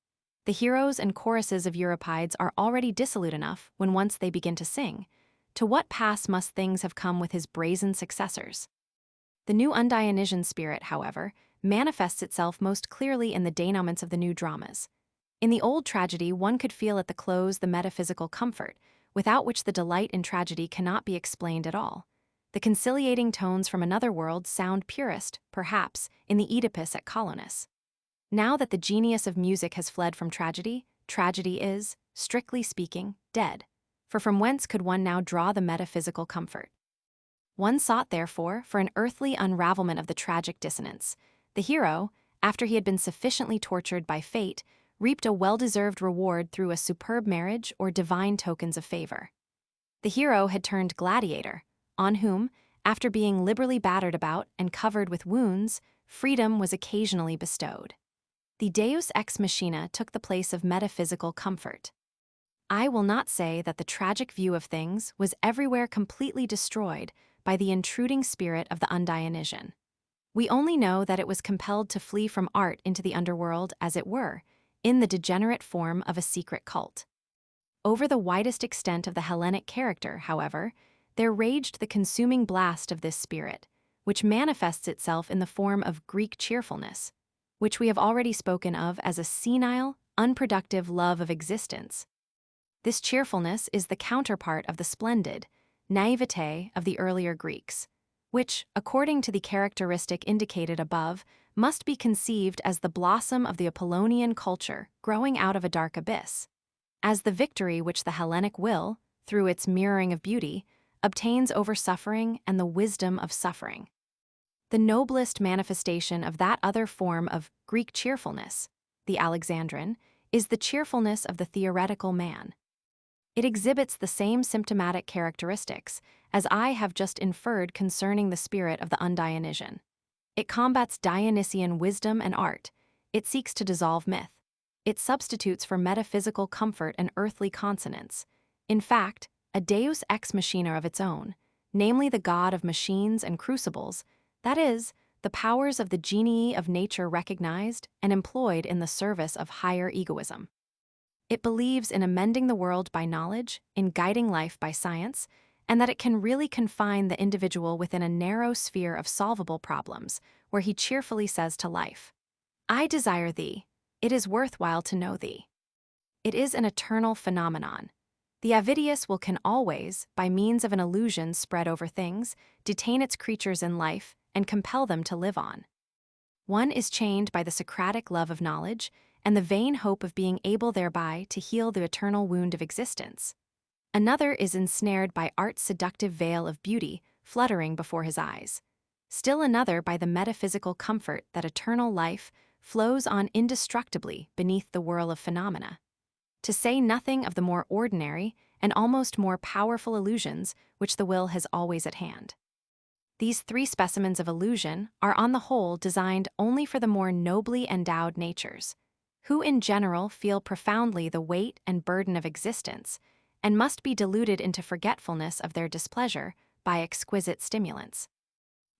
The heroes and choruses of Euripides are already dissolute enough when once they begin to sing. To what pass must things have come with his brazen successors? The new un-Dionysian spirit, however, manifests itself most clearly in the denouements of the new dramas. In the old tragedy, one could feel at the close the metaphysical comfort, without which the delight in tragedy cannot be explained at all. The conciliating tones from another world sound purest, perhaps, in the Oedipus at Colonus. Now that the genius of music has fled from tragedy, tragedy is, strictly speaking, dead. For from whence could one now draw the metaphysical comfort? One sought, therefore, for an earthly unravelment of the tragic dissonance. The hero, after he had been sufficiently tortured by fate, reaped a well-deserved reward through a superb marriage or divine tokens of favor. The hero had turned gladiator, on whom, after being liberally battered about and covered with wounds, freedom was occasionally bestowed. The deus ex machina took the place of metaphysical comfort. I will not say that the tragic view of things was everywhere completely destroyed by the intruding spirit of the un-Dionysian. We only know that it was compelled to flee from art into the underworld, as it were, in the degenerate form of a secret cult. Over the widest extent of the Hellenic character, however, there raged the consuming blast of this spirit, which manifests itself in the form of Greek cheerfulness, which we have already spoken of as a senile, unproductive love of existence. This cheerfulness is the counterpart of the splendid naivete of the earlier Greeks, which, according to the characteristic indicated above, must be conceived as the blossom of the Apollonian culture growing out of a dark abyss, as the victory which the Hellenic will, through its mirroring of beauty, obtains over suffering and the wisdom of suffering. The noblest manifestation of that other form of Greek cheerfulness, the Alexandrine, is the cheerfulness of the theoretical man. It exhibits the same symptomatic characteristics as I have just inferred concerning the spirit of the un-Dionysian. It combats Dionysian wisdom and art. It seeks to dissolve myth. It substitutes for metaphysical comfort and earthly consonance. In fact, a deus ex machina of its own, namely the god of machines and crucibles, that is, the powers of the genii of nature recognized and employed in the service of higher egoism. It believes in amending the world by knowledge, in guiding life by science, and that it can really confine the individual within a narrow sphere of solvable problems, where he cheerfully says to life, "I desire thee, it is worthwhile to know thee." It is an eternal phenomenon. The avidius can always, by means of an illusion spread over things, detain its creatures in life and compel them to live on. One is chained by the Socratic love of knowledge and the vain hope of being able thereby to heal the eternal wound of existence. Another is ensnared by art's seductive veil of beauty fluttering before his eyes. Still another by the metaphysical comfort that eternal life flows on indestructibly beneath the whirl of phenomena. To say nothing of the more ordinary and almost more powerful illusions which the will has always at hand. These three specimens of illusion are on the whole designed only for the more nobly endowed natures, who in general feel profoundly the weight and burden of existence, and must be deluded into forgetfulness of their displeasure by exquisite stimulants.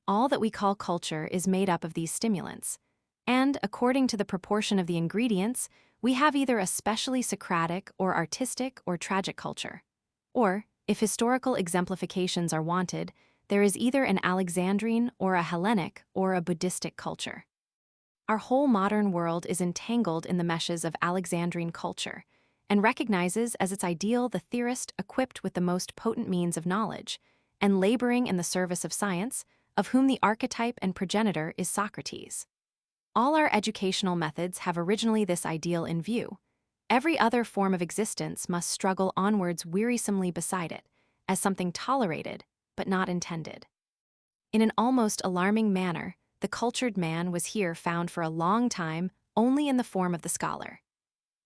All that we call culture is made up of these stimulants, and according to the proportion of the ingredients, we have either a specially Socratic or artistic or tragic culture. Or, if historical exemplifications are wanted, there is either an Alexandrine or a Hellenic or a Buddhistic culture. Our whole modern world is entangled in the meshes of Alexandrine culture, and recognizes as its ideal the theorist equipped with the most potent means of knowledge, and laboring in the service of science, of whom the archetype and progenitor is Socrates. All our educational methods have originally this ideal in view. Every other form of existence must struggle onwards wearisomely beside it, as something tolerated, but not intended. In an almost alarming manner, the cultured man was here found for a long time only in the form of the scholar.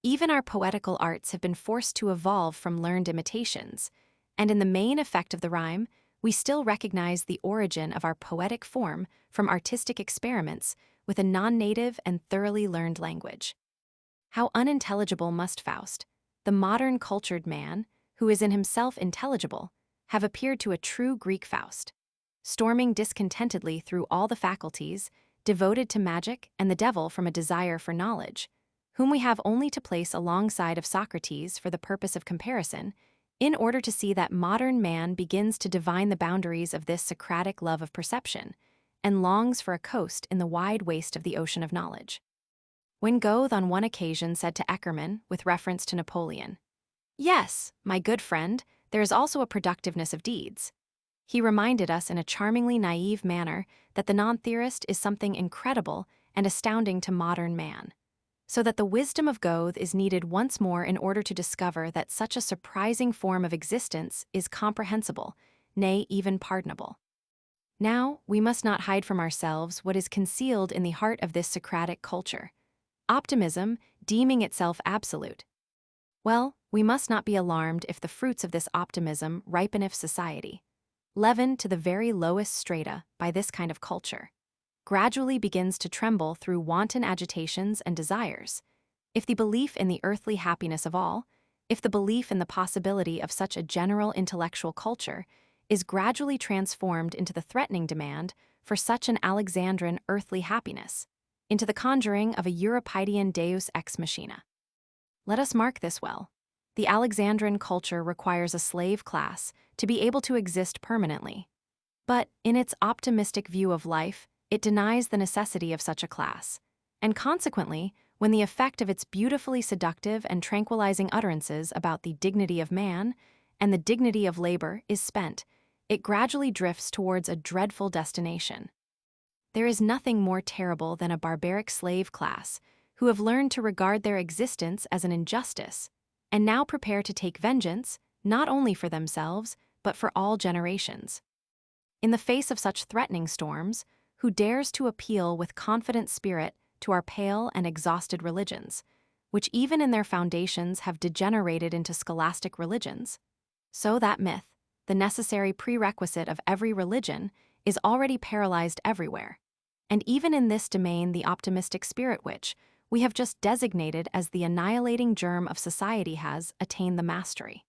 Even our poetical arts have been forced to evolve from learned imitations, and in the main effect of the rhyme, we still recognize the origin of our poetic form from artistic experiments with a non-native and thoroughly learned language. How unintelligible must Faust, the modern cultured man, who is in himself intelligible, have appeared to a true Greek Faust, storming discontentedly through all the faculties, devoted to magic and the devil from a desire for knowledge, whom we have only to place alongside of Socrates for the purpose of comparison, in order to see that modern man begins to divine the boundaries of this Socratic love of perception, and longs for a coast in the wide waste of the ocean of knowledge. When Goethe on one occasion said to Eckermann, with reference to Napoleon, "Yes, my good friend, there is also a productiveness of deeds," he reminded us in a charmingly naive manner that the non-theorist is something incredible and astounding to modern man, so that the wisdom of Goethe is needed once more in order to discover that such a surprising form of existence is comprehensible, nay, even pardonable. Now, we must not hide from ourselves what is concealed in the heart of this Socratic culture, optimism deeming itself absolute. Well, we must not be alarmed if the fruits of this optimism ripen if society, leavened to the very lowest strata by this kind of culture, gradually begins to tremble through wanton agitations and desires, if the belief in the earthly happiness of all, if the belief in the possibility of such a general intellectual culture is gradually transformed into the threatening demand for such an Alexandrine earthly happiness, into the conjuring of a Euripidean deus ex machina. Let us mark this well. The Alexandrine culture requires a slave class to be able to exist permanently. But, in its optimistic view of life, it denies the necessity of such a class, and consequently, when the effect of its beautifully seductive and tranquilizing utterances about the dignity of man and the dignity of labor is spent, it gradually drifts towards a dreadful destination. There is nothing more terrible than a barbaric slave class who have learned to regard their existence as an injustice and now prepare to take vengeance not only for themselves but for all generations. In the face of such threatening storms, who dares to appeal with confident spirit to our pale and exhausted religions, which even in their foundations have degenerated into scholastic religions? So that myth, the necessary prerequisite of every religion, is already paralyzed everywhere. And even in this domain, the optimistic spirit which we have just designated as the annihilating germ of society has attained the mastery.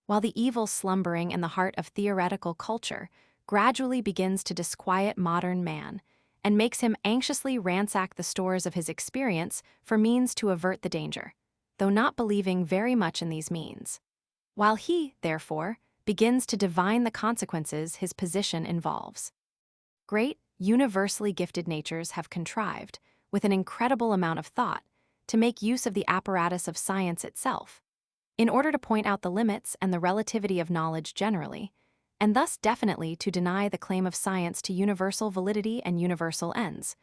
While the evil slumbering in the heart of theoretical culture gradually begins to disquiet modern man and makes him anxiously ransack the stores of his experience for means to avert the danger, though not believing very much in these means. While he, therefore, begins to divine the consequences his position involves. Great, universally gifted natures have contrived, with an incredible amount of thought, to make use of the apparatus of science itself, in order to point out the limits and the relativity of knowledge generally, and thus definitely to deny the claim of science to universal validity and universal ends,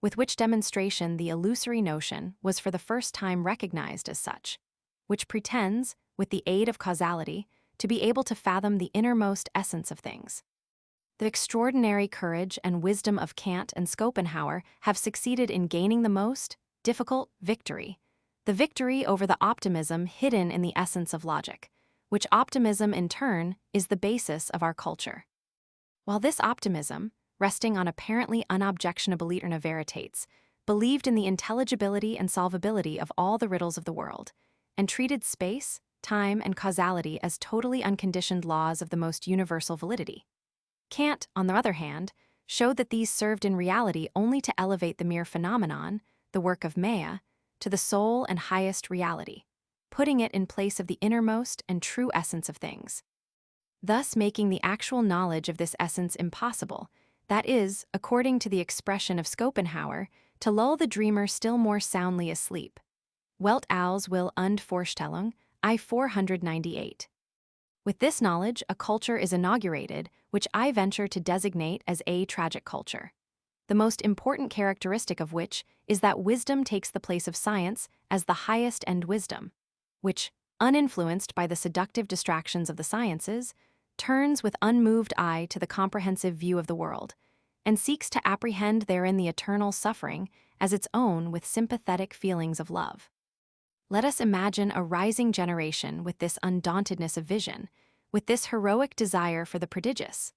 with which demonstration the illusory notion was for the first time recognized as such, which pretends, with the aid of causality, to be able to fathom the innermost essence of things. The extraordinary courage and wisdom of Kant and Schopenhauer have succeeded in gaining the most difficult victory, the victory over the optimism hidden in the essence of logic, which optimism in turn is the basis of our culture. While this optimism, resting on apparently unobjectionable eterna veritates, believed in the intelligibility and solvability of all the riddles of the world, and treated space, time, and causality as totally unconditioned laws of the most universal validity. Kant, on the other hand, showed that these served in reality only to elevate the mere phenomenon, the work of Maya, to the sole and highest reality, putting it in place of the innermost and true essence of things, thus making the actual knowledge of this essence impossible, that is, according to the expression of Schopenhauer, to lull the dreamer still more soundly asleep. Welt als will und Vorstellung, I 498. With this knowledge, a culture is inaugurated, which I venture to designate as a tragic culture, the most important characteristic of which is that wisdom takes the place of science as the highest end wisdom, which, uninfluenced by the seductive distractions of the sciences, turns with unmoved eye to the comprehensive view of the world, and seeks to apprehend therein the eternal suffering as its own with sympathetic feelings of love. Let us imagine a rising generation with this undauntedness of vision, with this heroic desire for the prodigious.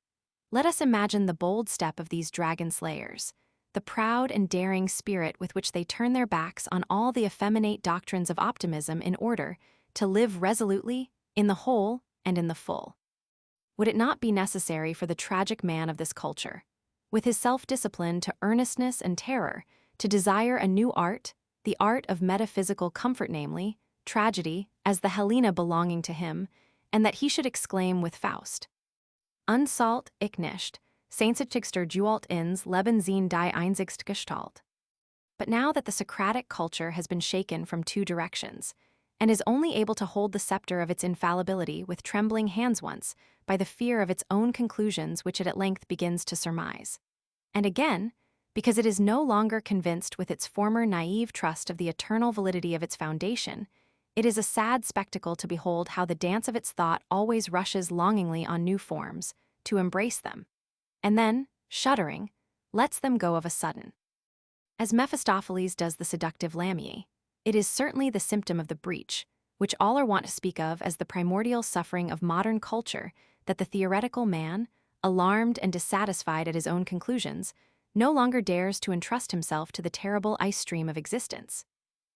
Let us imagine the bold step of these dragon slayers, the proud and daring spirit with which they turn their backs on all the effeminate doctrines of optimism in order to live resolutely, in the whole and in the full. Would it not be necessary for the tragic man of this culture, with his self-discipline to earnestness and terror, to desire a new art, the art of metaphysical comfort, namely, tragedy, as the Helena belonging to him, and that he should exclaim with Faust, Unsalt, ich nicht, seinzigster Dualt ins Leben sehen die einzigste Gestalt. But now that the Socratic culture has been shaken from two directions, and is only able to hold the scepter of its infallibility with trembling hands once, by the fear of its own conclusions which it at length begins to surmise, and again, because it is no longer convinced with its former naive trust of the eternal validity of its foundation, it is a sad spectacle to behold how the dance of its thought always rushes longingly on new forms, to embrace them, and then, shuddering, lets them go of a sudden. As Mephistopheles does the seductive Lamia, it is certainly the symptom of the breach, which all are wont to speak of as the primordial suffering of modern culture, that the theoretical man, alarmed and dissatisfied at his own conclusions, no longer dares to entrust himself to the terrible ice stream of existence.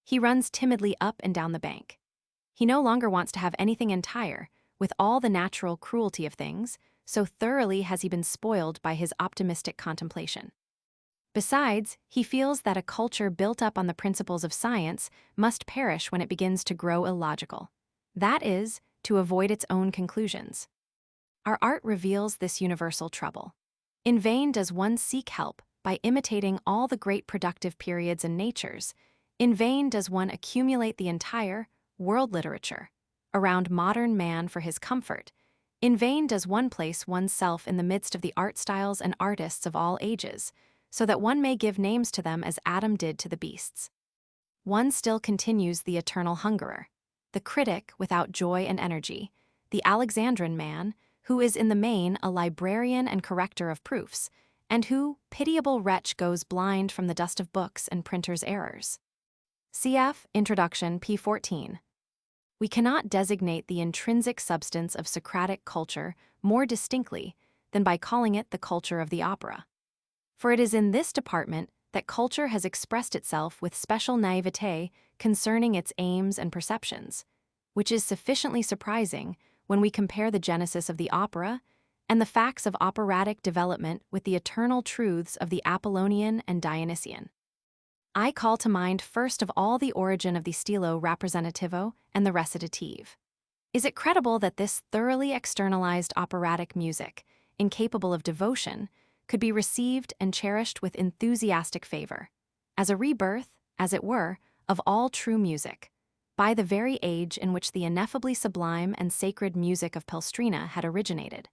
He runs timidly up and down the bank. He no longer wants to have anything entire, with all the natural cruelty of things, so thoroughly has he been spoiled by his optimistic contemplation. Besides, he feels that a culture built up on the principles of science must perish when it begins to grow illogical. That is, to avoid its own conclusions. Our art reveals this universal trouble. In vain does one seek help by imitating all the great productive periods and natures. In vain does one accumulate the entire world literature around modern man for his comfort. In vain does one place oneself in the midst of the art styles and artists of all ages, so that one may give names to them as Adam did to the beasts. One still continues the eternal hungerer, the critic without joy and energy, the Alexandrine man, who is in the main a librarian and corrector of proofs, and who, pitiable wretch, goes blind from the dust of books and printers' errors. Cf. Introduction, p. 14. We cannot designate the intrinsic substance of Socratic culture more distinctly than by calling it the culture of the opera. For it is in this department that culture has expressed itself with special naivete concerning its aims and perceptions, which is sufficiently surprising when we compare the genesis of the opera and the facts of operatic development with the eternal truths of the Apollonian and Dionysian. I call to mind first of all the origin of the stilo rappresentativo and the recitative. Is it credible that this thoroughly externalized operatic music, incapable of devotion, could be received and cherished with enthusiastic favor, as a rebirth, as it were, of all true music, by the very age in which the ineffably sublime and sacred music of Palestrina had originated?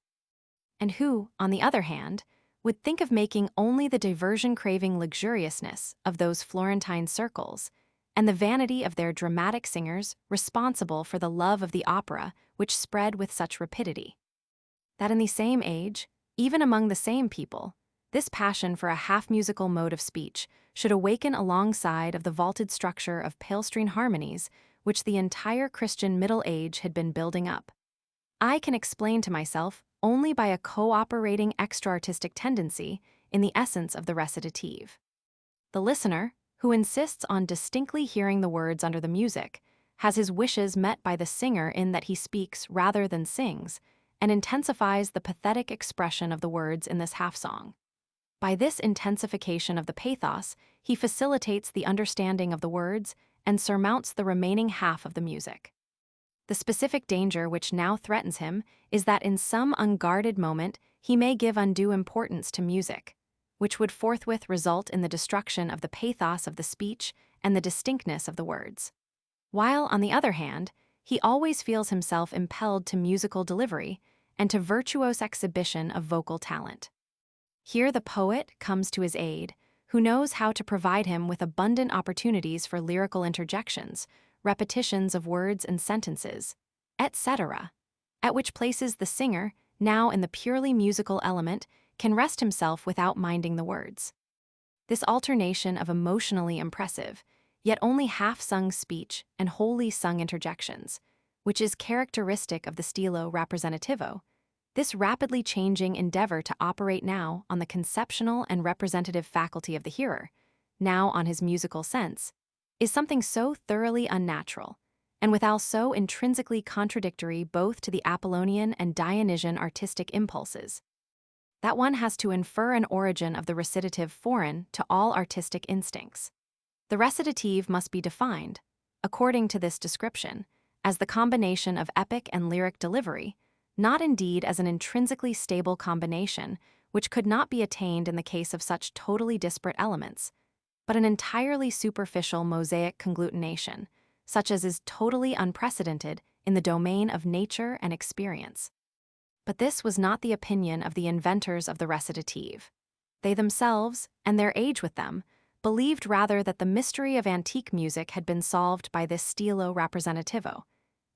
And who, on the other hand, would think of making only the diversion-craving luxuriousness of those Florentine circles and the vanity of their dramatic singers responsible for the love of the opera which spread with such rapidity? That in the same age, even among the same people, this passion for a half-musical mode of speech should awaken alongside of the vaulted structure of Palestrine harmonies which the entire Christian Middle Age had been building up, I can explain to myself only by a cooperating extra-artistic tendency in the essence of the recitative. The listener, who insists on distinctly hearing the words under the music, has his wishes met by the singer in that he speaks rather than sings, and intensifies the pathetic expression of the words in this half-song. By this intensification of the pathos, he facilitates the understanding of the words and surmounts the remaining half of the music. The specific danger which now threatens him is that in some unguarded moment he may give undue importance to music, which would forthwith result in the destruction of the pathos of the speech and the distinctness of the words. While, on the other hand, he always feels himself impelled to musical delivery and to virtuose exhibition of vocal talent. Here the poet comes to his aid, who knows how to provide him with abundant opportunities for lyrical interjections, repetitions of words and sentences, etc., at which places the singer, now in the purely musical element, can rest himself without minding the words. This alternation of emotionally impressive, yet only half-sung speech and wholly sung interjections, which is characteristic of the stilo rappresentativo, this rapidly changing endeavor to operate now on the conceptional and representative faculty of the hearer, now on his musical sense, is something so thoroughly unnatural, and withal so intrinsically contradictory both to the Apollonian and Dionysian artistic impulses, that one has to infer an origin of the recitative foreign to all artistic instincts. The recitative must be defined, according to this description, as the combination of epic and lyric delivery, not indeed as an intrinsically stable combination which could not be attained in the case of such totally disparate elements, but an entirely superficial mosaic conglutination, such as is totally unprecedented in the domain of nature and experience. But this was not the opinion of the inventors of the recitative. They themselves, and their age with them, believed rather that the mystery of antique music had been solved by this stilo rappresentativo,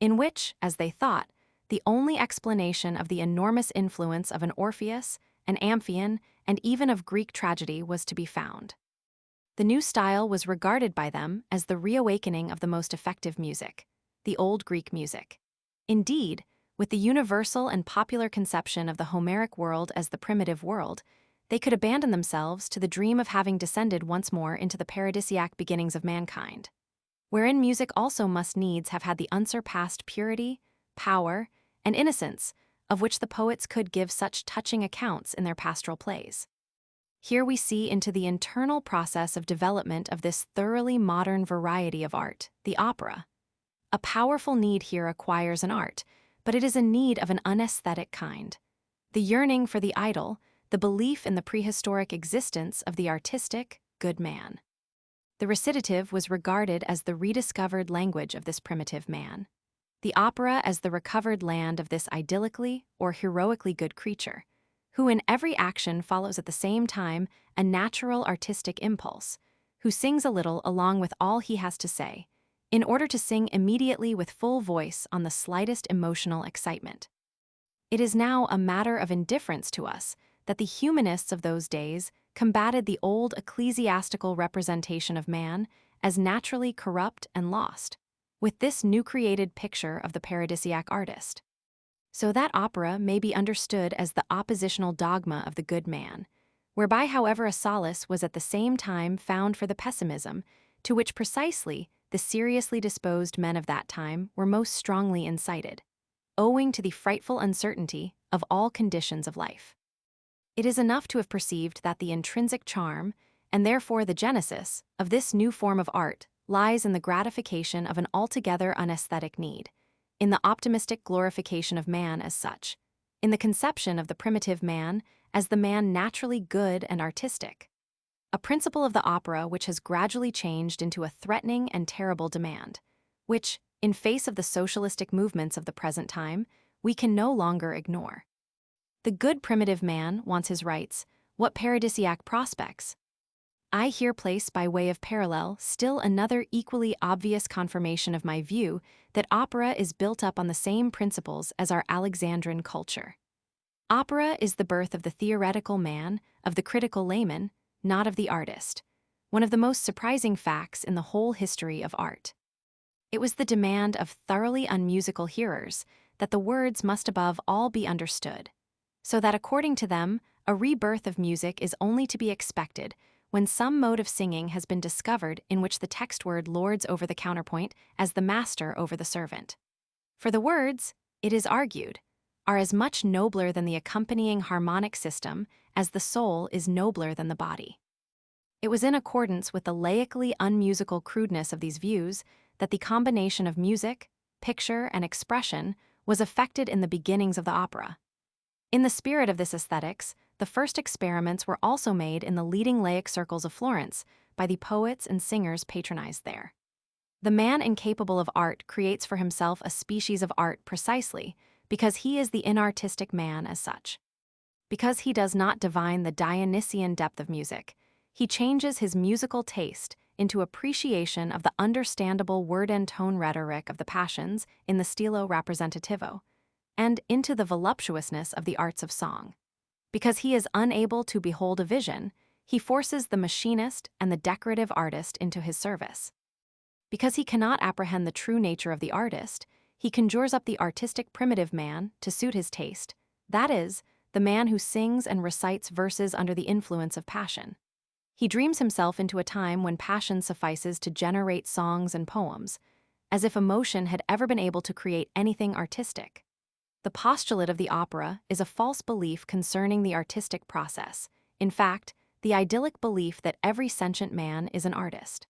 in which, as they thought, the only explanation of the enormous influence of an Orpheus, an Amphion, and even of Greek tragedy was to be found. The new style was regarded by them as the reawakening of the most effective music, the old Greek music. Indeed, with the universal and popular conception of the Homeric world as the primitive world, they could abandon themselves to the dream of having descended once more into the paradisiac beginnings of mankind, wherein music also must needs have had the unsurpassed purity, power, and innocence of which the poets could give such touching accounts in their pastoral plays. Here we see into the internal process of development of this thoroughly modern variety of art, the opera. A powerful need here acquires an art, but it is a need of an unaesthetic kind. The yearning for the idol, the belief in the prehistoric existence of the artistic, good man. The recitative was regarded as the rediscovered language of this primitive man, the opera as the recovered land of this idyllically or heroically good creature, who in every action follows at the same time a natural artistic impulse, who sings a little along with all he has to say, in order to sing immediately with full voice on the slightest emotional excitement. It is now a matter of indifference to us that the humanists of those days combated the old ecclesiastical representation of man as naturally corrupt and lost, with this new created picture of the paradisiac artist. So that opera may be understood as the oppositional dogma of the good man, whereby however a solace was at the same time found for the pessimism, to which precisely the seriously disposed men of that time were most strongly incited, owing to the frightful uncertainty of all conditions of life. It is enough to have perceived that the intrinsic charm, and therefore the genesis, of this new form of art lies in the gratification of an altogether unesthetic need, in the optimistic glorification of man as such, in the conception of the primitive man as the man naturally good and artistic, a principle of the opera which has gradually changed into a threatening and terrible demand, which, in face of the socialistic movements of the present time, we can no longer ignore. The good primitive man wants his rights. What paradisiac prospects? I here place by way of parallel still another equally obvious confirmation of my view that opera is built up on the same principles as our Alexandrine culture. Opera is the birth of the theoretical man, of the critical layman, not of the artist, one of the most surprising facts in the whole history of art. It was the demand of thoroughly unmusical hearers that the words must above all be understood, so that according to them, a rebirth of music is only to be expected when some mode of singing has been discovered in which the text word lords over the counterpoint as the master over the servant. For the words, it is argued, are as much nobler than the accompanying harmonic system as the soul is nobler than the body. It was in accordance with the laically unmusical crudeness of these views that the combination of music, picture, and expression was effected in the beginnings of the opera. In the spirit of this aesthetics, the first experiments were also made in the leading laic circles of Florence by the poets and singers patronized there. The man incapable of art creates for himself a species of art precisely because he is the inartistic man as such. Because he does not divine the Dionysian depth of music, he changes his musical taste into appreciation of the understandable word and tone rhetoric of the passions in the stilo rappresentativo, and into the voluptuousness of the arts of song. Because he is unable to behold a vision, he forces the machinist and the decorative artist into his service. Because he cannot apprehend the true nature of the artist, he conjures up the artistic primitive man to suit his taste, that is, the man who sings and recites verses under the influence of passion. He dreams himself into a time when passion suffices to generate songs and poems, as if emotion had ever been able to create anything artistic. The postulate of the opera is a false belief concerning the artistic process, in fact, the idyllic belief that every sentient man is an artist.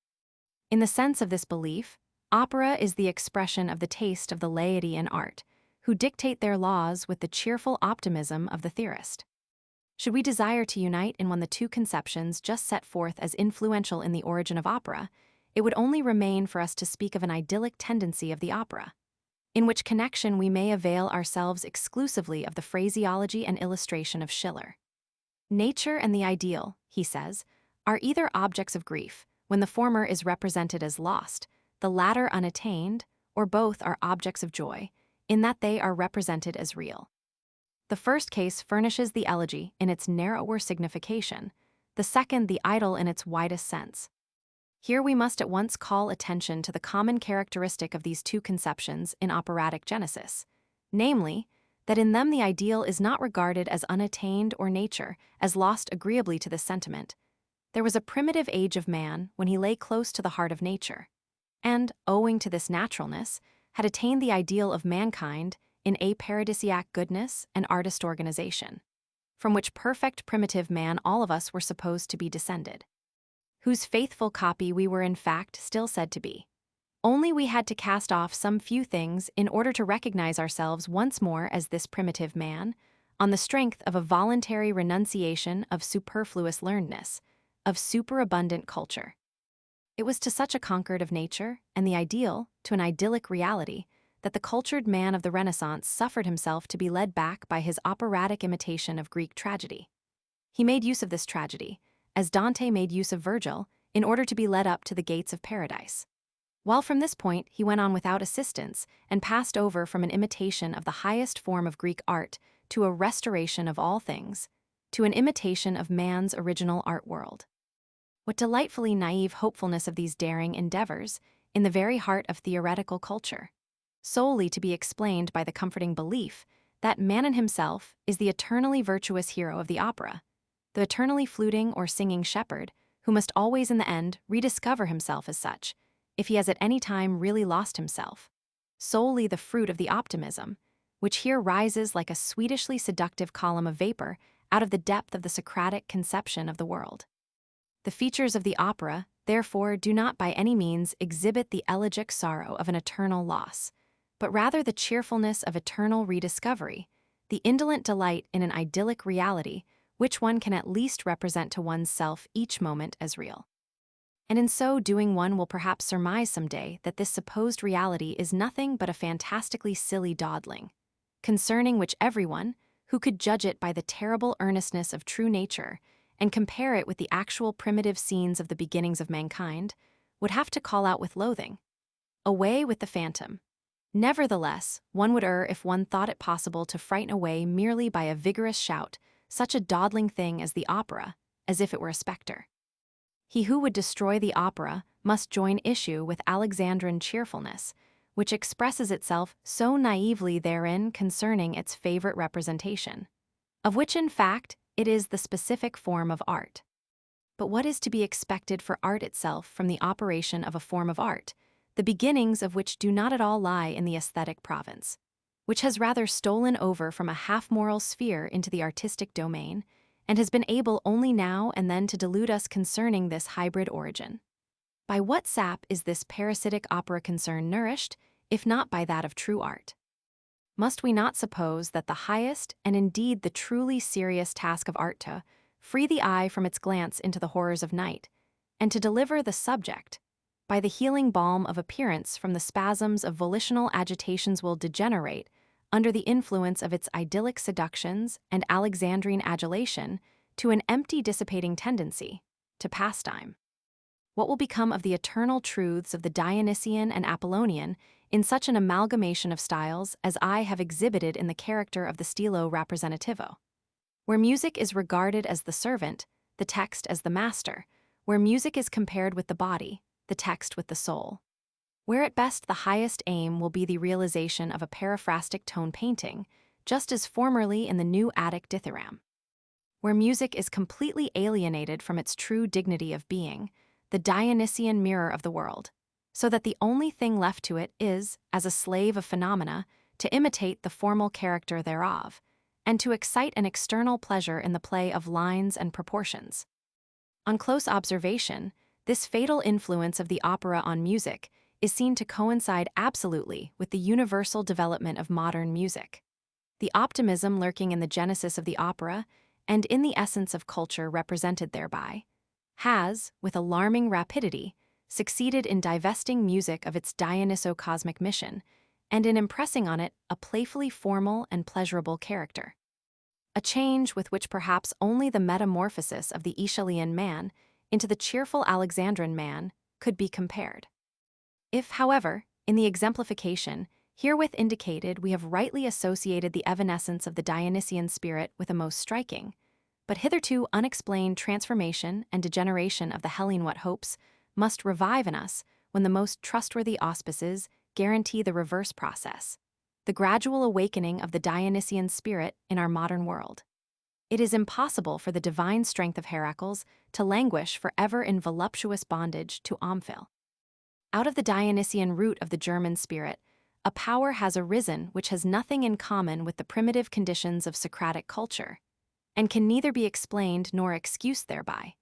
In the sense of this belief, opera is the expression of the taste of the laity in art, who dictate their laws with the cheerful optimism of the theorist. Should we desire to unite in one the two conceptions just set forth as influential in the origin of opera, it would only remain for us to speak of an idyllic tendency of the opera, in which connection we may avail ourselves exclusively of the phraseology and illustration of Schiller. Nature and the ideal, he says, are either objects of grief, when the former is represented as lost, the latter unattained, or both are objects of joy, in that they are represented as real. The first case furnishes the elegy in its narrower signification, the second the idyll in its widest sense. Here we must at once call attention to the common characteristic of these two conceptions in operatic genesis, namely, that in them the ideal is not regarded as unattained or nature, as lost agreeably to this sentiment. There was a primitive age of man when he lay close to the heart of nature, and, owing to this naturalness, had attained the ideal of mankind in a paradisiac goodness and artist organization, from which perfect primitive man all of us were supposed to be descended, whose faithful copy we were in fact still said to be. Only we had to cast off some few things in order to recognize ourselves once more as this primitive man, on the strength of a voluntary renunciation of superfluous learnedness, of superabundant culture. It was to such a concord of nature, and the ideal, to an idyllic reality, that the cultured man of the Renaissance suffered himself to be led back by his operatic imitation of Greek tragedy. He made use of this tragedy, as Dante made use of Virgil, in order to be led up to the gates of paradise. While from this point he went on without assistance and passed over from an imitation of the highest form of Greek art to a restoration of all things, to an imitation of man's original art world. What delightfully naive hopefulness of these daring endeavors in the very heart of theoretical culture, solely to be explained by the comforting belief that man in himself is the eternally virtuous hero of the opera, the eternally fluting or singing shepherd who must always in the end rediscover himself as such, if he has at any time really lost himself, solely the fruit of the optimism, which here rises like a sweetishly seductive column of vapor out of the depth of the Socratic conception of the world. The features of the opera, therefore, do not by any means exhibit the elegiac sorrow of an eternal loss, but rather the cheerfulness of eternal rediscovery, the indolent delight in an idyllic reality which one can at least represent to one's self each moment as real. And in so doing one will perhaps surmise some day that this supposed reality is nothing but a fantastically silly dawdling, concerning which everyone, who could judge it by the terrible earnestness of true nature and compare it with the actual primitive scenes of the beginnings of mankind, would have to call out with loathing, "Away with the phantom." Nevertheless, one would err if one thought it possible to frighten away merely by a vigorous shout such a dawdling thing as the opera, as if it were a spectre. He who would destroy the opera must join issue with Alexandrine cheerfulness, which expresses itself so naively therein concerning its favorite representation, of which in fact it is the specific form of art. But what is to be expected for art itself from the operation of a form of art, the beginnings of which do not at all lie in the aesthetic province, which has rather stolen over from a half-moral sphere into the artistic domain, and has been able only now and then to delude us concerning this hybrid origin? By what sap is this parasitic opera concern nourished, if not by that of true art? Must we not suppose that the highest, and indeed the truly serious task of art to free the eye from its glance into the horrors of night, and to deliver the subject, by the healing balm of appearance from the spasms of volitional agitations will degenerate, under the influence of its idyllic seductions and Alexandrine adulation, to an empty dissipating tendency, to pastime? What will become of the eternal truths of the Dionysian and Apollonian in such an amalgamation of styles as I have exhibited in the character of the stilo rappresentativo? Where music is regarded as the servant, the text as the master, where music is compared with the body, the text with the soul. Where at best the highest aim will be the realization of a paraphrastic tone painting, just as formerly in the new Attic dithyramb. Where music is completely alienated from its true dignity of being, the Dionysian mirror of the world, so that the only thing left to it is, as a slave of phenomena, to imitate the formal character thereof, and to excite an external pleasure in the play of lines and proportions. On close observation, this fatal influence of the opera on music is seen to coincide absolutely with the universal development of modern music. The optimism lurking in the genesis of the opera, and in the essence of culture represented thereby, has, with alarming rapidity, succeeded in divesting music of its Dionyso-cosmic mission, and in impressing on it a playfully formal and pleasurable character. A change with which perhaps only the metamorphosis of the Aeschylean man into the cheerful Alexandrine man could be compared. If, however, in the exemplification herewith indicated we have rightly associated the evanescence of the Dionysian spirit with a most striking, but hitherto unexplained transformation and degeneration of the Hellene, what hopes must revive in us when the most trustworthy auspices guarantee the reverse process, the gradual awakening of the Dionysian spirit in our modern world. It is impossible for the divine strength of Heracles to languish forever in voluptuous bondage to Omphale. Out of the Dionysian root of the German spirit, a power has arisen which has nothing in common with the primitive conditions of Socratic culture, and can neither be explained nor excused thereby,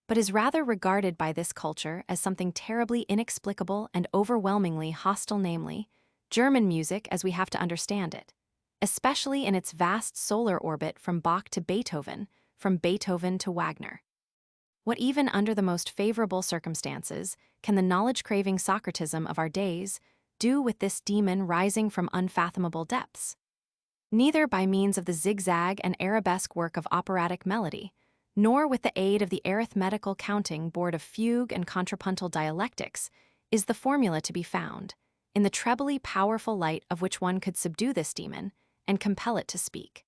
but is rather regarded by this culture as something terribly inexplicable and overwhelmingly hostile, namely, German music as we have to understand it, especially in its vast solar orbit from Bach to Beethoven, from Beethoven to Wagner. What even under the most favorable circumstances can the knowledge-craving Socratism of our days do with this demon rising from unfathomable depths? Neither by means of the zigzag and arabesque work of operatic melody, nor with the aid of the arithmetical counting board of fugue and contrapuntal dialectics, is the formula to be found, in the trebly powerful light of which one could subdue this demon and compel it to speak.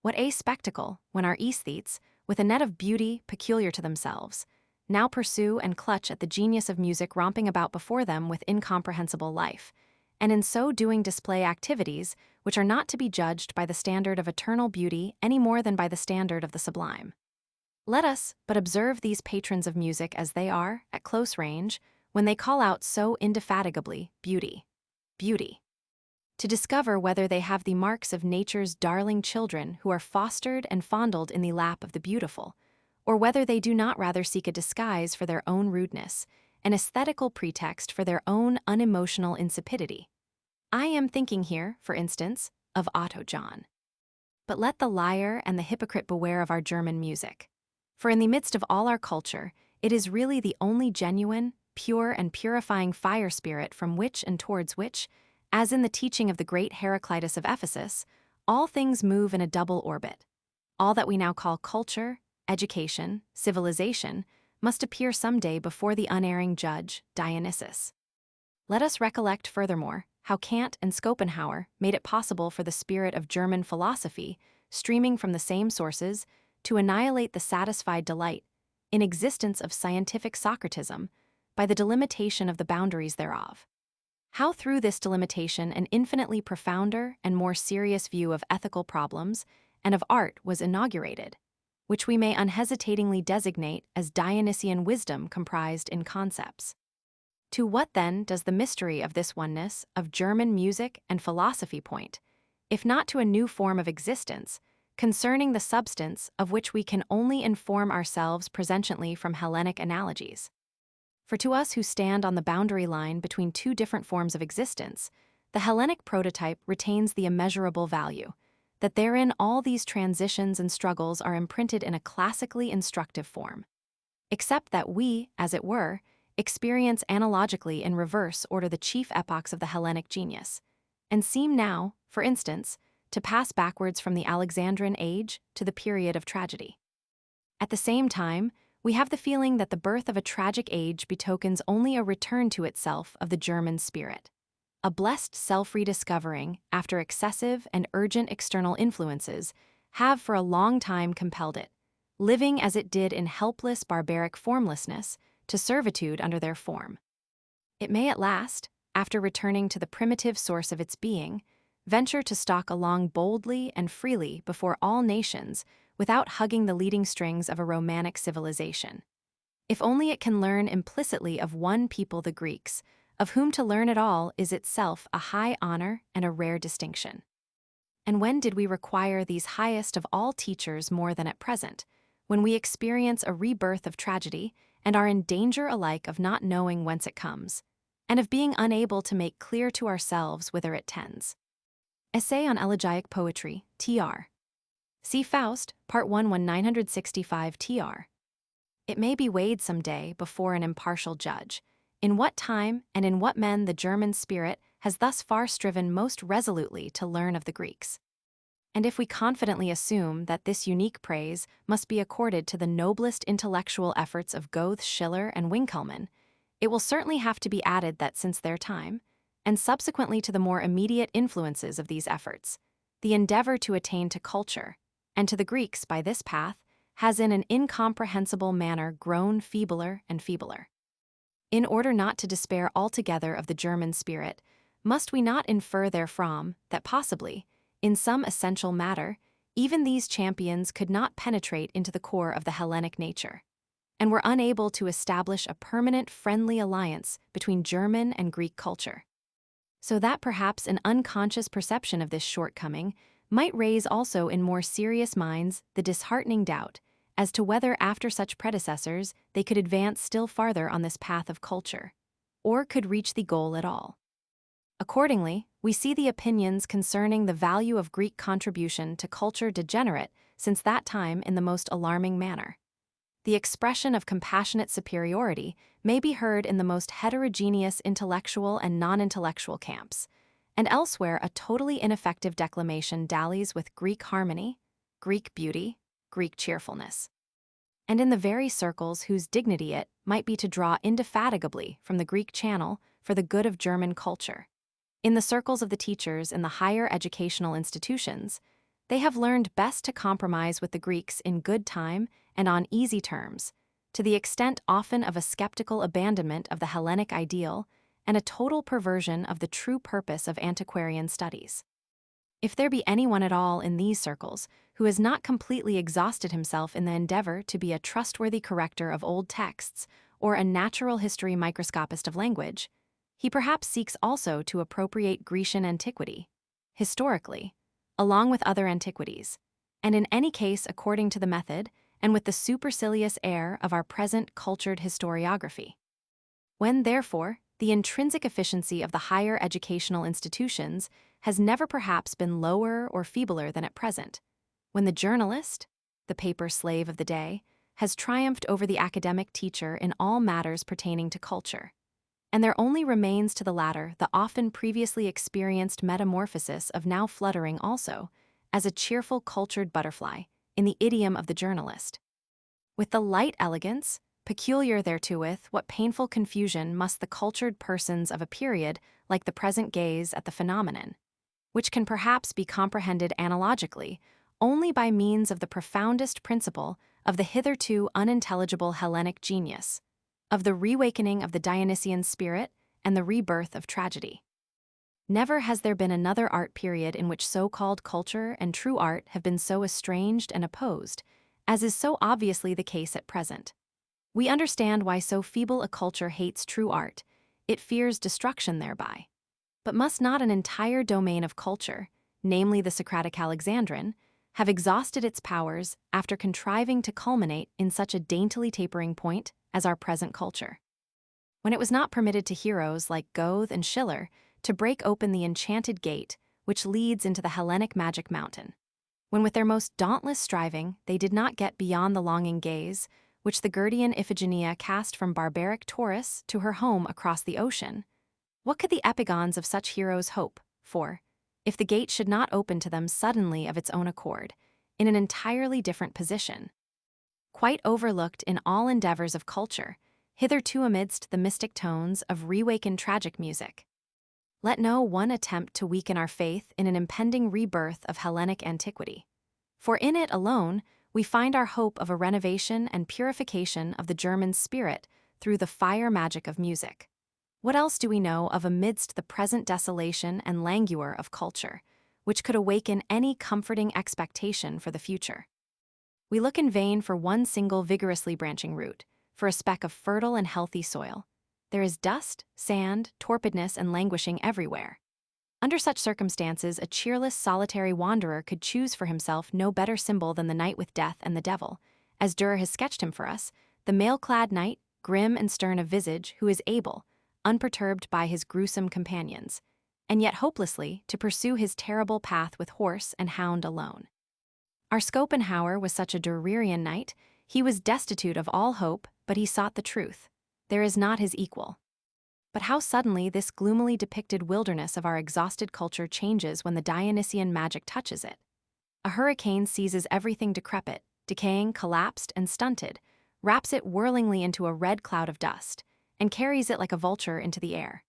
What a spectacle when our aesthetes, with a net of beauty peculiar to themselves, now pursue and clutch at the genius of music romping about before them with incomprehensible life, and in so doing display activities which are not to be judged by the standard of eternal beauty any more than by the standard of the sublime. Let us but observe these patrons of music as they are, at close range, when they call out so indefatigably, beauty, beauty, to discover whether they have the marks of nature's darling children who are fostered and fondled in the lap of the beautiful, or whether they do not rather seek a disguise for their own rudeness, an aesthetical pretext for their own unemotional insipidity. I am thinking here, for instance, of Otto John. But let the liar and the hypocrite beware of our German music. For in the midst of all our culture, it is really the only genuine, pure and purifying fire spirit from which and towards which, as in the teaching of the great Heraclitus of Ephesus, all things move in a double orbit. All that we now call culture, education, civilization, must appear some day before the unerring judge, Dionysus. Let us recollect furthermore how Kant and Schopenhauer made it possible for the spirit of German philosophy, streaming from the same sources, to annihilate the satisfied delight in existence of scientific Socratism by the delimitation of the boundaries thereof. How through this delimitation an infinitely profounder and more serious view of ethical problems and of art was inaugurated, which we may unhesitatingly designate as Dionysian wisdom comprised in concepts. To what then does the mystery of this oneness of German music and philosophy point, if not to a new form of existence, concerning the substance of which we can only inform ourselves presentially from Hellenic analogies? For to us who stand on the boundary line between two different forms of existence, the Hellenic prototype retains the immeasurable value, that therein all these transitions and struggles are imprinted in a classically instructive form. Except that we, as it were, experience analogically in reverse order the chief epochs of the Hellenic genius, and seem now, for instance, to pass backwards from the Alexandrine age to the period of tragedy. At the same time, we have the feeling that the birth of a tragic age betokens only a return to itself of the German spirit, a blessed self-rediscovering after excessive and urgent external influences have for a long time compelled it, living as it did in helpless barbaric formlessness, to servitude under their form. It may at last, after returning to the primitive source of its being, venture to stalk along boldly and freely before all nations without hugging the leading strings of a Romanic civilization. If only it can learn implicitly of one people, the Greeks, of whom to learn at all is itself a high honor and a rare distinction. And when did we require these highest of all teachers more than at present, when we experience a rebirth of tragedy and are in danger alike of not knowing whence it comes, and of being unable to make clear to ourselves whither it tends? Essay on Elegiac Poetry, tr. See Faust, Part 1, 1965 tr. It may be weighed some day before an impartial judge, in what time and in what men the German spirit has thus far striven most resolutely to learn of the Greeks. And if we confidently assume that this unique praise must be accorded to the noblest intellectual efforts of Goethe, Schiller, and Winckelmann, it will certainly have to be added that since their time, and subsequently to the more immediate influences of these efforts, the endeavor to attain to culture, and to the Greeks by this path, has in an incomprehensible manner grown feebler and feebler. In order not to despair altogether of the German spirit, must we not infer therefrom that possibly, in some essential matter, even these champions could not penetrate into the core of the Hellenic nature, and were unable to establish a permanent friendly alliance between German and Greek culture? So that perhaps an unconscious perception of this shortcoming might raise also in more serious minds the disheartening doubt as to whether after such predecessors they could advance still farther on this path of culture, or could reach the goal at all. Accordingly, we see the opinions concerning the value of Greek contribution to culture degenerate since that time in the most alarming manner. the expression of compassionate superiority may be heard in the most heterogeneous intellectual and non-intellectual camps, and elsewhere a totally ineffective declamation dallies with Greek harmony, Greek beauty, Greek cheerfulness. And in the very circles whose dignity it might be to draw indefatigably from the Greek channel for the good of German culture. In the circles of the teachers in the higher educational institutions, they have learned best to compromise with the Greeks in good time and on easy terms, to the extent often of a skeptical abandonment of the Hellenic ideal and a total perversion of the true purpose of antiquarian studies. If there be anyone at all in these circles who has not completely exhausted himself in the endeavor to be a trustworthy corrector of old texts or a natural history microscopist of language, he perhaps seeks also to appropriate Grecian antiquity, historically, along with other antiquities, and in any case according to the method and with the supercilious air of our present cultured historiography. When, therefore, the intrinsic efficiency of the higher educational institutions has never perhaps been lower or feebler than at present, when the journalist, the paper slave of the day, has triumphed over the academic teacher in all matters pertaining to culture, and there only remains to the latter the often previously experienced metamorphosis of now fluttering also, as a cheerful cultured butterfly, in the idiom of the journalist. With the light elegance, peculiar thertowith, what painful confusion must the cultured persons of a period like the present gaze at the phenomenon, which can perhaps be comprehended analogically only by means of the profoundest principle of the hitherto unintelligible Hellenic genius, of the reawakening of the Dionysian spirit and the rebirth of tragedy. Never has there been another art period in which so-called culture and true art have been so estranged and opposed, as is so obviously the case at present. We understand why so feeble a culture hates true art, it fears destruction thereby. But must not an entire domain of culture, namely the Socratic Alexandrine, have exhausted its powers after contriving to culminate in such a daintily tapering point as our present culture? When it was not permitted to heroes like Goethe and Schiller to break open the enchanted gate which leads into the Hellenic magic mountain, when with their most dauntless striving they did not get beyond the longing gaze which the Gerdian Iphigenia cast from barbaric Taurus to her home across the ocean, what could the epigons of such heroes hope for, if the gate should not open to them suddenly of its own accord, in an entirely different position, quite overlooked in all endeavors of culture, hitherto amidst the mystic tones of reawakened tragic music? Let no one attempt to weaken our faith in an impending rebirth of Hellenic antiquity, for in it alone we find our hope of a renovation and purification of the German spirit through the fire magic of music. What else do we know of amidst the present desolation and languor of culture, which could awaken any comforting expectation for the future? We look in vain for one single vigorously branching root, for a speck of fertile and healthy soil. There is dust, sand, torpidness, and languishing everywhere. Under such circumstances, a cheerless, solitary wanderer could choose for himself no better symbol than the knight with death and the devil, as Dürer has sketched him for us, the mail-clad knight, grim and stern of visage, who is able, unperturbed by his gruesome companions, and yet hopelessly, to pursue his terrible path with horse and hound alone. Our Schopenhauer was such a Dürerian knight. He was destitute of all hope, but he sought the truth. There is not his equal. But how suddenly this gloomily depicted wilderness of our exhausted culture changes when the Dionysian magic touches it. A hurricane seizes everything decrepit, decaying, collapsed, and stunted, wraps it whirlingly into a red cloud of dust, and carries it like a vulture into the air.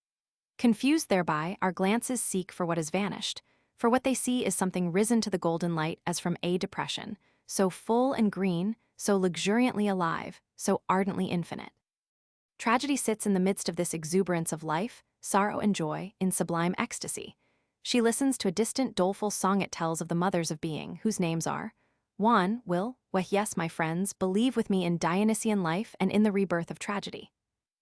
Confused thereby, our glances seek for what has vanished, for what they see is something risen to the golden light as from a depression, so full and green, so luxuriantly alive, so ardently infinite. Tragedy sits in the midst of this exuberance of life, sorrow, and joy, in sublime ecstasy. She listens to a distant, doleful song it tells of the mothers of being, whose names are Juan, Will, yes, my friends, believe with me in Dionysian life and in the rebirth of tragedy.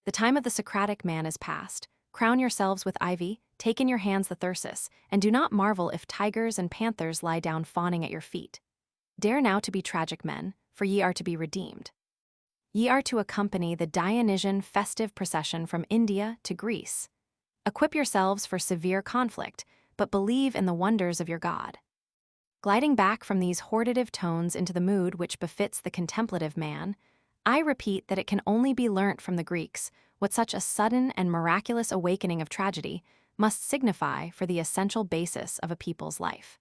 The time of the Socratic man is past. Crown yourselves with ivy, take in your hands the thyrsus, and do not marvel if tigers and panthers lie down fawning at your feet. Dare now to be tragic men, for ye are to be redeemed. Ye are to accompany the Dionysian festive procession from India to Greece. Equip yourselves for severe conflict, but believe in the wonders of your God. Gliding back from these hortative tones into the mood which befits the contemplative man, I repeat that it can only be learnt from the Greeks what such a sudden and miraculous awakening of tragedy must signify for the essential basis of a people's life.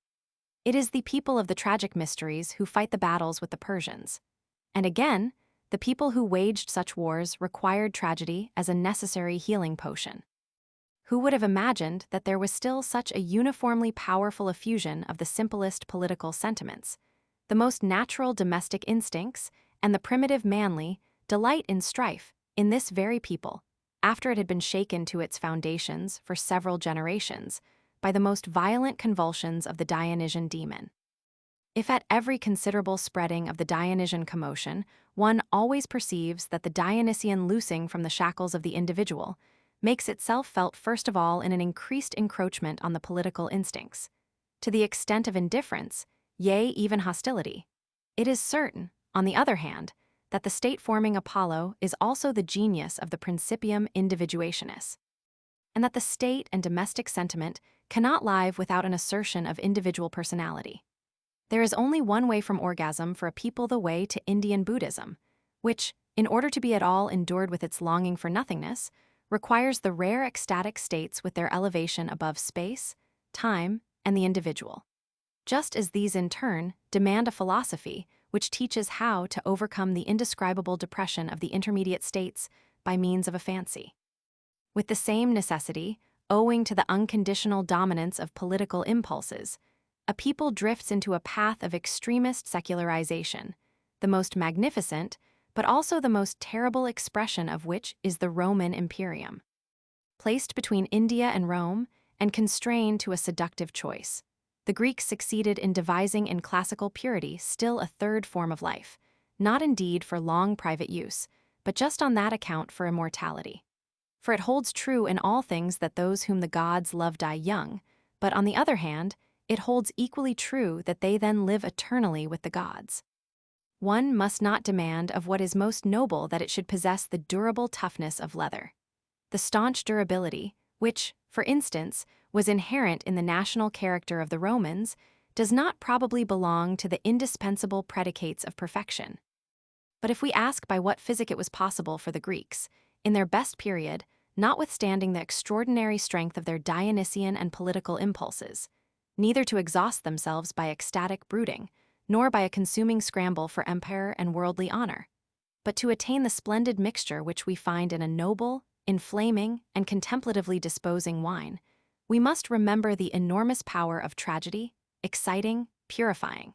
It is the people of the tragic mysteries who fight the battles with the Persians. And again, the people who waged such wars required tragedy as a necessary healing potion. Who would have imagined that there was still such a uniformly powerful effusion of the simplest political sentiments, the most natural domestic instincts, and the primitive manly delight in strife in this very people, after it had been shaken to its foundations for several generations by the most violent convulsions of the Dionysian demon? If at every considerable spreading of the Dionysian commotion, one always perceives that the Dionysian loosing from the shackles of the individual makes itself felt first of all in an increased encroachment on the political instincts, to the extent of indifference, yea, even hostility. It is certain, on the other hand, that the state-forming Apollo is also the genius of the principium individuationis, and that the state and domestic sentiment cannot live without an assertion of individual personality. There is only one way from orgasm for a people, the way to Indian Buddhism, which, in order to be at all endured with its longing for nothingness, requires the rare ecstatic states with their elevation above space, time, and the individual. Just as these in turn demand a philosophy which teaches how to overcome the indescribable depression of the intermediate states by means of a fancy. With the same necessity, owing to the unconditional dominance of political impulses, a people drifts into a path of extremist secularization, the most magnificent, but also the most terrible expression of which is the Roman Imperium. Placed between India and Rome, and constrained to a seductive choice, the Greeks succeeded in devising in classical purity still a third form of life, not indeed for long private use, but just on that account for immortality. For it holds true in all things that those whom the gods love die young, but on the other hand, it holds equally true that they then live eternally with the gods. One must not demand of what is most noble that it should possess the durable toughness of leather. The staunch durability, which, for instance, was inherent in the national character of the Romans, does not probably belong to the indispensable predicates of perfection. But if we ask by what physic it was possible for the Greeks, in their best period, notwithstanding the extraordinary strength of their Dionysian and political impulses, neither to exhaust themselves by ecstatic brooding, nor by a consuming scramble for empire and worldly honor, but to attain the splendid mixture which we find in a noble, inflaming, and contemplatively disposing wine, we must remember the enormous power of tragedy, exciting, purifying,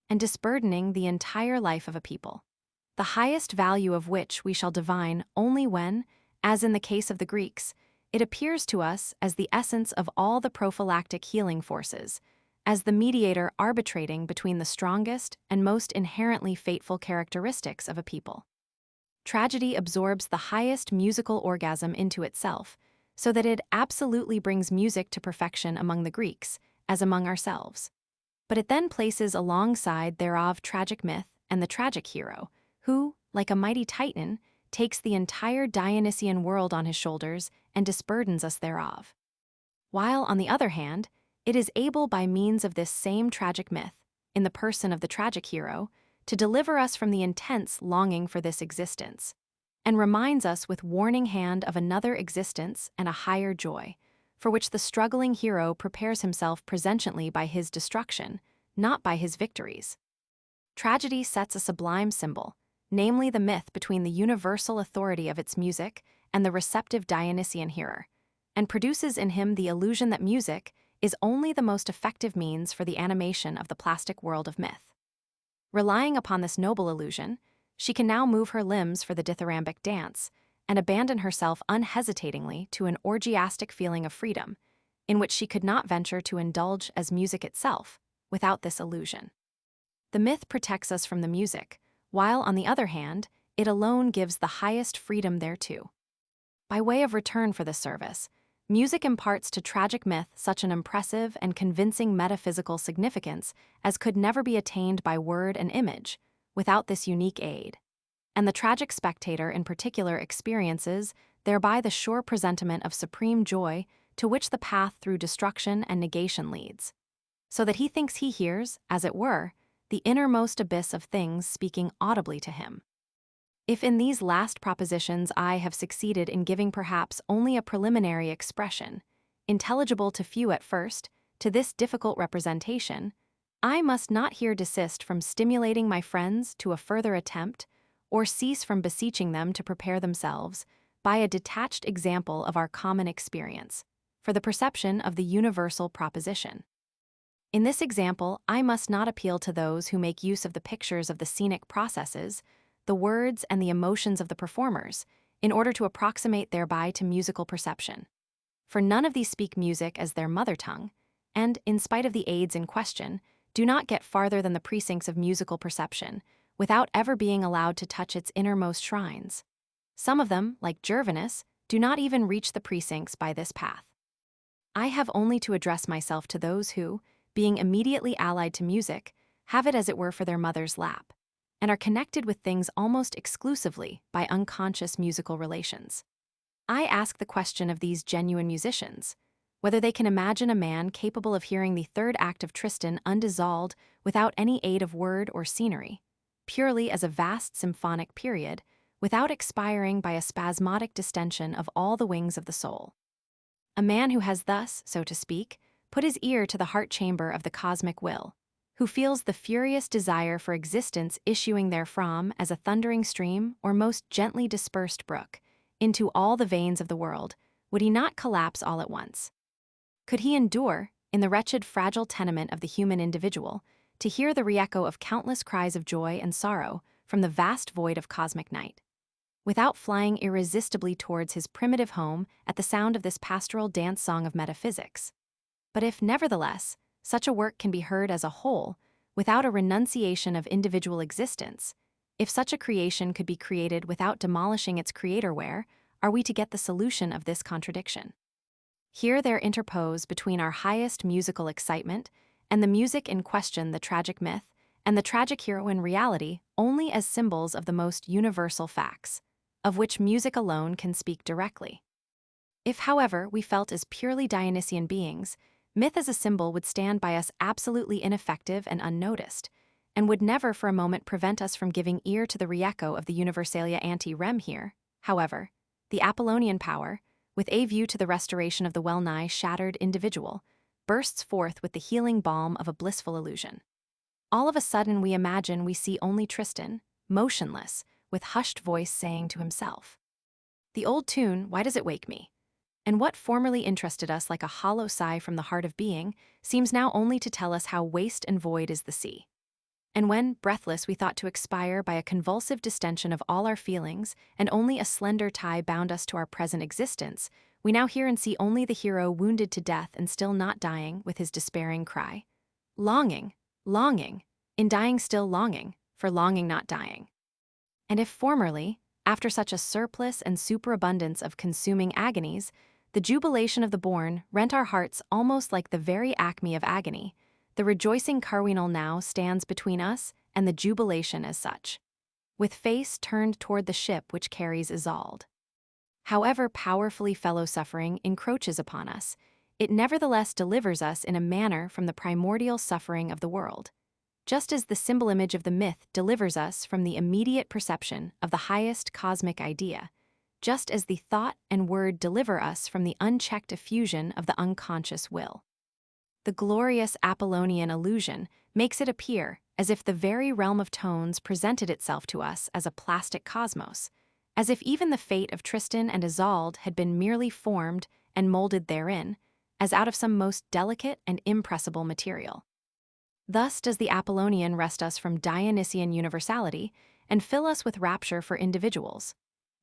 and disburdening the entire life of a people, the highest value of which we shall divine only when, as in the case of the Greeks, it appears to us as the essence of all the prophylactic healing forces, as the mediator arbitrating between the strongest and most inherently fateful characteristics of a people. Tragedy absorbs the highest musical orgasm into itself, so that it absolutely brings music to perfection among the Greeks, as among ourselves. But it then places alongside thereof tragic myth and the tragic hero, who, like a mighty Titan, takes the entire Dionysian world on his shoulders and disburdens us thereof. While, on the other hand, it is able by means of this same tragic myth, in the person of the tragic hero, to deliver us from the intense longing for this existence, and reminds us with warning hand of another existence and a higher joy, for which the struggling hero prepares himself presentially by his destruction, not by his victories. Tragedy sets a sublime symbol, namely the myth between the universal authority of its music and the receptive Dionysian hearer, and produces in him the illusion that music is only the most effective means for the animation of the plastic world of myth. Relying upon this noble illusion, she can now move her limbs for the dithyrambic dance and abandon herself unhesitatingly to an orgiastic feeling of freedom, in which she could not venture to indulge as music itself without this illusion. The myth protects us from the music, while, on the other hand, it alone gives the highest freedom thereto. By way of return for this service, music imparts to tragic myth such an impressive and convincing metaphysical significance as could never be attained by word and image without this unique aid. And the tragic spectator in particular experiences thereby the sure presentiment of supreme joy to which the path through destruction and negation leads, so that he thinks he hears, as it were, the innermost abyss of things speaking audibly to him. If in these last propositions I have succeeded in giving perhaps only a preliminary expression, intelligible to few at first, to this difficult representation, I must not here desist from stimulating my friends to a further attempt, or cease from beseeching them to prepare themselves, by a detached example of our common experience, for the perception of the universal proposition. In this example, I must not appeal to those who make use of the pictures of the scenic processes, the words and the emotions of the performers, in order to approximate thereby to musical perception. For none of these speak music as their mother tongue, and, in spite of the aids in question, do not get farther than the precincts of musical perception, without ever being allowed to touch its innermost shrines. Some of them, like Gervinus, do not even reach the precincts by this path. I have only to address myself to those who, being immediately allied to music, have it as it were for their mother's lap, and are connected with things almost exclusively by unconscious musical relations. I ask the question of these genuine musicians, whether they can imagine a man capable of hearing the third act of Tristan undissolved without any aid of word or scenery, purely as a vast symphonic period, without expiring by a spasmodic distension of all the wings of the soul. A man who has thus, so to speak, put his ear to the heart chamber of the cosmic will, who feels the furious desire for existence issuing therefrom as a thundering stream or most gently dispersed brook, into all the veins of the world, would he not collapse all at once? Could he endure, in the wretched fragile tenement of the human individual, to hear the re-echo of countless cries of joy and sorrow from the vast void of cosmic night, without flying irresistibly towards his primitive home at the sound of this pastoral dance song of metaphysics? But if, nevertheless, such a work can be heard as a whole, without a renunciation of individual existence, if such a creation could be created without demolishing its creator, where are we to get the solution of this contradiction? Here there interpose between our highest musical excitement and the music in question the tragic myth, and the tragic hero in reality only as symbols of the most universal facts, of which music alone can speak directly. If, however, we felt as purely Dionysian beings, myth as a symbol would stand by us absolutely ineffective and unnoticed, and would never for a moment prevent us from giving ear to the re-echo of the universalia ante rem. Here, however, the Apollonian power, with a view to the restoration of the well-nigh shattered individual, bursts forth with the healing balm of a blissful illusion. All of a sudden we imagine we see only Tristan, motionless, with hushed voice saying to himself, "The old tune, why does it wake me? And what formerly interested us like a hollow sigh from the heart of being seems now only to tell us how waste and void is the sea." And when, breathless, we thought to expire by a convulsive distension of all our feelings, and only a slender tie bound us to our present existence, we now hear and see only the hero wounded to death and still not dying, with his despairing cry, "Longing, longing, in dying still longing, for longing not dying." And if formerly, after such a surplus and superabundance of consuming agonies, the jubilation of the born rent our hearts almost like the very acme of agony, the rejoicing Carwinal now stands between us and the jubilation as such, with face turned toward the ship which carries Isolde. However powerfully fellow-suffering encroaches upon us, it nevertheless delivers us in a manner from the primordial suffering of the world, just as the symbol image of the myth delivers us from the immediate perception of the highest cosmic idea, just as the thought and word deliver us from the unchecked effusion of the unconscious will. The glorious Apollonian illusion makes it appear as if the very realm of tones presented itself to us as a plastic cosmos, as if even the fate of Tristan and Isolde had been merely formed and molded therein, as out of some most delicate and impressible material. Thus does the Apollonian wrest us from Dionysian universality and fill us with rapture for individuals.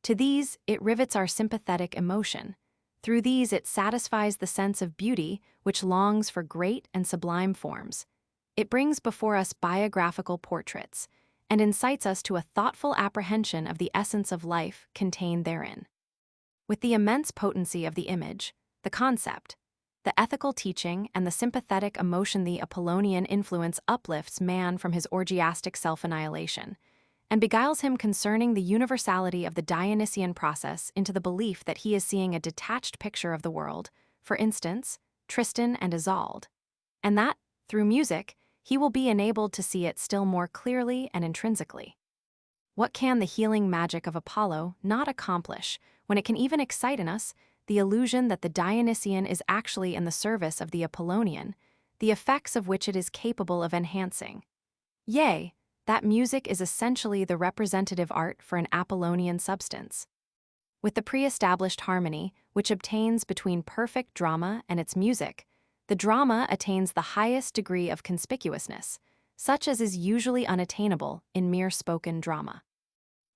To these it rivets our sympathetic emotion. Through these it satisfies the sense of beauty which longs for great and sublime forms. It brings before us biographical portraits, and incites us to a thoughtful apprehension of the essence of life contained therein. With the immense potency of the image, the concept, the ethical teaching, and the sympathetic emotion, the Apollonian influence uplifts man from his orgiastic self-annihilation, and beguiles him concerning the universality of the Dionysian process into the belief that he is seeing a detached picture of the world, for instance, Tristan and Isolde, and that, through music, he will be enabled to see it still more clearly and intrinsically. What can the healing magic of Apollo not accomplish when it can even excite in us the illusion that the Dionysian is actually in the service of the Apollonian, the effects of which it is capable of enhancing? Yea, that music is essentially the representative art for an Apollonian substance. With the pre-established harmony which obtains between perfect drama and its music, the drama attains the highest degree of conspicuousness, such as is usually unattainable in mere spoken drama.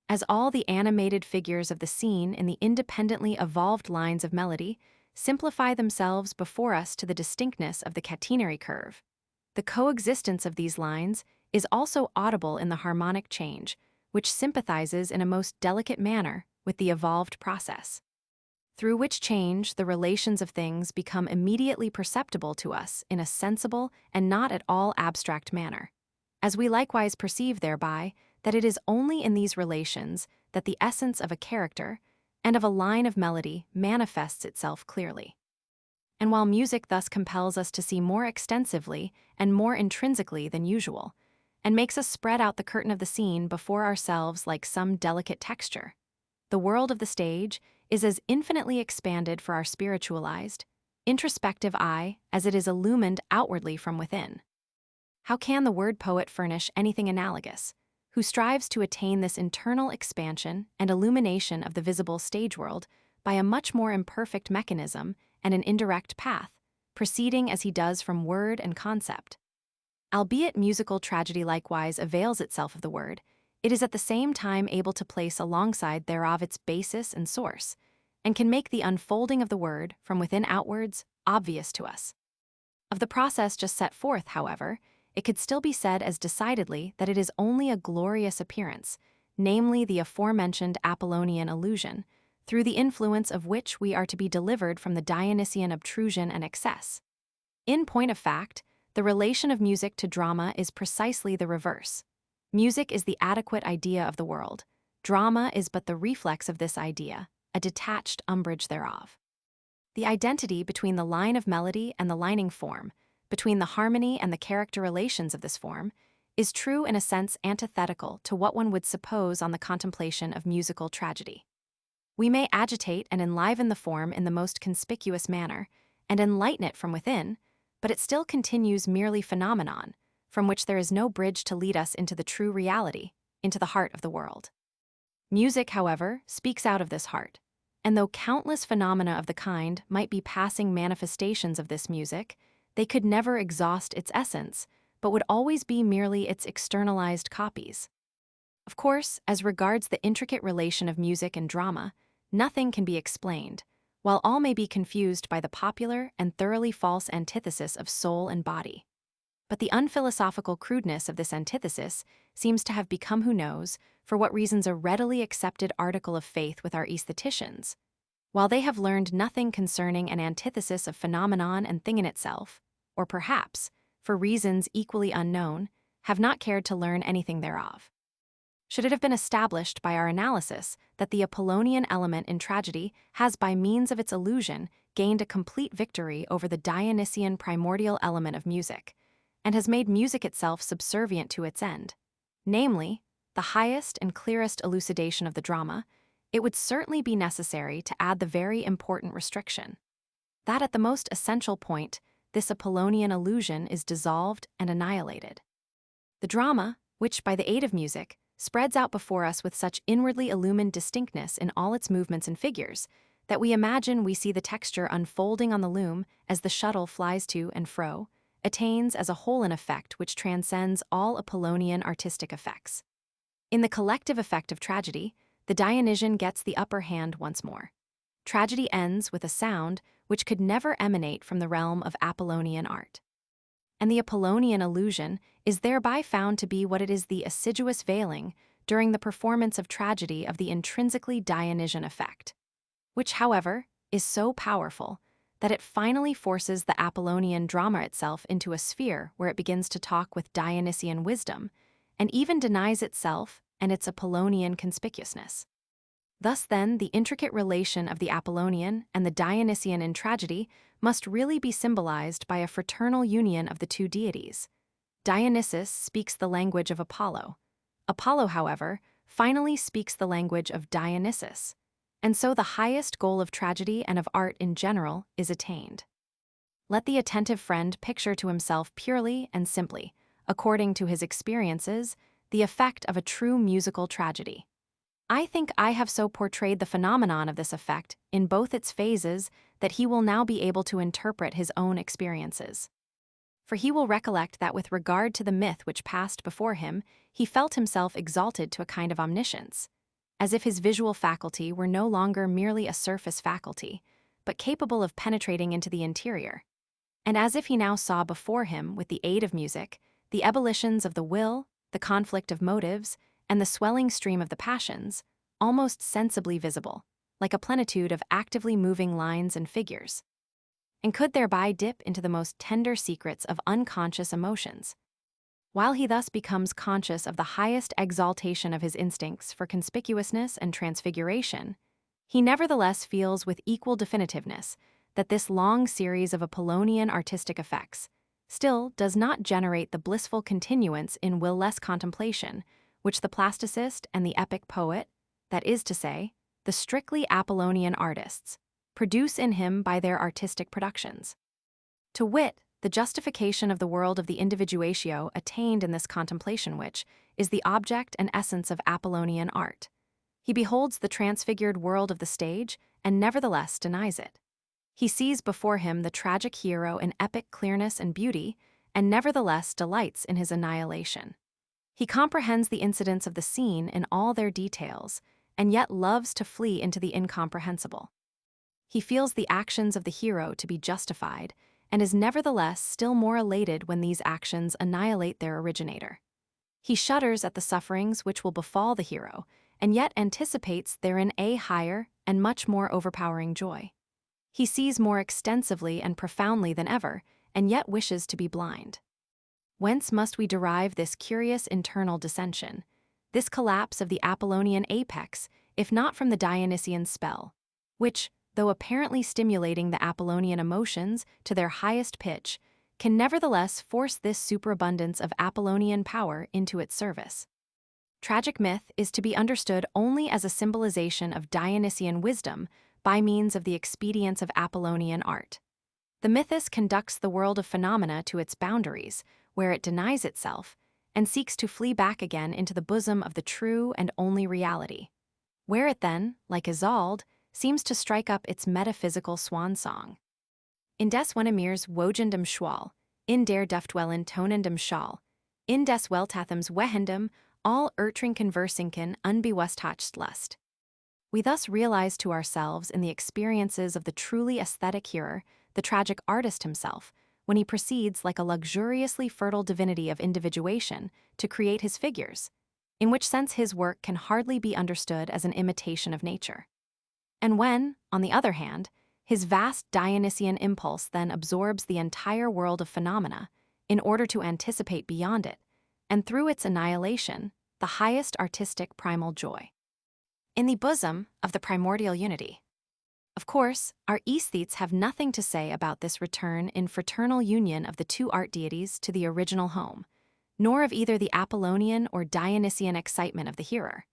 As all the animated figures of the scene in the independently evolved lines of melody simplify themselves before us to the distinctness of the catenary curve, the coexistence of these lines is also audible in the harmonic change, which sympathizes in a most delicate manner with the evolved process, through which change the relations of things become immediately perceptible to us in a sensible and not at all abstract manner, as we likewise perceive thereby that it is only in these relations that the essence of a character and of a line of melody manifests itself clearly. And while music thus compels us to see more extensively and more intrinsically than usual, and makes us spread out the curtain of the scene before ourselves like some delicate texture, the world of the stage is as infinitely expanded for our spiritualized, introspective eye as it is illumined outwardly from within. How can the word poet furnish anything analogous, who strives to attain this internal expansion and illumination of the visible stage world by a much more imperfect mechanism and an indirect path, proceeding as he does from word and concept? Albeit musical tragedy likewise avails itself of the word, it is at the same time able to place alongside thereof its basis and source, and can make the unfolding of the word from within outwards obvious to us. Of the process just set forth, however, it could still be said as decidedly that it is only a glorious appearance, namely the aforementioned Apollonian illusion, through the influence of which we are to be delivered from the Dionysian obtrusion and excess. In point of fact, the relation of music to drama is precisely the reverse. Music is the adequate idea of the world. Drama is but the reflex of this idea, a detached umbrage thereof. The identity between the line of melody and the lining form, between the harmony and the character relations of this form, is true in a sense antithetical to what one would suppose on the contemplation of musical tragedy. We may agitate and enliven the form in the most conspicuous manner, and enlighten it from within, but it still continues merely phenomenon, from which there is no bridge to lead us into the true reality, into the heart of the world. Music, however, speaks out of this heart, and though countless phenomena of the kind might be passing manifestations of this music, they could never exhaust its essence, but would always be merely its externalized copies. Of course, as regards the intricate relation of music and drama, nothing can be explained, while all may be confused by the popular and thoroughly false antithesis of soul and body. But the unphilosophical crudeness of this antithesis seems to have become, who knows, for what reasons, a readily accepted article of faith with our aestheticians, while they have learned nothing concerning an antithesis of phenomenon and thing in itself, or perhaps, for reasons equally unknown, have not cared to learn anything thereof. Should it have been established by our analysis that the Apollonian element in tragedy has by means of its illusion gained a complete victory over the Dionysian primordial element of music, and has made music itself subservient to its end, namely, the highest and clearest elucidation of the drama, it would certainly be necessary to add the very important restriction that at the most essential point, this Apollonian illusion is dissolved and annihilated. The drama, which by the aid of music spreads out before us with such inwardly illumined distinctness in all its movements and figures, that we imagine we see the texture unfolding on the loom as the shuttle flies to and fro, attains as a whole an effect which transcends all Apollonian artistic effects. In the collective effect of tragedy, the Dionysian gets the upper hand once more. Tragedy ends with a sound which could never emanate from the realm of Apollonian art. And the Apollonian illusion is thereby found to be what it is, the assiduous veiling during the performance of tragedy of the intrinsically Dionysian effect, which, however, is so powerful that it finally forces the Apollonian drama itself into a sphere where it begins to talk with Dionysian wisdom, and even denies itself and its Apollonian conspicuousness. Thus then, the intricate relation of the Apollonian and the Dionysian in tragedy must really be symbolized by a fraternal union of the two deities. Dionysus speaks the language of Apollo. Apollo, however, finally speaks the language of Dionysus, and so the highest goal of tragedy and of art in general is attained. Let the attentive friend picture to himself purely and simply, according to his experiences, the effect of a true musical tragedy. I think I have so portrayed the phenomenon of this effect in both its phases that he will now be able to interpret his own experiences. For he will recollect that with regard to the myth which passed before him, he felt himself exalted to a kind of omniscience, as if his visual faculty were no longer merely a surface faculty, but capable of penetrating into the interior, and as if he now saw before him, with the aid of music, the ebullitions of the will, the conflict of motives, and the swelling stream of the passions, almost sensibly visible, like a plenitude of actively moving lines and figures, and could thereby dip into the most tender secrets of unconscious emotions. While he thus becomes conscious of the highest exaltation of his instincts for conspicuousness and transfiguration, he nevertheless feels with equal definitiveness that this long series of Apollonian artistic effects still does not generate the blissful continuance in will-less contemplation which the plasticist and the epic poet, that is to say, the strictly Apollonian artists, produce in him by their artistic productions. To wit, the justification of the world of the individuatio attained in this contemplation which is the object and essence of Apollonian art. He beholds the transfigured world of the stage and nevertheless denies it. He sees before him the tragic hero in epic clearness and beauty, and nevertheless delights in his annihilation. He comprehends the incidents of the scene in all their details, and yet loves to flee into the incomprehensible. He feels the actions of the hero to be justified, and is nevertheless still more elated when these actions annihilate their originator. He shudders at the sufferings which will befall the hero, and yet anticipates therein a higher and much more overpowering joy. He sees more extensively and profoundly than ever, and yet wishes to be blind. Whence must we derive this curious internal dissension, this collapse of the Apollonian apex, if not from the Dionysian spell, which, though apparently stimulating the Apollonian emotions to their highest pitch, can nevertheless force this superabundance of Apollonian power into its service? Tragic myth is to be understood only as a symbolization of Dionysian wisdom by means of the expedients of Apollonian art. The mythus conducts the world of phenomena to its boundaries, where it denies itself, and seeks to flee back again into the bosom of the true and only reality, where it then, like Isolde, seems to strike up its metaphysical swan song. In des Wenimer's wogendem schwal, in der duftwellen tonendem schal, in des weltathems wehendem, all ertrinken versinken unbewussthacht lust. We thus realize to ourselves in the experiences of the truly aesthetic hearer, the tragic artist himself, when he proceeds like a luxuriously fertile divinity of individuation to create his figures, in which sense his work can hardly be understood as an imitation of nature. And when, on the other hand, his vast Dionysian impulse then absorbs the entire world of phenomena in order to anticipate beyond it, and through its annihilation, the highest artistic primal joy. In the bosom of the primordial unity. Of course, our aesthetes have nothing to say about this return in fraternal union of the two art deities to the original home, nor of either the Apollonian or Dionysian excitement of the hearer,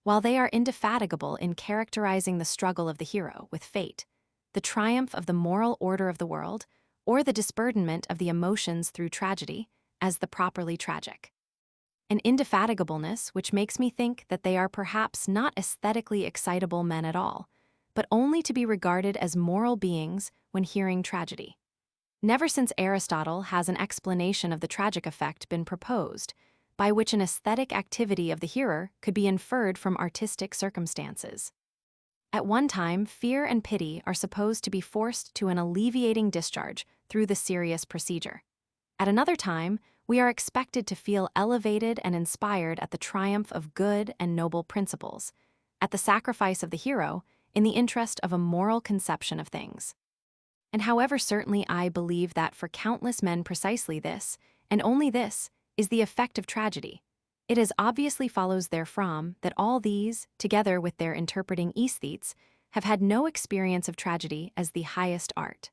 while they are indefatigable in characterizing the struggle of the hero with fate, the triumph of the moral order of the world, or the disburdenment of the emotions through tragedy, as the properly tragic. An indefatigableness which makes me think that they are perhaps not aesthetically excitable men at all, but only to be regarded as moral beings when hearing tragedy. Never since Aristotle has an explanation of the tragic effect been proposed, by which an aesthetic activity of the hearer could be inferred from artistic circumstances. At one time, fear and pity are supposed to be forced to an alleviating discharge through the serious procedure. At another time, we are expected to feel elevated and inspired at the triumph of good and noble principles, at the sacrifice of the hero, in the interest of a moral conception of things. And however certainly I believe that for countless men precisely this, and only this, is the effect of tragedy, it as obviously follows therefrom that all these, together with their interpreting aesthetes, have had no experience of tragedy as the highest art.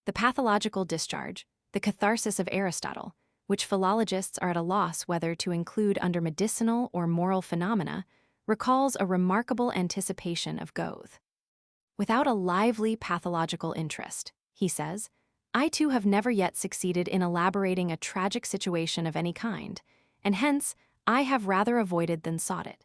The pathological discharge, the catharsis of Aristotle, which philologists are at a loss whether to include under medicinal or moral phenomena, recalls a remarkable anticipation of Goethe. Without a lively pathological interest, he says, I too have never yet succeeded in elaborating a tragic situation of any kind, and hence I have rather avoided than sought it.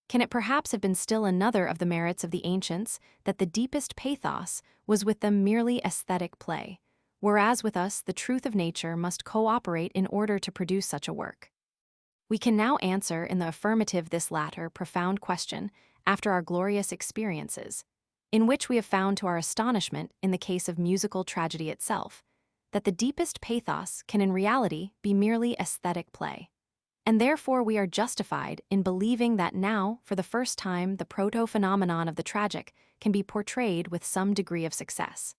Can it perhaps have been still another of the merits of the ancients that the deepest pathos was with them merely aesthetic play, whereas with us the truth of nature must cooperate in order to produce such a work? We can now answer in the affirmative this latter profound question after our glorious experiences, in which we have found to our astonishment in the case of musical tragedy itself, that the deepest pathos can in reality be merely aesthetic play. And therefore we are justified in believing that now, for the first time, the proto-phenomenon of the tragic can be portrayed with some degree of success.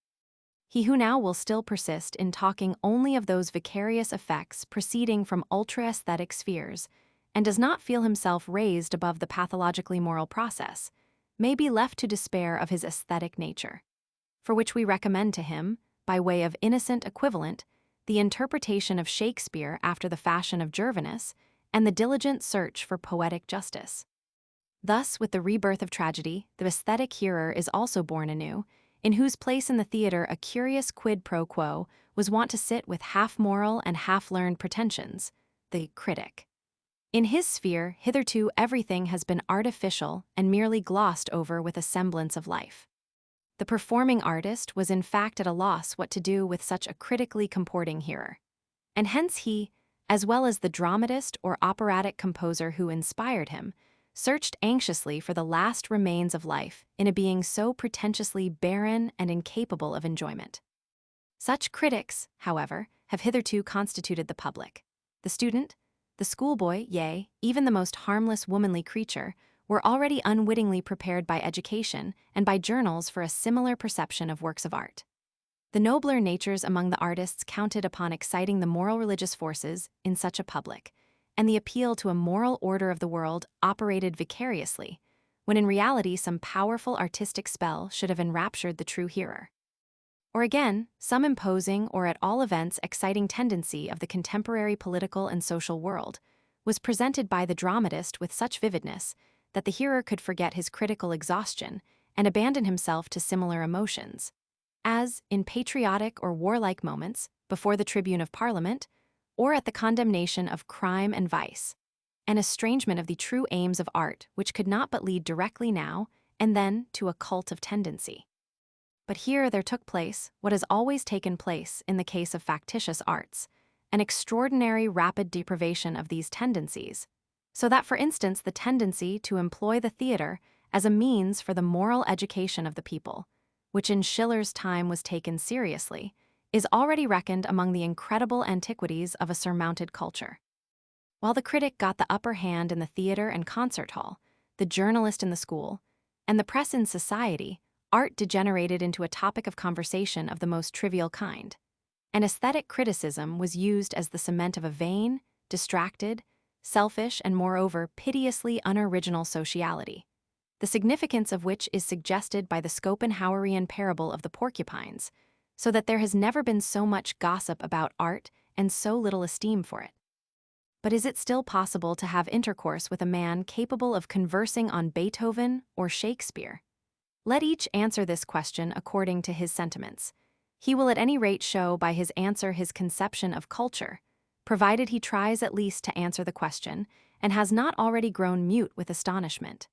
He who now will still persist in talking only of those vicarious effects proceeding from ultra-aesthetic spheres, and does not feel himself raised above the pathologically moral process, may be left to despair of his aesthetic nature, for which we recommend to him, by way of innocent equivalent, the interpretation of Shakespeare after the fashion of Gervinus, and the diligent search for poetic justice. Thus, with the rebirth of tragedy, the aesthetic hearer is also born anew, in whose place in the theatre a curious quid pro quo was wont to sit with half-moral and half-learned pretensions, the critic. In his sphere, hitherto everything has been artificial and merely glossed over with a semblance of life. The performing artist was in fact at a loss what to do with such a critically comporting hearer. And hence he, as well as the dramatist or operatic composer who inspired him, searched anxiously for the last remains of life in a being so pretentiously barren and incapable of enjoyment. Such critics, however, have hitherto constituted the public. The student, the schoolboy, yea, even the most harmless womanly creature, were already unwittingly prepared by education and by journals for a similar perception of works of art. The nobler natures among the artists counted upon exciting the moral religious forces in such a public, and the appeal to a moral order of the world operated vicariously, when in reality some powerful artistic spell should have enraptured the true hearer. Or again, some imposing or at all events exciting tendency of the contemporary political and social world was presented by the dramatist with such vividness that the hearer could forget his critical exhaustion and abandon himself to similar emotions, as, in patriotic or warlike moments, before the tribune of Parliament, or at the condemnation of crime and vice, an estrangement of the true aims of art which could not but lead directly now and then to a cult of tendency. But here there took place what has always taken place in the case of factitious arts, an extraordinary rapid deprivation of these tendencies, so that, for instance, the tendency to employ the theatre as a means for the moral education of the people, which in Schiller's time was taken seriously, is already reckoned among the incredible antiquities of a surmounted culture. While the critic got the upper hand in the theatre and concert hall, the journalist in the school, and the press in society, art degenerated into a topic of conversation of the most trivial kind. And aesthetic criticism was used as the cement of a vain, distracted, selfish, and moreover piteously unoriginal sociality, the significance of which is suggested by the Schopenhauerian parable of the porcupines, so that there has never been so much gossip about art and so little esteem for it. But is it still possible to have intercourse with a man capable of conversing on Beethoven or Shakespeare? Let each answer this question according to his sentiments. He will at any rate show by his answer his conception of culture, provided he tries at least to answer the question and has not already grown mute with astonishment.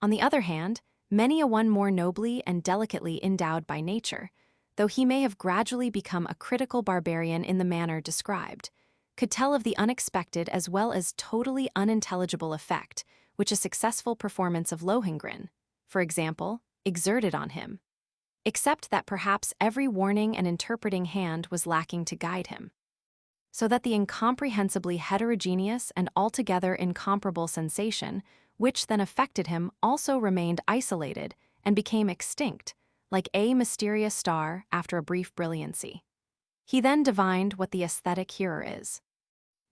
On the other hand, many a one more nobly and delicately endowed by nature, though he may have gradually become a critical barbarian in the manner described, could tell of the unexpected as well as totally unintelligible effect which a successful performance of Lohengrin, for example, exerted on him, except that perhaps every warning and interpreting hand was lacking to guide him, so that the incomprehensibly heterogeneous and altogether incomparable sensation which then affected him also remained isolated and became extinct, like a mysterious star after a brief brilliancy. He then divined what the aesthetic hearer is.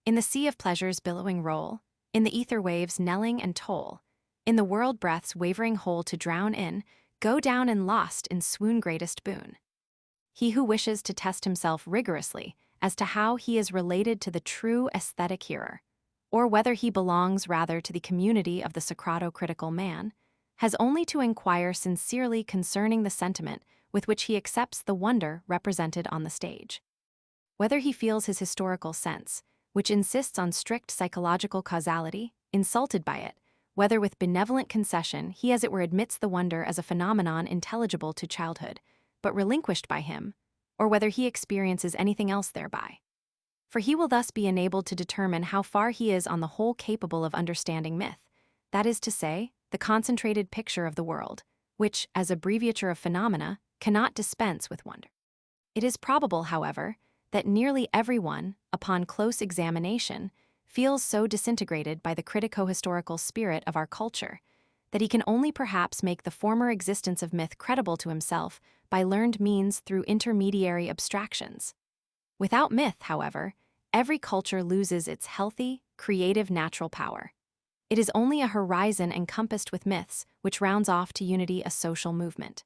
In the sea of pleasure's billowing roll, in the ether waves knelling and toll, in the world breath's wavering hole to drown in, go down and lost in swoon greatest boon. He who wishes to test himself rigorously as to how he is related to the true aesthetic hearer, or whether he belongs rather to the community of the Socrato-critical man, has only to inquire sincerely concerning the sentiment with which he accepts the wonder represented on the stage. Whether he feels his historical sense, which insists on strict psychological causality, insulted by it, whether with benevolent concession he as it were admits the wonder as a phenomenon intelligible to childhood, but relinquished by him, or whether he experiences anything else thereby. For he will thus be enabled to determine how far he is on the whole capable of understanding myth, that is to say, the concentrated picture of the world, which, as abbreviature of phenomena, cannot dispense with wonder. It is probable, however, that nearly everyone, upon close examination, feels so disintegrated by the critico-historical spirit of our culture that he can only perhaps make the former existence of myth credible to himself by learned means through intermediary abstractions. Without myth, however, every culture loses its healthy, creative natural power. It is only a horizon encompassed with myths which rounds off to unity a social movement.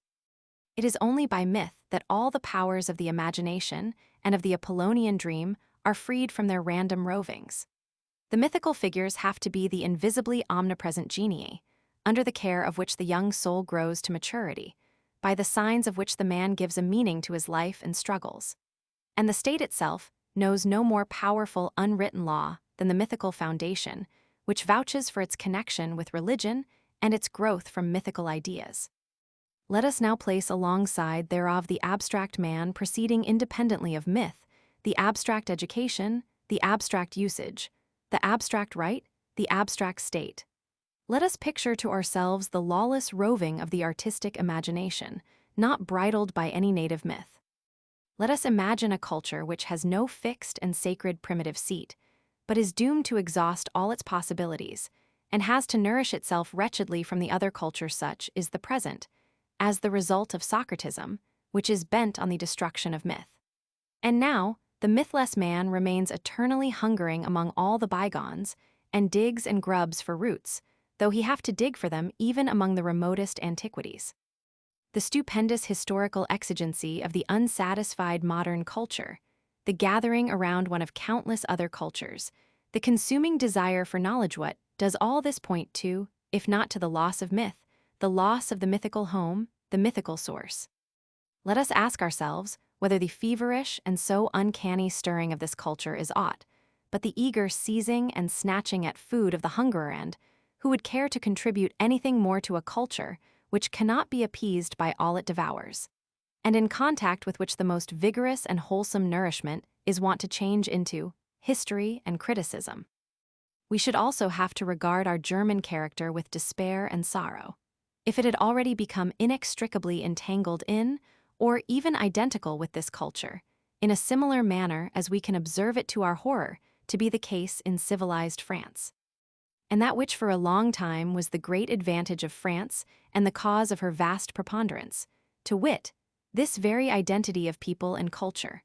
It is only by myth that all the powers of the imagination and of the Apollonian dream are freed from their random rovings. The mythical figures have to be the invisibly omnipresent genii, under the care of which the young soul grows to maturity, by the signs of which the man gives a meaning to his life and struggles. And the state itself knows no more powerful unwritten law than the mythical foundation, which vouches for its connection with religion and its growth from mythical ideas. Let us now place alongside thereof the abstract man proceeding independently of myth, the abstract education, the abstract usage, the abstract right, the abstract state. Let us picture to ourselves the lawless roving of the artistic imagination, not bridled by any native myth. Let us imagine a culture which has no fixed and sacred primitive seat, but is doomed to exhaust all its possibilities, and has to nourish itself wretchedly from the other culture. Such is the present, as the result of Socratism, which is bent on the destruction of myth. And now, the mythless man remains eternally hungering among all the bygones, and digs and grubs for roots, though he have to dig for them even among the remotest antiquities. The stupendous historical exigency of the unsatisfied modern culture, the gathering around one of countless other cultures, the consuming desire for knowledge, what does all this point to, if not to the loss of myth, the loss of the mythical home, the mythical source? Let us ask ourselves whether the feverish and so uncanny stirring of this culture is aught but the eager seizing and snatching at food of the hungerer, and who would care to contribute anything more to a culture which cannot be appeased by all it devours, and in contact with which the most vigorous and wholesome nourishment is wont to change into history and criticism. We should also have to regard our German character with despair and sorrow, if it had already become inextricably entangled in, or even identical with this culture, in a similar manner as we can observe it to our horror to be the case in civilized France. And that which for a long time was the great advantage of France and the cause of her vast preponderance, to wit, this very identity of people and culture,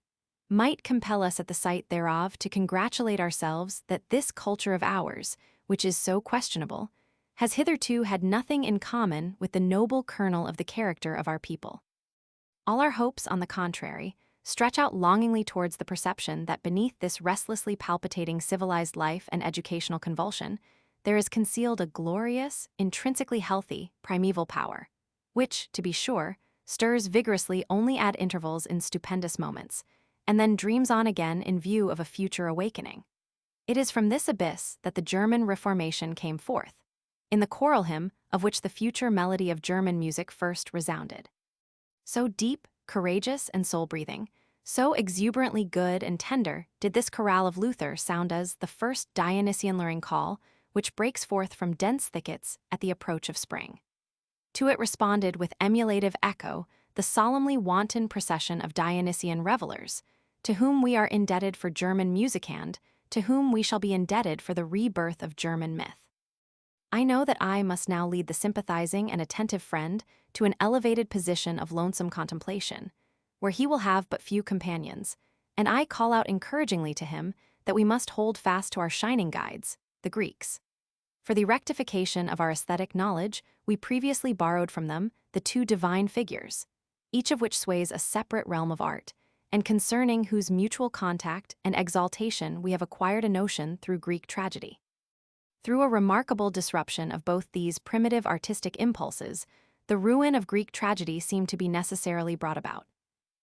might compel us at the sight thereof to congratulate ourselves that this culture of ours, which is so questionable, has hitherto had nothing in common with the noble kernel of the character of our people. All our hopes, on the contrary, stretch out longingly towards the perception that beneath this restlessly palpitating civilized life and educational convulsion, there is concealed a glorious, intrinsically healthy, primeval power, which, to be sure, stirs vigorously only at intervals in stupendous moments, and then dreams on again in view of a future awakening. It is from this abyss that the German Reformation came forth, in the choral hymn of which the future melody of German music first resounded. So deep, courageous, and soul-breathing, so exuberantly good and tender did this chorale of Luther sound as the first Dionysian luring call which breaks forth from dense thickets at the approach of spring. To it responded with emulative echo the solemnly wanton procession of Dionysian revelers, to whom we are indebted for German music and to whom we shall be indebted for the rebirth of German myth. I know that I must now lead the sympathizing and attentive friend to an elevated position of lonesome contemplation, where he will have but few companions, and I call out encouragingly to him that we must hold fast to our shining guides, the Greeks. For the rectification of our aesthetic knowledge, we previously borrowed from them the two divine figures, each of which sways a separate realm of art, and concerning whose mutual contact and exaltation we have acquired a notion through Greek tragedy. Through a remarkable disruption of both these primitive artistic impulses, the ruin of Greek tragedy seemed to be necessarily brought about,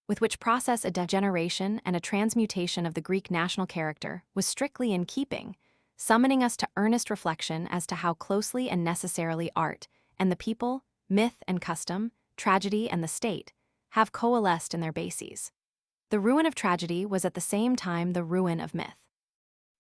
with which process a degeneration and a transmutation of the Greek national character was strictly in keeping, summoning us to earnest reflection as to how closely and necessarily art and the people, myth and custom, tragedy and the state, have coalesced in their bases. The ruin of tragedy was at the same time the ruin of myth.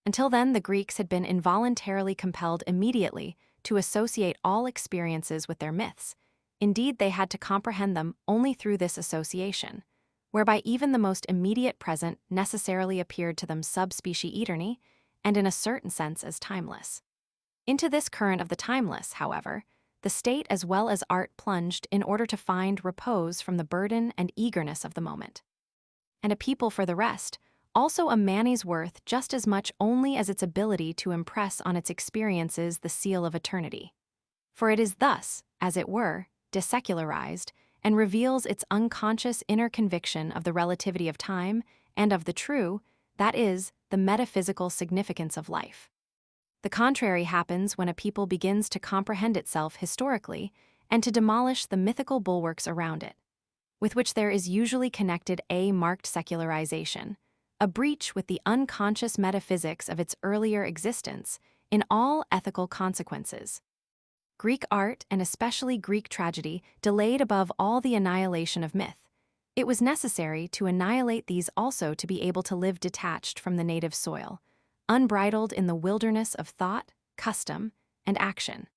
Until then, the Greeks had been involuntarily compelled immediately to associate all experiences with their myths. Indeed, they had to comprehend them only through this association, whereby even the most immediate present necessarily appeared to them sub specie aeterni, and in a certain sense as timeless. Into this current of the timeless, however, the state as well as art plunged in order to find repose from the burden and eagerness of the moment. And a people, for the rest, also a manny's worth just as much only as its ability to impress on its experiences the seal of eternity. For it is thus, as it were, desecularized, and reveals its unconscious inner conviction of the relativity of time and of the true, that is, the metaphysical significance of life. The contrary happens when a people begins to comprehend itself historically and to demolish the mythical bulwarks around it, with which there is usually connected a marked secularization, a breach with the unconscious metaphysics of its earlier existence in all ethical consequences. Greek art, and especially Greek tragedy, delayed above all the annihilation of myth. It was necessary to annihilate these also to be able to live detached from the native soil, unbridled in the wilderness of thought, custom, and action.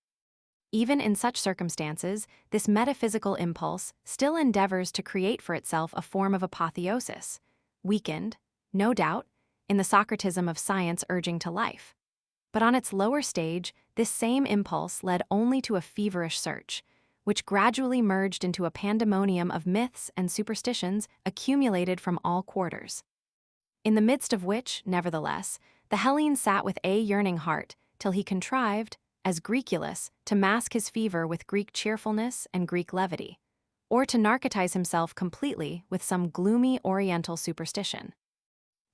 Even in such circumstances, this metaphysical impulse still endeavors to create for itself a form of apotheosis, weakened, no doubt, in the Socratism of science urging to life. But on its lower stage, this same impulse led only to a feverish search, which gradually merged into a pandemonium of myths and superstitions accumulated from all quarters. In the midst of which, nevertheless, the Hellene sat with a yearning heart, till he contrived, as Greekulus, to mask his fever with Greek cheerfulness and Greek levity, or to narcotize himself completely with some gloomy Oriental superstition.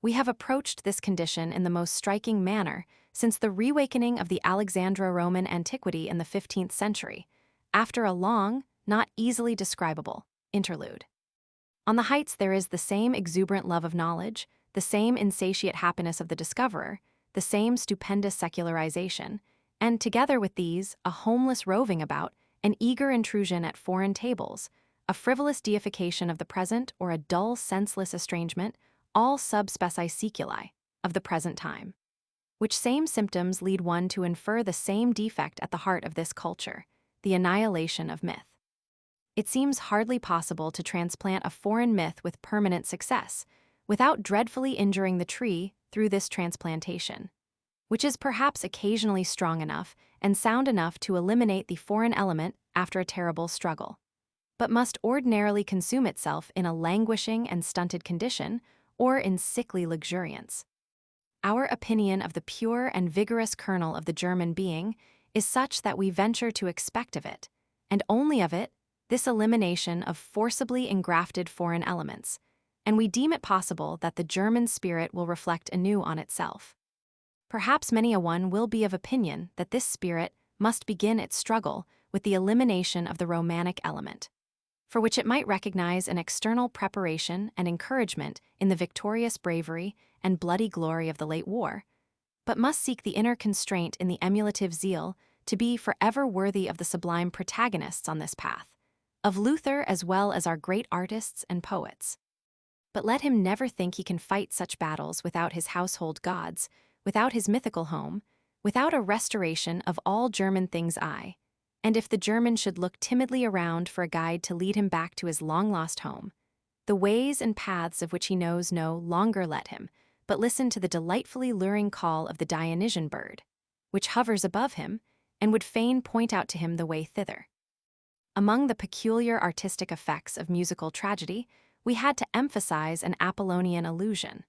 We have approached this condition in the most striking manner since the reawakening of the Alexandro-Roman antiquity in the 15th century, after a long, not easily describable, interlude. On the heights there is the same exuberant love of knowledge, the same insatiate happiness of the discoverer, the same stupendous secularization, and together with these, a homeless roving about, an eager intrusion at foreign tables, a frivolous deification of the present or a dull, senseless estrangement, all sub specie seculi, of the present time. Which same symptoms lead one to infer the same defect at the heart of this culture, the annihilation of myth. It seems hardly possible to transplant a foreign myth with permanent success, without dreadfully injuring the tree through this transplantation, which is perhaps occasionally strong enough and sound enough to eliminate the foreign element after a terrible struggle, but must ordinarily consume itself in a languishing and stunted condition or in sickly luxuriance. Our opinion of the pure and vigorous kernel of the German being is such that we venture to expect of it, and only of it, this elimination of forcibly engrafted foreign elements, and we deem it possible that the German spirit will reflect anew on itself. Perhaps many a one will be of opinion that this spirit must begin its struggle with the elimination of the Romanic element, for which it might recognize an external preparation and encouragement in the victorious bravery and bloody glory of the late war, but must seek the inner constraint in the emulative zeal to be forever worthy of the sublime protagonists on this path, of Luther as well as our great artists and poets. But let him never think he can fight such battles without his household gods, without his mythical home, without a restoration of all German things and if the German should look timidly around for a guide to lead him back to his long-lost home, the ways and paths of which he knows no longer let him, but listen to the delightfully luring call of the Dionysian bird, which hovers above him and would fain point out to him the way thither. Among the peculiar artistic effects of musical tragedy, we had to emphasize an Apollonian allusion,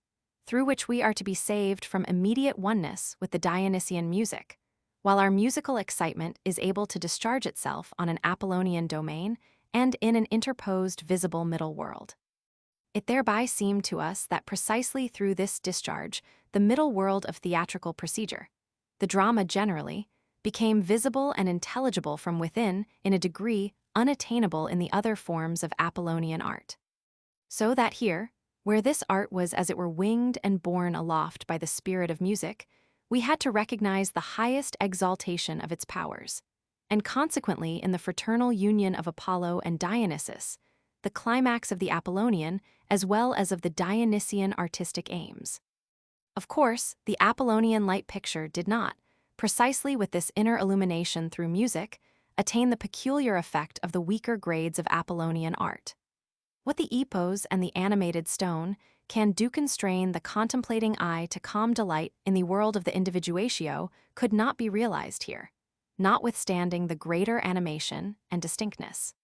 through which we are to be saved from immediate oneness with the Dionysian music, while our musical excitement is able to discharge itself on an Apollonian domain and in an interposed visible middle world. It thereby seemed to us that precisely through this discharge, the middle world of theatrical procedure, the drama generally, became visible and intelligible from within in a degree unattainable in the other forms of Apollonian art. So that here, where this art was as it were winged and borne aloft by the spirit of music, we had to recognize the highest exaltation of its powers, and consequently in the fraternal union of Apollo and Dionysus, the climax of the Apollonian as well as of the Dionysian artistic aims. Of course, the Apollonian light picture did not, precisely with this inner illumination through music, attain the peculiar effect of the weaker grades of Apollonian art. What the epos and the animated stone can do constrain the contemplating eye to calm delight in the world of the individuatio could not be realized here, notwithstanding the greater animation and distinctness.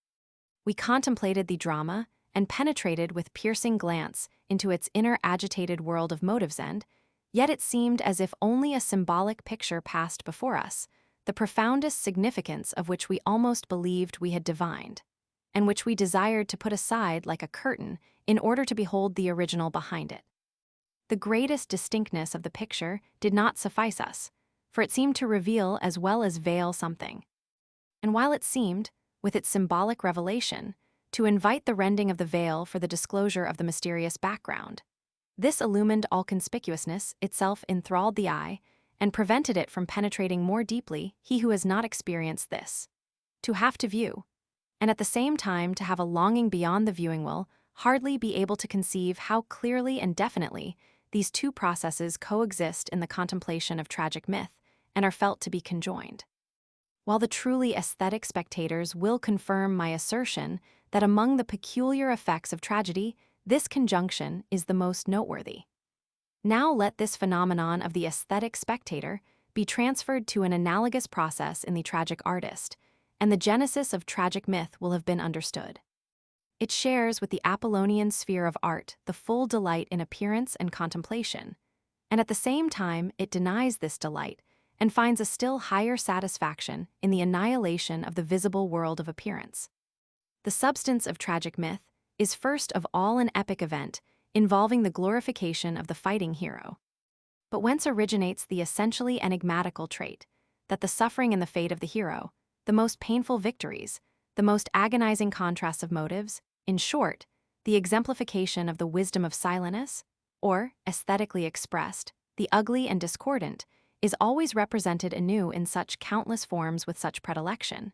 We contemplated the drama and penetrated with piercing glance into its inner agitated world of motives and, yet it seemed as if only a symbolic picture passed before us, the profoundest significance of which we almost believed we had divined, and which we desired to put aside like a curtain in order to behold the original behind it. The greatest distinctness of the picture did not suffice us, for it seemed to reveal as well as veil something. And while it seemed, with its symbolic revelation, to invite the rending of the veil for the disclosure of the mysterious background, this illumined all conspicuousness itself enthralled the eye and prevented it from penetrating more deeply he who has not experienced this. To have to view, and at the same time to have a longing beyond the viewing will hardly be able to conceive how clearly and definitely these two processes coexist in the contemplation of tragic myth and are felt to be conjoined. While the truly aesthetic spectators will confirm my assertion that among the peculiar effects of tragedy, this conjunction is the most noteworthy. Now let this phenomenon of the aesthetic spectator be transferred to an analogous process in the tragic artist, and the genesis of tragic myth will have been understood. It shares with the Apollonian sphere of art the full delight in appearance and contemplation, and at the same time it denies this delight and finds a still higher satisfaction in the annihilation of the visible world of appearance. The substance of tragic myth is first of all an epic event involving the glorification of the fighting hero. But whence originates the essentially enigmatical trait that the suffering and the fate of the hero, the most painful victories, the most agonizing contrasts of motives, in short, the exemplification of the wisdom of Silenus, or, aesthetically expressed, the ugly and discordant, is always represented anew in such countless forms with such predilection,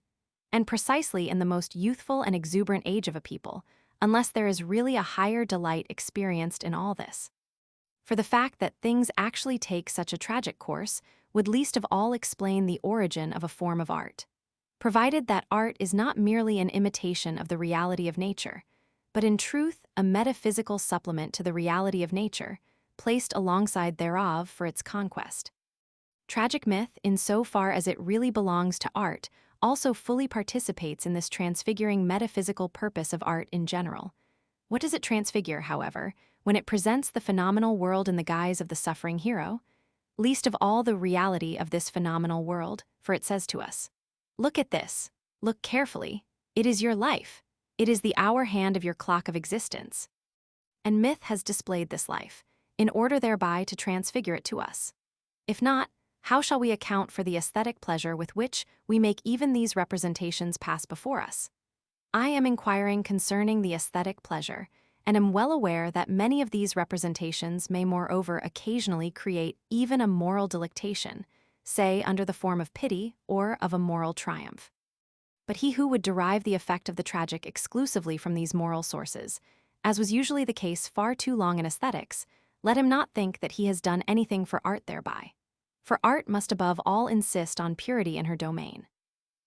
and precisely in the most youthful and exuberant age of a people, unless there is really a higher delight experienced in all this. For the fact that things actually take such a tragic course would least of all explain the origin of a form of art, provided that art is not merely an imitation of the reality of nature, but in truth a metaphysical supplement to the reality of nature, placed alongside thereof for its conquest. Tragic myth, in so far as it really belongs to art, also fully participates in this transfiguring metaphysical purpose of art in general. What does it transfigure, however, when it presents the phenomenal world in the guise of the suffering hero? Least of all the reality of this phenomenal world, for it says to us, "Look at this, look carefully, it is your life, it is the hour hand of your clock of existence." And myth has displayed this life, in order thereby to transfigure it to us. If not, how shall we account for the aesthetic pleasure with which we make even these representations pass before us? I am inquiring concerning the aesthetic pleasure, and am well aware that many of these representations may moreover occasionally create even a moral delectation, say under the form of pity or of a moral triumph. But he who would derive the effect of the tragic exclusively from these moral sources, as was usually the case far too long in aesthetics, let him not think that he has done anything for art thereby. For art must above all insist on purity in her domain.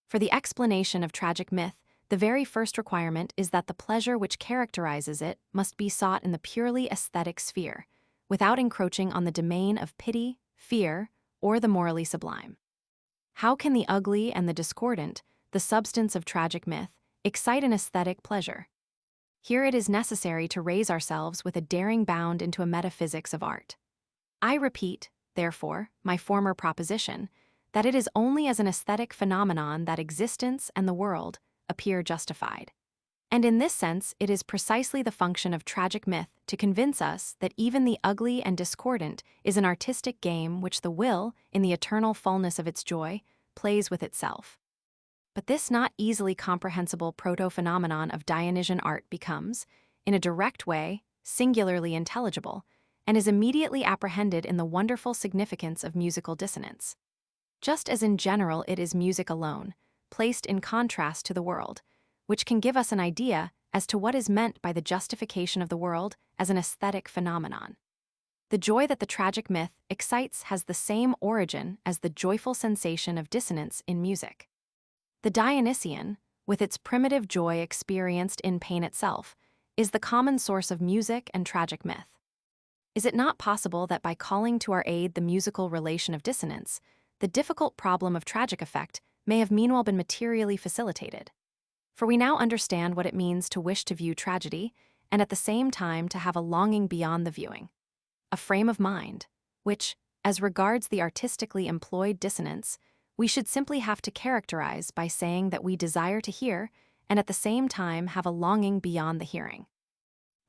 For the explanation of tragic myth, the very first requirement is that the pleasure which characterizes it must be sought in the purely aesthetic sphere, without encroaching on the domain of pity, fear, or the morally sublime. How can the ugly and the discordant, the substance of tragic myth, excite an aesthetic pleasure? Here it is necessary to raise ourselves with a daring bound into a metaphysics of art. I repeat, therefore, my former proposition, that it is only as an aesthetic phenomenon that existence and the world appear justified. And in this sense, it is precisely the function of tragic myth to convince us that even the ugly and discordant is an artistic game which the will, in the eternal fullness of its joy, plays with itself. But this not easily comprehensible proto-phenomenon of Dionysian art becomes, in a direct way, singularly intelligible, and is immediately apprehended in the wonderful significance of musical dissonance. Just as in general it is music alone, placed in contrast to the world, which can give us an idea as to what is meant by the justification of the world as an aesthetic phenomenon. The joy that the tragic myth excites has the same origin as the joyful sensation of dissonance in music. The Dionysian, with its primitive joy experienced in pain itself, is the common source of music and tragic myth. Is it not possible that by calling to our aid the musical relation of dissonance, the difficult problem of tragic effect may have meanwhile been materially facilitated? For we now understand what it means to wish to view tragedy, and at the same time to have a longing beyond the viewing, a frame of mind, which, as regards the artistically employed dissonance, we should simply have to characterize by saying that we desire to hear, and at the same time have a longing beyond the hearing.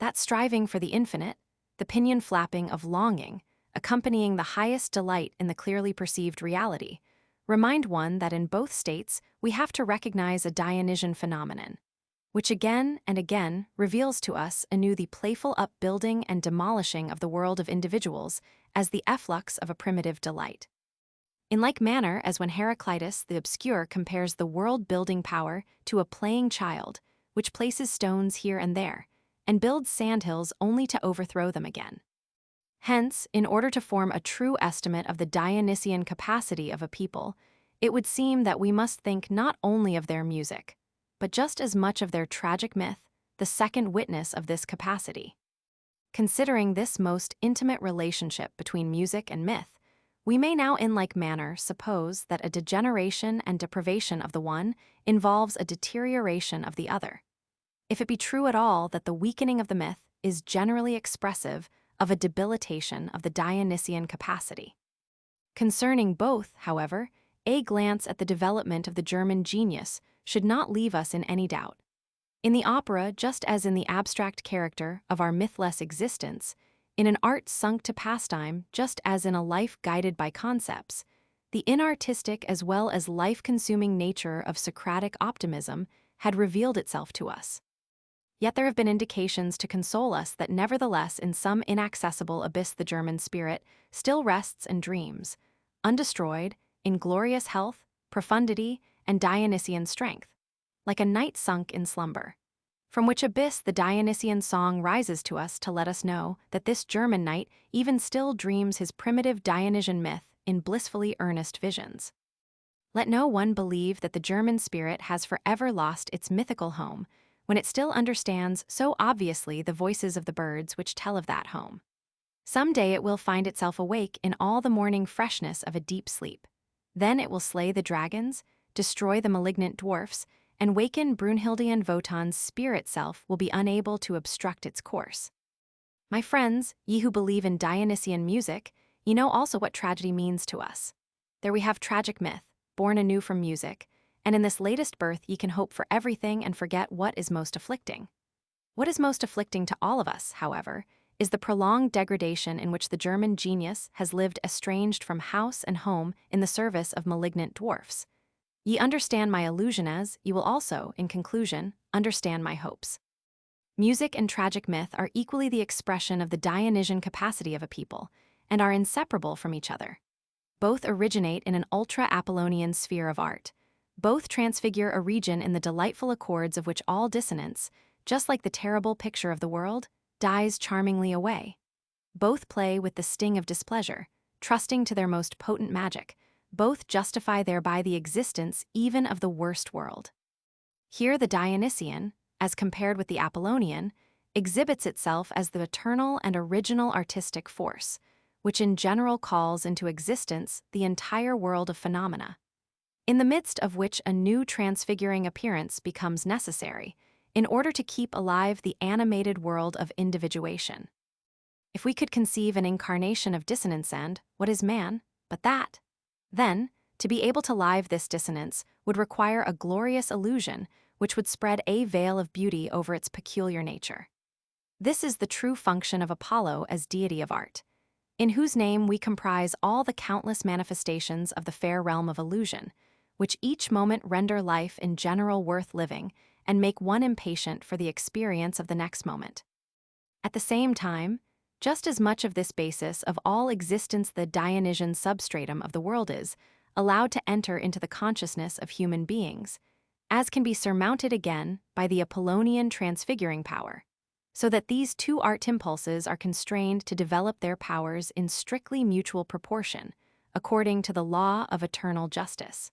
That striving for the infinite, the pinion flapping of longing, accompanying the highest delight in the clearly perceived reality, remind one that in both states we have to recognize a Dionysian phenomenon, which again and again reveals to us anew the playful upbuilding and demolishing of the world of individuals as the efflux of a primitive delight. In like manner as when Heraclitus the Obscure compares the world-building power to a playing child, which places stones here and there, and builds sandhills only to overthrow them again. Hence, in order to form a true estimate of the Dionysian capacity of a people, it would seem that we must think not only of their music, but just as much of their tragic myth, the second witness of this capacity. Considering this most intimate relationship between music and myth, we may now in like manner suppose that a degeneration and depravation of the one involves a deterioration of the other. If it be true at all that the weakening of the myth is generally expressive of a debilitation of the Dionysian capacity. Concerning both, however, a glance at the development of the German genius should not leave us in any doubt. In the opera, just as in the abstract character of our mythless existence, in an art sunk to pastime, just as in a life guided by concepts, the inartistic as well as life-consuming nature of Socratic optimism had revealed itself to us. Yet there have been indications to console us that nevertheless in some inaccessible abyss the German spirit still rests and dreams, undestroyed, in glorious health, profundity, and Dionysian strength, like a knight sunk in slumber. From which abyss the Dionysian song rises to us to let us know that this German knight even still dreams his primitive Dionysian myth in blissfully earnest visions. Let no one believe that the German spirit has forever lost its mythical home, when it still understands so obviously the voices of the birds which tell of that home. Some day it will find itself awake in all the morning freshness of a deep sleep. Then it will slay the dragons, destroy the malignant dwarfs, and waken Brunhilde and Wotan's spirit self will be unable to obstruct its course. My friends, ye who believe in Dionysian music, ye know also what tragedy means to us. There we have tragic myth, born anew from music, and in this latest birth ye can hope for everything and forget what is most afflicting. What is most afflicting to all of us, however, is the prolonged degradation in which the German genius has lived estranged from house and home in the service of malignant dwarfs. Ye understand my illusion as, ye will also, in conclusion, understand my hopes. Music and tragic myth are equally the expression of the Dionysian capacity of a people, and are inseparable from each other. Both originate in an ultra-Apollonian sphere of art. Both transfigure a region in the delightful accords of which all dissonance, just like the terrible picture of the world, dies charmingly away. Both play with the sting of displeasure, trusting to their most potent magic. Both justify thereby the existence even of the worst world. Here the Dionysian, as compared with the Apollonian, exhibits itself as the eternal and original artistic force, which in general calls into existence the entire world of phenomena, in the midst of which a new transfiguring appearance becomes necessary, in order to keep alive the animated world of individuation. If we could conceive an incarnation of dissonance and, what is man, but that? Then, to be able to live this dissonance would require a glorious illusion which would spread a veil of beauty over its peculiar nature. This is the true function of Apollo as deity of art, in whose name we comprise all the countless manifestations of the fair realm of illusion, which each moment render life in general worth living and make one impatient for the experience of the next moment. At the same time, just as much of this basis of all existence the Dionysian substratum of the world is allowed to enter into the consciousness of human beings, as can be surmounted again by the Apollonian transfiguring power, so that these two art impulses are constrained to develop their powers in strictly mutual proportion, according to the law of eternal justice.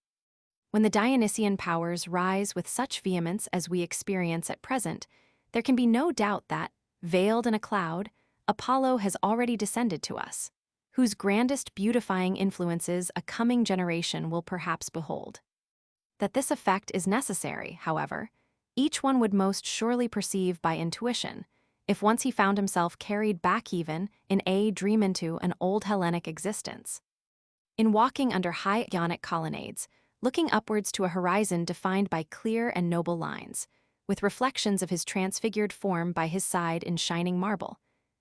When the Dionysian powers rise with such vehemence as we experience at present, there can be no doubt that, veiled in a cloud, Apollo has already descended to us, whose grandest beautifying influences a coming generation will perhaps behold. That this effect is necessary, however, each one would most surely perceive by intuition, if once he found himself carried back even in a dream into an old Hellenic existence. In walking under high Ionic colonnades, looking upwards to a horizon defined by clear and noble lines, with reflections of his transfigured form by his side in shining marble,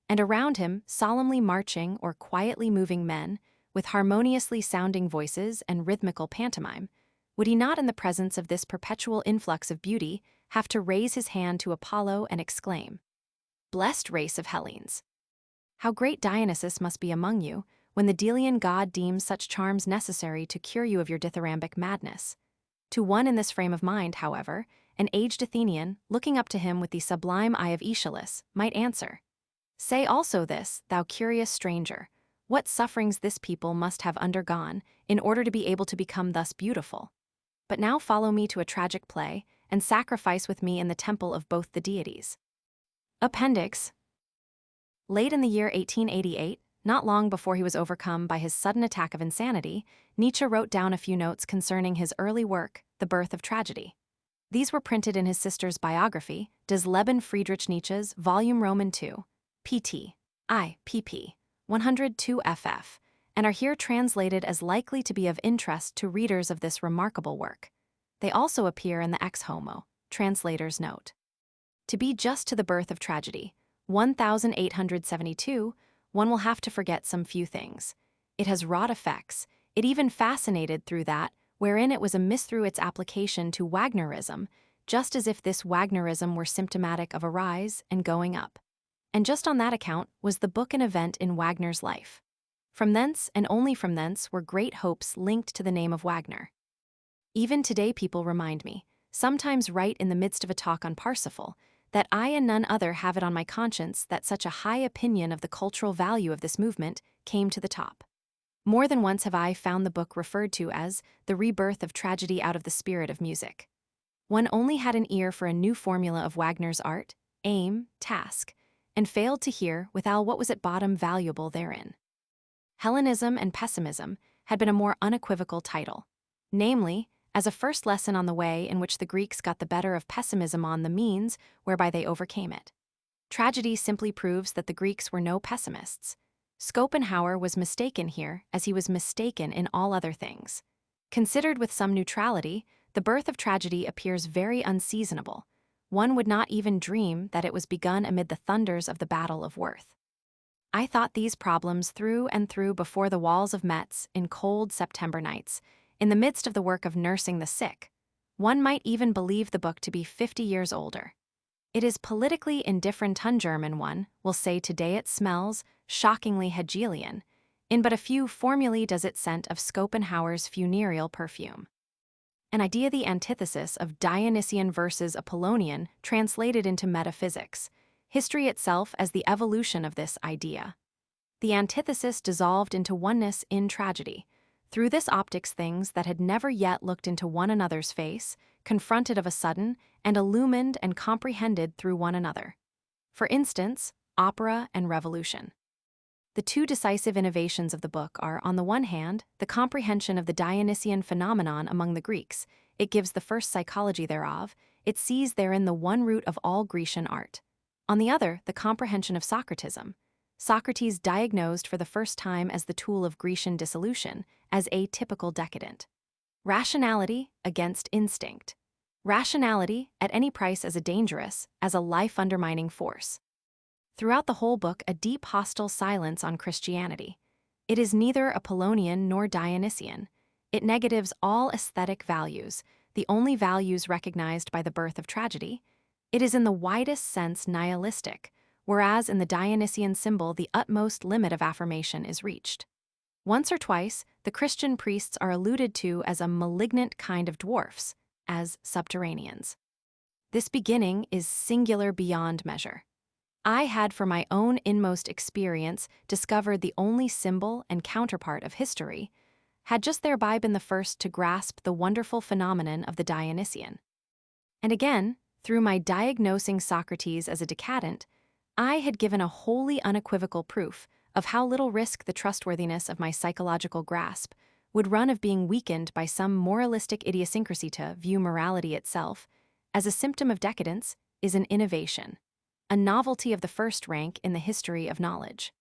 and around him solemnly marching or quietly moving men, with harmoniously sounding voices and rhythmical pantomime, would he not in the presence of this perpetual influx of beauty have to raise his hand to Apollo and exclaim, "Blessed race of Hellenes! How great Dionysus must be among you, when the Delian god deems such charms necessary to cure you of your dithyrambic madness." To one in this frame of mind, however, an aged Athenian, looking up to him with the sublime eye of Aeschylus, might answer, "Say also this, thou curious stranger, what sufferings this people must have undergone in order to be able to become thus beautiful. But now follow me to a tragic play, and sacrifice with me in the temple of both the deities." Appendix. Late in the year 1888, not long before he was overcome by his sudden attack of insanity, Nietzsche wrote down a few notes concerning his early work, The Birth of Tragedy. These were printed in his sister's biography, Das Leben Friedrich Nietzsches, Volume Roman II, pt. I. pp. 102 ff., and are here translated as likely to be of interest to readers of this remarkable work. They also appear in the Ex Homo, Translator's Note. To be just to The Birth of Tragedy, 1872, one will have to forget some few things. It has wrought effects, it even fascinated through that, wherein it was amiss through its application to Wagnerism, just as if this Wagnerism were symptomatic of a rise and going up. And just on that account was the book an event in Wagner's life. From thence, and only from thence, were great hopes linked to the name of Wagner. Even today people remind me, sometimes right in the midst of a talk on Parsifal, that I and none other have it on my conscience that such a high opinion of the cultural value of this movement came to the top. More than once have I found the book referred to as the rebirth of tragedy out of the spirit of music. One only had an ear for a new formula of Wagner's art, aim, task, and failed to hear withal what was at bottom valuable therein. Hellenism and Pessimism had been a more unequivocal title, namely, as a first lesson on the way in which the Greeks got the better of pessimism on the means whereby they overcame it. Tragedy simply proves that the Greeks were no pessimists. Schopenhauer was mistaken here, as he was mistaken in all other things. Considered with some neutrality, The Birth of Tragedy appears very unseasonable. One would not even dream that it was begun amid the thunders of the Battle of Worth. I thought these problems through and through before the walls of Metz in cold September nights, in the midst of the work of nursing the sick. One might even believe the book to be 50 years older. It is politically indifferent. German one will say today it smells shockingly Hegelian. In but a few formulae does it scent of Schopenhauer's funereal perfume. An idea the antithesis of Dionysian versus Apollonian translated into metaphysics, history itself as the evolution of this idea. The antithesis dissolved into oneness in tragedy. Through this optics things that had never yet looked into one another's face, confronted of a sudden, and illumined and comprehended through one another. For instance, opera and revolution. The two decisive innovations of the book are, on the one hand, the comprehension of the Dionysian phenomenon among the Greeks. It gives the first psychology thereof. It sees therein the one root of all Grecian art. On the other, the comprehension of Socratism. Socrates diagnosed for the first time as the tool of Grecian dissolution, as a typical decadent. Rationality against instinct. Rationality, at any price, as a dangerous, as a life-undermining force. Throughout the whole book, a deep hostile silence on Christianity. It is neither Apollonian nor Dionysian. It negatives all aesthetic values, the only values recognized by the birth of tragedy. It is in the widest sense nihilistic, whereas in the Dionysian symbol the utmost limit of affirmation is reached. Once or twice, the Christian priests are alluded to as a malignant kind of dwarfs, as subterraneans. This beginning is singular beyond measure. I had, for my own inmost experience, discovered the only symbol and counterpart of history, had just thereby been the first to grasp the wonderful phenomenon of the Dionysian. And again, through my diagnosing Socrates as a decadent, I had given a wholly unequivocal proof of how little risk the trustworthiness of my psychological grasp would run of being weakened by some moralistic idiosyncrasy to view morality itself as a symptom of decadence is an innovation, a novelty of the first rank in the history of knowledge.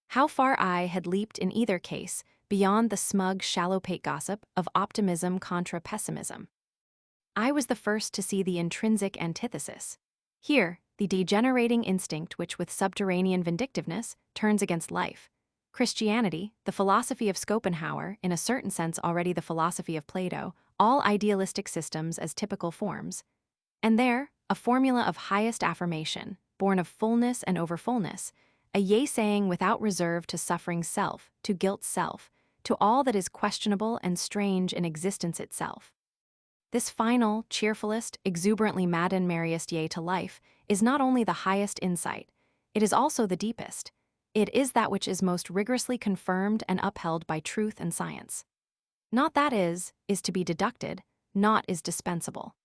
How far I had leaped in either case beyond the smug, shallow-pate gossip of optimism contra pessimism. I was the first to see the intrinsic antithesis. Here, the degenerating instinct which with subterranean vindictiveness turns against life. Christianity, the philosophy of Schopenhauer, in a certain sense already the philosophy of Plato, all idealistic systems as typical forms. And there, a formula of highest affirmation, born of fullness and overfullness, a yea-saying without reserve to suffering self, to guilt self, to all that is questionable and strange in existence itself. This final, cheerfulest, exuberantly mad and merriest yea to life is not only the highest insight, it is also the deepest. It is that which is most rigorously confirmed and upheld by truth and science. Not that is to be deducted, not is dispensable.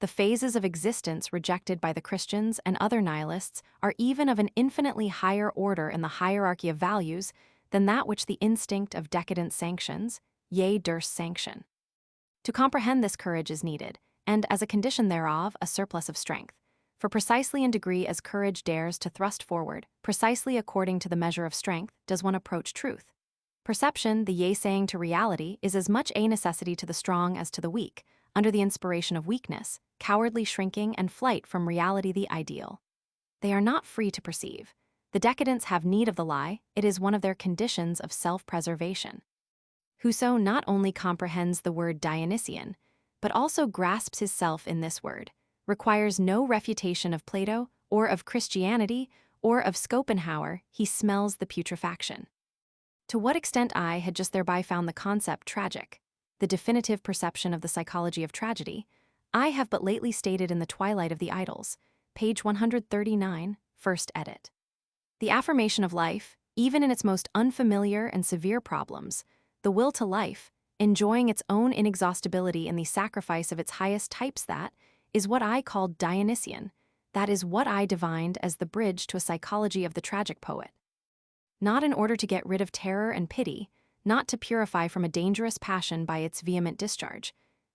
The phases of existence rejected by the Christians and other nihilists are even of an infinitely higher order in the hierarchy of values than that which the instinct of decadence sanctions, yea durst sanction. To comprehend this courage is needed, and as a condition thereof, a surplus of strength. For precisely in degree as courage dares to thrust forward, precisely according to the measure of strength, does one approach truth. Perception, the yea-saying to reality, is as much a necessity to the strong as to the weak, under the inspiration of weakness, cowardly shrinking and flight from reality the ideal. They are not free to perceive. The decadents have need of the lie, it is one of their conditions of self-preservation. Whoso not only comprehends the word Dionysian, but also grasps his self in this word, requires no refutation of Plato, or of Christianity, or of Schopenhauer, he smells the putrefaction. To what extent I had just thereby found the concept tragic, the definitive perception of the psychology of tragedy, I have but lately stated in The Twilight of the Idols, page 139, first edit. The affirmation of life, even in its most unfamiliar and severe problems, the will to life, enjoying its own inexhaustibility in the sacrifice of its highest types, that is what I called Dionysian, that is what I divined as the bridge to a psychology of the tragic poet. Not in order to get rid of terror and pity, not to purify from a dangerous passion by its vehement discharge.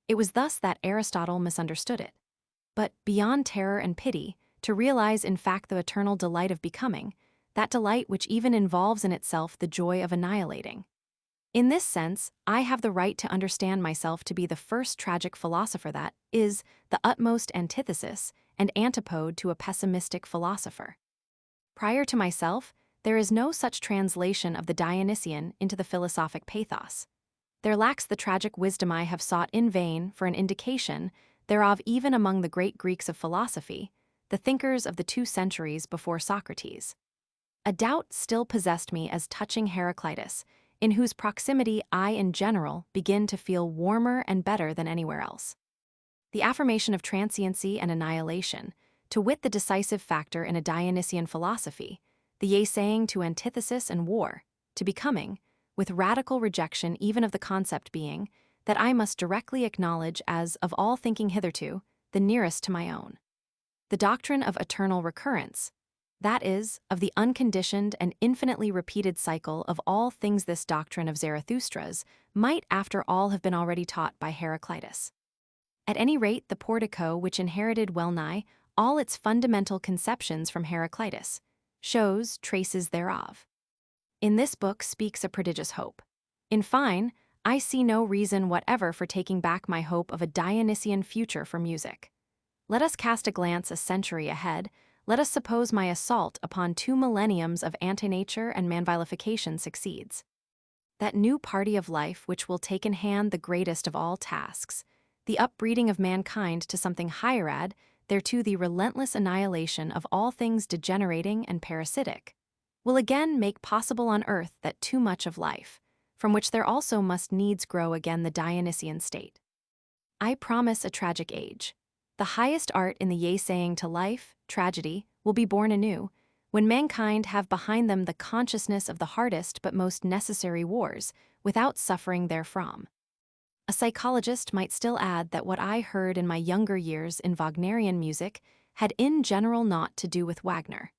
It was thus that Aristotle misunderstood it. But beyond terror and pity, to realize in fact the eternal delight of becoming, that delight which even involves in itself the joy of annihilating. In this sense, I have the right to understand myself to be the first tragic philosopher that is the utmost antithesis and antipode to a pessimistic philosopher. Prior to myself, there is no such translation of the Dionysian into the philosophic pathos. There lacks the tragic wisdom I have sought in vain for an indication thereof even among the great Greeks of philosophy, the thinkers of the 2 centuries before Socrates. A doubt still possessed me as touching Heraclitus, in whose proximity I in general begin to feel warmer and better than anywhere else. The affirmation of transiency and annihilation, to wit the decisive factor in a Dionysian philosophy, the yea-saying to antithesis and war, to becoming, with radical rejection even of the concept being, that I must directly acknowledge as, of all thinking hitherto, the nearest to my own. The doctrine of eternal recurrence, that is, of the unconditioned and infinitely repeated cycle of all things. This doctrine of Zarathustra's might after all have been already taught by Heraclitus. At any rate, the portico which inherited well-nigh all its fundamental conceptions from Heraclitus, shows traces thereof. In this book speaks a prodigious hope. In fine, I see no reason whatever for taking back my hope of a Dionysian future for music. Let us cast a glance a century ahead. Let us suppose my assault upon 2 millenniums of anti-nature and man-vilification succeeds. That new party of life which will take in hand the greatest of all tasks, the upbreeding of mankind to something higher, thereto the relentless annihilation of all things degenerating and parasitic, will again make possible on earth that too much of life, from which there also must needs grow again the Dionysian state. I promise a tragic age. The highest art in the yea-saying to life, tragedy, will be born anew, when mankind have behind them the consciousness of the hardest but most necessary wars, without suffering therefrom. A psychologist might still add that what I heard in my younger years in Wagnerian music had in general naught to do with Wagner.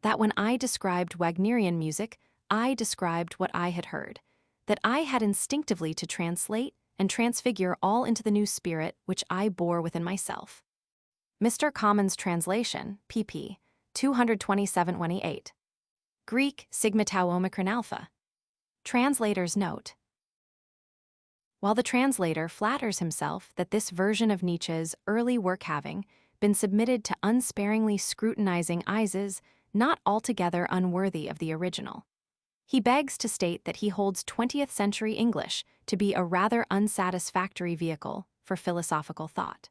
That when I described Wagnerian music, I described what I had heard, that I had instinctively to translate and transfigure all into the new spirit which I bore within myself. Mr. Common's translation, pp. 227-28. Greek, sigma tau omicron alpha. Translator's note. While the translator flatters himself that this version of Nietzsche's early work having been submitted to unsparingly scrutinizing eyes is not altogether unworthy of the original, he begs to state that he holds 20th century English to be a rather unsatisfactory vehicle for philosophical thought.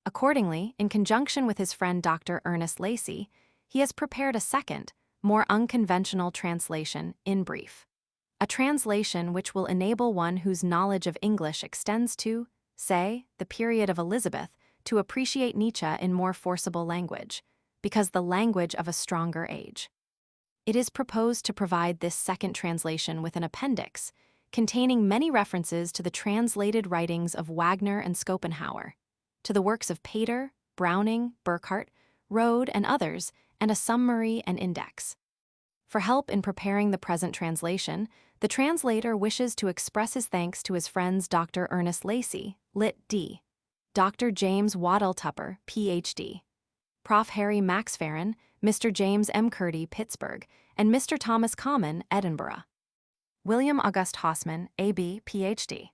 Accordingly, in conjunction with his friend Dr. Ernest Lacey, he has prepared a second, more unconventional translation in brief. A translation which will enable one whose knowledge of English extends to, say, the period of Elizabeth, to appreciate Nietzsche in more forcible language, because the language of a stronger age. It is proposed to provide this second translation with an appendix, containing many references to the translated writings of Wagner and Schopenhauer, to the works of Pater, Browning, Burckhardt, Rode, and others, and a summary and index. For help in preparing the present translation, the translator wishes to express his thanks to his friends Dr. Ernest Lacey, Lit. D., Dr. James Waddell Tupper, Ph.D., Prof. Harry Maxfarren, Mr. James M. Curdy, Pittsburgh, and Mr. Thomas Common, Edinburgh. William August Hossman, A.B., Ph.D.